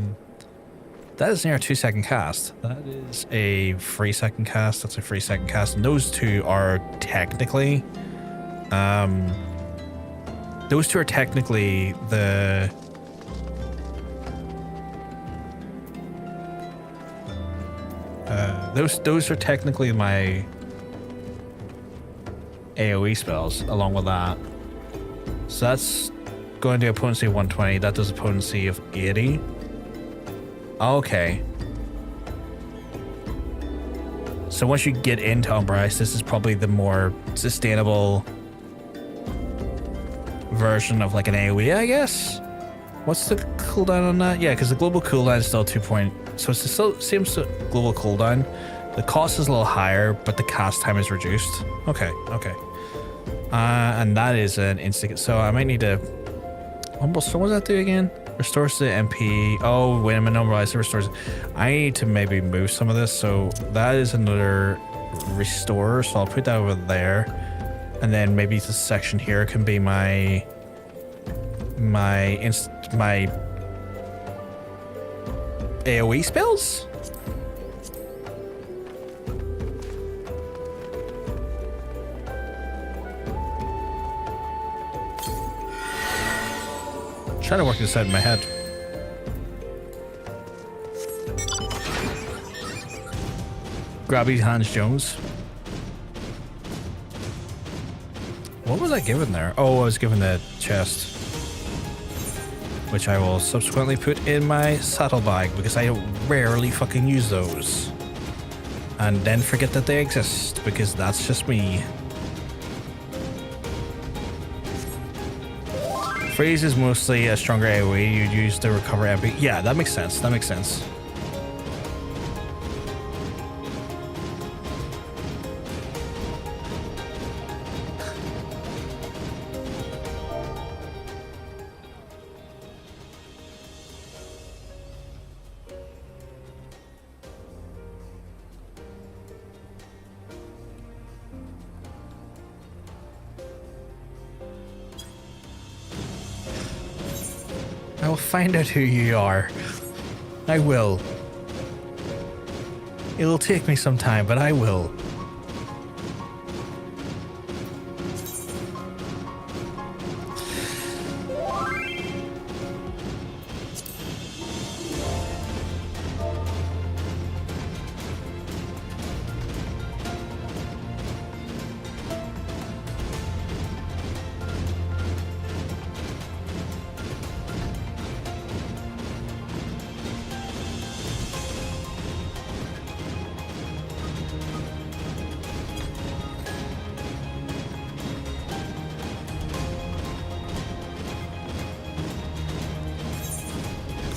is near a 2-second cast. That is a 3-second cast. That's a 3-second cast, and those two are technically, the. Those are technically my AoE spells along with that. So that's going to potency of 120. That does a potency of 80. Okay. So once you get into Umbrise, this is probably the more sustainable version of like an AoE, I guess. What's the cooldown on that? Yeah, because the global cooldown is still 2 point. So it's still same global cooldown. The cost is a little higher, but the cast time is reduced. Okay, okay. And that is an instant. So I might need to. Almost. What does that do again? Restores the MP. Oh, wait a minute. No, it restores. I need to maybe move some of this. So that is another restore. So I'll put that over there, and then maybe this section here can be my AoE spells? I'm trying to work this out in my head. Grabby Hans Jones. What was I given there? Oh, I was given the chest, which I will subsequently put in my saddlebag because I rarely fucking use those. And then forget that they exist because that's just me. Freeze is mostly a stronger AoE you'd use to recover MP. Yeah, that makes sense. That makes sense. I will find out who you are. I will. It'll take me some time, but I will.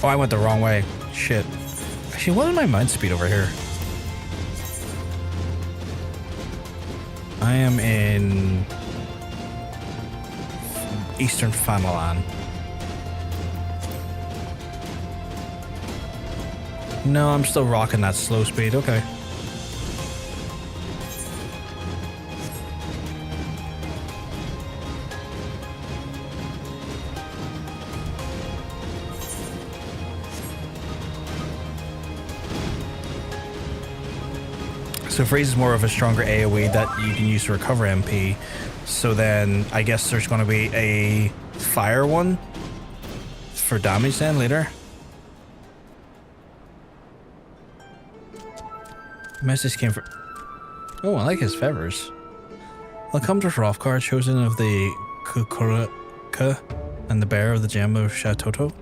Oh, I went the wrong way. Shit. Actually, what is my mount speed over here? I am in Eastern Fanalan. No, I'm still rocking that slow speed. Okay. So freeze is more of a stronger AoE that you can use to recover MP. So then I guess there's going to be a fire one for damage then later. Message came from... Oh, I like his feathers. Welcome to Hrothgar, chosen of the Kukuraka and the bearer of the gem of Shatoto.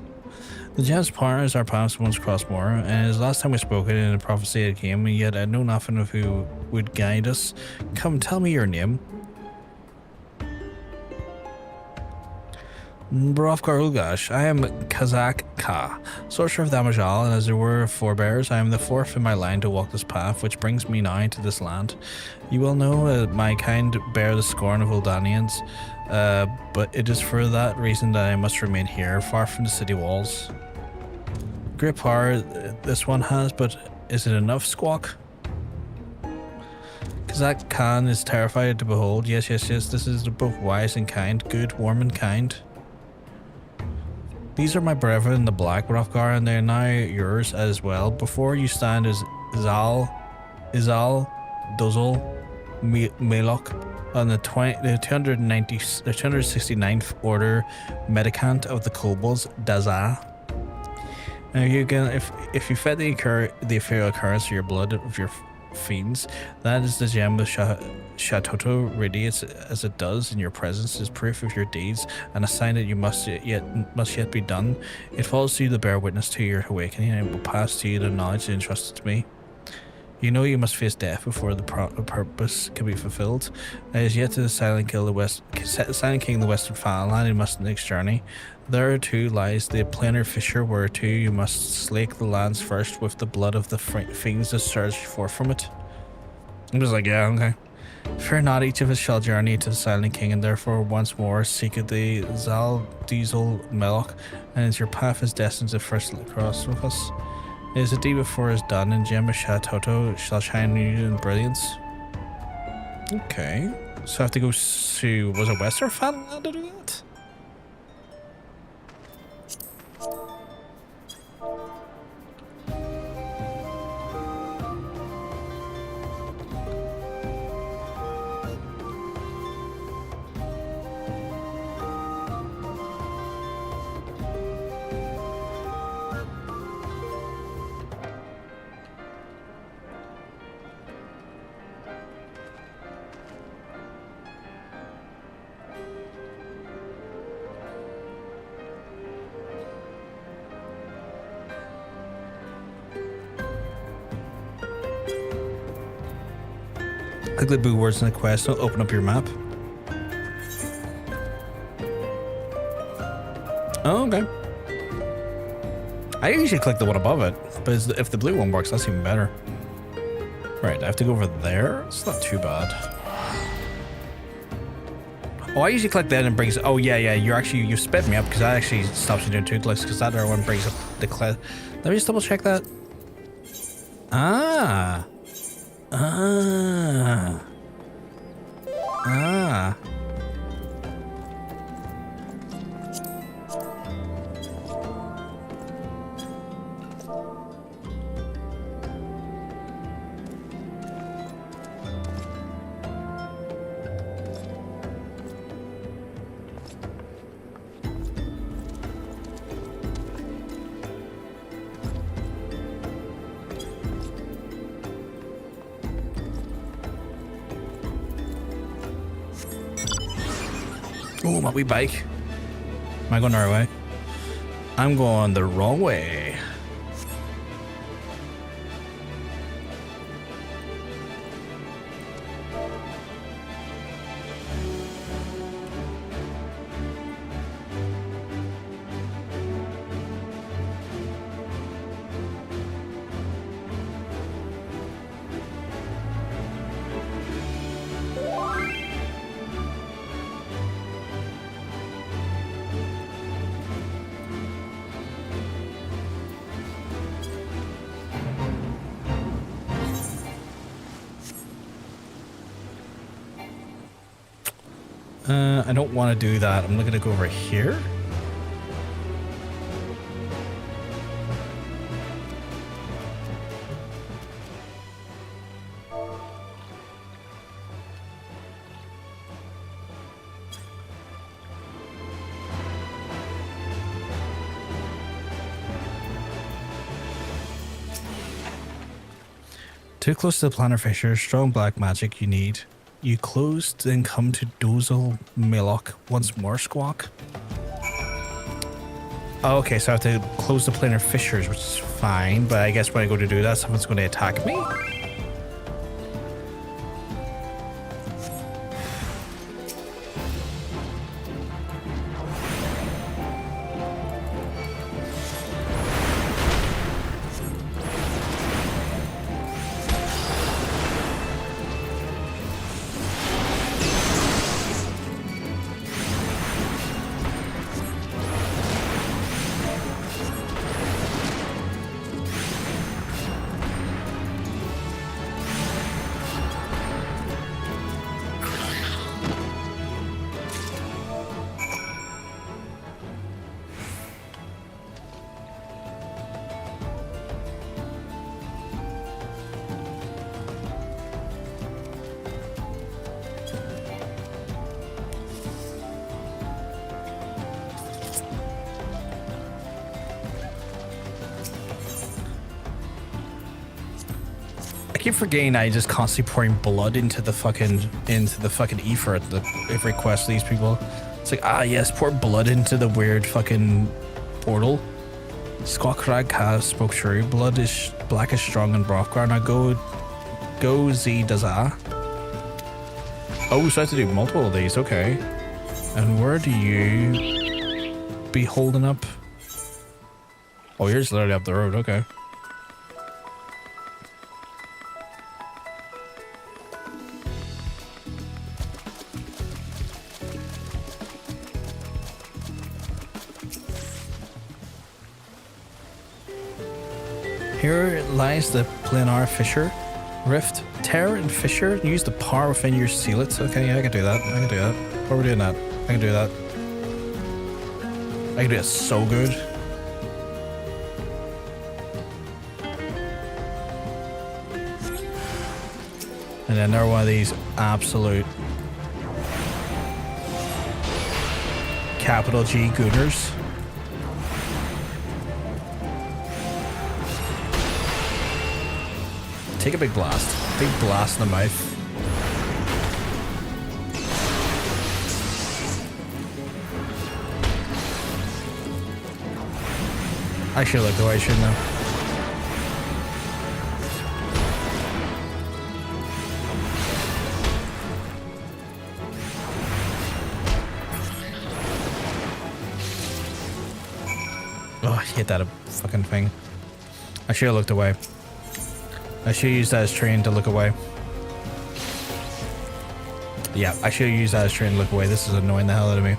The gem's partners are past once crossed more, and it is last time we spoke in a prophecy it came, and yet I know nothing of who would guide us. Come, tell me your name. Hrothgar Ulgash, I am Kazak Ka, sorcerer of Damajal, and as there were forebears, I am the fourth in my line to walk this path, which brings me nigh to this land. You will know my kind bear the scorn of Uldanians, but it is for that reason that I must remain here, far from the city walls. Great power this one has, but is it enough, Squawk? Kazak Khan is terrified to behold. Yes, yes, yes, this is both wise and kind, good, warm and kind. These are my brethren in the black, Hrothgar, and they are now yours as well. Before you stand is Izal, Dozol, Melok, on the 269th Order Medicant of the Kobolds, Dazah. Now you can, if you fed the ethereal currents of your blood of your fiends, that is the gem of Shatoto radiates as it does in your presence is proof of your deeds and a sign that you must yet be done. It falls to you to bear witness to your awakening, and it will pass to you the knowledge entrusted to me. You know you must face death before the purpose can be fulfilled. It is yet to the Silent King the Western Fatherland you must next journey. There too lies the planar fissure whereto you must slake the lands first with the blood of the fiends that surge forth from it. I'm just like, yeah, okay. Fear not, each of us shall journey to the Silent King, and therefore once more seek the Zal Diesel Melok, and as your path is destined to first cross with us. It is a day before it is done, and Gem of Shatoto shall shine new in brilliance. Okay. So I have to go to, was it Western Fatherland to do that? Click the blue words in the quest, it'll open up your map. Oh, okay. I usually click the one above it, but if the blue one works, that's even better. Right, I have to go over there. It's not too bad. Oh, I usually click that and it brings... Oh, yeah, you sped me up because that actually stops you doing 2 clicks because that other one brings up the clip. Let me just double check that. Ah. Oh, my wee bike. Am I going the right way? I'm going the wrong way. I don't want to do that. I'm looking to go over here. Too close to the planar fissure, strong black magic you need. You closed, then come to Dozel Milok once more, Squawk. Oh, okay, so I have to close the planar fissures, which is fine, but I guess when I go to do that, someone's going to attack me. I keep forgetting I just constantly pouring blood into the fucking ether at every quest of these people. It's like, ah yes, pour blood into the weird fucking portal. Squawkrag has spoke true. Blood is black is strong in Brothgar. Now go Z does a. Oh, so I have to do multiple of these, okay. And where do you be holding up? Oh, you're just literally up the road, okay. Here lies the planar fissure rift. Tear and fissure. Use the power within your sealants. Okay, yeah, I can do that. I can do that. What are we doing that? I can do that. I can do it so good. And then another one of these absolute capital G gooners. Take a big blast. Big blast in the mouth. I should look away, shouldn't I? Oh, I hate that fucking thing. I should have looked away. I should use that as train to look away. Yeah, I should use that as train to look away. This is annoying the hell out of me.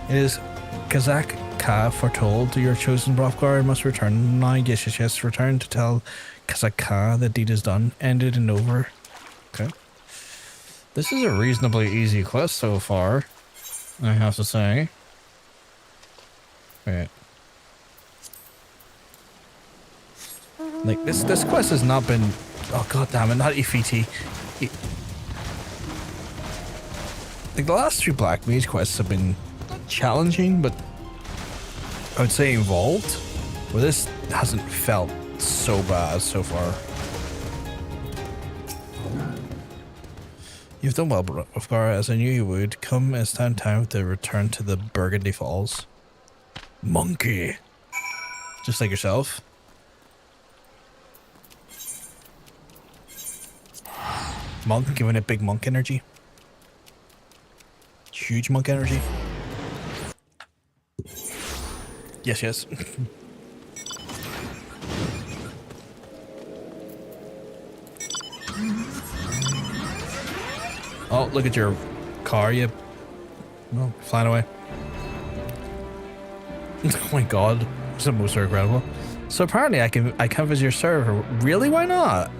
It is Kazak Ka foretold your chosen Brothgar must return now. Yes, return to tell Kazak Ka the deed is done, ended and over. Okay. This is a reasonably easy quest so far, I have to say. Wait. Like this quest has not been, oh god damn it, not EFT. Like the last 3 Black Mage quests have been challenging, but I would say involved. Well, this hasn't felt so bad so far. You've done well, Brothgar, as I knew you would. Come as time to return to the Burgundy Falls. Monkey. Just like yourself. Monk, giving it big monk energy. Huge monk energy. Yes. Oh, look at your car, you. Oh, flying away. Oh my god, it's the most regrettable. So apparently I can visit your server. Really? Why not?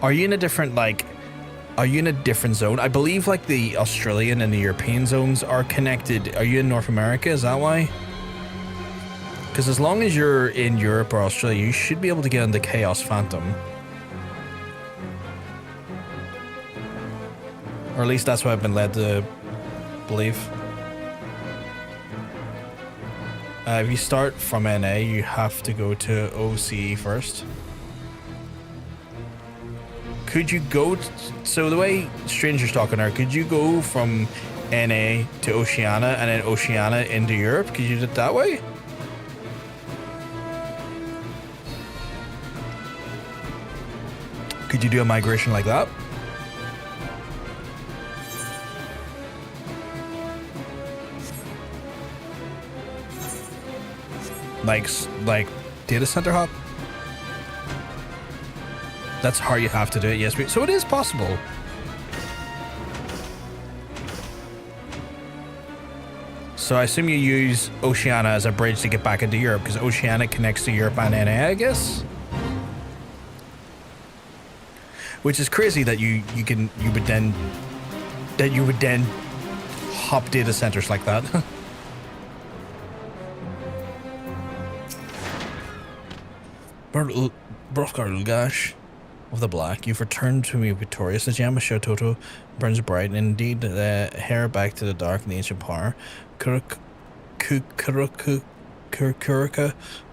Are you in a different are you in a different zone? I believe like the Australian and the European zones are connected. Are you in North America? Is that why? Because as long as you're in Europe or Australia, you should be able to get on the Chaos Phantom. Or at least that's what I've been led to believe. If you start from NA, you have to go to OCE first. Could you go... So the way Stranger's talking there, could you go from NA to Oceania and then Oceania into Europe? Could you do it that way? Could you do a migration like that? Like data center hop? That's how you have to do it, yes. So it is possible. So I assume you use Oceania as a bridge to get back into Europe, because Oceania connects to Europe and NA, I guess. Which is crazy that you would then hop data centers like that. Brothgar of the Black, you've returned to me victorious. The gem of Shototo burns bright, and indeed the hair back to the dark and the ancient power. Kurika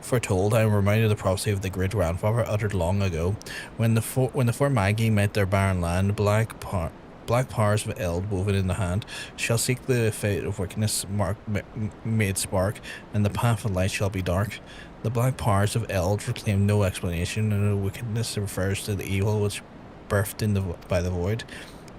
foretold. I am reminded of the prophecy of the great grandfather uttered long ago, when the four Magi met their barren land. Black powers of Eld woven in the hand shall seek the fate of wickedness made spark, and the path of light shall be dark. The black powers of Eld reclaim no explanation, and the wickedness refers to the evil which birthed by the void.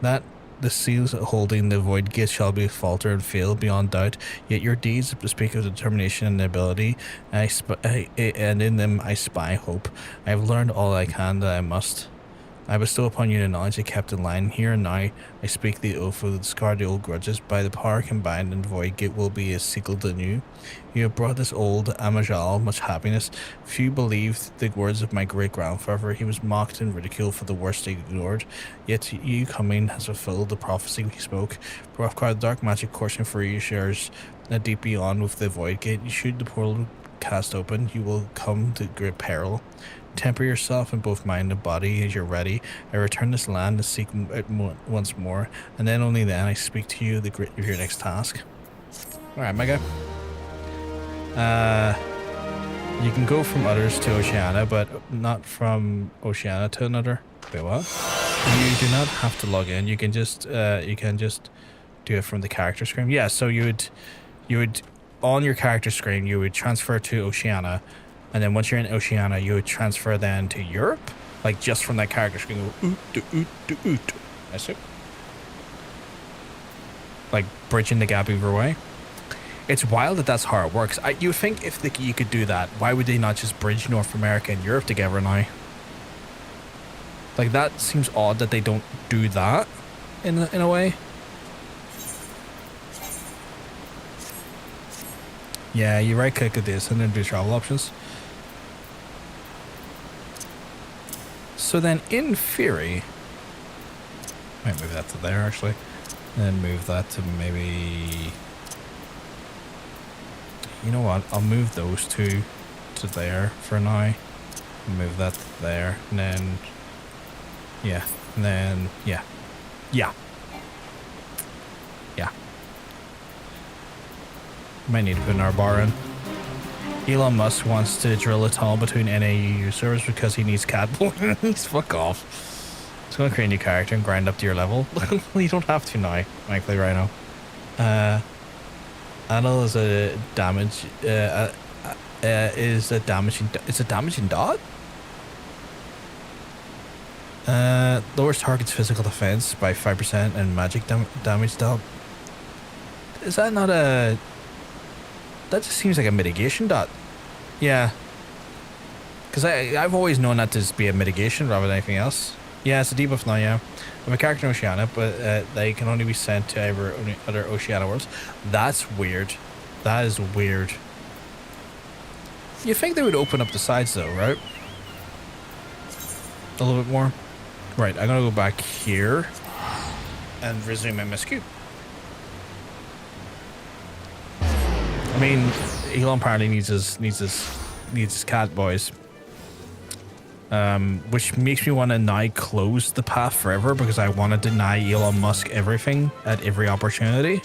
That the seals holding the void gate shall be falter and fail beyond doubt. Yet your deeds speak of determination and ability, and in them I spy hope. I have learned all I can that I must. I bestow upon you the knowledge I kept in line. Here and now I speak the oath of discard the old grudges. By the power combined and void gate will be a sequel to new. You have brought this old Amajal much happiness. Few believed the words of my great grandfather. He was mocked and ridiculed for the worst he ignored. Yet you coming has fulfilled the prophecy he spoke. Brothgar, the dark magic coursing for you shares a deep beyond with the void gate. Should the portal cast open, you will come to great peril. Temper yourself in both mind and body as you're ready. I return this land to seek it once more, and then only then I speak to you of your next task. Alright, my guy. You can go from others to Oceania, but not from Oceania to another. Wait, what? You do not have to log in. You can just do it from the character screen. Yeah, so you would on your character screen you would transfer to Oceania. And then once you're in Oceania, you would transfer then to Europe, like just from that character screen. Go, oot, do, oot, do, oot. That's it. Like bridging the gap either way. It's wild that that's how it works. You think if you could do that, why would they not just bridge North America and Europe together now? Like that seems odd that they don't do that in a way. Yeah, you right click at this and then do travel options. So then, in theory, might move that to there actually, and then move that to maybe. You know what? I'll move those two to there for now. Move that to there, and then yeah, and then yeah. Might need to put our bar in. Elon Musk wants to drill a tunnel between NAU servers because he needs cat points. Fuck off. It's going to create a new character and grind up to your level. You don't have to now, frankly, right now. Anil is a damage. Is a damaging. It's a damaging dot. Lowers target's physical defense by 5% and magic damage dot. Is that not a? That just seems like a mitigation dot. Yeah. Because I've always known that to be a mitigation rather than anything else. Yeah, it's a debuff now, yeah. I'm a character in Oceania, but they can only be sent to other Oceania worlds. That's weird. That is weird. You think they would open up the sides though, right? A little bit more. Right, I'm gonna go back here and resume my scoop. I mean, Elon apparently needs his cat, boys. Which makes me want to now close the path forever because I want to deny Elon Musk everything at every opportunity.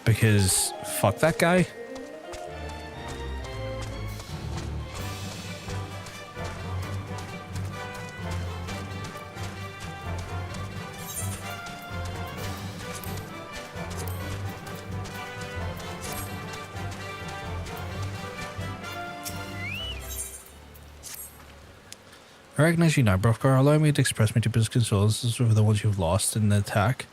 Because fuck that guy. I recognize you now, Brofgar. Allow me to express my deepest condolences over the ones you've lost in the attack.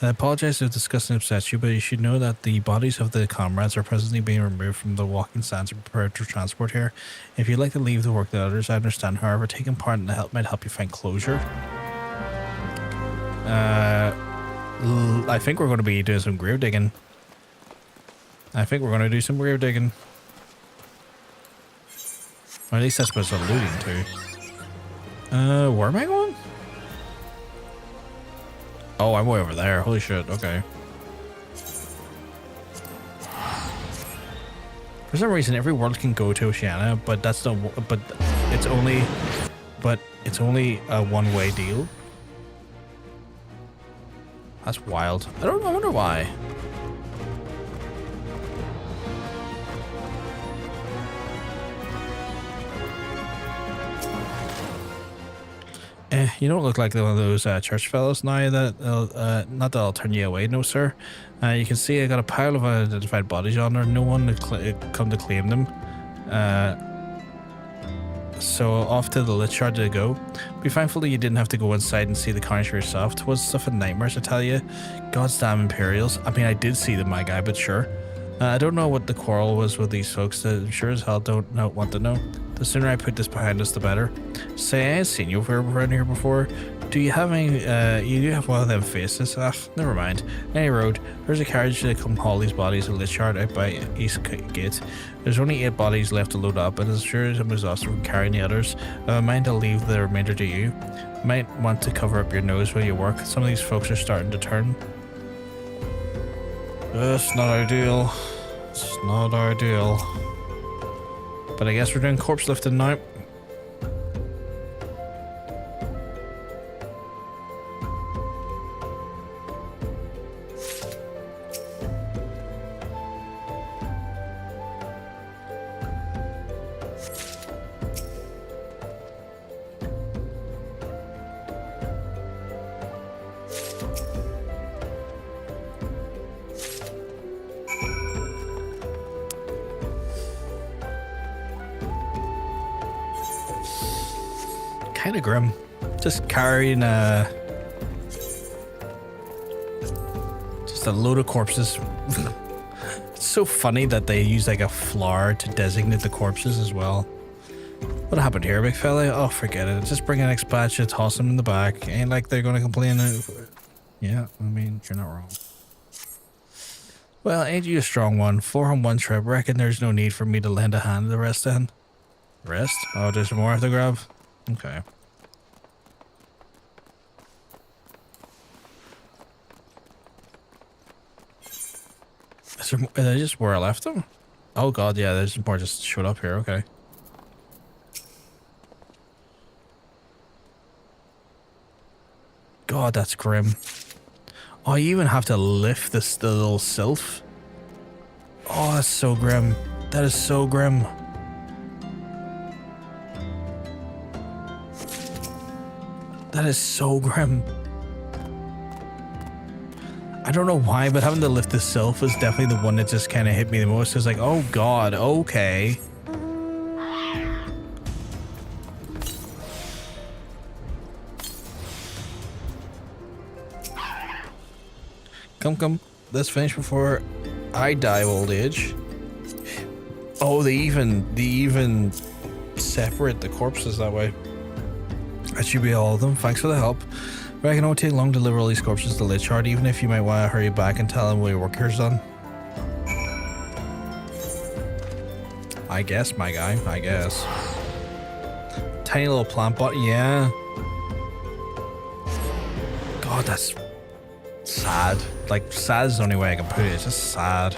I apologize if discussing and upset you, but you should know that the bodies of the comrades are presently being removed from the walking stands and prepared for transport here. If you'd like to leave the work to others, I understand. However, taking part in the help might help you find closure. I think we're going to be doing some grave digging. Or at least that's what it's alluding to. Where am I going? Oh, I'm way over there. Holy shit, okay. For some reason, every world can go to Oceania, but that's the but it's only a one-way deal. That's wild. I wonder why. You don't look like one of those church fellows now. That not that I'll turn you away, no sir. You can see I got a pile of unidentified bodies on there. No one to come to claim them. So off to the lit shard to go. Be thankful that you didn't have to go inside and see the carnage for yourself. It was stuff of nightmares, I tell you. God's damn Imperials. I mean, I did see them, my guy, but sure. I don't know what the quarrel was with these folks. I sure as hell don't want to know. The sooner I put this behind us, the better. Say, I ain't seen you around here before. Do you have any, you do have one of them faces? Ah, never mind. Any road, there's a carriage to come haul these bodies of Lichard out by East Gate. There's only 8 bodies left to load up, and as sure as I'm exhausted from carrying the others, I mind I'll leave the remainder to you. Might want to cover up your nose while you work. Some of these folks are starting to turn. It's not ideal. It's not ideal. But I guess we're doing corpse lifting now. Kind of grim. Just carrying just a load of corpses. It's so funny that they use like a flower to designate the corpses as well. What happened here, big fella? Oh, forget it. Just bring an expatriate, toss them in the back. Ain't like they're gonna complain. Yeah, I mean, you're not wrong. Well, ain't you a strong one? 4 on 1 trip. Reckon there's no need for me to lend a hand to the rest then. Rest? Oh, there's more I have to grab? Okay. Is that just where I left them? Oh god, yeah, there's more just showed up here, okay. God, that's grim. Oh, you even have to lift the little sylph? Oh, that's so grim. That is so grim. That is so grim. I don't know why, but having to lift the sylph is definitely the one that just kind of hit me the most. It's like, oh god, okay. Come, let's finish before I die of old age. Oh, they even separate the corpses that way. That should be all of them. Thanks for the help. But I can only take long to deliver all these corpses to Lichard, even if you might want to hurry back and tell him what your work here's done. I guess, my guy. I guess. Tiny little plant bot. Yeah. God, that's sad. Like, sad is the only way I can put it. It's just sad.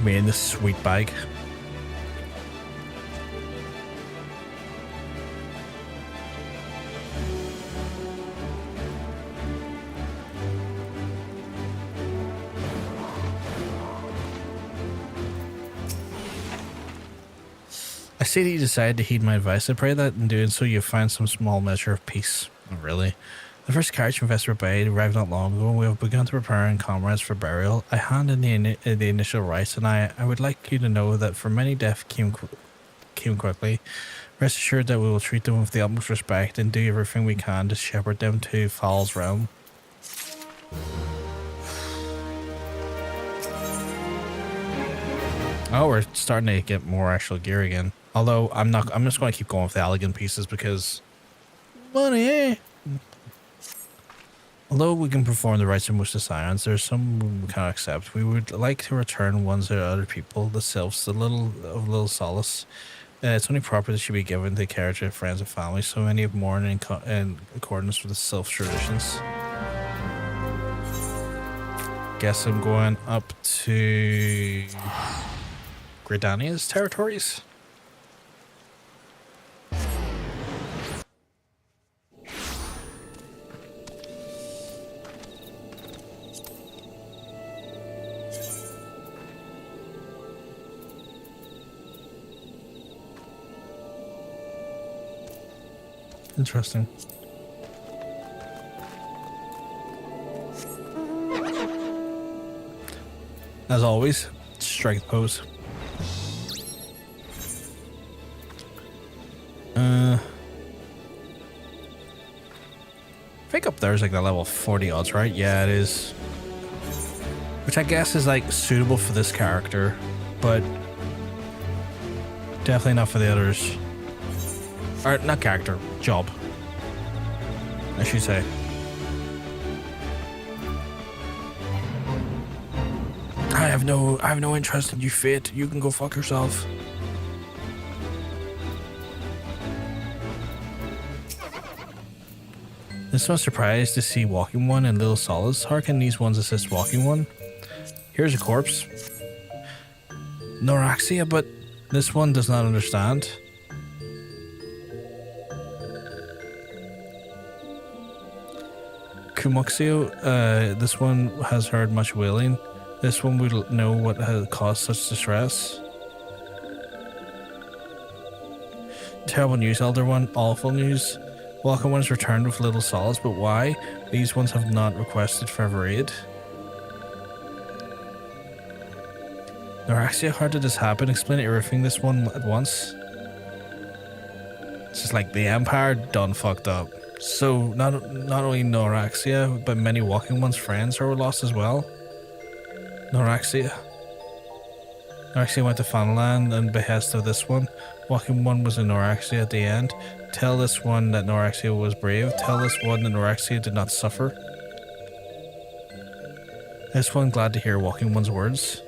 Me in this sweet bag. I see that you decided to heed my advice. I pray that in doing so you find some small measure of peace. Not really. The first carriage from Vesper Bay arrived not long ago, and we have begun to prepare in comrades for burial. I hand in the initial rites, and I would like you to know that for many death came quickly. Rest assured that we will treat them with the utmost respect and do everything we can to shepherd them to Fal's realm. Oh, we're starting to get more actual gear again. Although I'm just going to keep going with the elegant pieces because money. Although we can perform the rites of most of Scions, there's some we cannot accept. We would like to return ones to other people, the sylphs, the little solace. It's only proper that should be given to care to friends and family, so many have mourned in accordance with the sylph traditions. Guess I'm going up to Gridania's territories. Interesting. As always, strike pose. I think up there is like the level 40 odds, right? Yeah, it is. Which I guess is like suitable for this character, but definitely not for the others. Or not character, job, I should say. I have no interest in you, Fate. You can go fuck yourself. This one's surprised to see Walking One and Little Solace. How can these ones assist Walking One? Here's a corpse. Noraxia, but this one does not understand. Kumuxio, this one has heard much wailing. This one will know what has caused such distress. Terrible news, Elder One. Awful news. Welcome One has returned with Little Solace, but why? These ones have not requested further aid. Noraxia, how did this happen? Explain everything this one at once. It's just like the Empire done fucked up. So not only Noraxia, but many Walking One's friends are lost as well. Noraxia went to Fanaland and behest of this one. Walking One was in Noraxia at the end. Tell this one that Noraxia was brave. Tell this one that Noraxia did not suffer. This one glad to hear Walking One's words.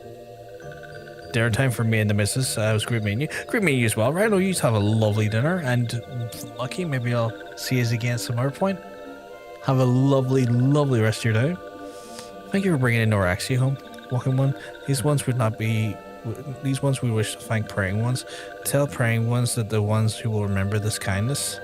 Dinner time for me and the missus. It was great meeting you. Great meeting you as well, right? You have a lovely dinner, and lucky maybe I'll see you again some other point. Have a lovely, lovely rest of your day. Thank you for bringing in Noraxia home, Walking One. These ones would not be. These ones we wish to thank Praying Ones. Tell Praying Ones that the ones who will remember this kindness.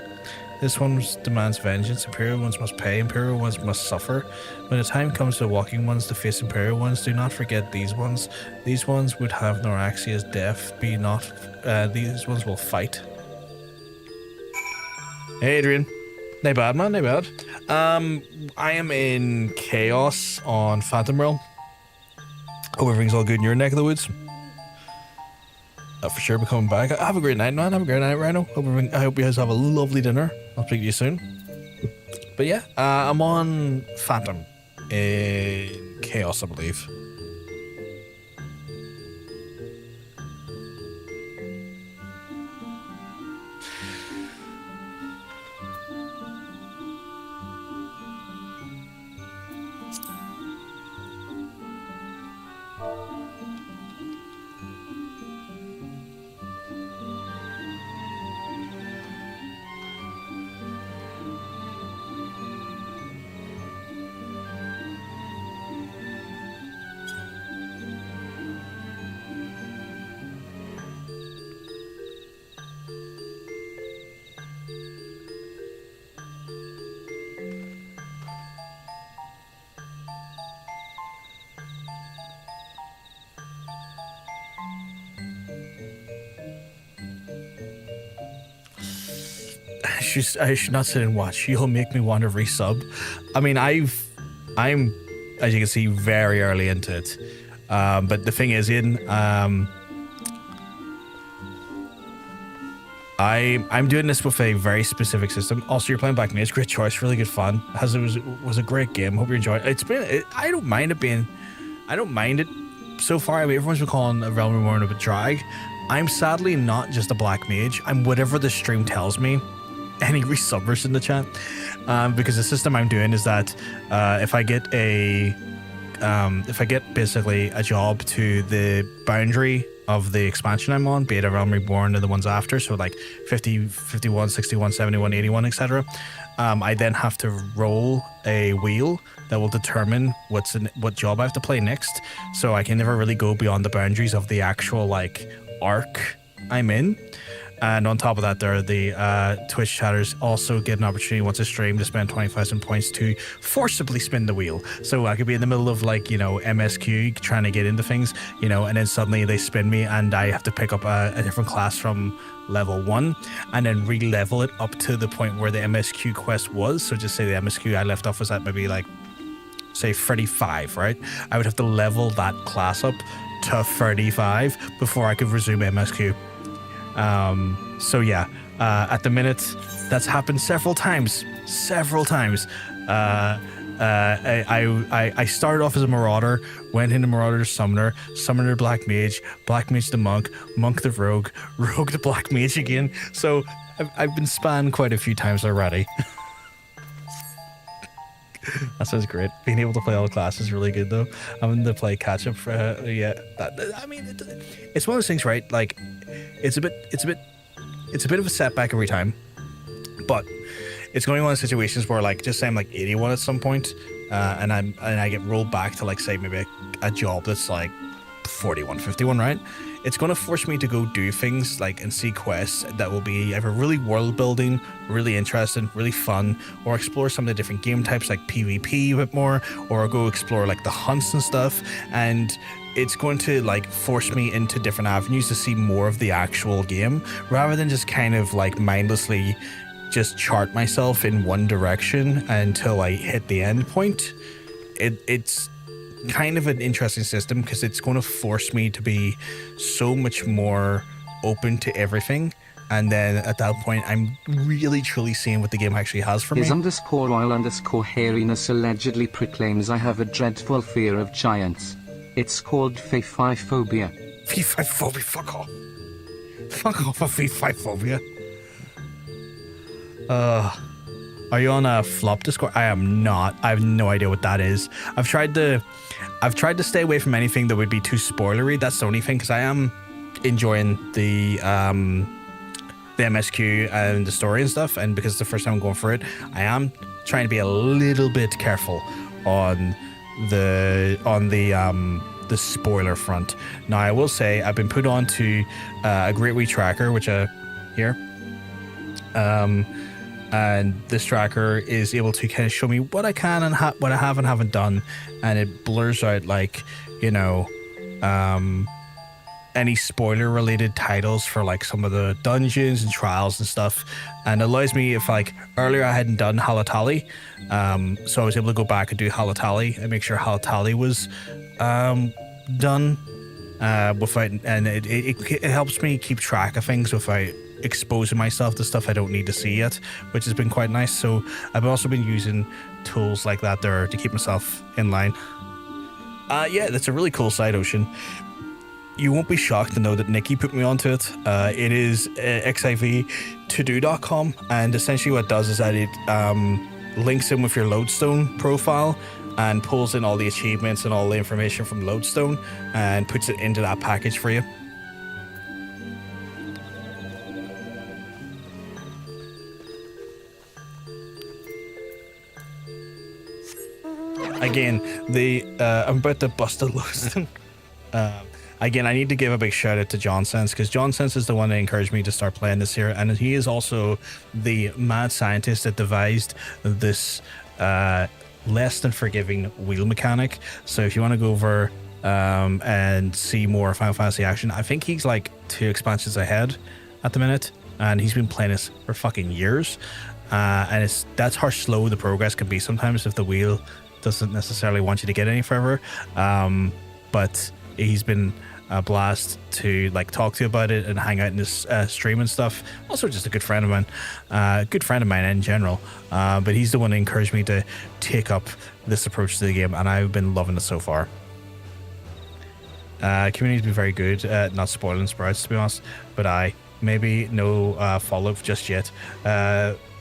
This one demands vengeance. Imperial Ones must pay. Imperial Ones must suffer. When the time comes to Walking Ones to face Imperial Ones, do not forget these ones. These ones would have Noraxia's death be not. These ones will fight. Hey, Adrian. Not bad, man. Not bad. I am in Chaos on Phantom Realm. Hope everything's all good in your neck of the woods. For sure, be coming back. Have a great night, man. Have a great night, Rhino. I hope you guys have a lovely dinner. I'll speak to you soon. But yeah, I'm on Phantom in Chaos, I believe. I should not sit and watch. You'll make me want to resub. I mean, I'm, as you can see, very early into it. But the thing is, Ian, I'm doing this with a very specific system. Also, you're playing Black Mage. Great choice. Really good fun. It was a great game. Hope you enjoyed it. I don't mind it so far. I mean, everyone's been calling A Realm Reborn a drag. I'm sadly not just a Black Mage. I'm whatever the stream tells me. Any resubbers in the chat, because the system I'm doing is that if I get basically a job to the boundary of the expansion I'm on, be it A Realm Reborn or the ones after, so like 50, 51, 61, 71, 81, etc. I then have to roll a wheel that will determine what job I have to play next. So I can never really go beyond the boundaries of the actual like arc I'm in. And on top of that, there are the Twitch chatters also get an opportunity once a stream to spend 20,000 points to forcibly spin the wheel. So I could be in the middle of like, you know, MSQ trying to get into things, you know, and then suddenly they spin me and I have to pick up a different class from level 1 and then re-level it up to the point where the MSQ quest was. So just say the MSQ I left off was at maybe like, say 35, right? I would have to level that class up to 35 before I could resume MSQ. So yeah, at the minute that's happened several times. I started off as a marauder, went into marauder to summoner black mage the monk the rogue the black mage again. So I've been spanned quite a few times already. That sounds great. Being able to play all the classes is really good though. Having to play catch up for I mean, it's one of those things, right? Like, it's a bit of a setback every time, but it's going to be one of the situations where, like, just say I'm like 81 at some point, and I get rolled back to like say maybe a job that's like 41, 51, right? It's going to force me to go do things like and see quests that will be either really world building, really interesting, really fun, or explore some of the different game types like PvP a bit more, or go explore like the hunts and stuff. And it's going to like force me into different avenues to see more of the actual game rather than just kind of like mindlessly just chart myself in one direction until I hit the end point. It's kind of an interesting system because it's going to force me to be so much more open to everything, and then at that point I'm really truly seeing what the game actually has for me. His _oil_ hairiness allegedly proclaims I have a dreadful fear of giants. It's called V5 phobia. V5 phobia, fuck off. Fuck off of V5 phobia. Are you on a flop Discord? I am not. I have no idea what that is. I've tried to stay away from anything that would be too spoilery. That's the only thing, because I am enjoying the MSQ and the story and stuff, and because it's the first time I'm going for it, I am trying to be a little bit careful on the spoiler front. Now I will say I've been put on to a Great Wee tracker, which here. And this tracker is able to kind of show me what I can and what I have and haven't done, and it blurs out, like, you know, any spoiler related titles for like some of the dungeons and trials and stuff, and allows me, if like earlier I hadn't done Halatali, so I was able to go back and do Halatali and make sure Halatali was done without, and it helps me keep track of things without exposing myself to stuff I don't need to see yet, which has been quite nice. So I've also been using tools like that there to keep myself in line. Yeah, that's a really cool side, Ocean. You won't be shocked to know that Nikki put me onto it. It is xivtodo.com, and essentially what it does is that it links in with your Lodestone profile and pulls in all the achievements and all the information from Lodestone and puts it into that package for you. Again, I'm about to bust a Lodestone. Again, I need to give a big shout out to John Sense, because John Sense is the one that encouraged me to start playing this here, and he is also the mad scientist that devised this less than forgiving wheel mechanic. So if you want to go over and see more Final Fantasy action, I think he's like 2 expansions ahead at the minute. and he's been playing this for fucking years. And that's how slow the progress can be sometimes if the wheel doesn't necessarily want you to get any further. But he's been a blast to like talk to about it and hang out in this stream and stuff. Also just a good friend of mine, in general. But he's the one who encouraged me to take up this approach to the game, and I've been loving it so far. Community's been very good at not spoiling Sprouts, to be honest, but maybe no follow-up just yet.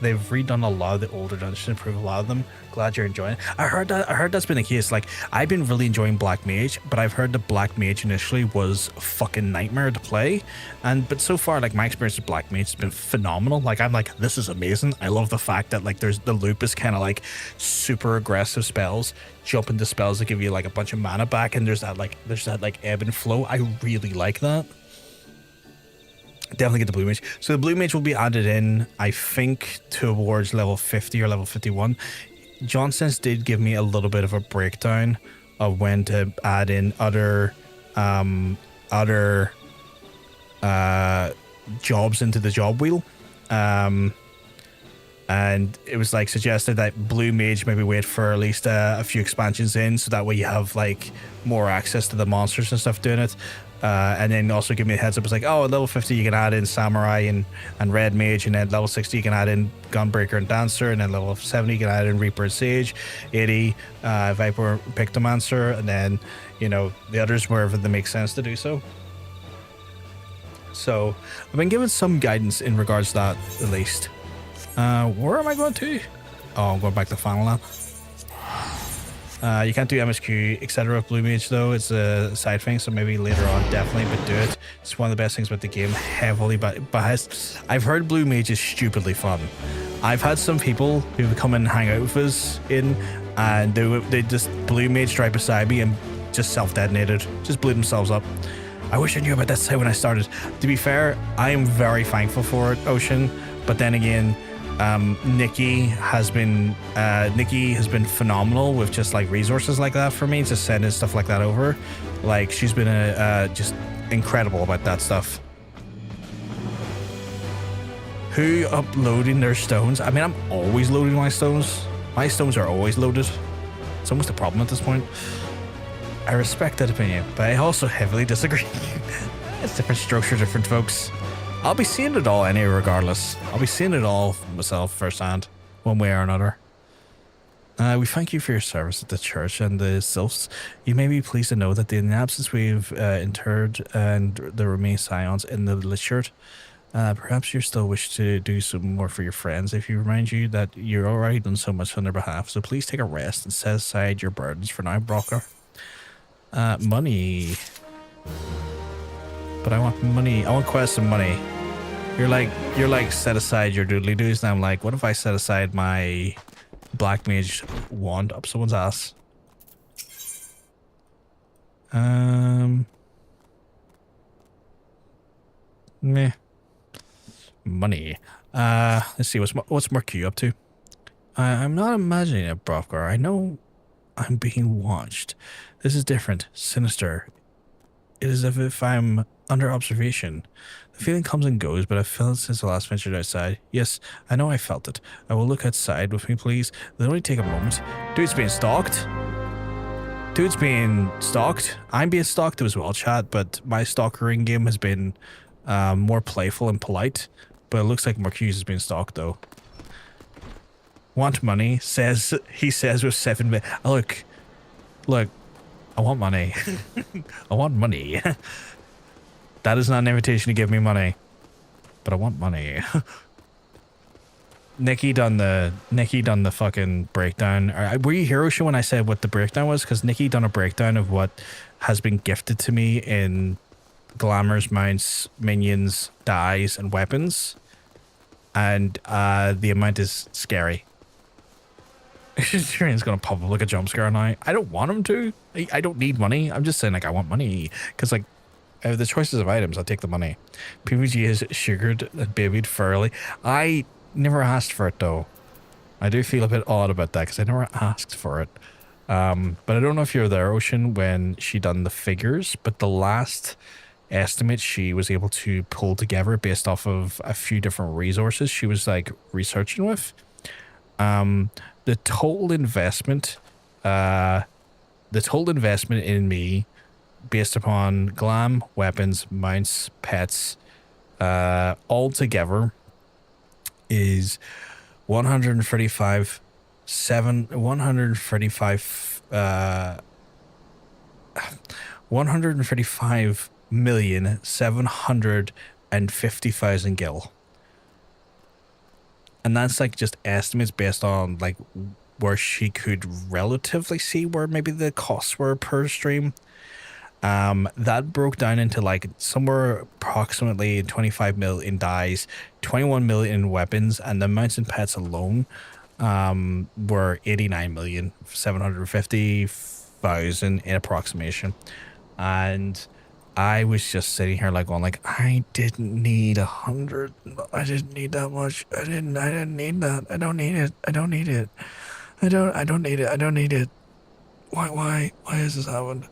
They've redone a lot of the older dungeons, improved a lot of them. Glad you're enjoying it. I heard that's been the case. Like, I've been really enjoying Black Mage, but I've heard that Black Mage initially was a fucking nightmare to play. But so far, like, my experience with Black Mage has been phenomenal. Like, I'm like, this is amazing. I love the fact that like the loop is kind of like super aggressive spells, jump into spells that give you like a bunch of mana back, and there's that ebb and flow. I really like that. Definitely get the Blue Mage. So the Blue Mage will be added in, I think, towards level 50 or level 51. Johnson's did give me a little bit of a breakdown of when to add in other jobs into the job wheel. And it was like suggested that Blue Mage maybe wait for at least a few expansions in, so that way you have like more access to the monsters and stuff doing it. And then also give me a heads up. It's like, oh, at level 50 you can add in Samurai and Red Mage, and then level 60 you can add in Gunbreaker and Dancer, and then level 70 you can add in Reaper and Sage, 80 Viper Pictomancer, and then, you know, the others wherever they make sense to do so. So I've been given some guidance in regards to that, at least. Where am I going to? Oh, I'm going back to Final Lab. You can't do MSQ, etc. with Blue Mage, though. It's a side thing, so maybe later on, definitely, but do it. It's one of the best things about the game, heavily biased. I've heard Blue Mage is stupidly fun. I've had some people who come and hang out with us and they just Blue Mage right beside me and just self-detonated, just blew themselves up. I wish I knew about that site when I started. To be fair, I am very thankful for it, Ocean, but then again, Nikki has been phenomenal with just like resources like that for me, just sending stuff like that over. Like, she's been just incredible about that stuff. Who uploading their stones? I mean, I'm always loading my stones. My stones are always loaded. It's almost a problem at this point. I respect that opinion, but I also heavily disagree. It's different structure, different folks. I'll be seeing it all anyway, regardless. I'll be seeing it all myself firsthand, one way or another. We thank you for your service at the church and the sylphs. You may be pleased to know that in the absence we've interred and the remaining Scions in the Lichard, perhaps you still wish to do some more for your friends. If you remind you that you're already done so much on their behalf, so please take a rest and set aside your burdens for now, Brocker. Money. But I want money. I want quests and money. You're like set aside your doodly doos, and I'm like, what if I set aside my Black Mage wand up someone's ass? Meh. Money. Let's see what's Mercury up to. I'm not imagining it, Brocker. I know I'm being watched. This is different, sinister. It is as if I'm under observation. The feeling comes and goes, but I've felt it since I last ventured outside. Yes, I know I felt it. I will look outside with me, please. It'll only take a moment. Dude's being stalked. Dude's being stalked. I'm being stalked as well, chat, but my stalkering game has been more playful and polite. But it looks like Marcuse is being stalked, though. Want money? He says with 7 minutes. Look. I want money. I want money. That is not an invitation to give me money, but I want money. Nikki done the fucking breakdown. Were you here, Ocean, when I said what the breakdown was? Because Nikki done a breakdown of what has been gifted to me in glamours, mounts, minions, dies, and weapons, and the amount is scary. Tyrian's gonna pop up like a jump scare now. I don't want him to. I don't need money. I'm just saying, like, I want money. Because, like, the choices of items, I'll take the money. PVG is sugared and babied thoroughly. I never asked for it, though. I do feel a bit odd about that, because I never asked for it. But I don't know if you're there, Ocean, when she done the figures. But the last estimates she was able to pull together based off of a few different resources she was like researching with. The total investment in me based upon glam, weapons, mounts, pets, all together is 135 million 750,000 gil. And that's like just estimates based on like where she could relatively see where maybe the costs were per stream. That broke down into like somewhere approximately 25 mil in dyes, 21 million in weapons, and the mounts and pets alone were 89,750,000 in approximation. And I was just sitting here like going like, I didn't need 100. I didn't need that much. I didn't need that. I don't need it. I don't need it. I don't need it. I don't need it. Why has this happened?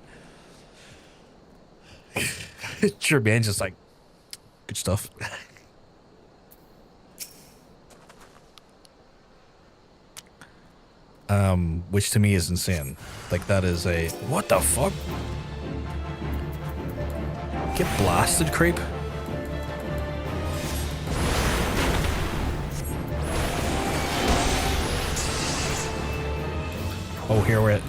Sure, man, just like good stuff. Which to me is insane. Like that is a what the fuck? Get blasted, creep. Oh, here we're at.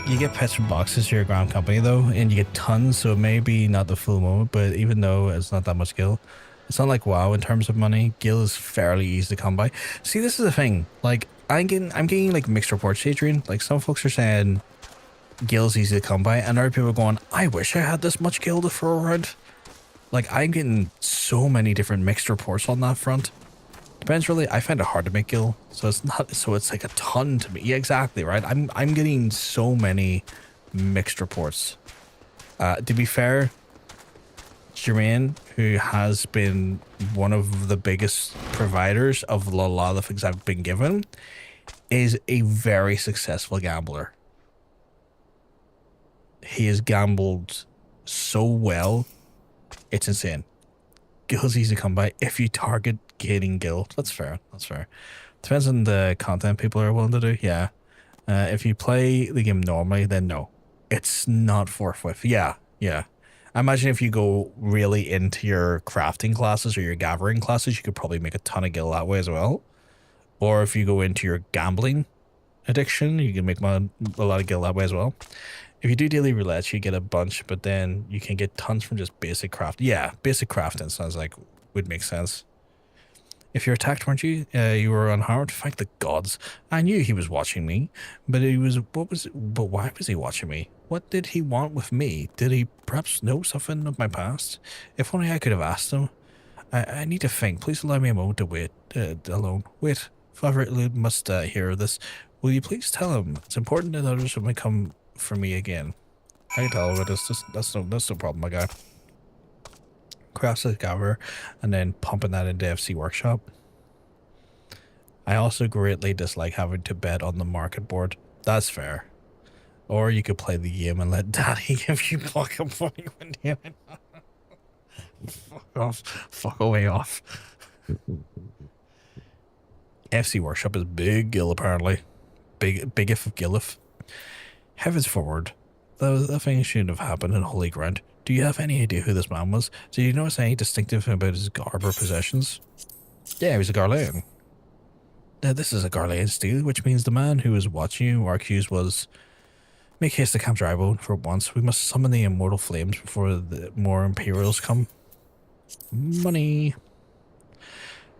You get pets from boxes to your ground company though, and you get tons, so it may be not the full moment, but even though it's not that much gil, it's not like WoW in terms of money. Gil is fairly easy to come by. See, this is the thing. Like I'm getting like mixed reports, Adrian. Like some folks are saying gil's easy to come by, and other people are going, I wish I had this much gil to throw around. Like I'm getting so many different mixed reports on that front. Depends really. I find it hard to make gil, so it's not. So it's like a ton to me. Yeah, exactly right. I'm getting so many mixed reports. To be fair, Jermaine, who has been one of the biggest providers of a lot of the things I've been given, is a very successful gambler. He has gambled so well, it's insane. Gil's easy to come by if you target getting gil. That's fair. That's fair. Depends on the content people are willing to do. Yeah. If you play the game normally, then no, it's not forthwith. Yeah. Yeah. I imagine if you go really into your crafting classes or your gathering classes, you could probably make a ton of gil that way as well. Or if you go into your gambling addiction, you can make a lot of gil that way as well. If you do daily roulettes, you get a bunch, but then you can get tons from just basic craft. Yeah, basic crafting sounds like would make sense. If you're attacked, weren't you? You were unharmed. Thank the gods. I knew he was watching me, but but why was he watching me? What did he want with me? Did he perhaps know something of my past? If only I could have asked him. I need to think. Please allow me a moment to wait alone. Wait. Father must hear this. Will you please tell him? It's important that others will come for me again. I can tell, but that's no problem, my guy. Crafts a Garuda and then pumping that into FC Workshop. I also greatly dislike having to bet on the market board. That's fair. Or you could play the game and let daddy give you pocket money when you fuck off. Fuck away off. FC Workshop is big gil apparently. Big if of gillif. Heavens forward. That thing shouldn't have happened in Holy Ground. Do you have any idea who this man was? Did you notice any distinctive about his garb or possessions? Yeah, he was a Garlean. Now, this is a Garlean steal, which means the man who was watching you, our accused, was... Make haste to Camp Drybone for once. We must summon the immortal flames before the more Imperials come. Money.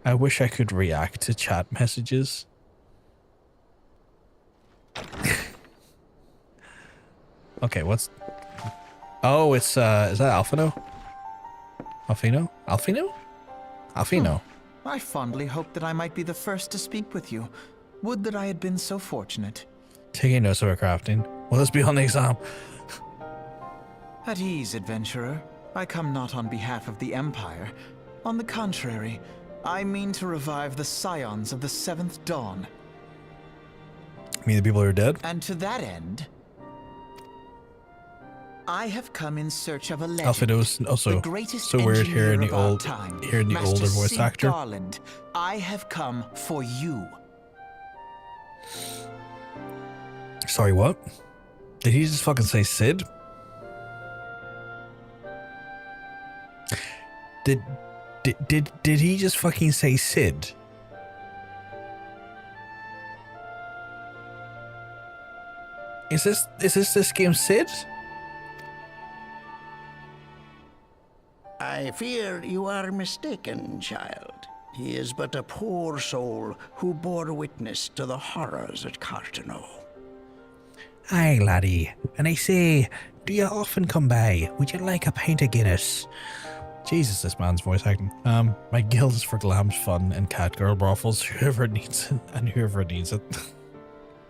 I wish I could react to chat messages. Okay, what's... Oh, it's, is that Alfino? Alfino? Alfino? Alfino. I fondly hoped that I might be the first to speak with you. Would that I had been so fortunate. Taking notes of our crafting. Will this be on the exam? At ease, adventurer. I come not on behalf of the Empire. On the contrary, I mean to revive the Scions of the Seventh Dawn. You mean the people who are dead? And to that end, I have come in search of a legend. Alfredo's also the greatest so weird hearing the engineer of our old, time, hearing the Master older voice Cid actor. Garlond. I have come for you. Sorry, what? Did he just fucking say Cid? Did he just fucking say Cid? Is this game Cid? I fear you are mistaken, child. He is but a poor soul who bore witness to the horrors at Cartano. Aye, laddie. And I say, do you often come by? Would you like a pint of Guinness? Jesus, this man's voice acting. My guild is for glams, fun, and catgirl brothels. Whoever needs it, and whoever needs it.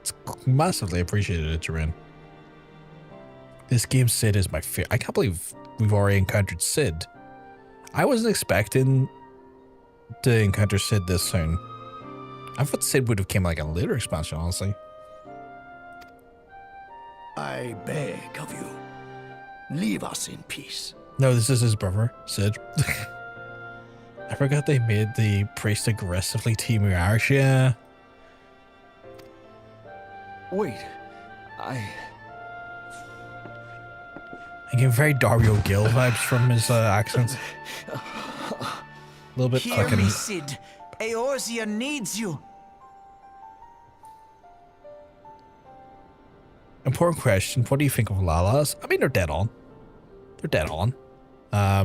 It's massively appreciated, Jermaine. This game Cid is my favorite. I can't believe we've already encountered Cid. I wasn't expecting to encounter Cid this soon. I thought Cid would have came like a later expansion, honestly. I beg of you, leave us in peace. No, this is his brother, Cid. I forgot they made the priest aggressively Team Irish, yeah. Wait, I get very Dario Gil vibes from his accent. A little bit Hear fucking. me, Cid. Eorzea needs you. Important question. What do you think of Lalas? I mean, they're dead on. They're dead on. I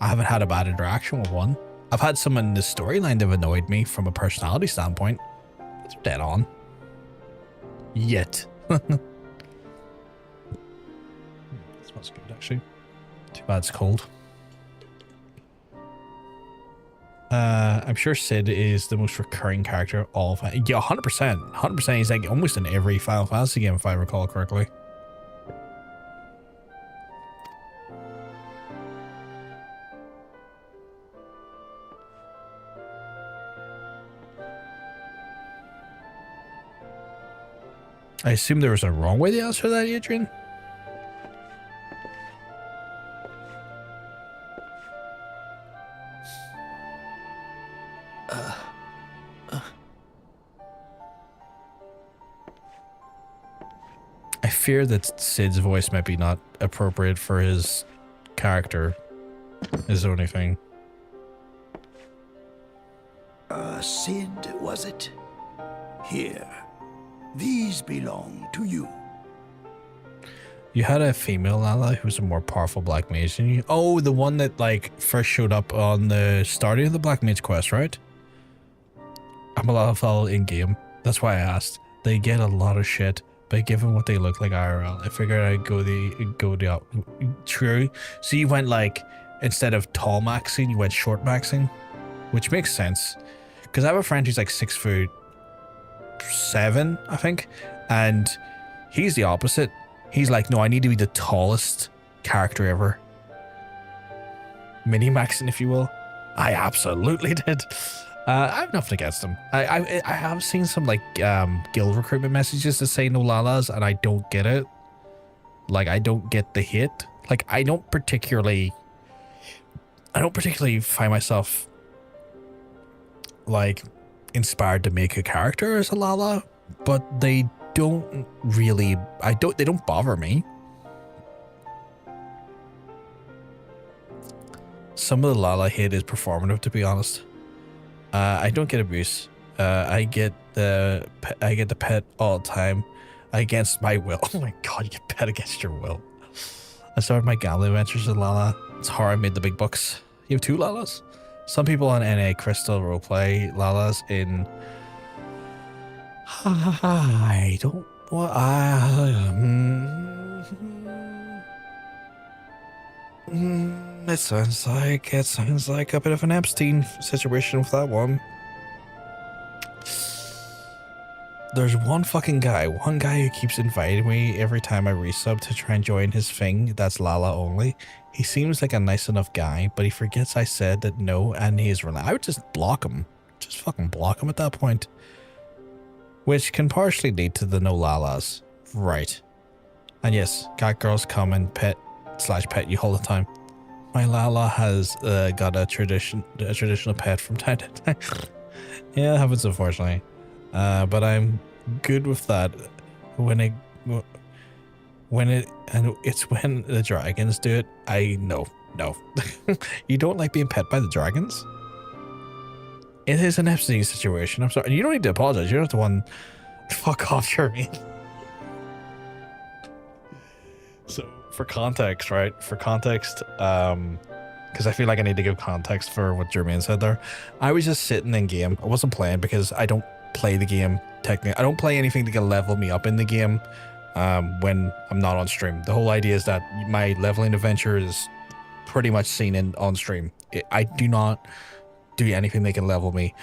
haven't had a bad interaction with one. I've had some in the storyline that have annoyed me from a personality standpoint. But they're dead on. Yet. This smells good, actually. Too bad it's cold. I'm sure Cid is the most recurring character of all of it. Yeah, 100%. 100%. He's like almost in every Final Fantasy game, if I recall correctly. I assume there was a wrong way to answer that, Adrian. I fear that Cid's voice might be not appropriate for his character, is the only thing. Cid, was it? Here. These belong to you. You had a female Lala who was a more powerful Black Mage than you. Oh, the one that like first showed up on the starting of the Black Mage quest, right? I'm a lot of fellow in game. That's why I asked. They get a lot of shit, but given what they look like IRL, I figured I'd go the true. So you went like instead of tall maxing, you went short maxing, which makes sense. Because I have a friend who's like 6'7", I think, and he's the opposite. He's like, no, I need to be the tallest character ever. Mini-maxing, if you will. I absolutely did. I have nothing against him. I have seen some like guild recruitment messages that say no Lalas, and I don't get it. Like, I don't get the hit. Like, I don't particularly find myself like inspired to make a character as a Lala, but they don't really, they don't bother me. Some of the Lala hate is performative, to be honest. I don't get abuse. I get the pet all the time against my will. Oh my god, you get pet against your will. I started my gambling adventures with Lala. It's how I made the big bucks. You have 2 Lalas? Some people on NA Crystal roleplay Lalas in... I don't... What? It sounds like a bit of an Epstein situation with that one. there's one guy who keeps inviting me every time I resub to try and join his thing that's Lala only. He seems like a nice enough guy, but he forgets I said that no, and he's I would just block him. Just fucking block him at that point. Which can partially lead to the no Lalas. Right. And yes, cat girls come and pet you all the time. My Lala has got a traditional pet from time to time. Yeah, it happens unfortunately. But I'm good with that when the dragons do it. No. You don't like being pet by the dragons? It is an Epstein situation. I'm sorry. You don't need to apologize. You're not the one. Fuck off, Jeremy. So for context, right? Because I feel like I need to give context for what Jermaine said there. I was just sitting in game. I wasn't playing because I don't play the game technically. I don't play anything to level me up in the game when I'm not on stream. The whole idea is that my leveling adventure is pretty much seen on stream. I do not do anything that can level me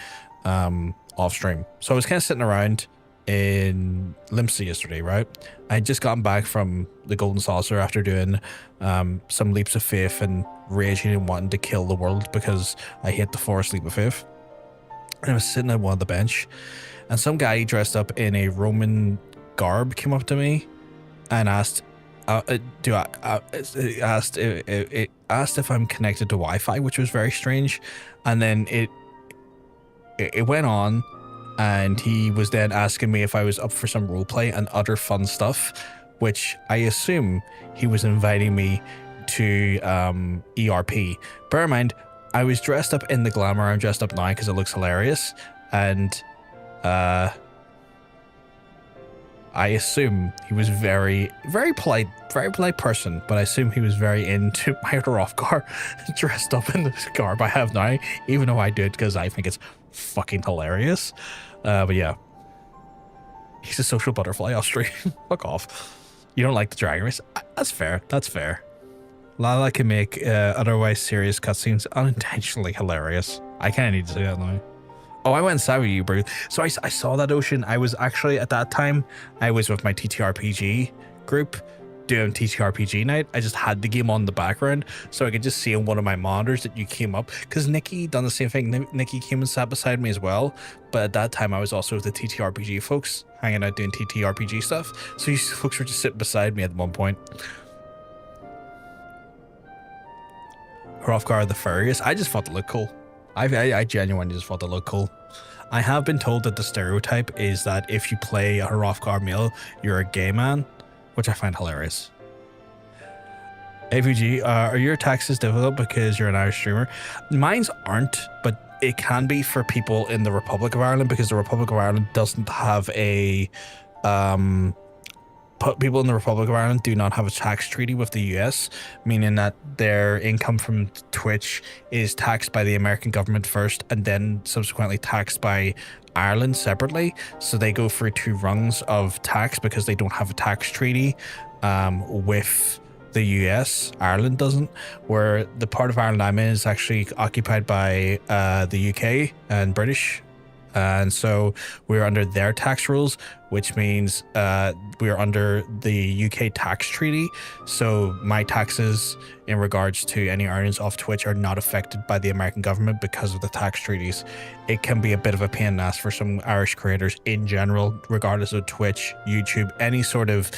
off stream. So I was kind of sitting around in Limsa yesterday, right? I had just gotten back from the Golden Saucer after doing some leaps of faith and raging and wanting to kill the world because I hate the forest leap of faith. And I was sitting at one of the bench, and some guy dressed up in a Roman garb came up to me and asked asked if I'm connected to Wi-Fi, which was very strange. And then it went on, and he was then asking me if I was up for some roleplay and other fun stuff, which I assume he was inviting me to ERP. Bear in mind, I was dressed up in the Glamour. I'm dressed up now because it looks hilarious, and I assume he was very polite person, but I assume he was very into my Hrothgar dressed up in this garb I have now, even though I do it because I think it's fucking hilarious. But yeah, he's a social butterfly off stream. Fuck off. You don't like the drag race? That's fair. Lala can make otherwise serious cutscenes unintentionally hilarious. I kind of need to say that now. Oh, I went and saw you, bro. So I saw that ocean. I was actually, at that time, I was with my TTRPG group doing TTRPG night. I just had the game on the background so I could just see on one of my monitors that you came up. Because Nikki done the same thing. Nikki came and sat beside me as well. But at that time, I was also with the TTRPG folks, hanging out doing TTRPG stuff. So you folks were just sitting beside me at one point. Hrothgar the Furious. I just thought it looked cool. I genuinely just thought they looked cool. I have been told that the stereotype is that if you play a Hrothgar male, you're a gay man, which I find hilarious. AVG, are your taxes difficult because you're an Irish streamer? Mine's aren't, but it can be for people in the Republic of Ireland because the Republic of Ireland doesn't have a... people in the Republic of Ireland do not have a tax treaty with the US, meaning that their income from Twitch is taxed by the American government first and then subsequently taxed by Ireland separately. So they go through two rungs of tax because they don't have a tax treaty with the US. Ireland doesn't, where the part of Ireland I'm in is actually occupied by the UK and British. And so we're under their tax rules, which means we're under the UK tax treaty. So my taxes in regards to any earnings off Twitch are not affected by the American government because of the tax treaties. It can be a bit of a pain in the ass for some Irish creators in general, regardless of Twitch, YouTube, any sort of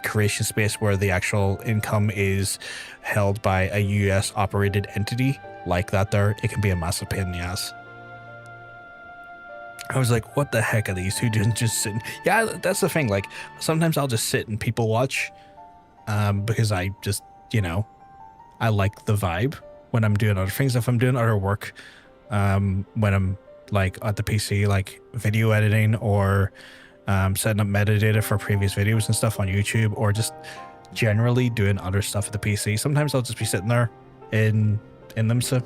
creation space where the actual income is held by a US operated entity like that there. It can be a massive pain in the ass. I was like, what the heck are these two doing just sitting? Yeah, that's the thing. Like, sometimes I'll just sit and people watch because I just, I like the vibe when I'm doing other things. If I'm doing other work, when I'm like at the PC, like video editing or setting up metadata for previous videos and stuff on YouTube, or just generally doing other stuff at the PC. Sometimes I'll just be sitting there in Limsa,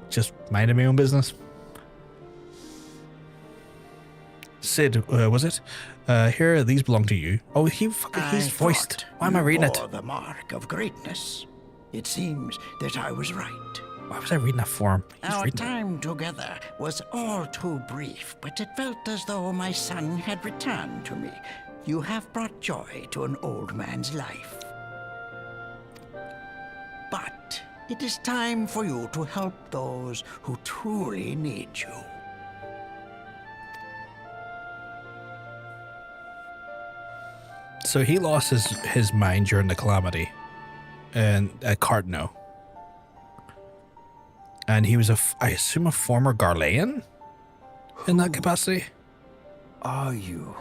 just minding my own business. Cid, was it? Here, these belong to you. Oh, he's voiced. Why am I reading it? The mark of greatness. It seems that I was right. Why was I reading that for him? Our time together was all too brief, but it felt as though my son had returned to me. You have brought joy to an old man's life. But it is time for you to help those who truly need you. So he lost his mind during the calamity and at Cardno. And he was I assume a former Garlean in that capacity. Are you?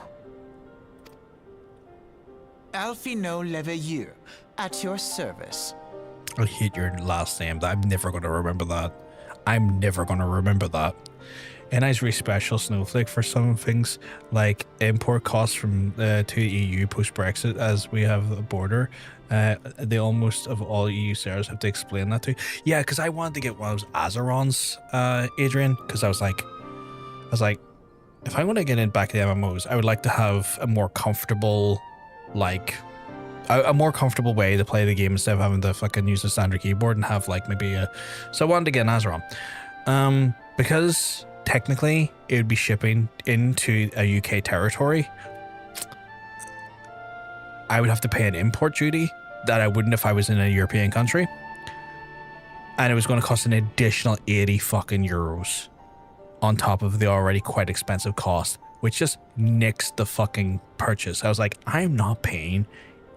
Alfino Leveilleur, at your service. I hate your last name. I'm never going to remember that. I'm never going to remember that. And I really special snowflake for some things like import costs from to EU post Brexit, as we have a border. They almost of all EU sellers have to explain that to. Yeah, because I wanted to get one of those Azerons, Adrian, because I was like, if I want to get in back to the MMOs, I would like to have a more comfortable, like, a more comfortable way to play the game instead of having to fucking use the standard keyboard and have like maybe a. So I wanted to get an Azeron, because technically it would be shipping into a UK territory. I would have to pay an import duty that I wouldn't if I was in a European country, and it was going to cost an additional 80 fucking euros on top of the already quite expensive cost, which just nicks the fucking purchase. I was like, I'm not paying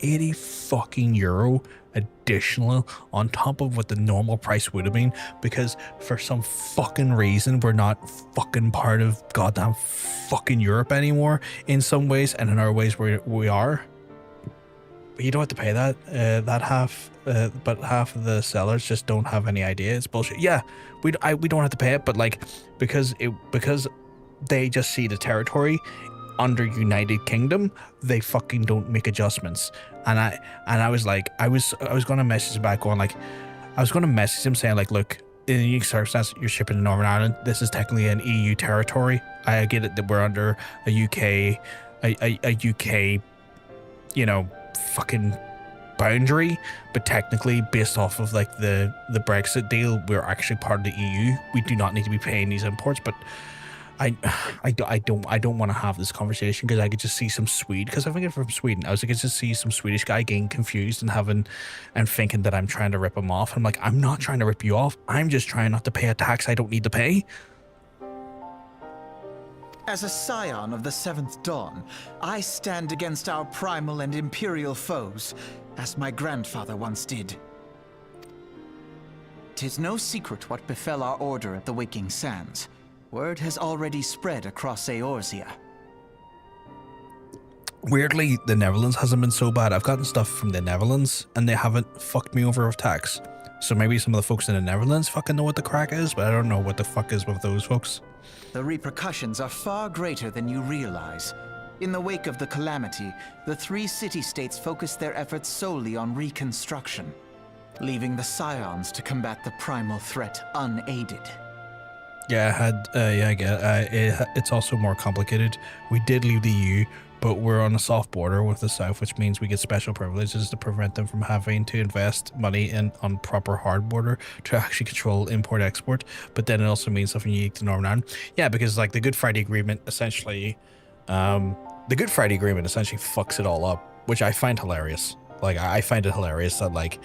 80 fucking euro additional on top of what the normal price would have been, because for some fucking reason we're not fucking part of goddamn fucking Europe anymore in some ways, and in other ways we are. But you don't have to pay that half, but half of the sellers just don't have any idea. It's bullshit. Yeah, we don't have to pay it, but like because they just see the territory under United Kingdom, they fucking don't make adjustments. And I was like, I was gonna message him back going like, I was gonna message him saying like, look, in a unique circumstance, you're shipping to Northern Ireland. This is technically an EU territory. I get it that we're under a UK, you know, fucking boundary, but technically based off of like the Brexit deal, we're actually part of the EU. We do not need to be paying these imports, but I don't want to have this conversation because I could just see some Swede, because I think I'm from Sweden. I was like, I just see some Swedish guy getting confused and thinking that I'm trying to rip him off. I'm like, I'm not trying to rip you off. I'm just trying not to pay a tax I don't need to pay. As a scion of the 7th Dawn, I stand against our Primal and Imperial foes, as my grandfather once did. 'Tis no secret what befell our order at the Waking Sands. Word has already spread across Eorzea. Weirdly, the Netherlands hasn't been so bad. I've gotten stuff from the Netherlands and they haven't fucked me over with tax. So maybe some of the folks in the Netherlands fucking know what the crack is, but I don't know what the fuck is with those folks. The repercussions are far greater than you realize. In the wake of the calamity, the 3 city-states focused their efforts solely on reconstruction, leaving the Scions to combat the primal threat unaided. Yeah, I get it. It's also more complicated. We did leave the EU, but we're on a soft border with the South, which means we get special privileges to prevent them from having to invest money on proper hard border to actually control import-export. But then it also means something unique to Northern Ireland. Yeah, because like the Good Friday Agreement essentially, fucks it all up, which I find hilarious. Like I find it hilarious that like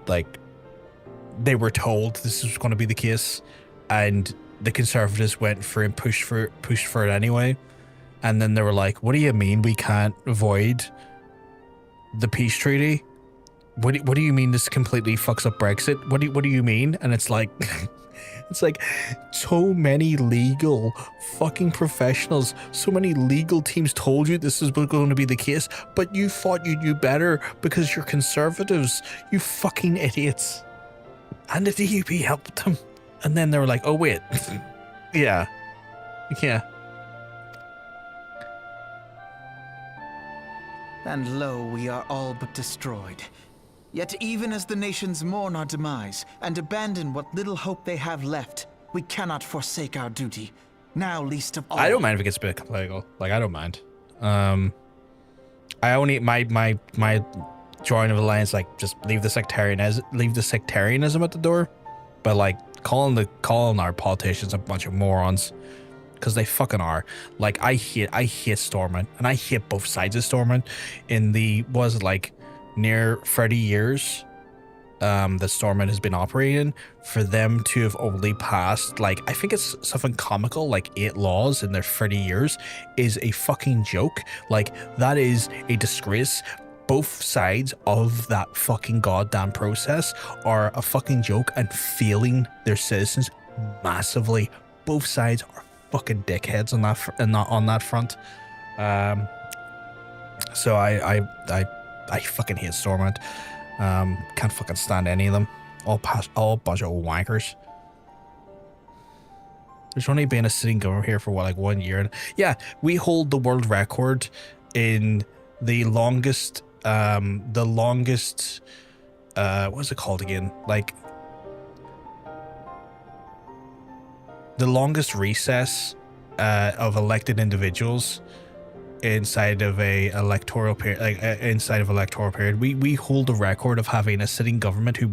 they were told this was going to be the case, and the Conservatives went for and pushed for it anyway. And then they were like, what do you mean we can't avoid the peace treaty? What do you mean this completely fucks up Brexit? What do you mean? And it's like, it's like so many legal fucking professionals, so many legal teams told you this is going to be the case, but you thought you knew better because you're Conservatives, you fucking idiots. And the DUP helped them. And then they were like, oh wait, yeah. And lo, we are all but destroyed. Yet even as the nations mourn our demise and abandon what little hope they have left, we cannot forsake our duty. Now least of all. I don't mind if it gets a bit political. Like, I don't mind. I only my join of alliance, like, just leave the sectarianism at the door. But like, calling our politicians a bunch of morons, because they fucking are. Like, I hate Stormont, and I hate both sides of Stormont. In the near 30 years that Stormont has been operating, for them to have only passed, like, I think it's something comical, like 8 laws in their 30 years, is a fucking joke. Like, that is a disgrace. Both sides of that fucking goddamn process are a fucking joke and failing their citizens massively. Both sides are fucking dickheads on that front. So I fucking hate Stormont. Can't fucking stand any of them. All bunch of old wankers. There's only been a sitting governor here for what, like 1 year, and yeah, we hold the world record in the longest what's it called again? Like, the longest recess of elected individuals inside of a electoral period. We hold the record of having a sitting government who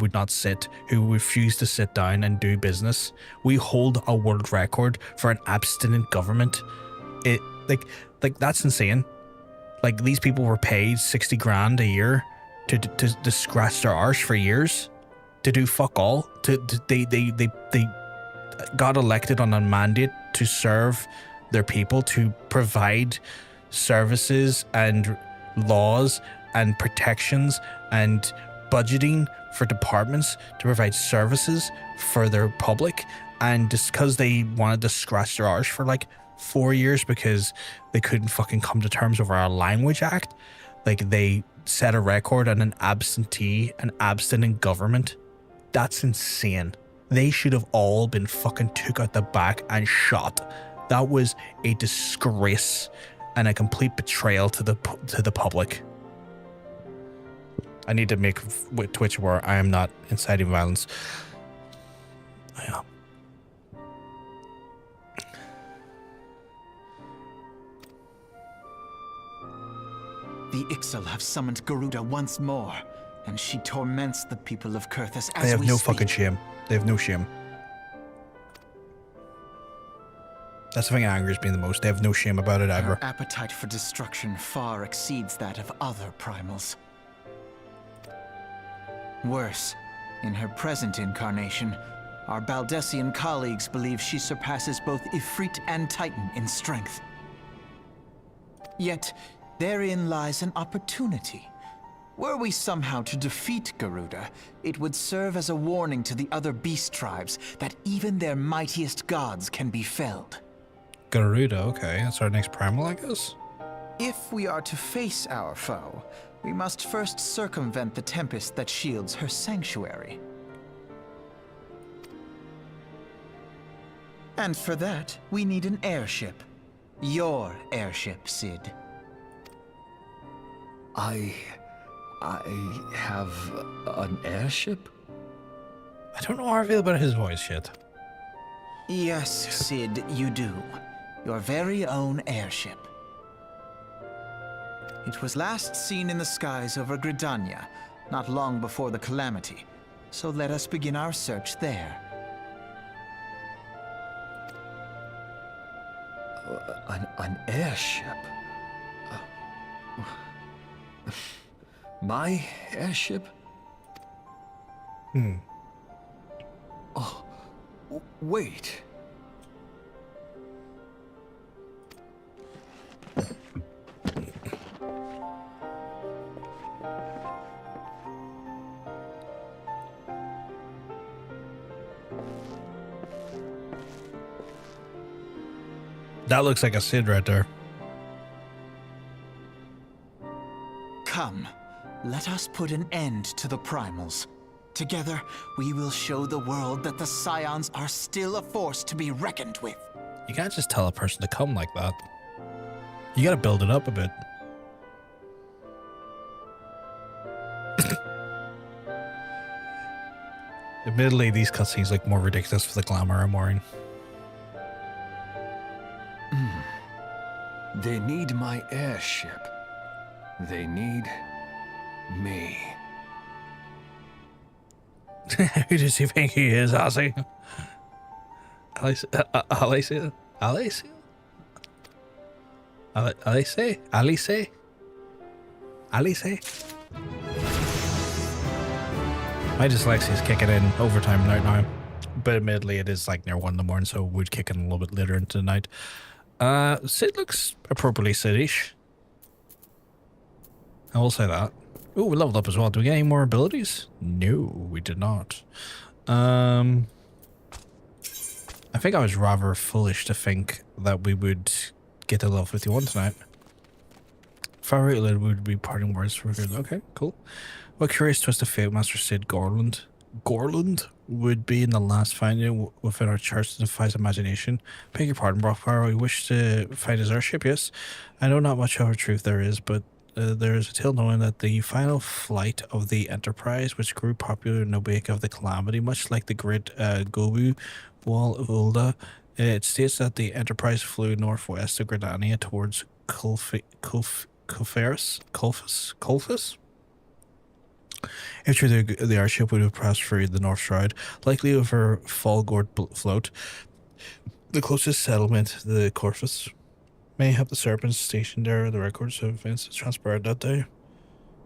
refused to sit down and do business. We hold a world record for an abstinent government. It like that's insane. Like, these people were paid 60 grand a year to scratch their arse for years, to do fuck all. They got elected on a mandate to serve their people, to provide services and laws and protections and budgeting for departments to provide services for their public. And just because they wanted to scratch their arse for like 4 years because they couldn't fucking come to terms over our language act, like, they set a record on an abstinent government. That's insane. They should have all been fucking took out the back and shot. That was a disgrace and a complete betrayal to the public. I need to make Twitch where I am not inciting violence. Yeah. The Ixal have summoned Garuda once more, and she torments the people of Kurthus as They have we no speak. fucking shame. They have no shame. That's the thing that angers me the most. They have no shame about it ever. Her appetite for destruction far exceeds that of other primals. Worse, in her present incarnation, our Baldessian colleagues believe she surpasses both Ifrit and Titan in strength. Yet, therein lies an opportunity. Were we somehow to defeat Garuda, it would serve as a warning to the other beast tribes that even their mightiest gods can be felled. Garuda, okay. That's our next Primal, I guess? If we are to face our foe, we must first circumvent the tempest that shields her sanctuary. And for that, we need an airship. Your airship, Cid. I have an airship? I don't know how I feel about his voice yet. Yes, Cid, you do. Your very own airship. It was last seen in the skies over Gridania, not long before the calamity. So let us begin our search there. An airship? My airship? Oh, wait. That looks like a Cid right there. Come, let us put an end to the Primals. Together, we will show the world that the Scions are still a force to be reckoned with. You can't just tell a person to come like that. You gotta build it up a bit. Admittedly, these cutscenes look more ridiculous for the glamour I'm wearing. They need my airship. They need me. Who does he think he is, Ozzy? Alice? My dyslexia is kicking in overtime right now. But admittedly, it is like near 1 in the morning, so it would kick in a little bit later into the night. Cid looks appropriately Cid-ish. I will say that. Oh, we leveled up as well. Do we get any more abilities? No, we did not. I think I was rather foolish to think that we would get to level 51 tonight. Favorite would be parting words for good. Okay, cool. What curious twist of fate Master Cid Garlond would be in the last finding within our charts that defies imagination. Beg your pardon, Brockfire. We wish to find his airship, yes. I know not much of a truth there is, but there is a tale knowing that the final flight of the Enterprise, which grew popular in the wake of the Calamity, much like the great Gobu Wall of Ulda, it states that the Enterprise flew northwest of Gridania towards Colfus? If true, the airship would have passed through the North Shroud, likely over Falgord float. The closest settlement, the Corfus, may have the serpents stationed there. The records of events transpired that day.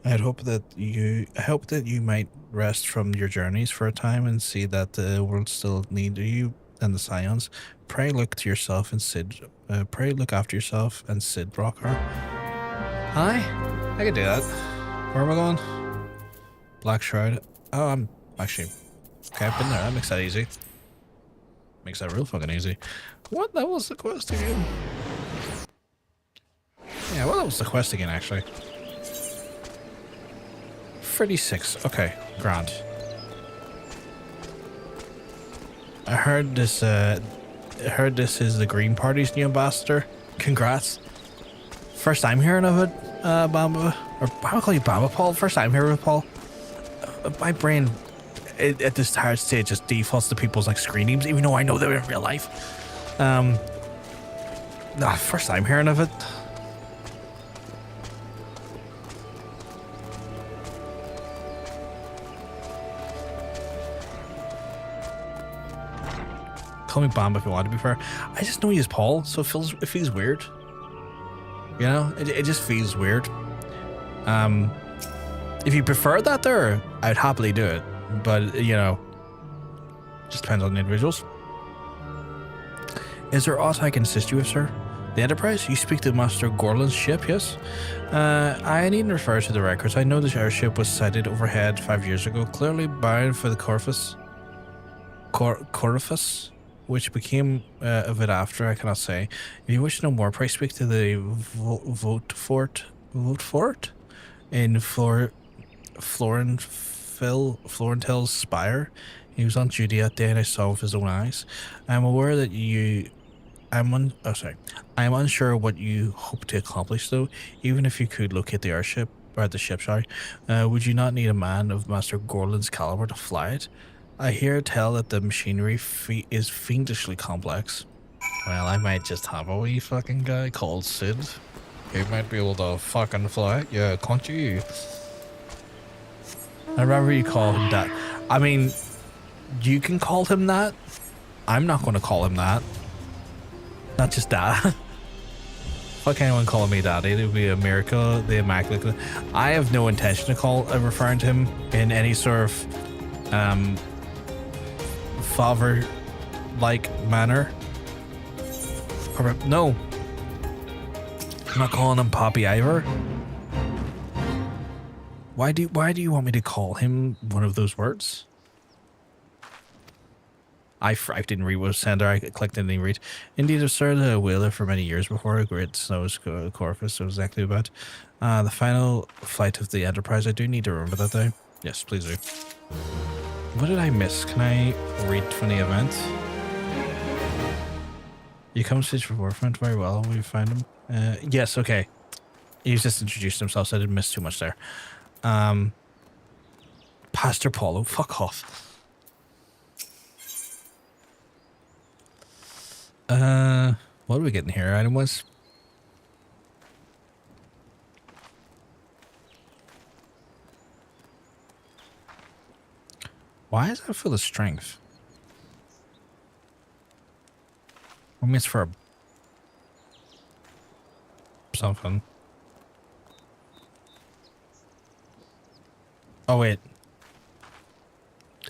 I hope that you might rest from your journeys for a time and see that the world still needs you and the Scions. Pray look to yourself and Cid. Pray look after yourself and Cid Brocker. Hi, I can do that. Where am I going? Black Shroud. Oh, I'm actually... Okay, I've been there. That makes that easy. Makes that real fucking easy. What? That was the quest again? Yeah, well, that was the quest again, actually. 36. Okay, grand. I heard this is the Green Party's new ambassador. Congrats. First time hearing of it, Bamba. Or how do I call you Bamba, Paul? First time hearing of it, Paul. My brain at this tired stage just defaults to people's like screen names, even though I know them in real life. First time hearing of it. Call me Bomb if you want, to be fair. I just know he's Paul, so it feels weird. You know, it just feels weird. If you prefer that there, I'd happily do it. But, you know, just depends on the individuals. Is there aught I can assist you with, sir? The Enterprise? You speak to Master Garlond's ship, yes? I needn't refer to the records. I know the airship was sighted overhead 5 years ago, clearly bound for the Corfus, which became of it after, I cannot say. If you wish to know more, pray speak to the Vote Fort in Florentel's Spire. He was on duty that day and I saw with his own eyes. I'm aware that I'm unsure what you hope to accomplish though. Even if you could locate the airship, or the ship, sorry, would you not need a man of Master Garlond's caliber to fly it? I hear tell that the machinery is fiendishly complex. Well, I might just have a wee fucking guy called Cid. He might be able to fucking fly it. Yeah, can't you? I'd rather you call him that. I mean, you can call him that. I'm not going to call him that. Not just that. Fuck anyone calling me daddy. It would be a miracle. The immaculate. I have no intention of referring to him in any sort of father-like manner. No. I'm not calling him Poppy either. Why do you want me to call him one of those words? I didn't read what was sent there. I clicked and didn't read. Indeed, I've served a whaler for many years before a great snows Corfus. So exactly about the final flight of the Enterprise. I do need to remember that day. Yes, please do. What did I miss? Can I read from the event? You come stage for Warfront very well. We find him. Yes, okay. He's just introduced himself, so I didn't miss too much there. Pastor Paulo, fuck off. What are we getting here? Item was. Why is that full of strength? I mean, it's for something. Oh, wait.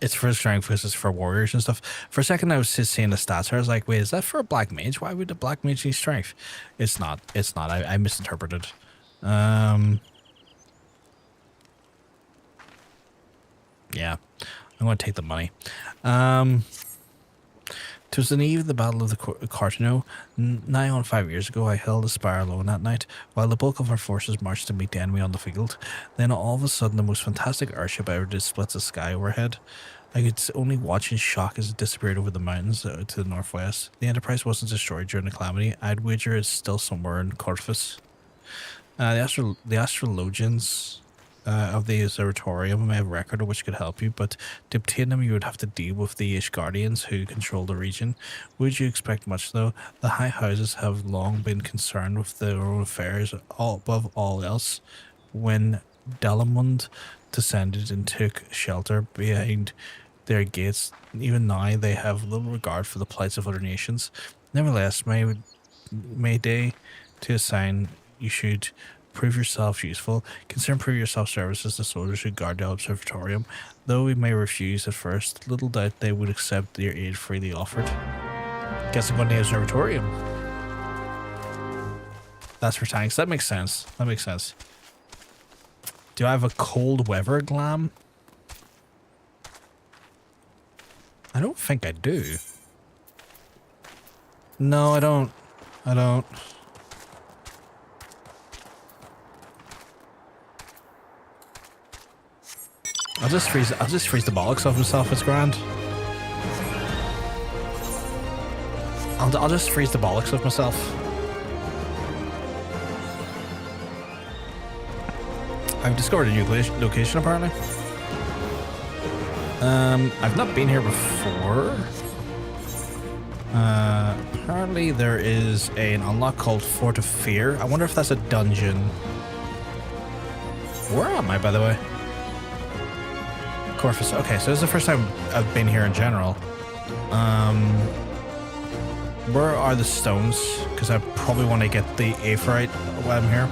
It's for strength versus for warriors and stuff. For a second, I was just seeing the stats here. I was like, wait, is that for a black mage? Why would the black mage need strength? It's not. It's not. I misinterpreted. Yeah. I'm going to take the money. 'Twas the eve of the Battle of the Cartano. Nigh on 5 years ago, I held a spire alone that night, while the bulk of our forces marched to meet the enemy on the field. Then all of a sudden, the most fantastic airship ever did split the sky overhead. I could only watch in shock as it disappeared over the mountains to the northwest. The Enterprise wasn't destroyed during the calamity. I'd wager it's still somewhere in Corfus. The astrologians of the observatorium may have a record of which could help you, but to obtain them you would have to deal with the Ishgardians who control the region. Would you expect much, though? The high houses have long been concerned with their own affairs above all else. When Dalamund descended and took shelter behind their gates, even now they have little regard for the plights of other nations. Nevertheless, may day to assign you should prove yourself useful. Consider prove yourself services to soldiers who guard the observatorium. Though we may refuse at first, little doubt they would accept your aid freely offered. Guess I'm going to the observatorium. That's for tanks. That makes sense. That makes sense. Do I have a cold weather glam? I don't think I do. No, I don't. I don't. I'll just freeze the bollocks off myself. It's grand. I'll just freeze the bollocks off myself. I've discovered a new location apparently. I've not been here before. Apparently there is an unlock called Fort of Fear. I wonder if that's a dungeon. Where am I, by the way? Corfus. Okay, so this is the first time I've been here in general. Where are the stones? Because I probably want to get the Aephorite while I'm here.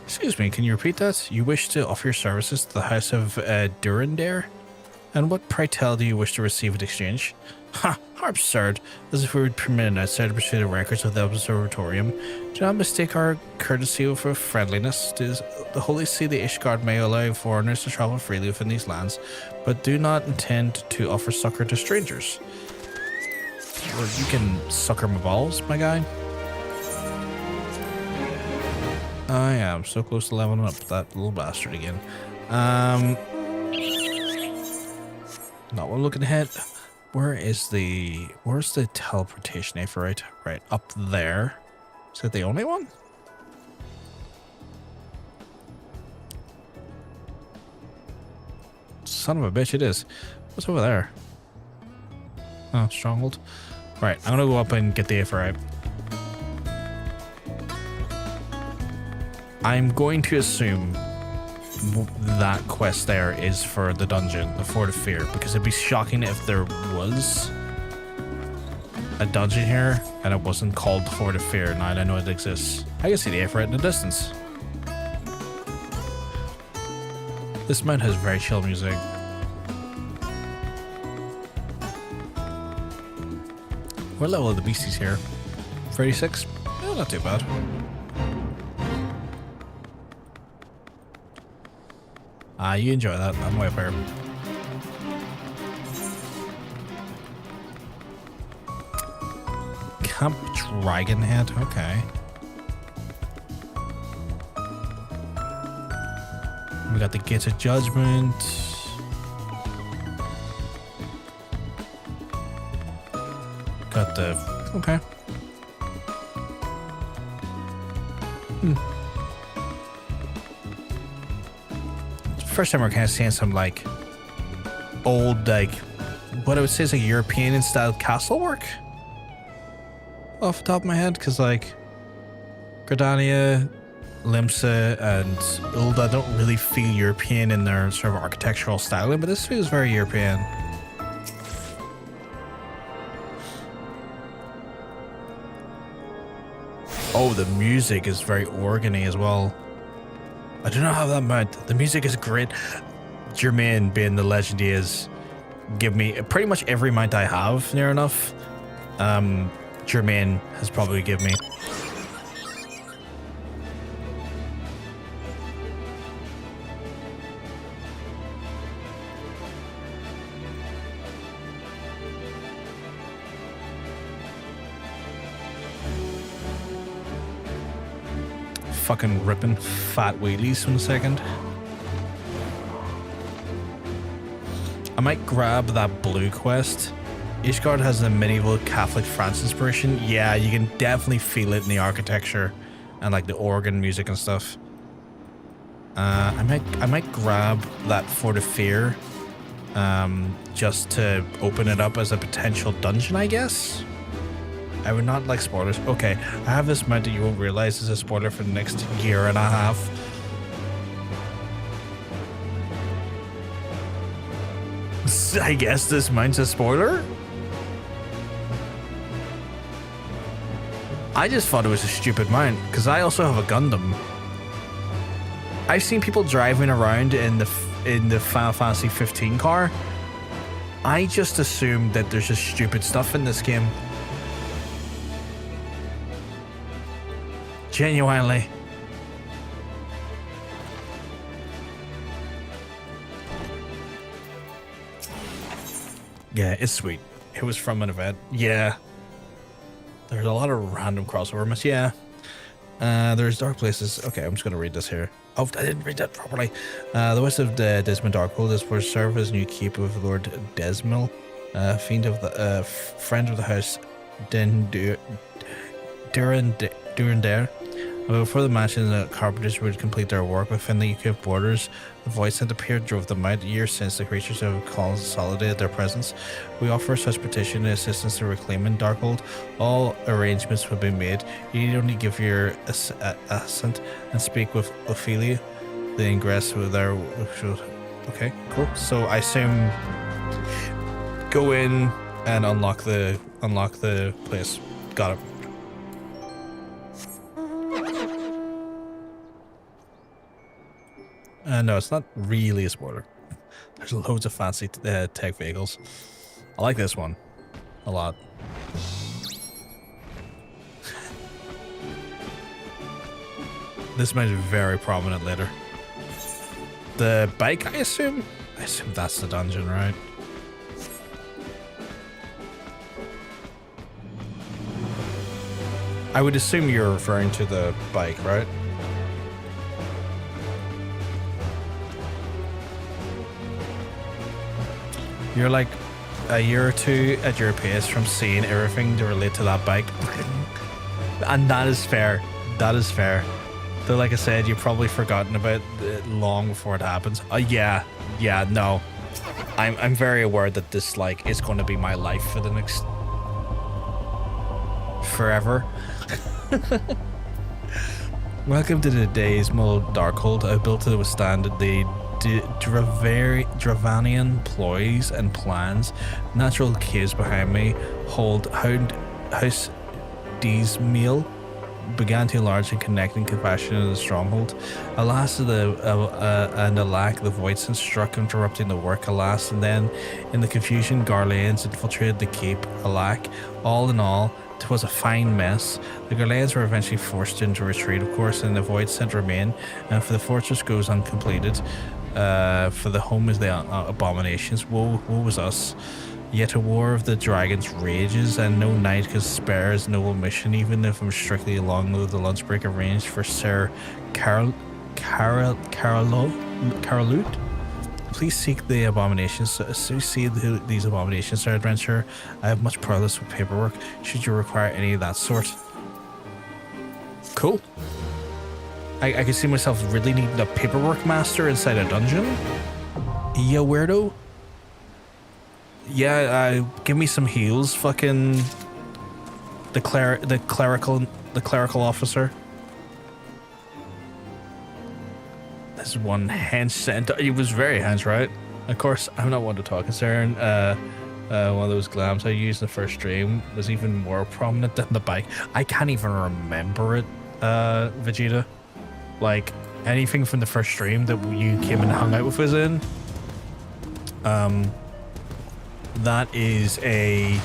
Excuse me, can you repeat that? You wish to offer your services to the House of Durandare? And what, pray tell, do you wish to receive in exchange? Ha! How absurd. As if we would permit an outsider to pursue the records of the observatorium. Do not mistake our courtesy for friendliness. The Holy See, the Ishgard may allow foreigners to travel freely within these lands, but do not intend to offer succor to strangers. Well, you can sucker my balls, my guy. I am so close to leveling up that little bastard again. Not what I'm looking ahead. Where's the teleportation Aephorite? Right up there. Is that the only one? Son of a bitch, it is. What's over there? Oh, stronghold. Right, I'm gonna go up and get the Aephorite. I'm going to assume that quest there is for the dungeon, the Fort of Fear, because it'd be shocking if there was a dungeon here and it wasn't called the Fort of Fear. Now I know it exists. I can see the Aephorite in the distance. This mount has very chill music. What level are the beasties here? 36? Oh, not too bad. You enjoy that. I'm way up here. Camp Dragonhead. Okay. We got the Gates of Judgment. Got the... Okay. First time we're kind of seeing some like old, like what I would say is like European style castle work off the top of my head, because like Gridania, Limsa, and Ulda don't really feel European in their sort of architectural styling, but this feels very European. Oh, the music is very organy as well. I don't know how that mount. The music is great. Jermaine, being the legend he is, give me pretty much every mount I have, near enough. Jermaine has probably given me. Fucking ripping fat wheelies from a second. I might grab that blue quest. Ishgard has a medieval Catholic France inspiration. Yeah, you can definitely feel it in the architecture and like the organ music and stuff. I might grab that Fort of Fear, just to open it up as a potential dungeon, I guess. I would not like spoilers. Okay, I have this mount that you won't realize is a spoiler for the next year and a half. I guess this mount's a spoiler? I just thought it was a stupid mount, because I also have a Gundam. I've seen people driving around in the Final Fantasy 15 car. I just assumed that there's just stupid stuff in this game. Genuinely. Yeah, it's sweet. It was from an event. Yeah. There's a lot of random crossover missions. Yeah. There's dark places. Okay, I'm just going to read this here. Oh, I didn't read that properly. The west of the Desmond Darkhold is for serve as new keep of Lord Desmil, fiend of the friend of the house, Durandare. Before the mansion, the carpenters would complete their work within the UK borders. The void sent appeared drove them out. Years since the creatures have consolidated their presence. We offer such petition and assistance to reclaiming Darkhold. All arrangements will be made. You need only give your assent and speak with Ophelia. The ingress with our. Okay, cool. So I assume go in and unlock the place. Got it. No, it's not really a spoiler. There's loads of fancy tech vehicles. I like this one a lot. This might be very prominent later. The bike, I assume? I assume that's the dungeon, right? I would assume you're referring to the bike, right? You're like a year or two at your pace from seeing everything to relate to that bike. And that is fair. That is fair. Though, like I said, you've probably forgotten about it long before it happens. Yeah, no. I'm very aware that this, like, is going to be my life for the next... forever. Welcome to the Dismal Darkhold. I built to withstand the Dravanian ploys and plans. Natural caves behind me hold House Dismal began to enlarge and connect in compassion in the stronghold. Alas, and alack, the void sense struck, interrupting the work. Alas, and then in the confusion, Garlands infiltrated the keep. Alack, all in all, 'twas a fine mess. The Garlands were eventually forced into retreat, of course, and the void sent remain, and for the fortress goes uncompleted. For the home is the abominations. Woe was us. Yet a war of the dragons rages, and no knight can spare his noble mission, even if I'm strictly along the lunch break arranged for Sir Carolute. Please seek the abominations. See these abominations, Sir Adventurer. I have much prowess with paperwork, should you require any of that sort. Cool. I can see myself really needing a paperwork master inside a dungeon. Yeah, weirdo. Yeah, give me some heals, fucking the clerical officer. This one hench sent. It was very hench, right? Of course, I'm not one to talk concern. One of those glams I used in the first stream was even more prominent than the bike. I can't even remember it, Vegeta. Like, anything from the first stream that you came and hung out with us in. That is a...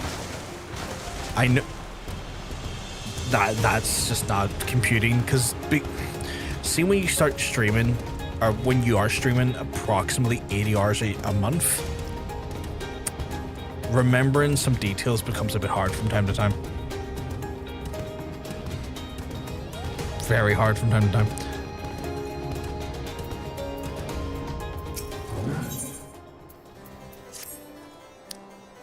I know... That's just not computing, because... See, when you start streaming, or when you are streaming approximately 80 hours a month, remembering some details becomes a bit hard from time to time. Very hard from time to time.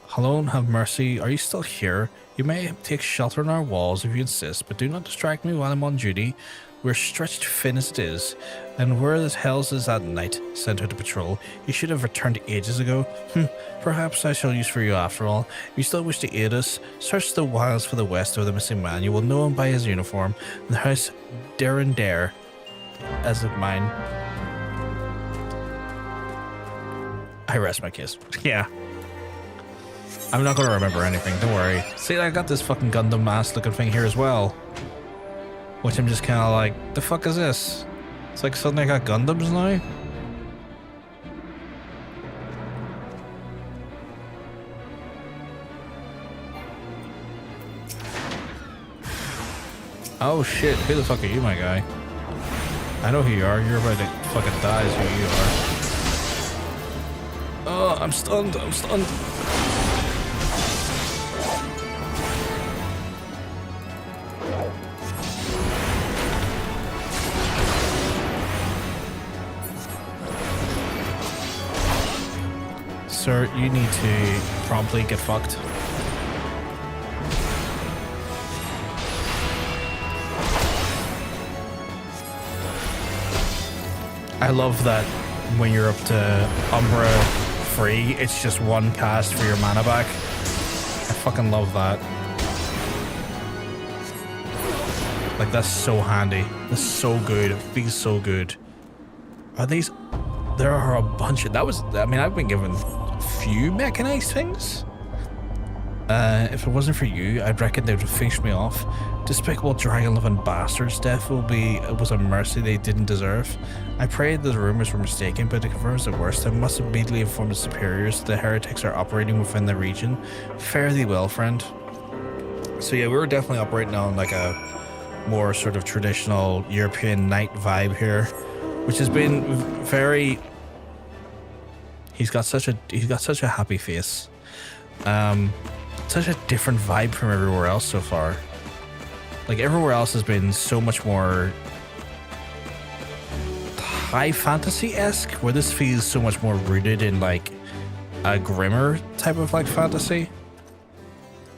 Hello and have mercy. Are you still here? You may take shelter in our walls if you insist, but do not distract me while I'm on duty. We're stretched thin as it is, and where the hells is that knight sent out to patrol? You should have returned ages ago. Perhaps I shall use for you after all. If you still wish to aid us, search the wilds for the west of the missing man. You will know him by his uniform, and the house Dare as of mine. I rest my case. Yeah. I'm not going to remember anything, don't worry. See, I got this fucking Gundam mask looking thing here as well. Which I'm just kind of like, the fuck is this? It's like suddenly I got Gundams now? Oh shit, who the fuck are you, my guy? I know who you are, you're about to fucking die is who you are. Oh, I'm stunned, I'm stunned. Sir, you need to promptly get fucked. I love that when you're up to Umbra free, it's just one cast for your mana back. I fucking love that. Like, that's so handy. That's so good. It feels so good. Are these... There are a bunch of... That was... I mean, I've been given... few mechanized things. If it wasn't for you, I'd reckon they would have finished me off. Despicable dragon-loving bastards. Death was a mercy they didn't deserve. I prayed the rumors were mistaken, but it confirms the worst. I must immediately inform the superiors that the heretics are operating within the region. Fare thee well, friend. So yeah, we were definitely operating on like a more sort of traditional European knight vibe here, which has been very... He's got such a happy face. Such a different vibe from everywhere else so far. Like, everywhere else has been so much more high fantasy-esque, where this feels so much more rooted in like a grimmer type of like fantasy.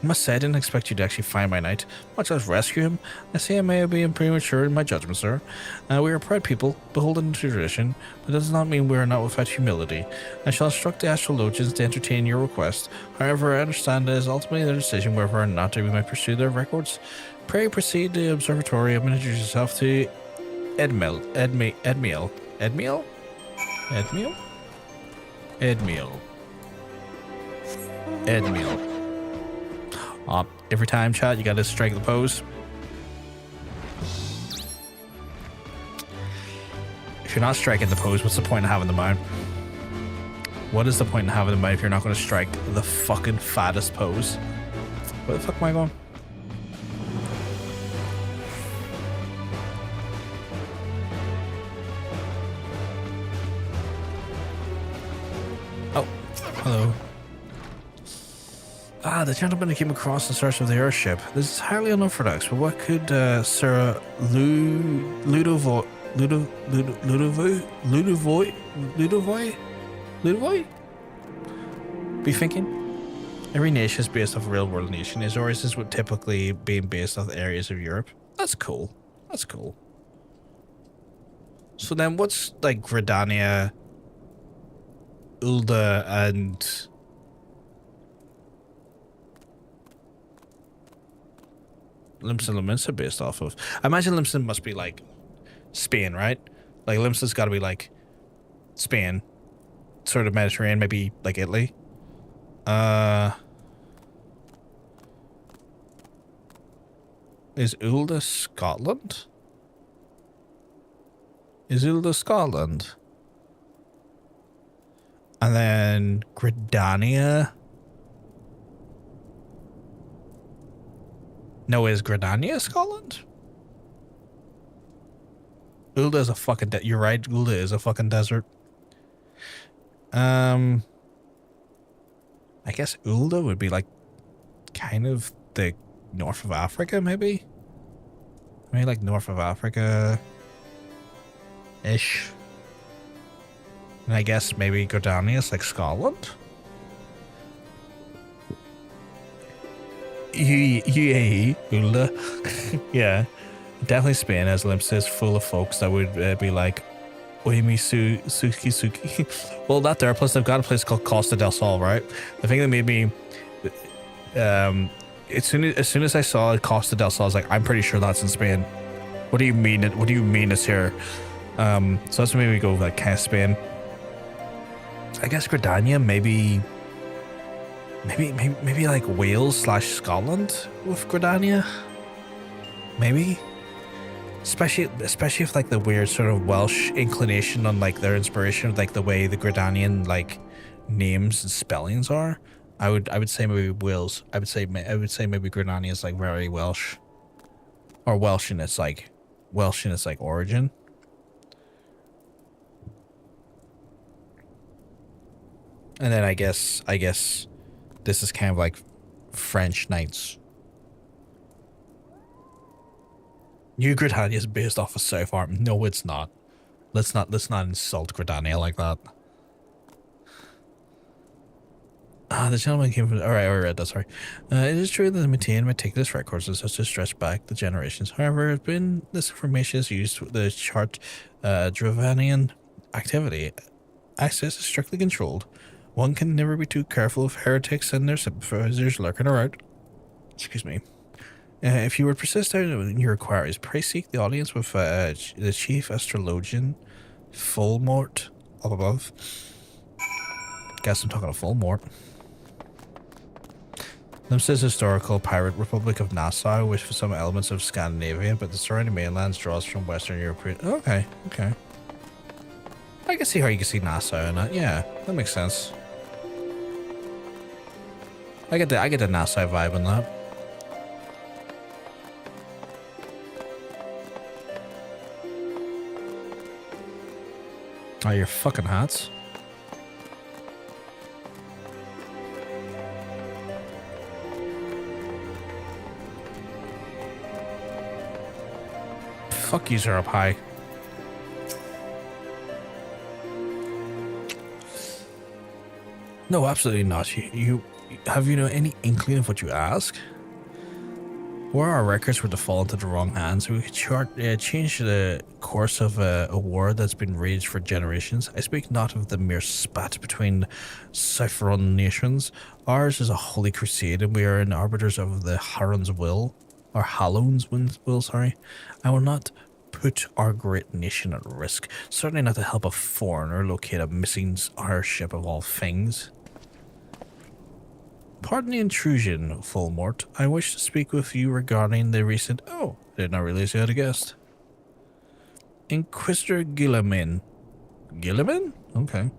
I must say, I didn't expect you to actually find my knight, much less rescue him. I say I may have been premature in my judgment, sir. We are proud people, beholden to tradition, but that does not mean we are not without humility. I shall instruct the astrologians to entertain your request. However, I understand it is ultimately their decision whether or not we might pursue their records. Pray proceed to the observatory and introduce yourself to Edmiel. Every time, chat, you gotta strike the pose. If you're not striking the pose, what's the point of having the mount? What is the point of having the mount if you're not gonna strike the fucking fattest pose? Where the fuck am I going? Oh, hello. The gentleman who came across in search of the airship. This is highly unorthodox, but what could Sir Ludovoy be thinking? Every nation is based off a real-world nation. His origins would typically be based off areas of Europe. That's cool. That's cool. So then what's like Gridania, Ulda, and... Limsa Lominsa based off of? I imagine Limsa must be like Spain, right? Like Limsa's got to be like Spain, sort of Mediterranean, maybe like Italy. Is Ulda Scotland? Is Ulda Scotland? And then Gridania. No, is Gridania Scotland? Ulda is a fucking you're right, Ulda is a fucking desert. I guess Ulda would be like kind of the north of Africa, maybe? Maybe like north of Africa ish. And I guess maybe Gridania is like Scotland. UAE, Ulda. Yeah. Definitely Spain, as Limsa is full of folks that would be like, Oimi Suki. Well, that there, plus they've got a place called Costa del Sol, right? The thing that made me, as soon as I saw Costa del Sol, I was like, I'm pretty sure that's in Spain. What do you mean? What do you mean it's here? So that's what made me go like kind of Spain. I guess Gridania, maybe like Wales / Scotland with Gridania. Maybe. Especially if like the weird sort of Welsh inclination on like their inspiration of like the way the Gridanian like names and spellings are. I would say maybe Wales. I would say maybe Gridania is like very Welsh, or Welsh in its like origin. And then I guess this is kind of like French Knights. New Gridania is based off of South Arm. No, it's not. Let's not insult Gridania like that. The gentleman came from... Alright, I read that, sorry. It is true that the maintained meticulous records are such to stretch back the generations. However, this information is used with the chart Dravanian activity. Access is strictly controlled. One can never be too careful of heretics and their sympathizers lurking around. Excuse me. If you would persist in your inquiries, pray seek the audience with the chief astrologian, Fulmort, up above. Guess I'm talking to Fulmort. Limsa's historical pirate republic of Nassau, with some elements of Scandinavia, but the surrounding mainlands draws from Western European. Okay. I can see how you can see Nassau in it. Yeah, that makes sense. I get the Nassau vibe in that. Oh, your fucking hats. Fuck yous are up high. No, absolutely not. You have any inkling of what you ask? Where our records were to fall into the wrong hands, we could change the course of a war that's been raged for generations. I speak not of the mere spat between Cypheron nations. Ours is a holy crusade, and we are in arbiters of the Harron's will, or Hallown's will, sorry. I will not put our great nation at risk, certainly not to help a foreigner locate a missing our ship of all things. Pardon the intrusion, Fulmort. I wish to speak with you regarding the recent... Oh, I did not realize you had a guest. Inquisitor Guilliman. Guilliman? Okay.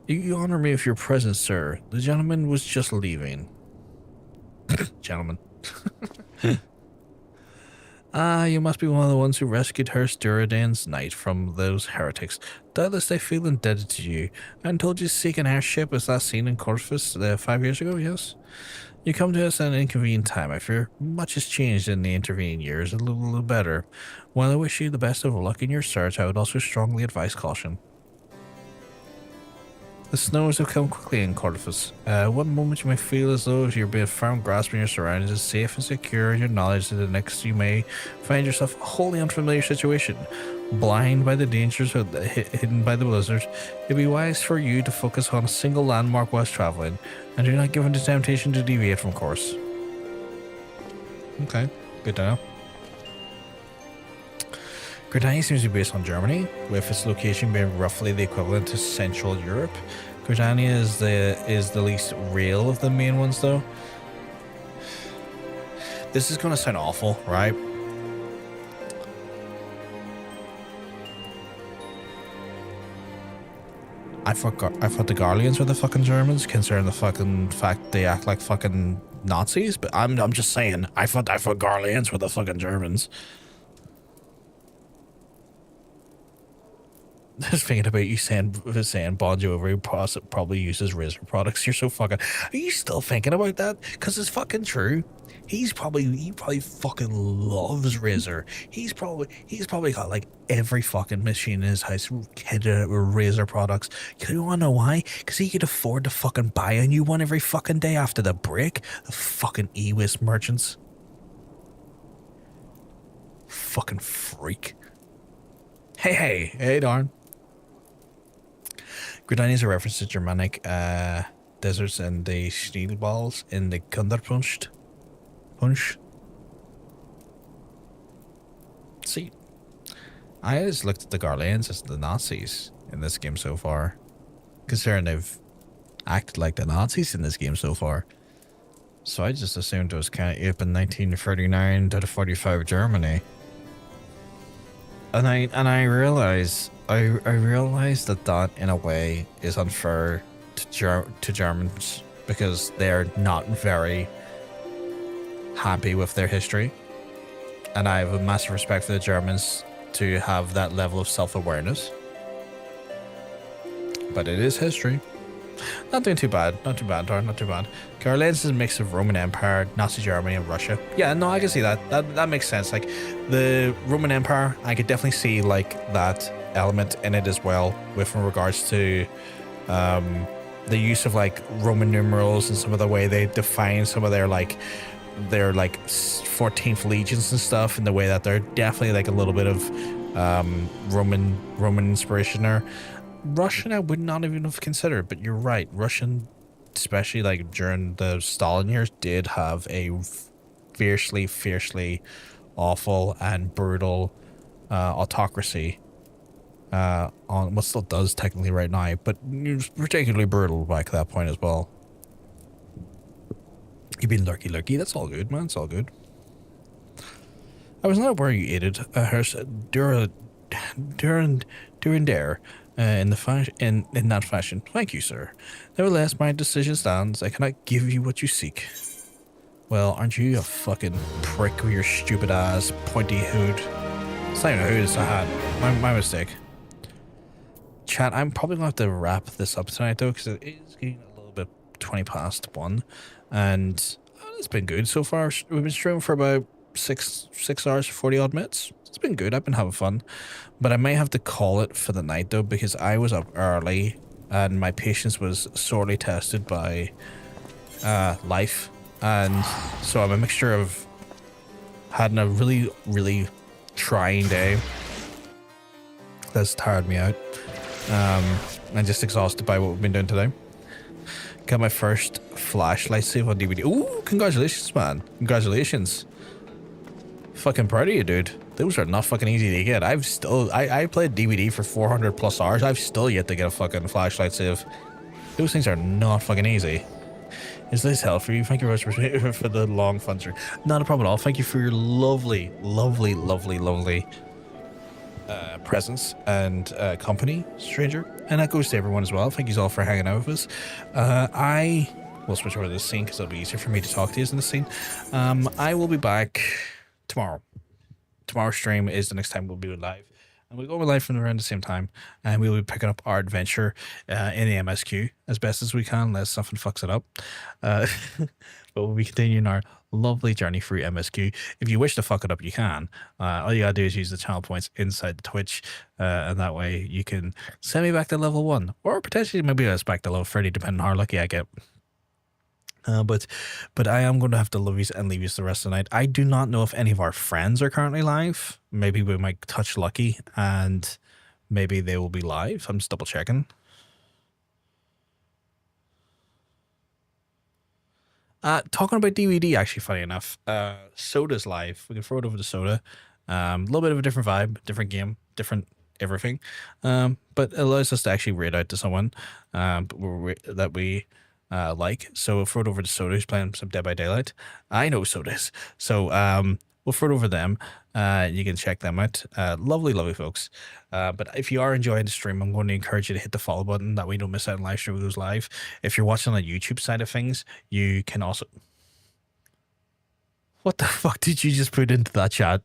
You honor me with your presence, sir. The gentleman was just leaving. Gentleman. You must be one of the ones who rescued Her Sturidan's knight from those heretics. Doubtless they feel indebted to you. I told you to seek an airship as last seen in Corfus 5 years ago, yes? You come to us at an inconvenient time. I fear much has changed in the intervening years, a little better. While I wish you the best of luck in your search, I would also strongly advise caution. The snows have come quickly in Corfus. One moment you may feel as though you're being firm grasping your surroundings is safe and secure in your knowledge that the next you may find yourself in a wholly unfamiliar situation. Blind by the dangers hidden by the blizzards, it'd be wise for you to focus on a single landmark whilst traveling, and do not give in to temptation to deviate from course. Okay, good to know. Gridania seems to be based on Germany, with its location being roughly the equivalent to Central Europe. Gridania is the least real of the main ones, though. This is gonna sound awful, right? I thought the Garleans were the fucking Germans, considering the fucking fact they act like fucking Nazis. But I'm just saying, I thought Garleans were the fucking Germans. Just thinking about you saying Bon Jovi probably uses Razor products. You're so fucking. Are you still thinking about that? Because it's fucking true. He probably fucking loves Razor. He's probably got like every fucking machine in his house kitted out with Razor products. You wanna know why? Because he could afford to fucking buy a new one every fucking day after the break. The fucking e-waste merchants. Fucking freak. Hey, darn. Gridania is a reference to Germanic deserts and the Schneeballs in the Kunderpunsch. See, I just looked at the Garleans as the Nazis in this game so far, considering they've acted like the Nazis in this game so far. So I just assumed it was kind of up in 1939 to 45 Germany. And I realize that in a way is unfair to Germans, because they're not very happy with their history, and I have a massive respect for the Germans to have that level of self-awareness. But it is history. Not doing too bad, not too bad. Garleans is a mix of Roman Empire, Nazi Germany, and Russia. Yeah, no, I can see that. That makes sense. Like the Roman Empire, I could definitely see like that element in it as well, with regards to the use of like Roman numerals and some of the way they define some of their 14th legions and stuff, and the way that they're definitely like a little bit of Roman inspiration there. Russian I would not even have considered, but you're right. Russian, especially like during the Stalin years, did have a fiercely awful and brutal autocracy on what still does technically right now, but it was particularly brutal back at that point as well. You've been lurky. That's all good, man. It's all good. I was not aware you aided her during there in that fashion. Thank you, sir. Nevertheless, my decision stands. I cannot give you what you seek. Well, aren't you a fucking prick with your stupid ass pointy hood? It's not even a hood, it's a hat. My mistake. Chat, I'm probably gonna have to wrap this up tonight though, because it is getting a little bit 20 past 1. And it's been good so far. We've been streaming for about 6 hours, 40 odd minutes. It's been good. I've been having fun. But I may have to call it for the night though, because I was up early and my patience was sorely tested by life. And so I'm a mixture of having a really trying day that's tired me out, and just exhausted by what we've been doing today. Got my first flashlight save on DVD. Ooh, congratulations, man. Congratulations. Fucking proud of you, dude. Those are not fucking easy to get. I played DVD for 400 plus hours. I've still yet to get a fucking flashlight save. Those things are not fucking easy. Is this hell for you? Thank you very much for the long fun stream. Not a problem at all. Thank you for your lovely presence and company, stranger. And that goes to everyone as well. Thank you all for hanging out with us. I will switch over to this scene because it'll be easier for me to talk to you in this scene. I will be back tomorrow. Tomorrow's stream is the next time we'll be live. And we'll go live from around the same time. And we'll be picking up our adventure in the MSQ as best as we can, unless something fucks it up. But we'll be continuing our lovely journey through MSQ. If you wish to fuck it up, you can. All you gotta do is use the channel points inside the Twitch, and that way you can send me back to level 1, or potentially maybe us back to level 30, depending on how lucky I get. But I am going to have to love you and leave you the rest of the night. I do not know if any of our friends are currently live. Maybe we might touch lucky and maybe they will be live. I'm just double checking. Talking about DVD, actually, funny enough, Soda's live. We can throw it over to Soda. A little bit of a different vibe, different game, different everything. But it allows us to actually raid out to someone that we like. So we'll throw it over to Soda, who's playing some Dead by Daylight. I know Sodas. So we'll throw it over them. You can check them out. Lovely, lovely folks. But if you are enjoying the stream, I'm going to encourage you to hit the follow button. That way you don't miss out on live stream when it goes live. If you're watching on the YouTube side of things, you can also... What the fuck did you just put into that chat?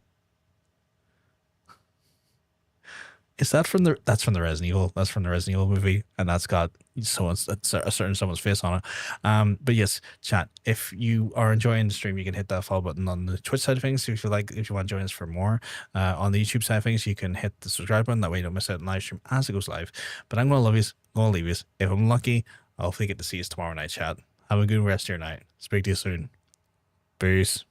Is that from the... That's from the Resident Evil. That's from the Resident Evil movie. And that's got a certain someone's face on it. But yes, chat, if you are enjoying the stream, you can hit that follow button on the Twitch side of things. If you want to join us for more on the YouTube side of things, you can hit the subscribe button. That way you don't miss out on live stream as it goes live. But I'm going to love you. I'm going to leave you. If I'm lucky, I'll hopefully get to see you tomorrow night, chat. Have a good rest of your night. Speak to you soon. Peace.